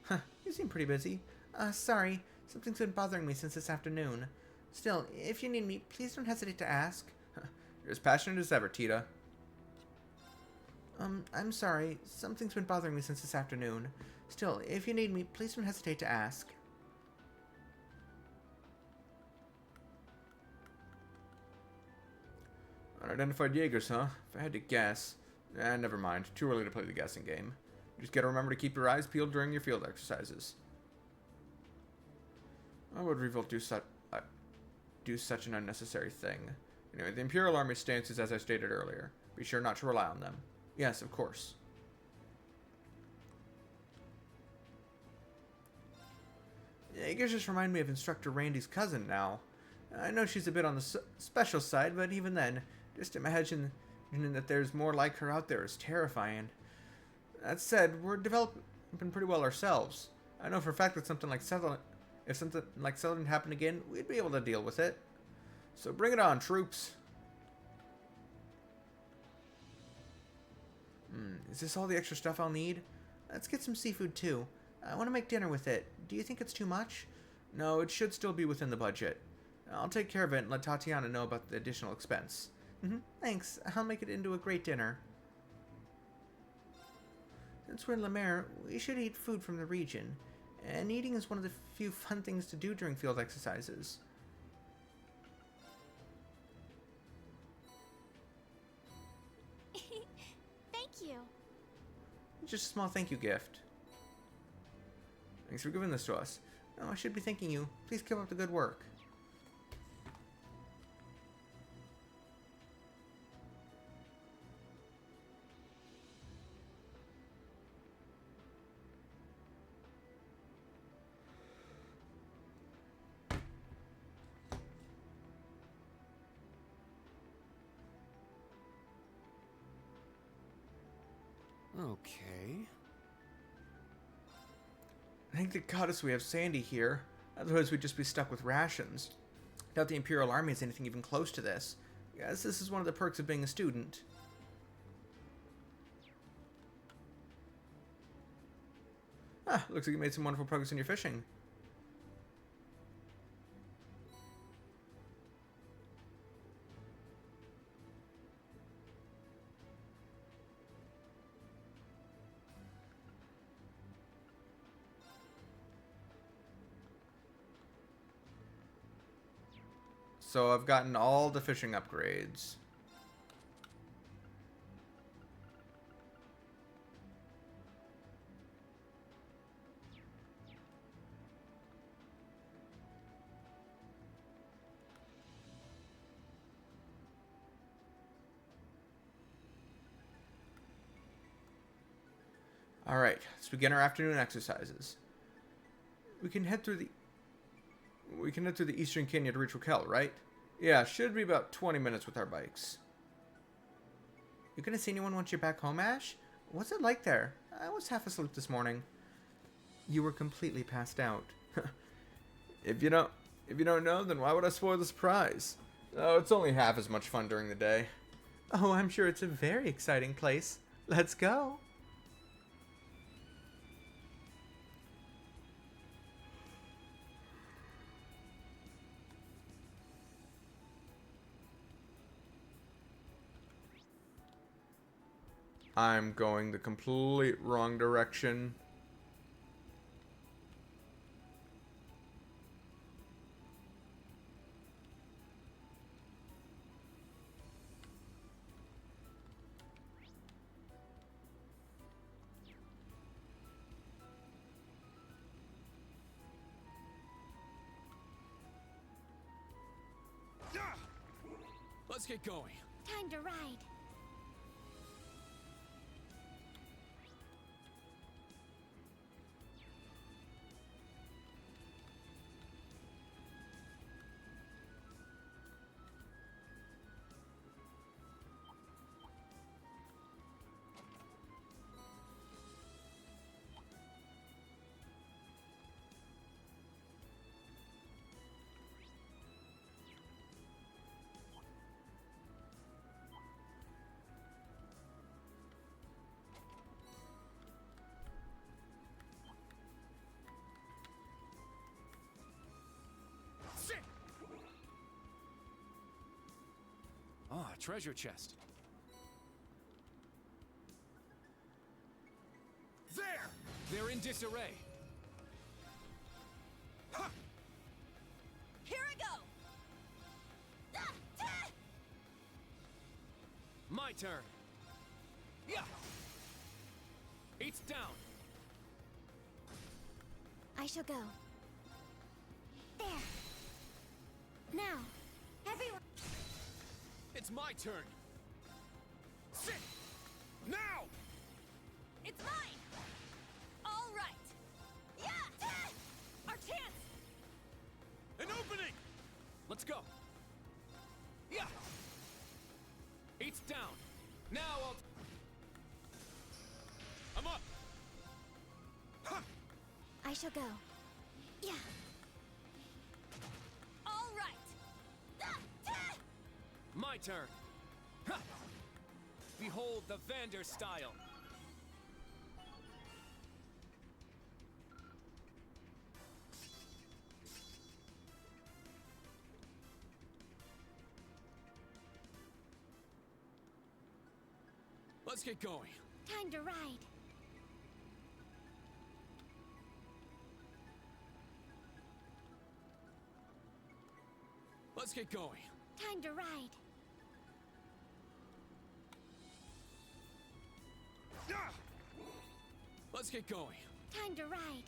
Huh, you seem pretty busy. Sorry, something's been bothering me since this afternoon. Still, if you need me, please don't hesitate to ask. You're as passionate as ever, Tita. I'm sorry. Something's been bothering me since this afternoon. Still, if you need me, please don't hesitate to ask. Unidentified Jaegers, huh? If I had to guess... never mind. Too early to play the guessing game. You just gotta remember to keep your eyes peeled during your field exercises. Why would Revolt do such an unnecessary thing? Anyway, the Imperial Army's stance is as I stated earlier. Be sure not to rely on them. Yes, of course. Jaegers just remind me of Instructor Randy's cousin now. I know she's a bit on the special side, but even then, just imagining that there's more like her out there is terrifying. That said, we're developing pretty well ourselves. I know for a fact that if something like Sutherland happened again, we'd be able to deal with it. So bring it on, troops. Is this all the extra stuff I'll need? Let's get some seafood too. I want to make dinner with it. Do you think it's too much? No, it should still be within the budget. I'll take care of it and let Tatiana know about the additional expense. Thanks. I'll make it into a great dinner. Since we're in Lemaire, we should eat food from the region. And eating is one of the few fun things to do during field exercises. Thank you. Just a small thank you gift. Thanks for giving this to us. Oh, I should be thanking you. Please keep up the good work. Okay. Thank the goddess we have Sandy here. Otherwise we'd just be stuck with rations. Doubt the Imperial Army has anything even close to this. Guess this is one of the perks of being a student. Ah, looks like you made some wonderful progress in your fishing. So I've gotten all the fishing upgrades. Alright, let's begin our afternoon exercises. We can head through the Eastern Canyon to reach Raquel, right? Yeah, should be about 20 minutes with our bikes. You gonna see anyone once you're back home, Ash? What's it like there? I was half asleep this morning. You were completely passed out. If you don't know, then why would I spoil the surprise? Oh, it's only half as much fun during the day. Oh, I'm sure it's a very exciting place. Let's go. I'm going the complete wrong direction. Let's get going. Time to ride. Oh, a treasure chest. There! They're in disarray. Ha! Here I go! My turn. Yeah. It's down. I shall go. There. Now, everyone. It's my turn. Sit! Now! It's mine! All right! Yeah! Our chance! An opening! Let's go. Yeah. It's down. Now I'm up. Ha! I shall go. Yeah. All right! My turn. Ha! Behold the Vander style. Let's get going. Time to ride. Let's get going. Time to ride. Let's get going. Time to ride.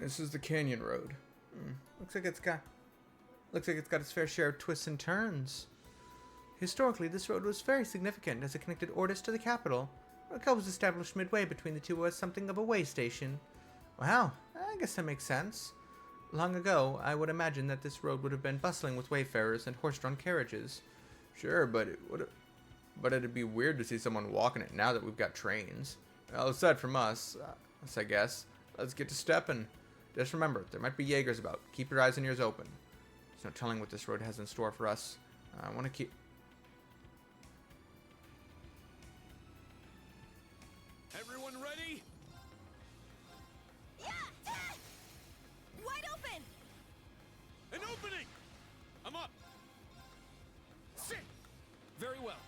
This is the canyon road. Looks like it's got its fair share of twists and turns. Historically, this road was very significant as it connected Ortis to the capital. Raquel was established midway between the two as something of a way station. Wow, I guess that makes sense. Long ago, I would imagine that this road would have been bustling with wayfarers and horse-drawn carriages. Sure, but it'd be weird to see someone walking it now that we've got trains. Well, aside from us, I guess. Let's get to stepping. Just remember, there might be Jaegers about. Keep your eyes and ears open. There's no telling what this road has in store for us. I want to keep... Everyone ready? Yeah! Wide open! An opening! I'm up! Sit! Very well.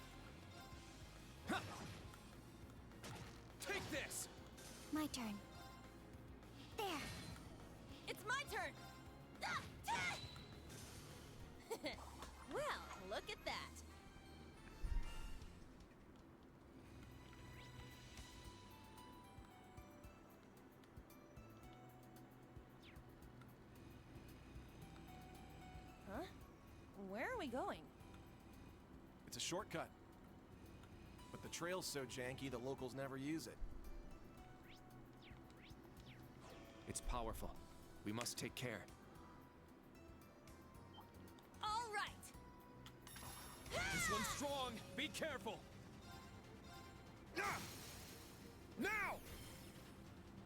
Huh. Take this! My turn. There. It's my turn! Well, look at that. Huh? Where are we going? It's a shortcut. But the trail's so janky the locals never use it. It's powerful. We must take care. All right. This one's strong. Be careful. Now!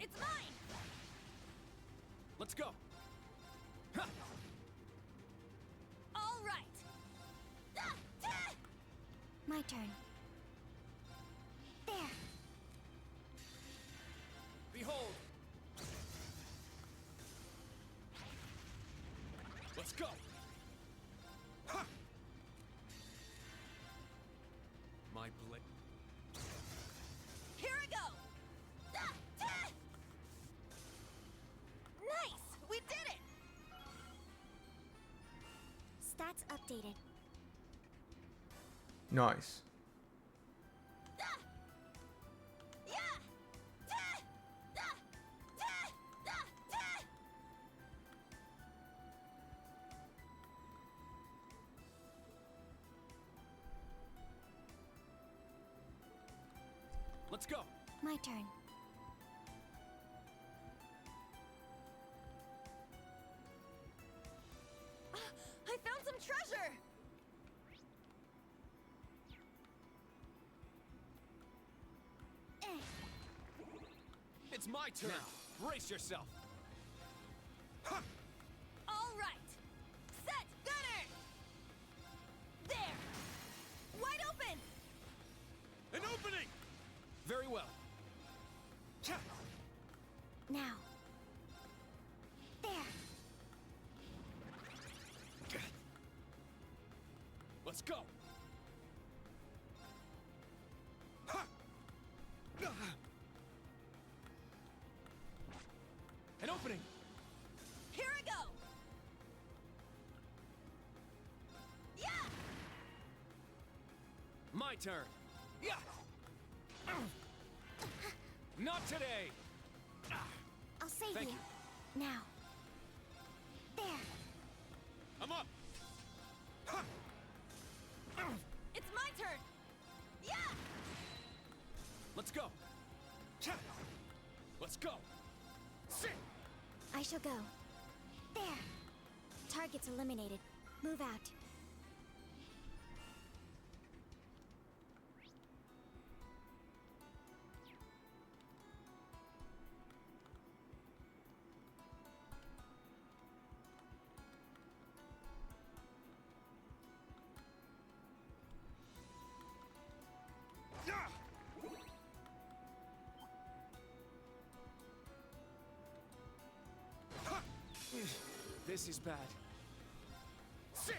It's mine. Let's go. Huh. All right. My turn. There. Behold. Let's go. Huh. My blade. Here I go. Nice. We did it. Stats updated. Nice. Let's go. My turn. I found some treasure. It's my turn. Now, brace yourself. Huh. All right. Set. Gunner. There. Wide open. An opening. Very well. Now. There. Let's go. An opening. Here I go. Yeah. My turn. Yeah. Not today. I'll save Thank you. Now. There. I'm up. It's my turn. Yeah. Let's go. Let's go. Sit. I shall go. There. Targets eliminated. Move out. This is bad. Sit!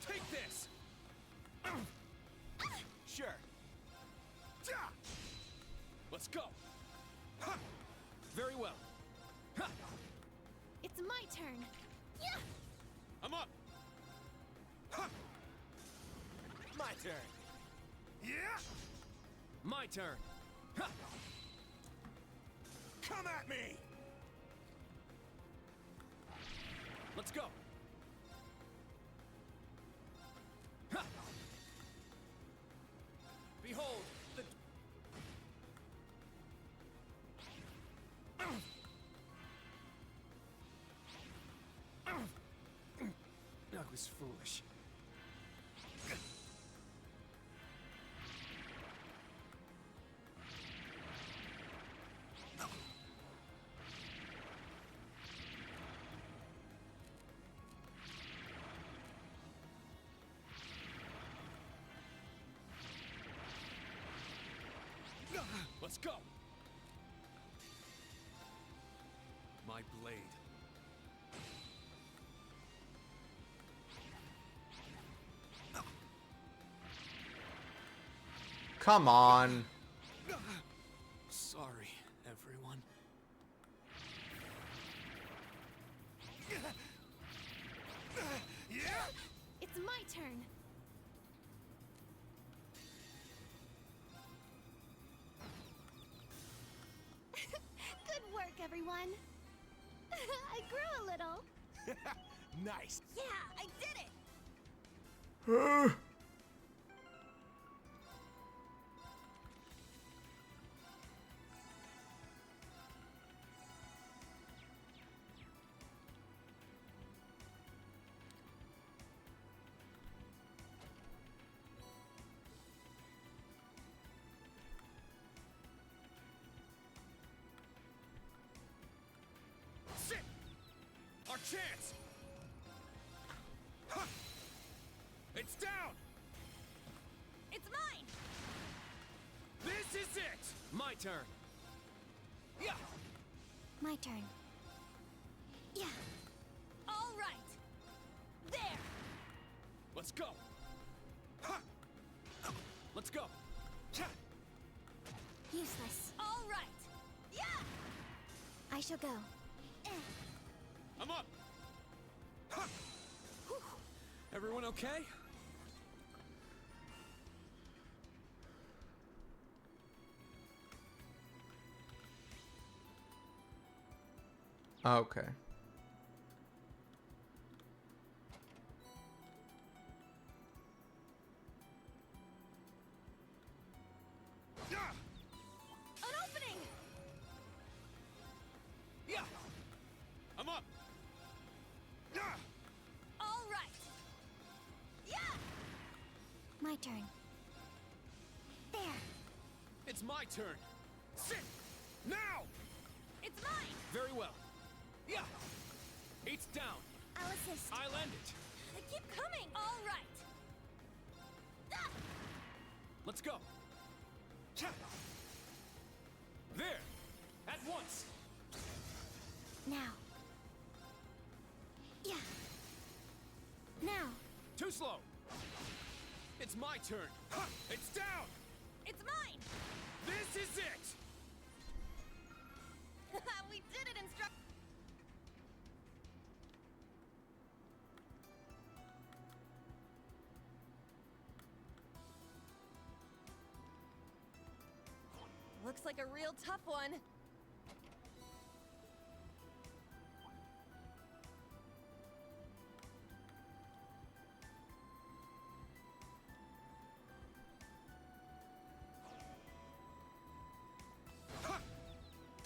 Take this! Sure. Let's go! Very well. It's my turn. Yeah! I'm up! My turn. Yeah! My turn! Come at me! Let's go! Behold the... I was foolish. Let's go! My blade. Come on. Sorry, everyone. It's my turn. Good work, everyone. I grew a little. Nice. Yeah, I did it! Sit! Our chance! It's down! It's mine! This is it! My turn! Yeah! My turn. Yeah. All right! There! Let's go! Let's go! Useless. All right! Yeah! I shall go. I'm up! Everyone okay? Okay. An opening! Yeah! I'm up! All right! Yeah! My turn. There. It's my turn! Sit! Now! It's mine! Very well. Yeah! It's down! I'll assist. I'll end it! They keep coming! All right! Ah! Let's go! There! At once! Now. Yeah. Now. Too slow! It's my turn! It's down! It's mine! This is it! We did it, instructor! Looks like a real tough one.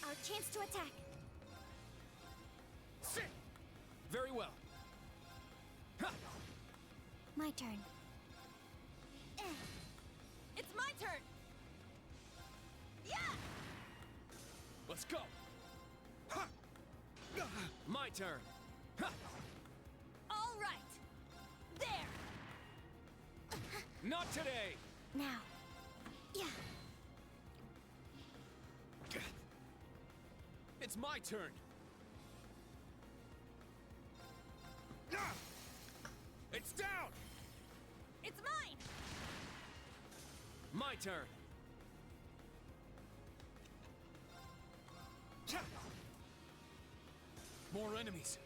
Our chance to attack. Sit! Very well. My turn. It's my turn! Yeah! Let's go! My turn! All right! There! Not today! Now. Yeah. It's my turn! My turn. More enemies.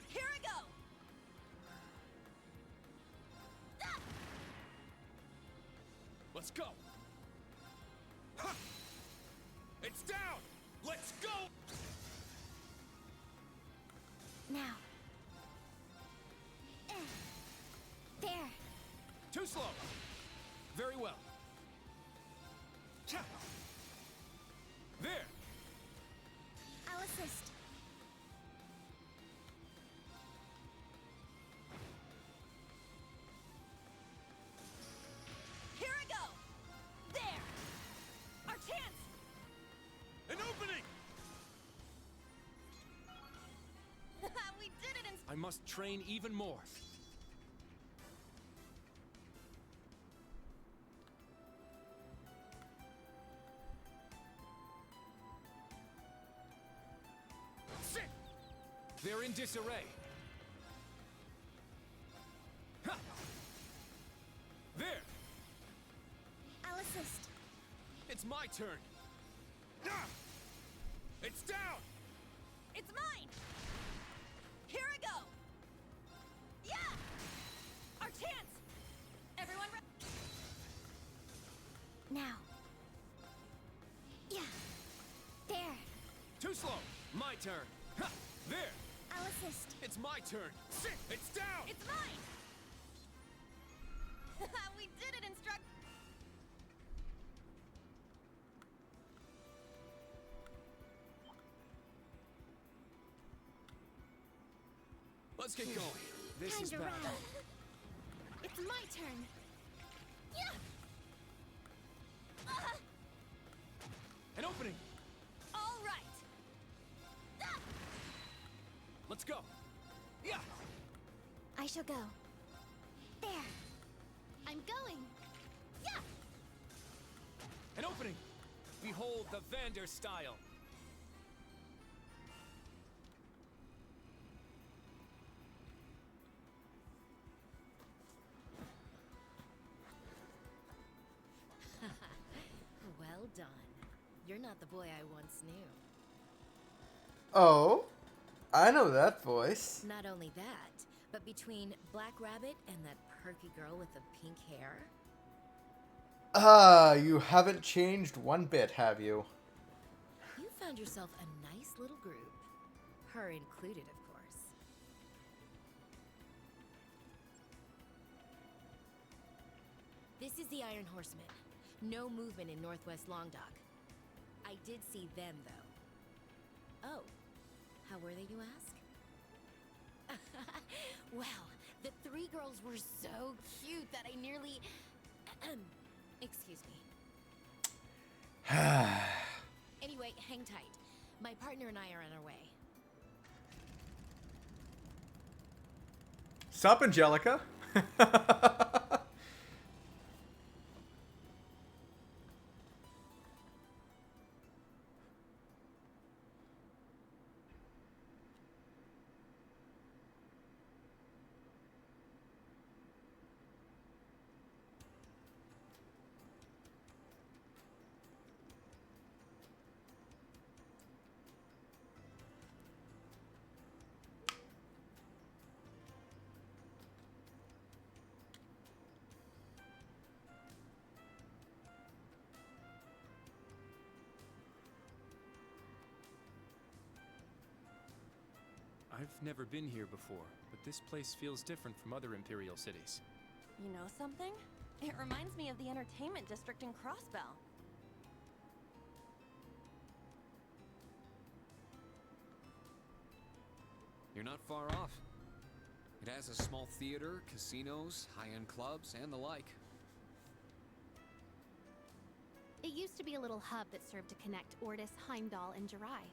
Here I go! Let's go. Ha! It's down. Let's go. Now. There. Too slow. Very well. There. I'll assist. Here I go! There! Our chance! An opening. We did it in... I must train even more. Sit! They're in disarray. Ha! There! I'll assist. It's my turn. Ah! It's down! It's mine! Here I go! Yeah! Our chance! Everyone Now. Yeah. There. Too slow. My turn. Ha! There! I'll assist. It's my turn. Sit! It's down! It's mine! We did it, instruct... Let's get going. This Time is to bad. run. It's my turn. Yeah. An opening. All right! Let's go. Yeah. I shall go. There. I'm going. Yeah! An opening. Behold the Vander style. Well done. You're not the boy I once knew. Oh, I know that voice. Not only that, but between Black Rabbit and that perky girl with the pink hair, Ah, you haven't changed one bit, have you? you found yourself a nice little group. Her included, of course. This is the Iron Horsemen. No movement in Northwest Longdock. I did see them, though. Oh, how were they, you ask? Well, the three girls were so cute that I nearly... Excuse me. Anyway, hang tight. My partner and I are on our way. Sup, Angelica? I've never been here before, but this place feels different from other Imperial cities. You know something? It reminds me of the entertainment district in Crossbell. You're not far off. It has a small theater, casinos, high-end clubs, and the like. It used to be a little hub that served to connect Ortis, Heimdall, and Jirai.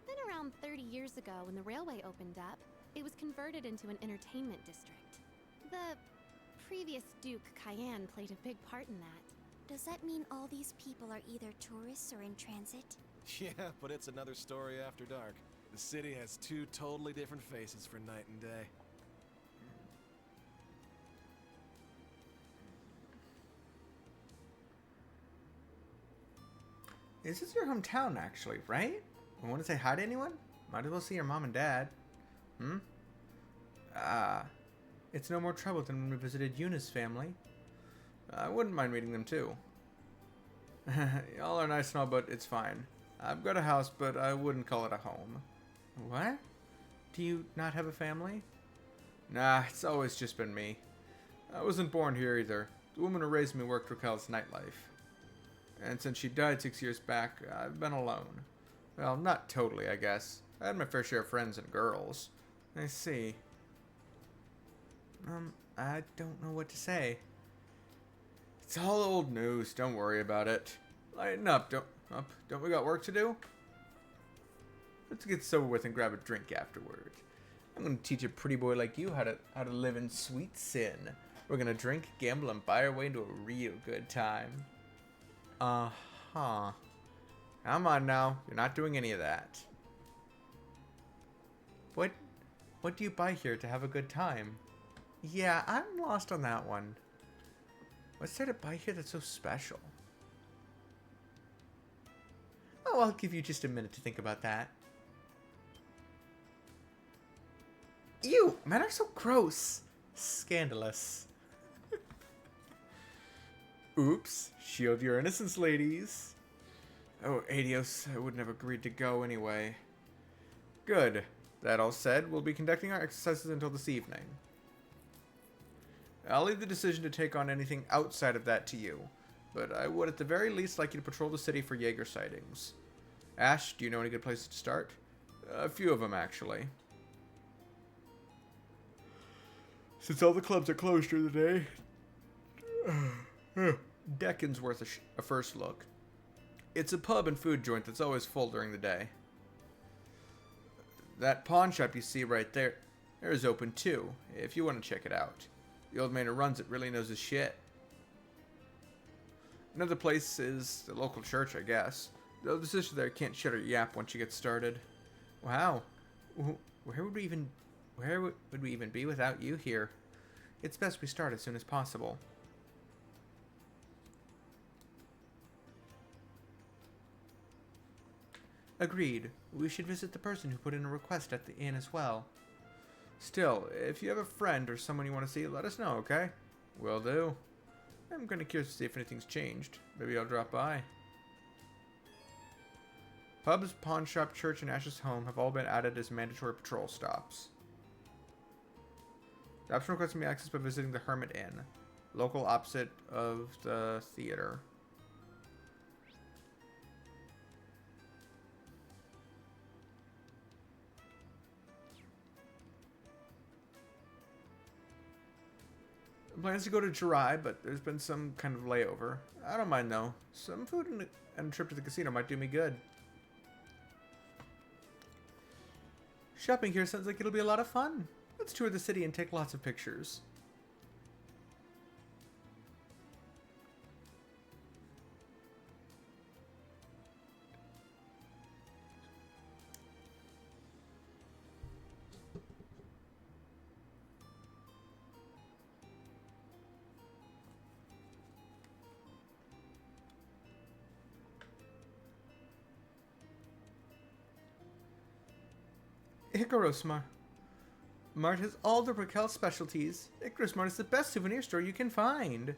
Then around 30 years ago, when the railway opened up, it was converted into an entertainment district. The previous Duke, Cayenne, played a big part in that. Does that mean all these people are either tourists or in transit? Yeah, but it's another story after dark. The city has two totally different faces for night and day. This is your hometown, actually, right? You want to say hi to anyone? Might as well see your mom and dad. Hmm? It's no more trouble than when we visited Yuna's family. I wouldn't mind meeting them, too. Y'all are nice and all, but it's fine. I've got a house, but I wouldn't call it a home. What? Do you not have a family? Nah, it's always just been me. I wasn't born here either. The woman who raised me worked Raquel's nightlife. And since she died 6 years back, I've been alone. Well, not totally, I guess. I had my fair share of friends and girls. I see. I don't know what to say. It's all old news. Don't worry about it. Lighten up. Don't we got work to do? Let's get sober with and grab a drink afterward. I'm gonna teach a pretty boy like you how to live in sweet sin. We're gonna drink, gamble, and buy our way into a real good time. Uh-huh. Come on now. You're not doing any of that. What do you buy here to have a good time? Yeah, I'm lost on that one. What's there to buy here that's so special? Oh, I'll give you just a minute to think about that. Ew! Men are so gross. Scandalous. Oops. Shield your innocence, ladies. Oh, adios. I wouldn't have agreed to go anyway. Good. That all said, we'll be conducting our exercises until this evening. I'll leave the decision to take on anything outside of that to you, but I would at the very least like you to patrol the city for Jaeger sightings. Ash, do you know any good places to start? A few of them, actually. Since all the clubs are closed during the day, Deccan's worth a first look. It's a pub and food joint that's always full during the day. That pawn shop you see right there is open too, if you want to check it out. The old man who runs it really knows his shit. Another place is the local church, I guess. Though the sister there can't shut her yap once she gets started. Wow. Where would we even be without you here? It's best we start as soon as possible. Agreed. We should visit the person who put in a request at the inn as well. Still, if you have a friend or someone you want to see, let us know, okay? Will do. I'm kind of curious to see if anything's changed. Maybe I'll drop by. Pubs, pawn shop, church, and Ash's home have all been added as mandatory patrol stops. The option requests me access by visiting the Hermit Inn, local opposite of the theater. Plans to go to Jirai, but there's been some kind of layover. I don't mind though. Some food and a trip to the casino might do me good. Shopping here sounds like it'll be a lot of fun. Let's tour the city and take lots of pictures. Icarus Mart has all the Raquel specialties. Icarus Mart is the best souvenir store you can find.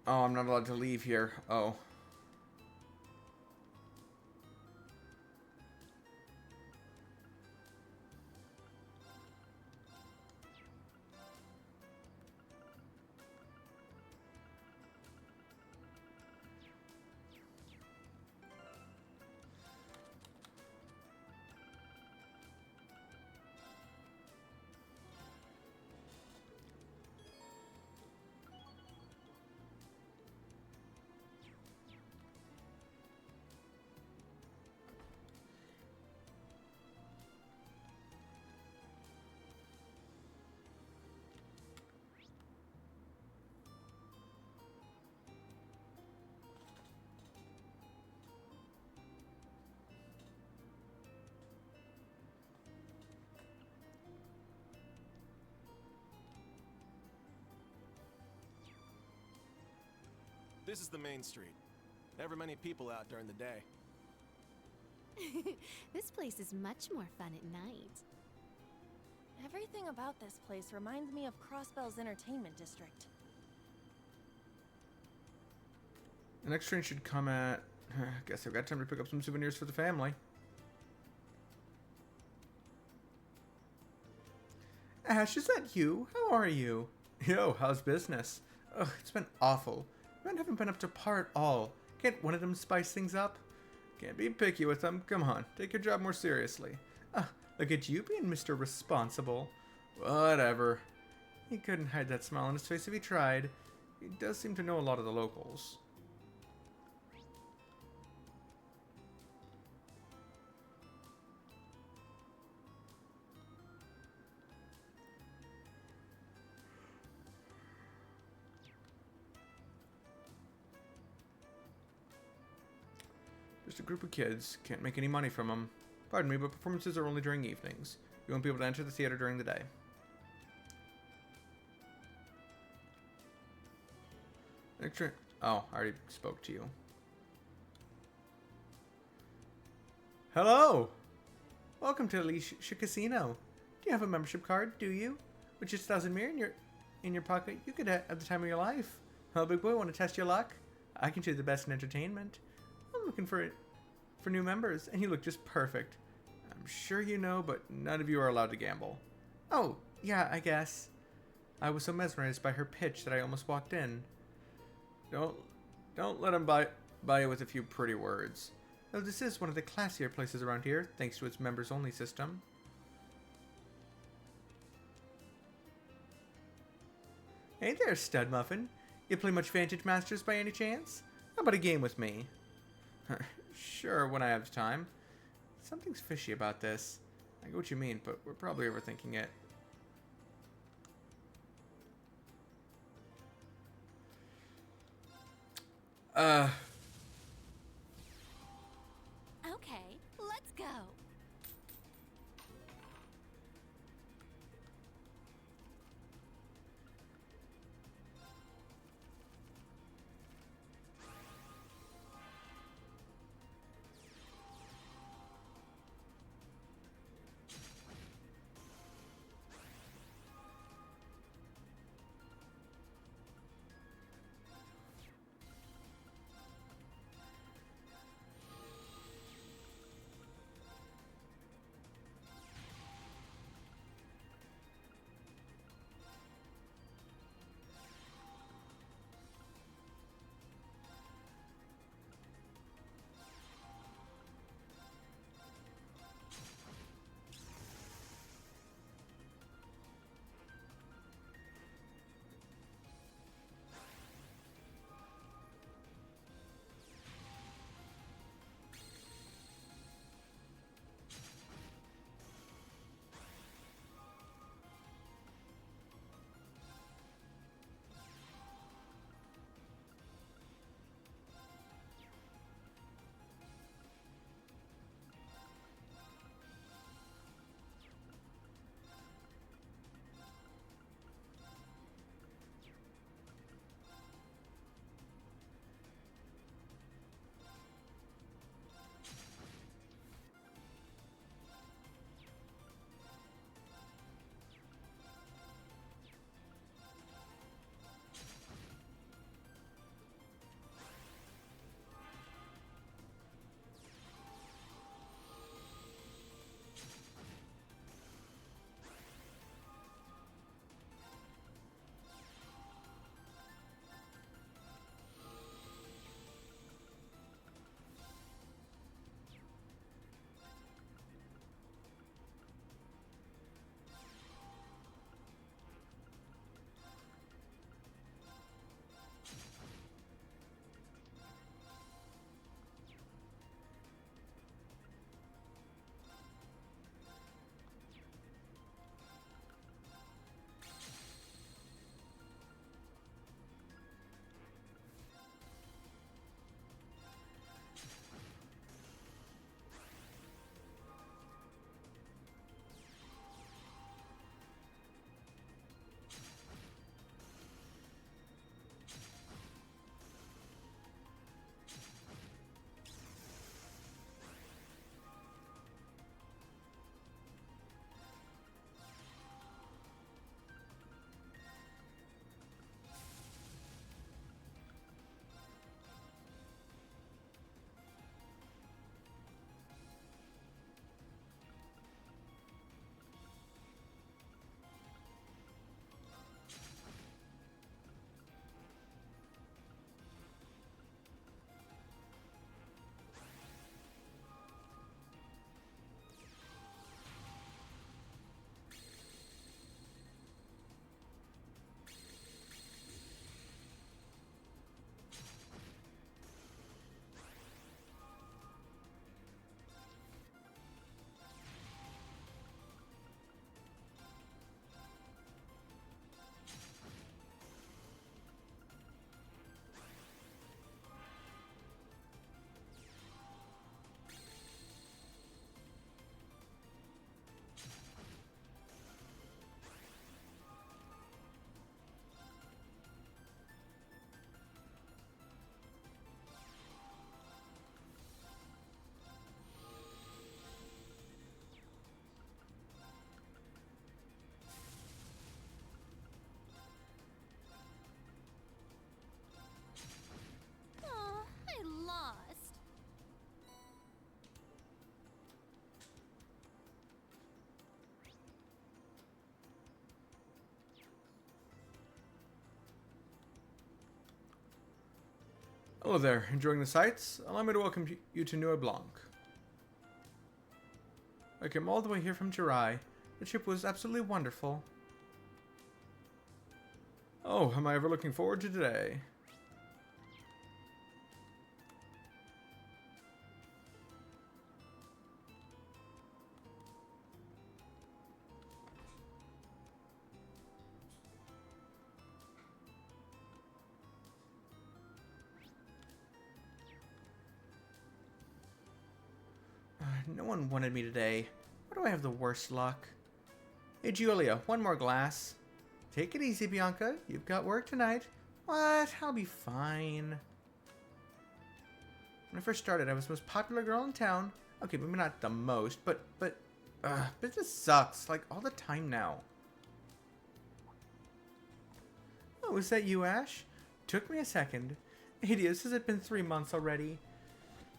Oh, I'm not allowed to leave here. Oh. This is the main street. Never many people out during the day. This place is much more fun at night. Everything about this place reminds me of Crossbell's entertainment district. The next train should come at... Guess I've got time to pick up some souvenirs for the family. Ash, is that you? How are you? Yo, how's business? Ugh, it's been awful. Men haven't been up to par at all. Can't one of them spice things up? Can't be picky with them. Come on, take your job more seriously. Look at you being Mr. Responsible. Whatever. He couldn't hide that smile on his face if he tried. He does seem to know a lot of the locals. Just a group of kids. Can't make any money from them. Pardon me, but performances are only during evenings. You won't be able to enter the theater during the day. Oh, I already spoke to you. Hello! Welcome to Alicia Casino. Do you have a membership card, do you? With just 1,000 mir in your pocket, you could have the time of your life. Oh, big boy, want to test your luck? I can do the best in entertainment. I'm looking for new members, and you look just perfect. I'm sure you know, but none of you are allowed to gamble. Oh, yeah, I guess. I was so mesmerized by her pitch that I almost walked in. Don't let him buy you with a few pretty words. Though this is one of the classier places around here, thanks to its members-only system. Hey there, Stud Muffin. You play much Vantage Masters by any chance? How about a game with me? Sure, when I have time. Something's fishy about this. I get what you mean, but we're probably overthinking it. Okay, let's go. Hello there, enjoying the sights? Allow me to welcome you to Nueva Blanc. I came all the way here from Jirai. The trip was absolutely wonderful. Oh, am I ever looking forward to today? No one wanted me today. Why do I have the worst luck? Hey, Julia, one more glass. Take it easy, Bianca. You've got work tonight. What? I'll be fine. When I first started, I was the most popular girl in town. Okay, maybe not the most, but business sucks, like, all the time now. Oh, is that you, Ash? Took me a second. Hideous, has it been 3 months already?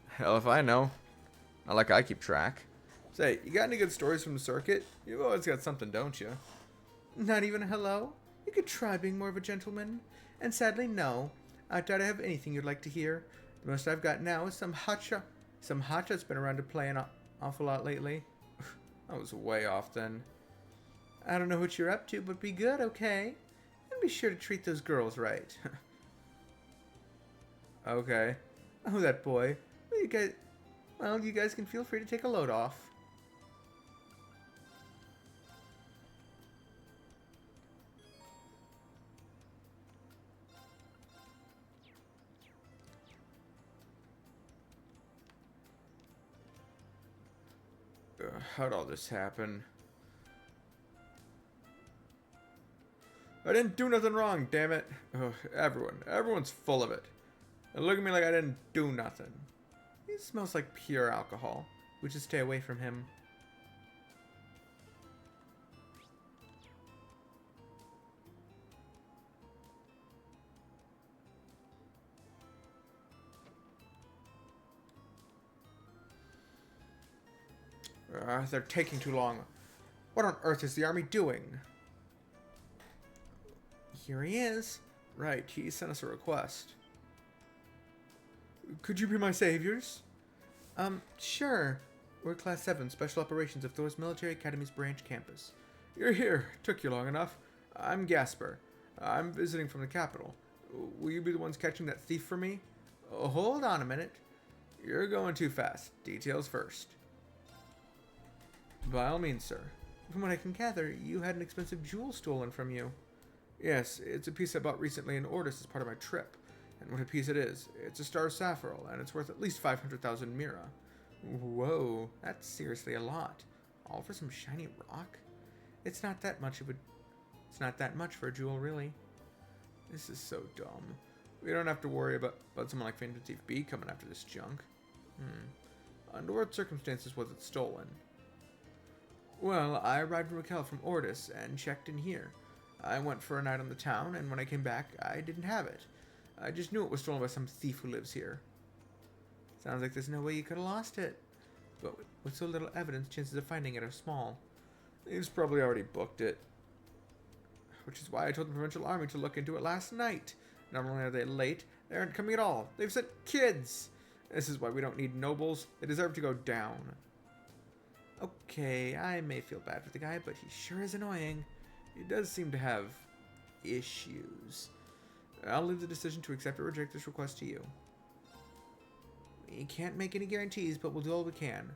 Hell if I know. Not like I keep track. Say, you got any good stories from the circuit? You've always got something, don't you? Not even a hello? You could try being more of a gentleman. And sadly, no. I doubt I have anything you'd like to hear. The most I've got now is some hotshot. Some hotshot's been around to play an awful lot lately. I was way off then. I don't know what you're up to, but be good, okay? And be sure to treat those girls right. Okay. Oh, that boy. Well, you guys can feel free to take a load off. How'd all this happen? I didn't do nothing wrong, damn it. Ugh, everyone's full of it. And look at me like I didn't do nothing. He smells like pure alcohol. We should stay away from him. They're taking too long. What on earth is the army doing? Here he is. Right, he sent us a request. Could you be my saviors? Sure. We're Class 7, Special Operations of Thor's Military Academy's branch campus. You're here. Took you long enough. I'm Gasper. I'm visiting from the capital. Will you be the ones catching that thief for me? Oh, hold on a minute. You're going too fast. Details first. By all means, sir. From what I can gather, you had an expensive jewel stolen from you. Yes, it's a piece I bought recently in Ordis as part of my trip. And what a piece it is. It's a star sapphire, and it's worth at least 500,000 mira. Whoa, that's seriously a lot. All for some shiny rock? It's not that much for a jewel, really. This is so dumb. We don't have to worry about someone like Phantom Thief B coming after this junk. Under what circumstances was it stolen? Well, I arrived in Raquel from Ordis and checked in here. I went for a night on the town, and when I came back, I didn't have it. I just knew it was stolen by some thief who lives here. Sounds like there's no way you could have lost it. But with so little evidence, chances of finding it are small. He's probably already booked it. Which is why I told the Provincial Army to look into it last night. Not only are they late, they aren't coming at all. They've sent kids! This is why we don't need nobles. They deserve to go down. Okay, I may feel bad for the guy, but he sure is annoying. He does seem to have issues. I'll leave the decision to accept or reject this request to you. We can't make any guarantees, but we'll do all we can.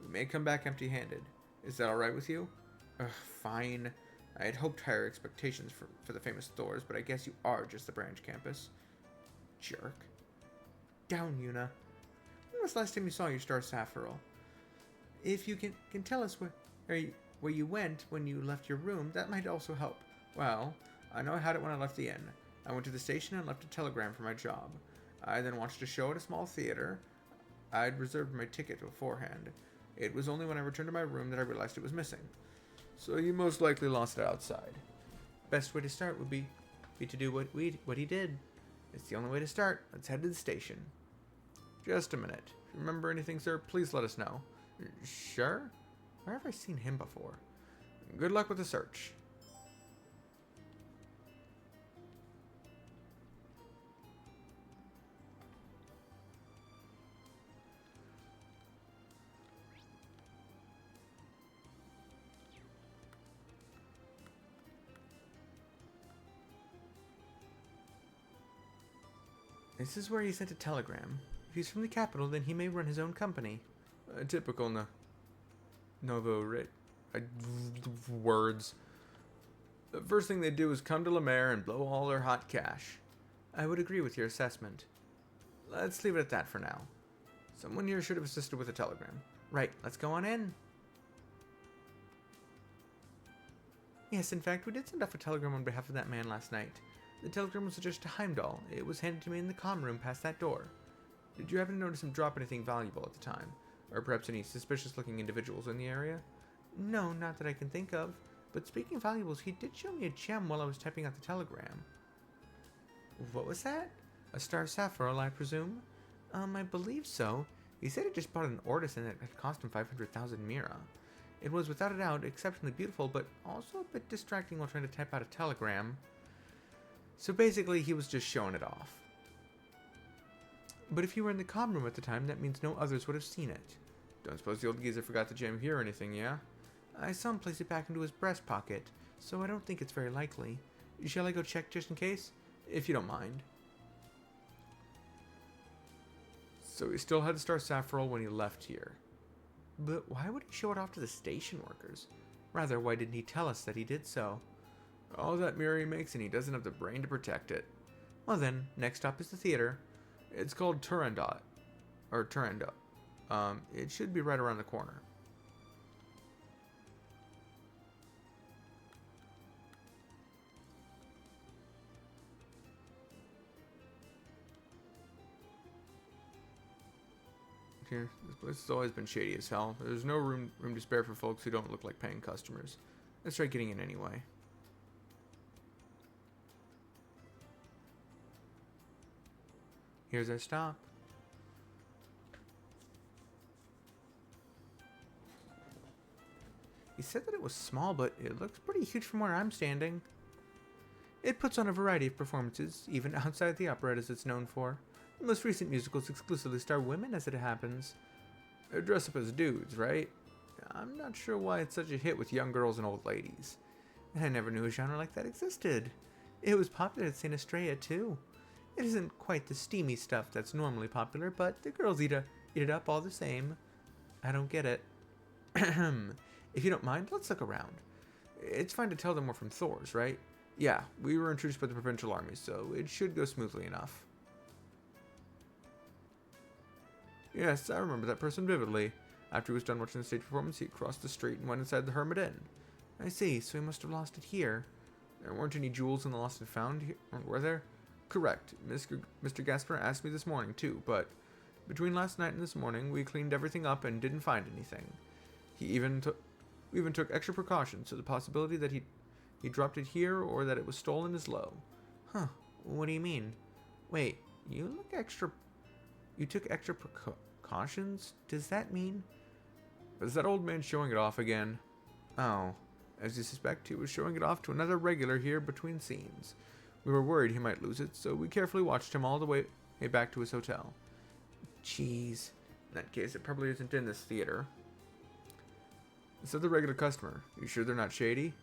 We may come back empty-handed. Is that alright with you? Fine. I had hoped higher expectations for the famous Thors, but I guess you are just the branch campus. Jerk. Down, Yuna. When was the last time you saw your star sapphire? If you can tell us where you went when you left your room, that might also help. Well, I know I had it when I left the inn. I went to the station and left a telegram for my job. I then watched a show at a small theater. I'd reserved my ticket beforehand. It was only when I returned to my room that I realized it was missing. So you most likely lost it outside. Best way to start would be to do what he did. It's the only way to start. Let's head to the station. Just a minute. If you remember anything, sir, please let us know. Sure? Where have I seen him before? Good luck with the search. This is where he sent a telegram. If he's from the capital, then he may run his own company. Typical Novo Rit. Words. The first thing they do is come to La Mer and blow all their hot cash. I would agree with your assessment. Let's leave it at that for now. Someone here should have assisted with a telegram. Right, let's go on in. Yes, in fact, we did send off a telegram on behalf of that man last night. The telegram was addressed to Heimdall. It was handed to me in the comm room past that door. Did you happen to notice him drop anything valuable at the time? Or perhaps any suspicious-looking individuals in the area? No, not that I can think of. But speaking of valuables, he did show me a gem while I was typing out the telegram. What was that? A star sapphire, I presume? I believe so. He said he just bought an Ortis and it had cost him 500,000 Mira. It was without a doubt exceptionally beautiful, but also a bit distracting while trying to type out a telegram. So basically, he was just showing it off. But if you were in the comm room at the time, that means no others would have seen it. Don't suppose the old geezer forgot the gem here or anything, yeah? I saw him place it back into his breast pocket, so I don't think it's very likely. Shall I go check just in case? If you don't mind. So he still had the Star Sapphire when he left here. But why would he show it off to the station workers? Rather, why didn't he tell us that he did so? All that mirror he makes and he doesn't have the brain to protect it. Well then, next stop is the theater. It's called Turandot. Or Turandot. It should be right around the corner. Here, this place has always been shady as hell. There's no room to spare for folks who don't look like paying customers. Let's try getting in anyway. Here's our stop. He said that it was small, but it looks pretty huge from where I'm standing. It puts on a variety of performances, even outside the opera as it's known for. The most recent musicals exclusively star women, as it happens. They dress up as dudes, right? I'm not sure why it's such a hit with young girls and old ladies. I never knew a genre like that existed. It was popular at St. Estrella, too. It isn't quite the steamy stuff that's normally popular, but the girls eat it up all the same. I don't get it. If you don't mind, let's look around. It's fine to tell them we're from Thor's, right? Yeah, we were introduced by the provincial army, so it should go smoothly enough. Yes, I remember that person vividly. After he was done watching the stage performance, he crossed the street and went inside the Hermit Inn. I see, so he must have lost it here. There weren't any jewels in the lost and found here, were there? Correct. Mr. Gasper asked me this morning, too, but between last night and this morning, we cleaned everything up and didn't find anything. We even took extra precautions, so the possibility that he dropped it here or that it was stolen is low. Huh, what do you mean? Wait, you took extra precautions? Does that mean? Is that old man showing it off again? Oh, as you suspect, he was showing it off to another regular here between scenes. We were worried he might lose it, so we carefully watched him all the way back to his hotel. Jeez. In that case, it probably isn't in this theater. It's the regular customer. You sure they're not shady?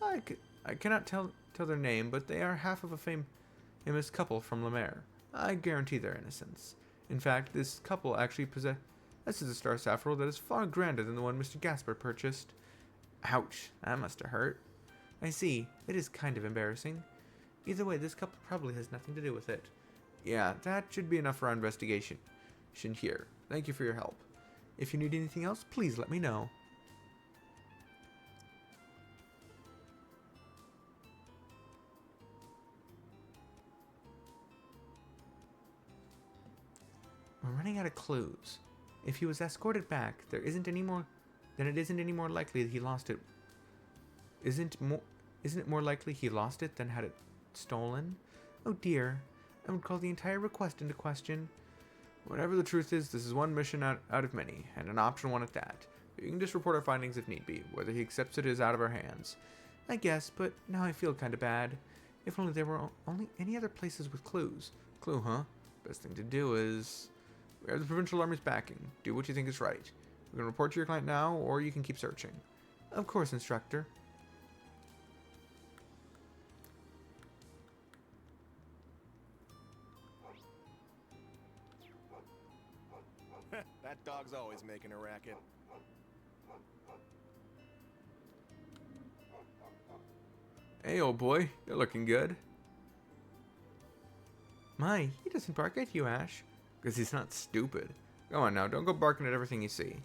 I cannot tell their name, but they are half of a famous couple from La Mer. I guarantee their innocence. In fact, this couple actually possesses a star sapphire that is far grander than the one Mr. Gasper purchased. Ouch, that must have hurt. I see. It is kind of embarrassing. Either way, this couple probably has nothing to do with it. Yeah, that should be enough for our investigation. Here. Thank you for your help. If you need anything else, please let me know. We're running out of clues. If he was escorted back, then it isn't any more likely that he lost it. Isn't it more likely he lost it than had it stolen? Oh dear. I would call the entire request into question. Whatever the truth is, this is one mission out of many, and an optional one at that. You can just report our findings if need be. Whether he accepts it is out of our hands. I guess, but now I feel kind of bad. If only there were only any other places with clues. Clue, huh? Best thing to do is... We have the provincial army's backing. Do what you think is right. We can report to your client now, or you can keep searching. Of course, Instructor. was making a racket. Hey, old boy, you're looking good. My, he doesn't bark at you, Ash. Because he's not stupid. Go on now, don't go barking at everything you see.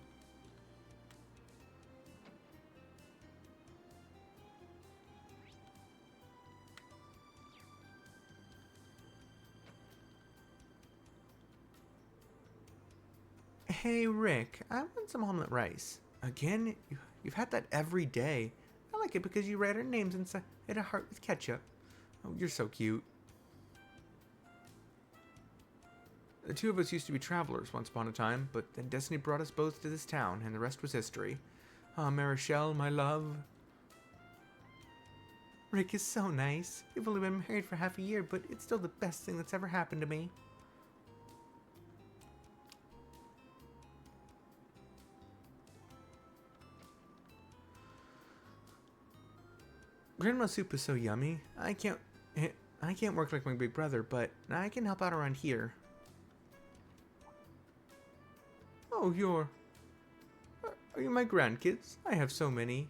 Hey, Rick, I want some omelet rice. Again? You've had that every day. I like it because you write our names inside a heart with ketchup. Oh, you're so cute. The two of us used to be travelers once upon a time, but then destiny brought us both to this town, and the rest was history. Ah, Marichelle, my love. Rick is so nice. We've only been married for half a year, but it's still the best thing that's ever happened to me. Grandma's soup is so yummy. I can't work like my big brother, but I can help out around here. Oh, are you my grandkids? I have so many.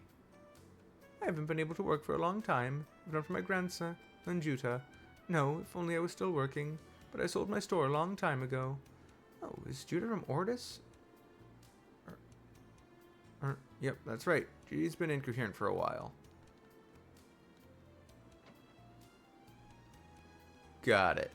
I haven't been able to work for a long time. Not for my grandson, Juta. No, if only I was still working. But I sold my store a long time ago. Oh, is Juta from Ordis? Yep, that's right. Judy's been incoherent for a while. Got it.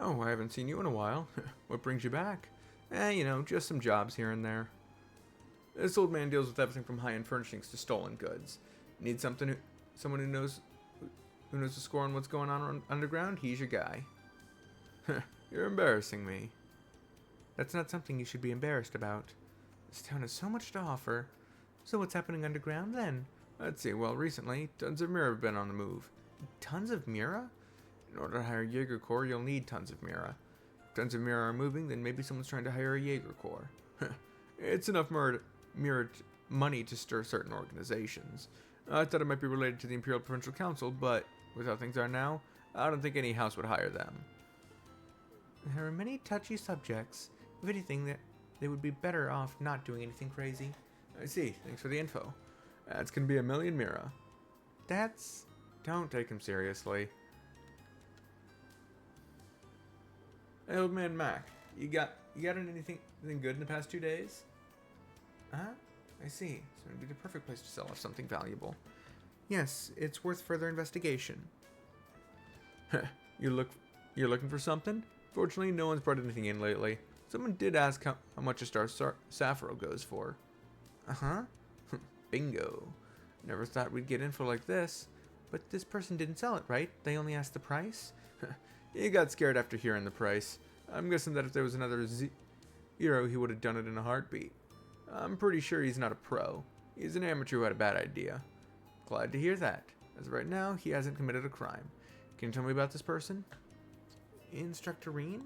Oh, I haven't seen you in a while. What brings you back? You know, just some jobs here and there. This old man deals with everything from high-end furnishings to stolen goods. Need someone who knows the score on what's going on underground? He's your guy. You're embarrassing me. That's not something you should be embarrassed about. This town has so much to offer. So what's happening underground then? Let's see, well, recently, tons of Mira have been on the move. Tons of Mira? In order to hire Jaeger Corps, you'll need tons of Mira. If tons of Mira are moving, then maybe someone's trying to hire a Jaeger Corps. It's enough Mira money to stir certain organizations. I thought it might be related to the Imperial Provincial Council, but with how things are now, I don't think any house would hire them. There are many touchy subjects. If anything, they would be better off not doing anything crazy. I see. Thanks for the info. That's gonna be a million Mira. Don't take him seriously. Hey, old man Mac, you got anything good in the past 2 days? Huh? I see. So it'd be the perfect place to sell off something valuable. Yes, it's worth further investigation. You're looking for something? Fortunately, no one's brought anything in lately. Someone did ask how much a star Sappho goes for. Uh-huh. Bingo. Never thought we'd get info like this. But this person didn't sell it, right? They only asked the price? He got scared after hearing the price. I'm guessing that if there was another hero, he would have done it in a heartbeat. I'm pretty sure he's not a pro. He's an amateur who had a bad idea. Glad to hear that. As of right now, he hasn't committed a crime. Can you tell me about this person? Instructorine?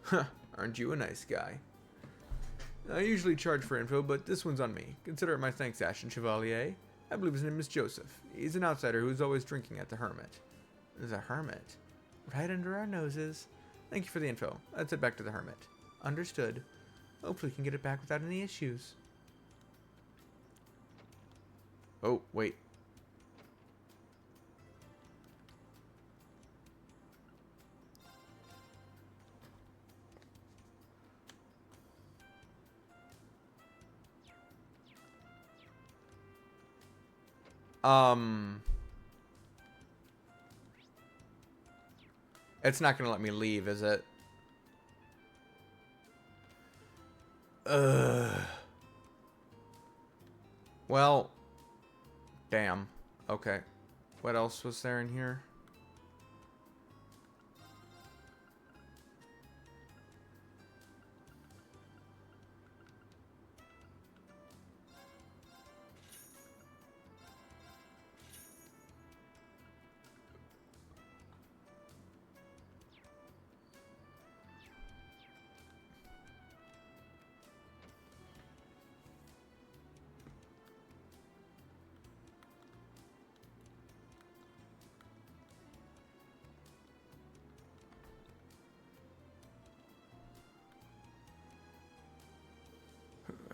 Huh, aren't you a nice guy? I usually charge for info, but this one's on me. Consider it my thanks, Ashen Chevalier. I believe his name is Joseph. He's an outsider who's always drinking at the Hermit. The Hermit? Right under our noses. Thank you for the info. Let's head back to the Hermit. Understood. Hopefully we can get it back without any issues. Oh, wait. It's not gonna let me leave, is it? Well, damn. Okay. What else was there in here?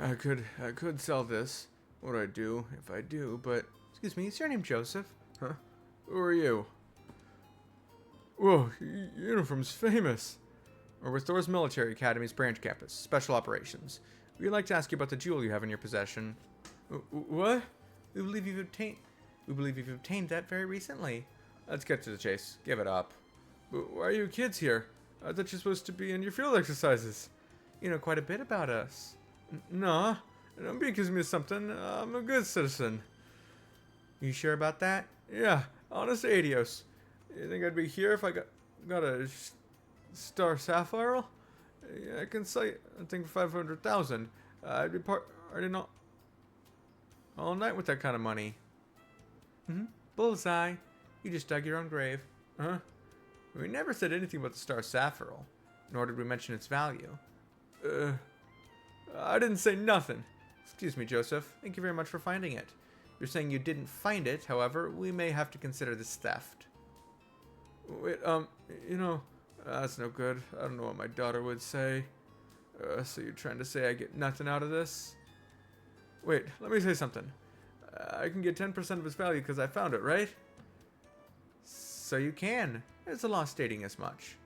I could sell this. What do I do if I do? But excuse me, is your name Joseph? Huh? Who are you? Whoa, uniform's famous. We're with Thor's Military Academy's branch campus, Special Operations. We'd like to ask you about the jewel you have in your possession. What? We believe you've obtained that very recently. Let's get to the chase. Give it up. But why are you kids here? I thought you're supposed to be in your field exercises. You know quite a bit about us. Nah, don't be accusing me of something. I'm a good citizen. You sure about that? Yeah, honest Adios. You think I'd be here if I got a star sapphire? Yeah, I can sell you, I think, for 500,000. I'd be partying all night with that kind of money. Bullseye. You just dug your own grave. Huh? We never said anything about the star sapphire, nor did we mention its value. I didn't say nothing. Excuse me, Joseph. Thank you very much for finding it. You're saying you didn't find it, however, we may have to consider this theft. Wait, you know, that's no good. I don't know what my daughter would say. So you're trying to say I get nothing out of this? Wait, let me say something. I can get 10% of its value because I found it, right? So you can. There's a law stating as much.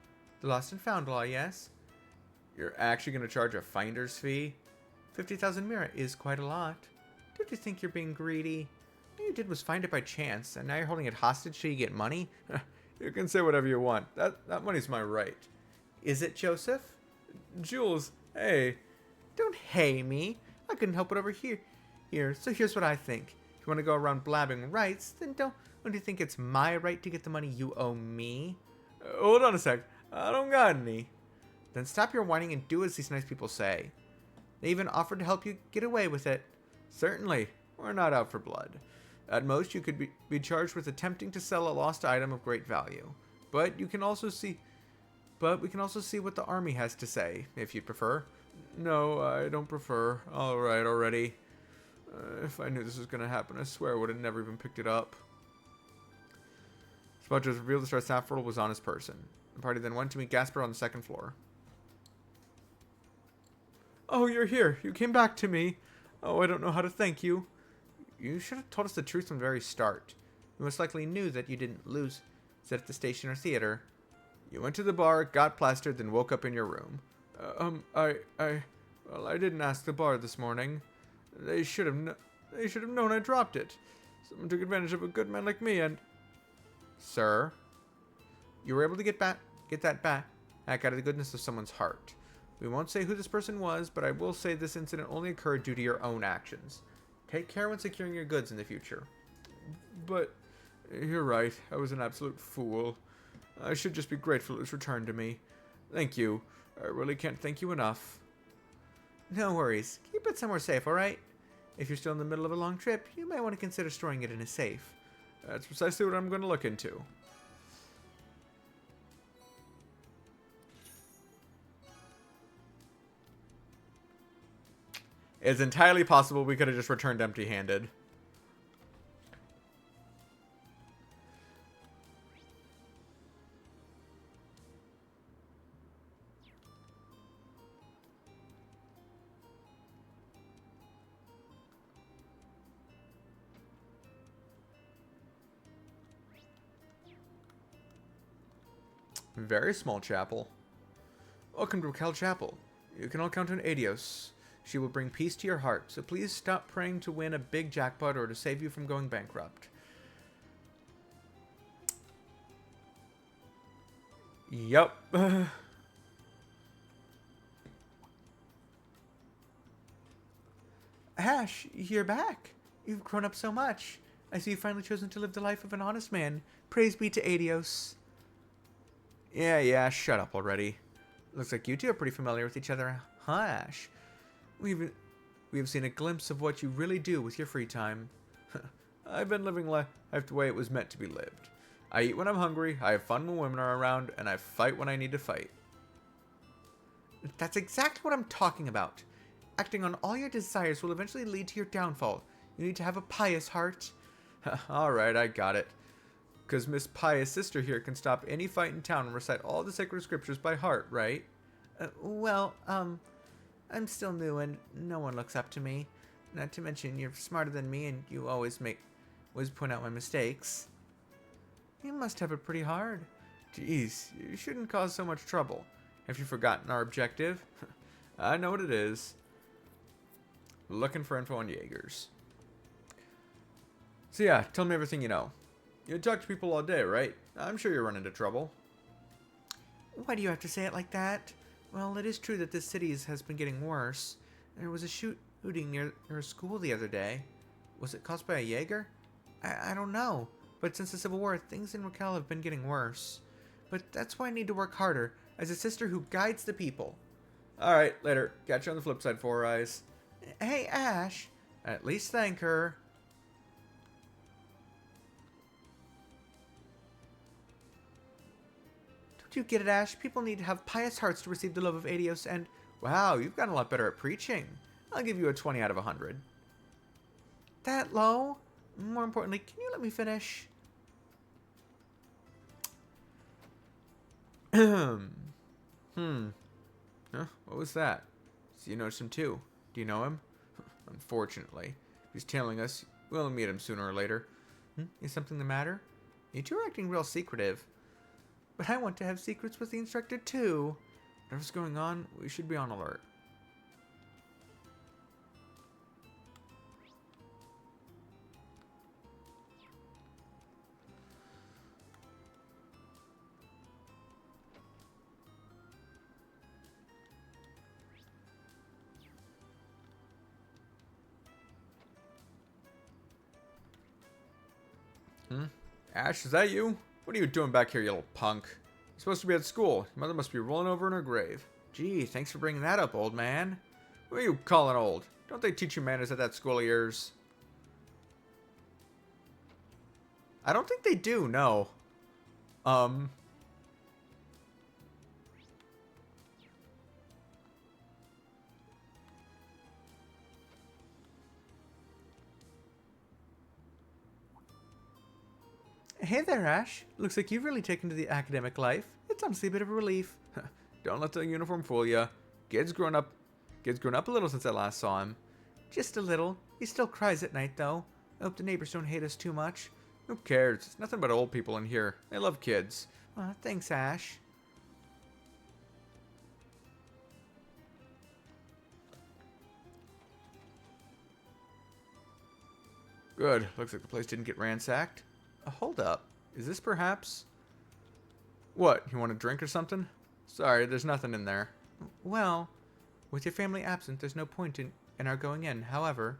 The lost and found law, yes? You're actually going to charge a finder's fee? 50,000 mira is quite a lot. Don't you think you're being greedy? All you did was find it by chance, and now you're holding it hostage so you get money? You can say whatever you want. That money's my right. Is it, Joseph? Jules, hey. Don't hey me. I couldn't help it over here. So here's what I think. If you want to go around blabbing rights, then don't you think it's my right to get the money you owe me? Hold on a sec. I don't got any. Then stop your whining and do as these nice people say. They even offered to help you get away with it. Certainly. We're not out for blood. At most, you could be charged with attempting to sell a lost item of great value. But we can also see what the army has to say, if you'd prefer. No, I don't prefer. Alright, already. If I knew this was going to happen, I swear I would have never even picked it up. Spudge was revealed the star sapphire was on his person. The party then went to meet Gasper on the second floor. Oh, you're here. You came back to me. Oh, I don't know how to thank you. You should have told us the truth from the very start. You most likely knew that you didn't lose it at the station or theater. You went to the bar, got plastered, then woke up in your room. Well, I didn't ask the bar this morning. They should have known I dropped it. Someone took advantage of a good man like me and... Sir, you were able to get that back out of the goodness of someone's heart. We won't say who this person was, but I will say this incident only occurred due to your own actions. Take care when securing your goods in the future. But, you're right. I was an absolute fool. I should just be grateful it was returned to me. Thank you. I really can't thank you enough. No worries. Keep it somewhere safe, alright? If you're still in the middle of a long trip, you might want to consider storing it in a safe. That's precisely what I'm going to look into. It's entirely possible we could have just returned empty-handed. Very small chapel. Welcome to Raquel Chapel. You can all count on Adios. She will bring peace to your heart, so please stop praying to win a big jackpot or to save you from going bankrupt. Yup. Ash, you're back. You've grown up so much. I see you've finally chosen to live the life of an honest man. Praise be to Adios. Yeah, shut up already. Looks like you two are pretty familiar with each other, huh, Ash? We've seen a glimpse of what you really do with your free time. I've been living life the way it was meant to be lived. I eat when I'm hungry, I have fun when women are around, and I fight when I need to fight. That's exactly what I'm talking about. Acting on all your desires will eventually lead to your downfall. You need to have a pious heart. Alright, I got it. Because Miss Pious Sister here can stop any fight in town and recite all the sacred scriptures by heart, right? I'm still new and no one looks up to me. Not to mention you're smarter than me and you always point out my mistakes. You must have it pretty hard. Jeez, you shouldn't cause so much trouble. Have you forgotten our objective? I know what it is. Looking for info on Jaegers. So yeah, tell me everything you know. You talk to people all day, right? I'm sure you run into trouble. Why do you have to say it like that? Well, it is true that this city has been getting worse. There was a shooting near a school the other day. Was it caused by a Jaeger? I don't know. But since the Civil War, things in Raquel have been getting worse. But that's why I need to work harder, as a sister who guides the people. Alright, later. Catch you on the flip side, Four Eyes. Hey, Ash. At least thank her. Don't you get it, Ash? People need to have pious hearts to receive the love of Adios, and... Wow, you've gotten a lot better at preaching. I'll give you a 20 out of 100. That low? More importantly, can you let me finish? Huh? What was that? So you noticed him too. Do you know him? Unfortunately. If he's tailing us, we'll meet him sooner or later. Is something the matter? You two are acting real secretive. But I want to have secrets with the instructor too. Whatever's going on, we should be on alert. Ash, is that you? What are you doing back here, you little punk? You're supposed to be at school. Your mother must be rolling over in her grave. Gee, thanks for bringing that up, old man. Who are you calling old? Don't they teach you manners at that school of yours? I don't think they do, no. Hey there, Ash. Looks like you've really taken to the academic life. It's honestly a bit of a relief. Don't let the uniform fool you. Kid's grown up a little since I last saw him. Just a little. He still cries at night, though. I hope the neighbors don't hate us too much. Who cares? It's nothing but old people in here. They love kids. Thanks, Ash. Good. Looks like the place didn't get ransacked. Hold up. Is this perhaps... What, you want a drink or something? Sorry, there's nothing in there. Well, with your family absent, there's no point in our going in. However,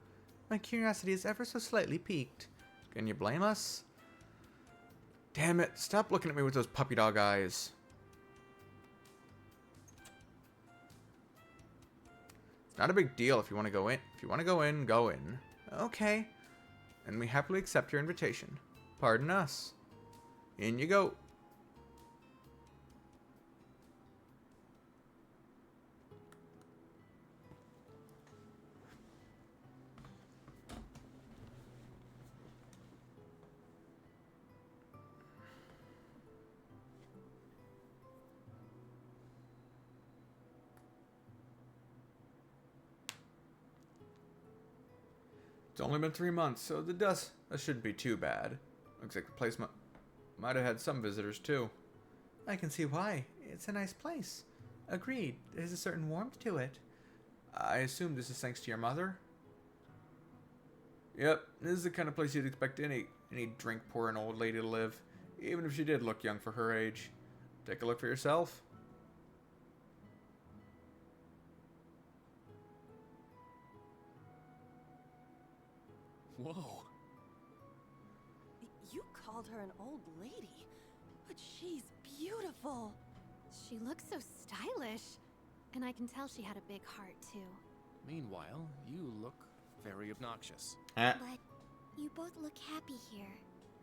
my curiosity is ever so slightly piqued. Can you blame us? Damn it, stop looking at me with those puppy dog eyes. It's not a big deal if you want to go in. If you want to go in, go in. Okay. And we happily accept your invitation. Pardon us. In you go. It's only been 3 months, so that shouldn't be too bad. Looks like the place might have had some visitors too. I can see why. It's a nice place. Agreed. There's a certain warmth to it. I assume this is thanks to your mother? Yep, this is the kind of place you'd expect any drink-pouring old lady to live, even if she did look young for her age. Take a look for yourself. Whoa. You called her an old lady, but she's beautiful. She looks so stylish. And I can tell she had a big heart, too. Meanwhile, you look very obnoxious. But you both look happy here.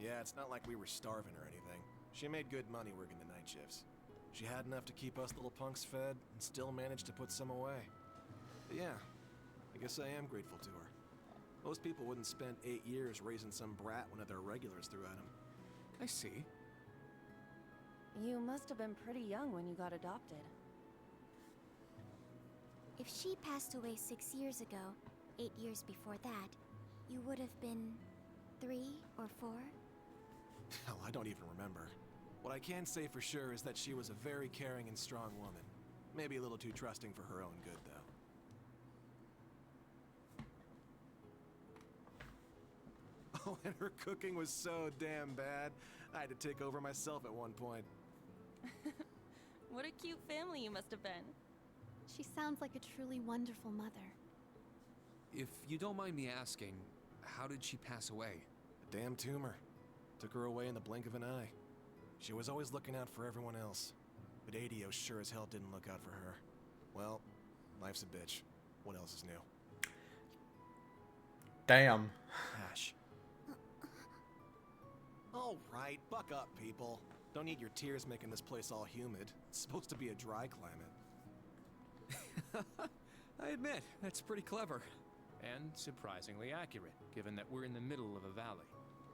Yeah, it's not like we were starving or anything. She made good money working the night shifts. She had enough to keep us little punks fed and still managed to put some away. But yeah, I guess I am grateful to her. Most people wouldn't spend 8 years raising some brat one of their regulars threw at them. I see. You must have been pretty young when you got adopted. If she passed away 6 years ago, 8 years before that, you would have been 3 or 4? Hell, I don't even remember. What I can say for sure is that she was a very caring and strong woman. Maybe a little too trusting for her own good, though. Oh, and her cooking was so damn bad, I had to take over myself at one point. What a cute family you must have been. She sounds like a truly wonderful mother. If you don't mind me asking, how did she pass away? A damn tumor. Took her away in the blink of an eye. She was always looking out for everyone else. But ADO sure as hell didn't look out for her. Well, life's a bitch. What else is new? Damn. Ash. All right, buck up, people. Don't need your tears making this place all humid. It's supposed to be a dry climate. I admit, that's pretty clever. And surprisingly accurate, given that we're in the middle of a valley.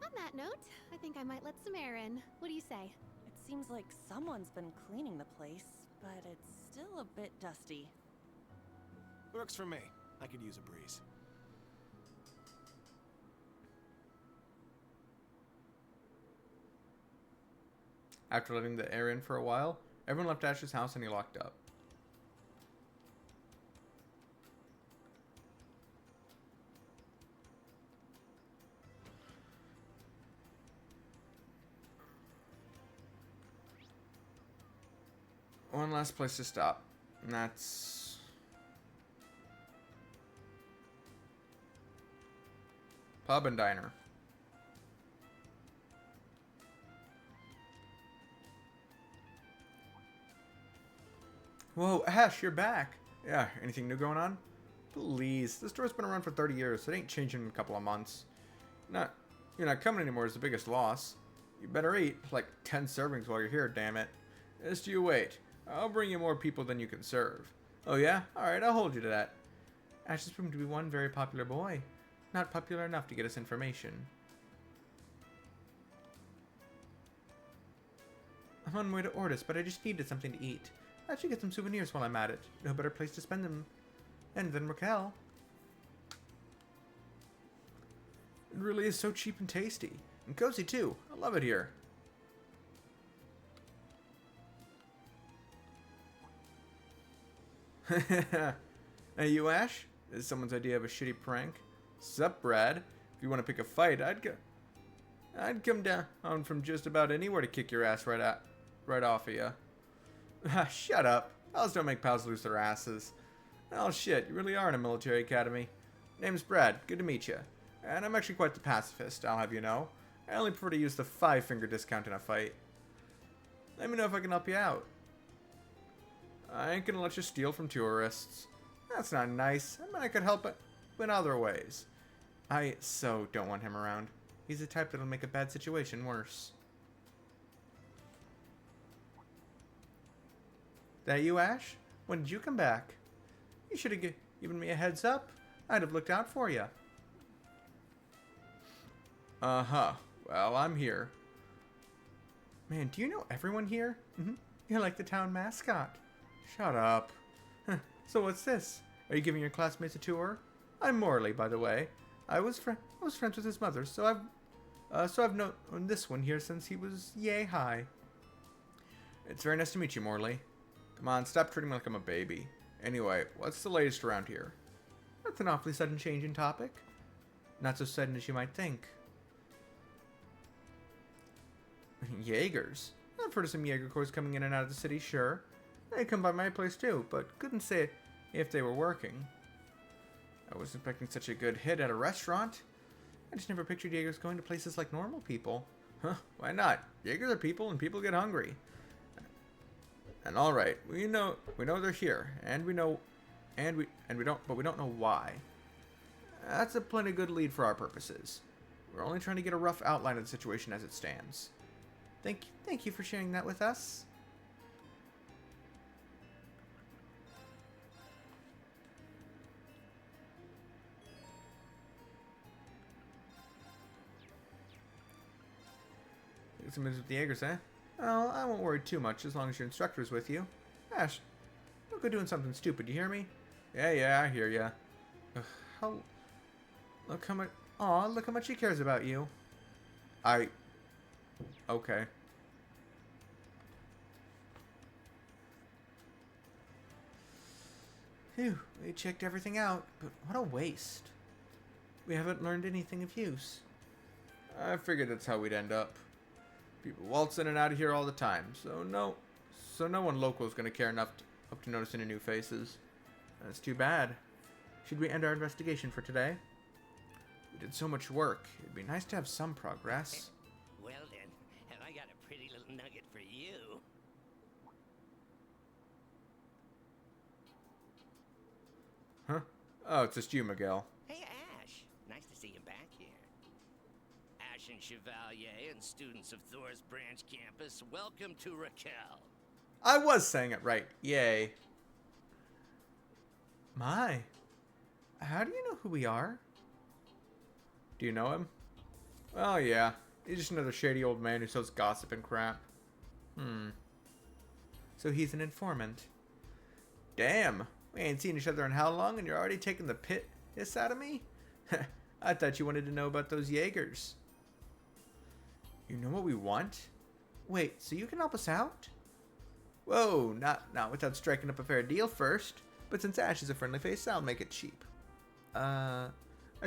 On that note, I think I might let some air in. What do you say? It seems like someone's been cleaning the place, but it's still a bit dusty. Works for me. I could use a breeze. After letting the air in for a while, everyone left Ash's house and he locked up. One last place to stop, and that's pub and diner. Whoa, Ash, you're back. Yeah, anything new going on? Please, this store's been around for 30 years, so it ain't changing in a couple of months. You're not coming anymore is the biggest loss. You better eat, like 10 servings while you're here, damn it. Just you wait. I'll bring you more people than you can serve. Oh yeah? Alright, I'll hold you to that. Ash has proven to be one very popular boy. Not popular enough to get us information. I'm on my way to Ordis, but I just needed something to eat. I should get some souvenirs while I'm at it. No better place to spend them than Raquel. It really is so cheap and tasty. And cozy too. I love it here. Hey, you Ash? This is someone's idea of a shitty prank. Sup, Brad? If you want to pick a fight, I'd come down from just about anywhere to kick your ass right off of you. Shut up. Pals don't make pals lose their asses. Oh shit, you really are in a military academy. Name's Brad. Good to meet you. And I'm actually quite the pacifist, I'll have you know. I only prefer to use the 5-finger discount in a fight. Let me know if I can help you out. I ain't gonna let you steal from tourists. That's not nice. I mean, I could help it in other ways. I so don't want him around. He's the type that'll make a bad situation worse. That you, Ash? When did you come back? You should have given me a heads up. I'd have looked out for you. Uh-huh. Well, I'm here. Man, do you know everyone here? You're like the town mascot. Shut up. So what's this? Are you giving your classmates a tour? I'm Morley, by the way. I was friends with his mother, so I've known this one here since he was yay high. It's very nice to meet you, Morley. Come on, stop treating me like I'm a baby. Anyway, what's the latest around here? That's an awfully sudden change in topic. Not so sudden as you might think. Jaegers. I've heard of some Jaeger corps coming in and out of the city, sure. They come by my place too, but couldn't say if they were working. I was expecting such a good hit at a restaurant. I just never pictured Jaegers going to places like normal people. Huh, why not? Jaegers are people and people get hungry. And all right, we know they're here, and we don't know why. That's a plenty good lead for our purposes. We're only trying to get a rough outline of the situation as it stands. Thank you for sharing that with us. Get some minutes with the Jaegers, eh? Oh, I won't worry too much as long as your instructor's with you. Ash, don't go doing something stupid, you hear me? Yeah, I hear ya. Ugh, how... Look how much... Aw, look how much he cares about you. Okay. Phew, we checked everything out, but what a waste. We haven't learned anything of use. I figured that's how we'd end up. People waltz in and out of here all the time, so no one local is going to care enough up to notice any new faces. That's too bad. Should we end our investigation for today? We did so much work. It'd be nice to have some progress. Well then, have I got a pretty little nugget for you? Huh? Oh, it's just you, Miguel. Hey, Ash. Nice to see you back here. Ash and Chevalier and students of Thor's branch campus, welcome to Raquel. I was saying it right. Yay. My. How do you know who we are? Do you know him? Oh, yeah. He's just another shady old man who sells gossip and crap. So he's an informant. Damn. We ain't seen each other in how long and you're already taking the piss out of me? I thought you wanted to know about those Jaegers. You know what we want? Wait, so you can help us out? Whoa, not without striking up a fair deal first. But since Ash is a friendly face, I'll make it cheap. I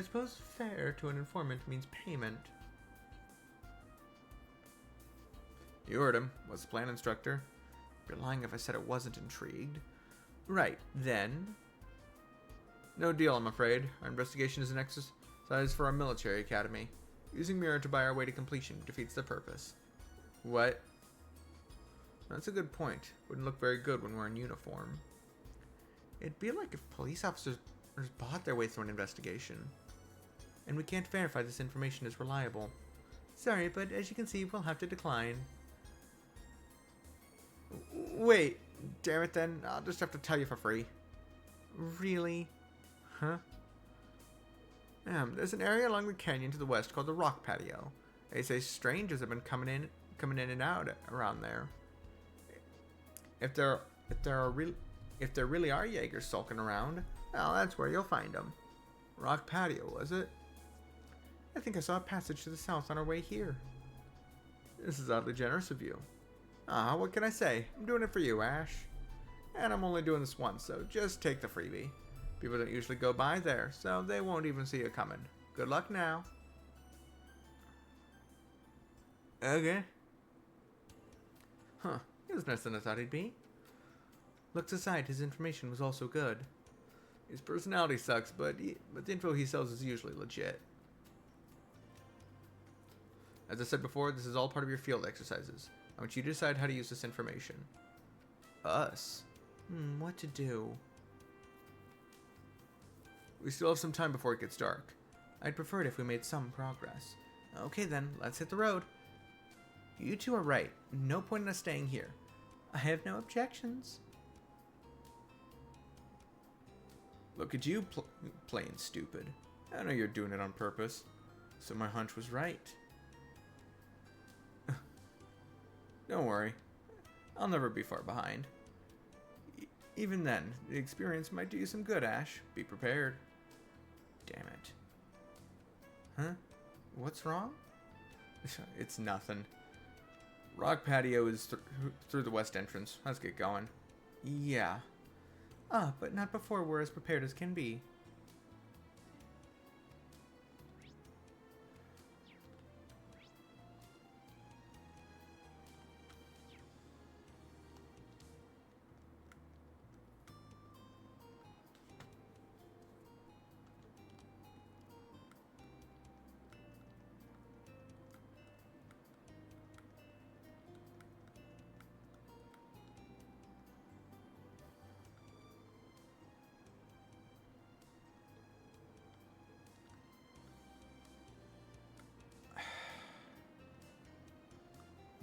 suppose fair to an informant means payment. You heard him. What's the plan, instructor? I'd be lying if I said I wasn't intrigued. Right, then. No deal, I'm afraid. Our investigation is an exercise for our military academy. Using Mirror to buy our way to completion defeats the purpose. What? That's a good point. Wouldn't look very good when we're in uniform. It'd be like if police officers bought their way through an investigation. And we can't verify this information is reliable. Sorry, but as you can see, we'll have to decline. Wait, damn it then. I'll just have to tell you for free. Really? Huh? There's an area along the canyon to the west called the Rock Patio. They say strangers have been coming in and out around there. If there really are Jaegers sulking around, well, that's where you'll find them. Rock Patio, was it? I think I saw a passage to the south on our way here. This is oddly generous of you. What can I say? I'm doing it for you, Ash. And I'm only doing this once, so just take the freebie. People don't usually go by there, so they won't even see you coming. Good luck now. Okay. Huh. He was nicer than I thought he'd be. Looks aside, his information was also good. His personality sucks, but the info he sells is usually legit. As I said before, this is all part of your field exercises. I want you to decide how to use this information. Us? What to do? We still have some time before it gets dark. I'd prefer it if we made some progress. Okay then, let's hit the road. You two are right. No point in us staying here. I have no objections. Look at you playing stupid. I know you're doing it on purpose. So my hunch was right. Don't worry. I'll never be far behind. Even then, the experience might do you some good, Ash. Be prepared. Damn it. Huh? What's wrong? It's nothing. Rock Patio is through the west entrance. Let's get going. Yeah. But not before we're as prepared as can be.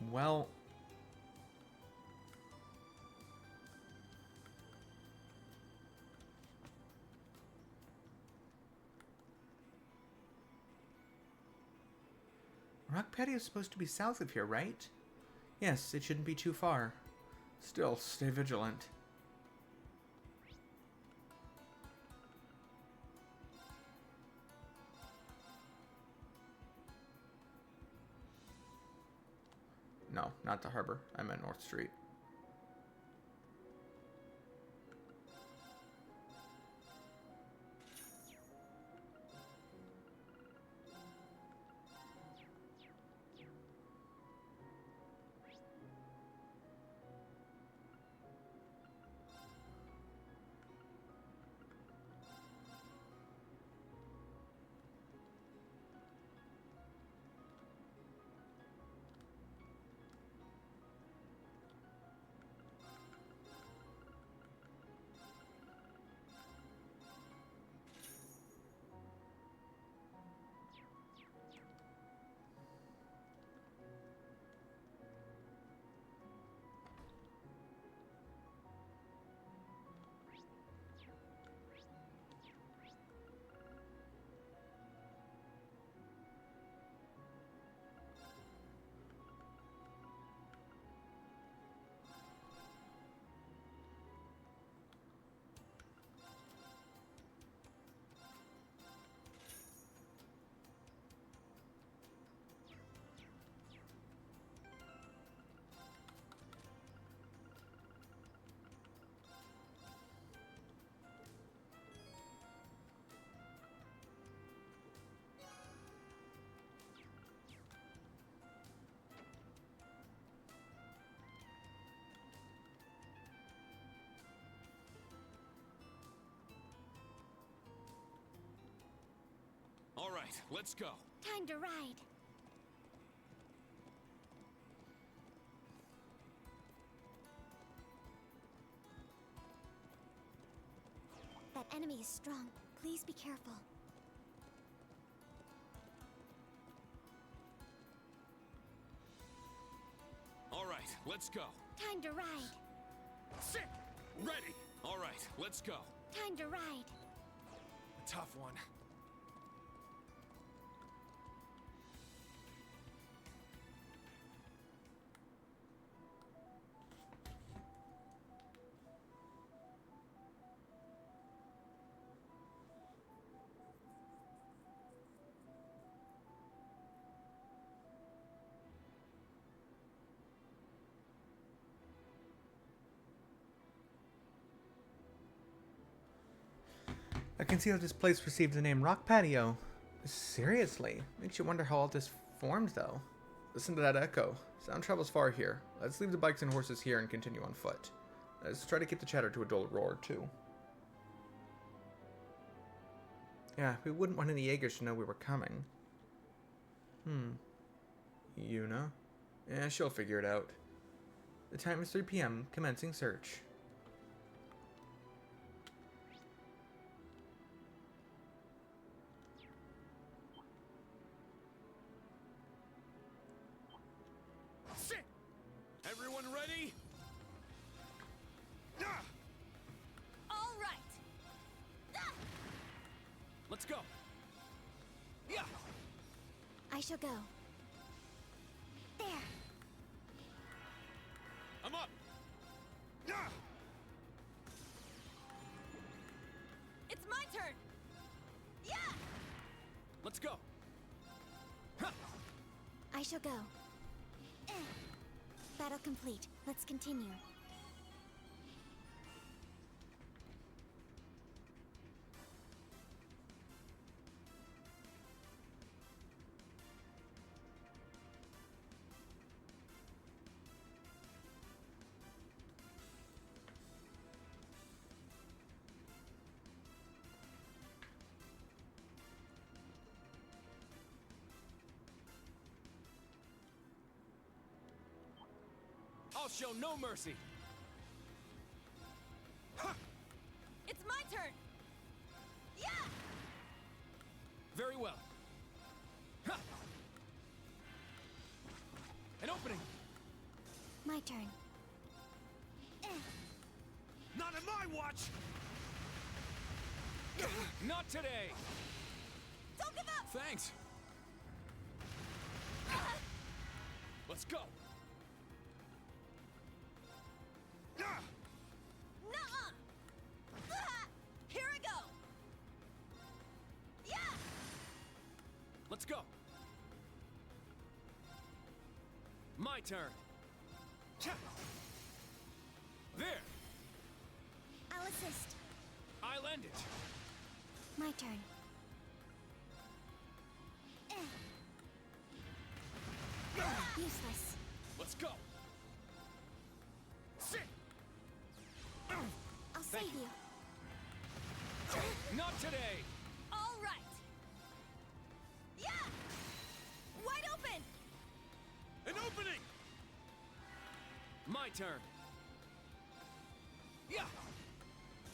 Well... Rock Patio is supposed to be south of here, right? Yes, it shouldn't be too far. Still, stay vigilant. No, not the harbor. I meant North Street. All right, let's go. Time to ride. That enemy is strong. Please be careful. All right, let's go. Time to ride. Sit! Ready! All right, let's go. Time to ride. A tough one. I can see how this place received the name Rock Patio. Seriously, makes you wonder how all this formed, though. Listen to that echo. Sound travels far here. Let's leave the bikes and horses here and continue on foot. Let's try to keep the chatter to a dull roar, too. Yeah, we wouldn't want any Jaegers to know we were coming. Yuna? Yeah, she'll figure it out. The time is 3 p.m., commencing search. Sit! Everyone ready? All right. Let's go. Yeah. I shall go. There. I'm up. It's my turn. Yeah. Let's go. I shall go. Battle complete. Let's continue. I'll show no mercy. It's my turn. Yeah. Very well. An opening. My turn. Not on my watch! Not today. Don't give up. Thanks. Let's go. Nuh-uh. Here I go. Yeah. Let's go. My turn. There! I'll assist. I'll end it. My turn. Useless. Let's go. Sit. I'll save you. Not today. All right. Yeah! Wide open! An opening. My turn. Yeah.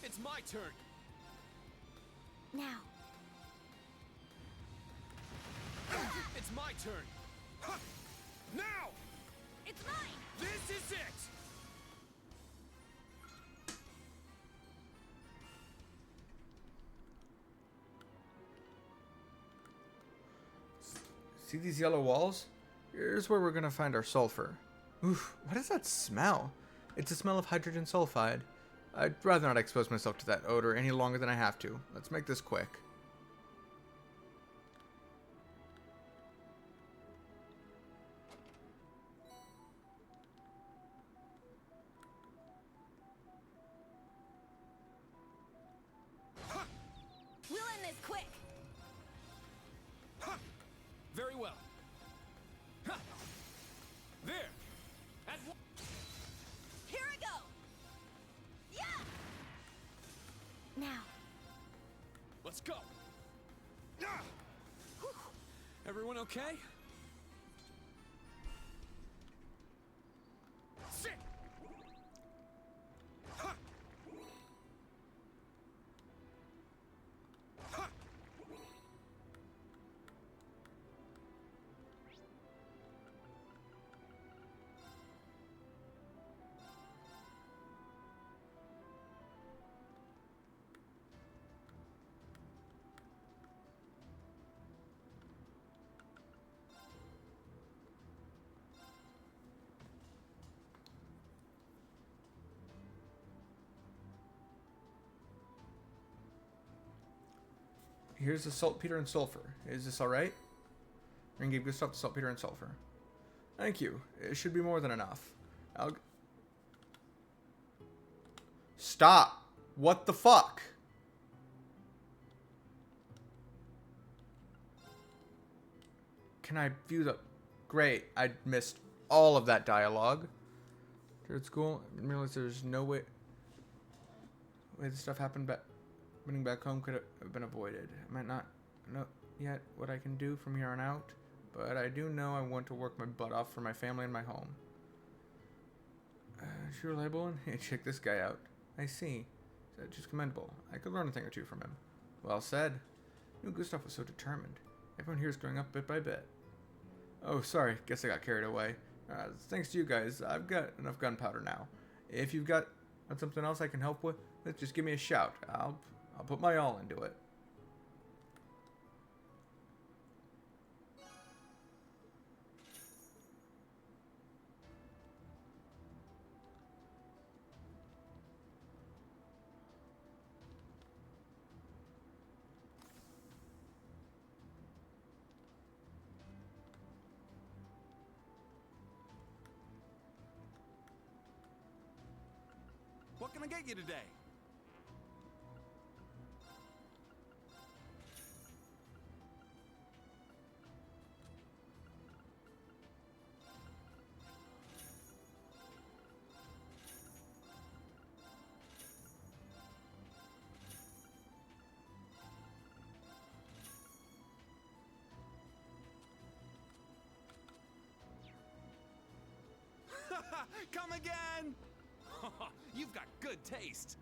It's my turn. Now. It's my turn. Now. It's mine! This is it. See these yellow walls? Here's where we're gonna find our sulfur. Oof, what is that smell? It's a smell of hydrogen sulfide. I'd rather not expose myself to that odor any longer than I have to. Let's make this quick. We'll end this quick! Very well. There. At Here I go! Yeah! Now. Let's go. Everyone okay? Sit. Here's the saltpeter and sulfur. Is this alright? I'm gonna give Gustav the saltpeter and sulfur. Thank you. It should be more than enough. Stop! What the fuck? Can I view the... Great. I missed all of that dialogue. At school, I didn't realize there's no way... this stuff happened back home could have been avoided. I might not know yet what I can do from here on out, but I do know I want to work my butt off for my family and my home. Sure, reliable. Hey, check this guy out. I see. Just commendable. I could learn a thing or two from him. Well said. I knew Gustav was so determined. Everyone here is growing up bit by bit. Oh, sorry. Guess I got carried away. Thanks to you guys, I've got enough gunpowder now. If you've got something else I can help with, just give me a shout. I'll put my all into it. What can I get you today? Come again! You've got good taste.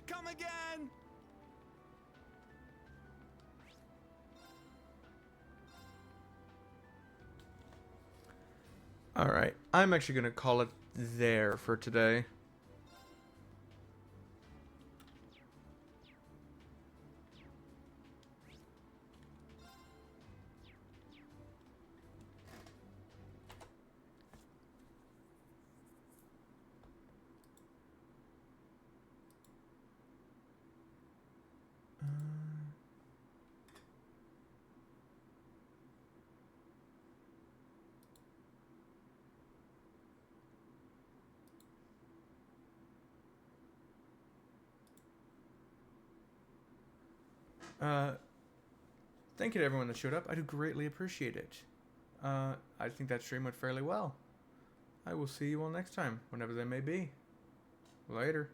Come again! Alright, I'm actually going to call it there for today. Thank you to everyone that showed up. I do greatly appreciate it. I think that stream went fairly well. I will see you all next time, whenever they may be. Later.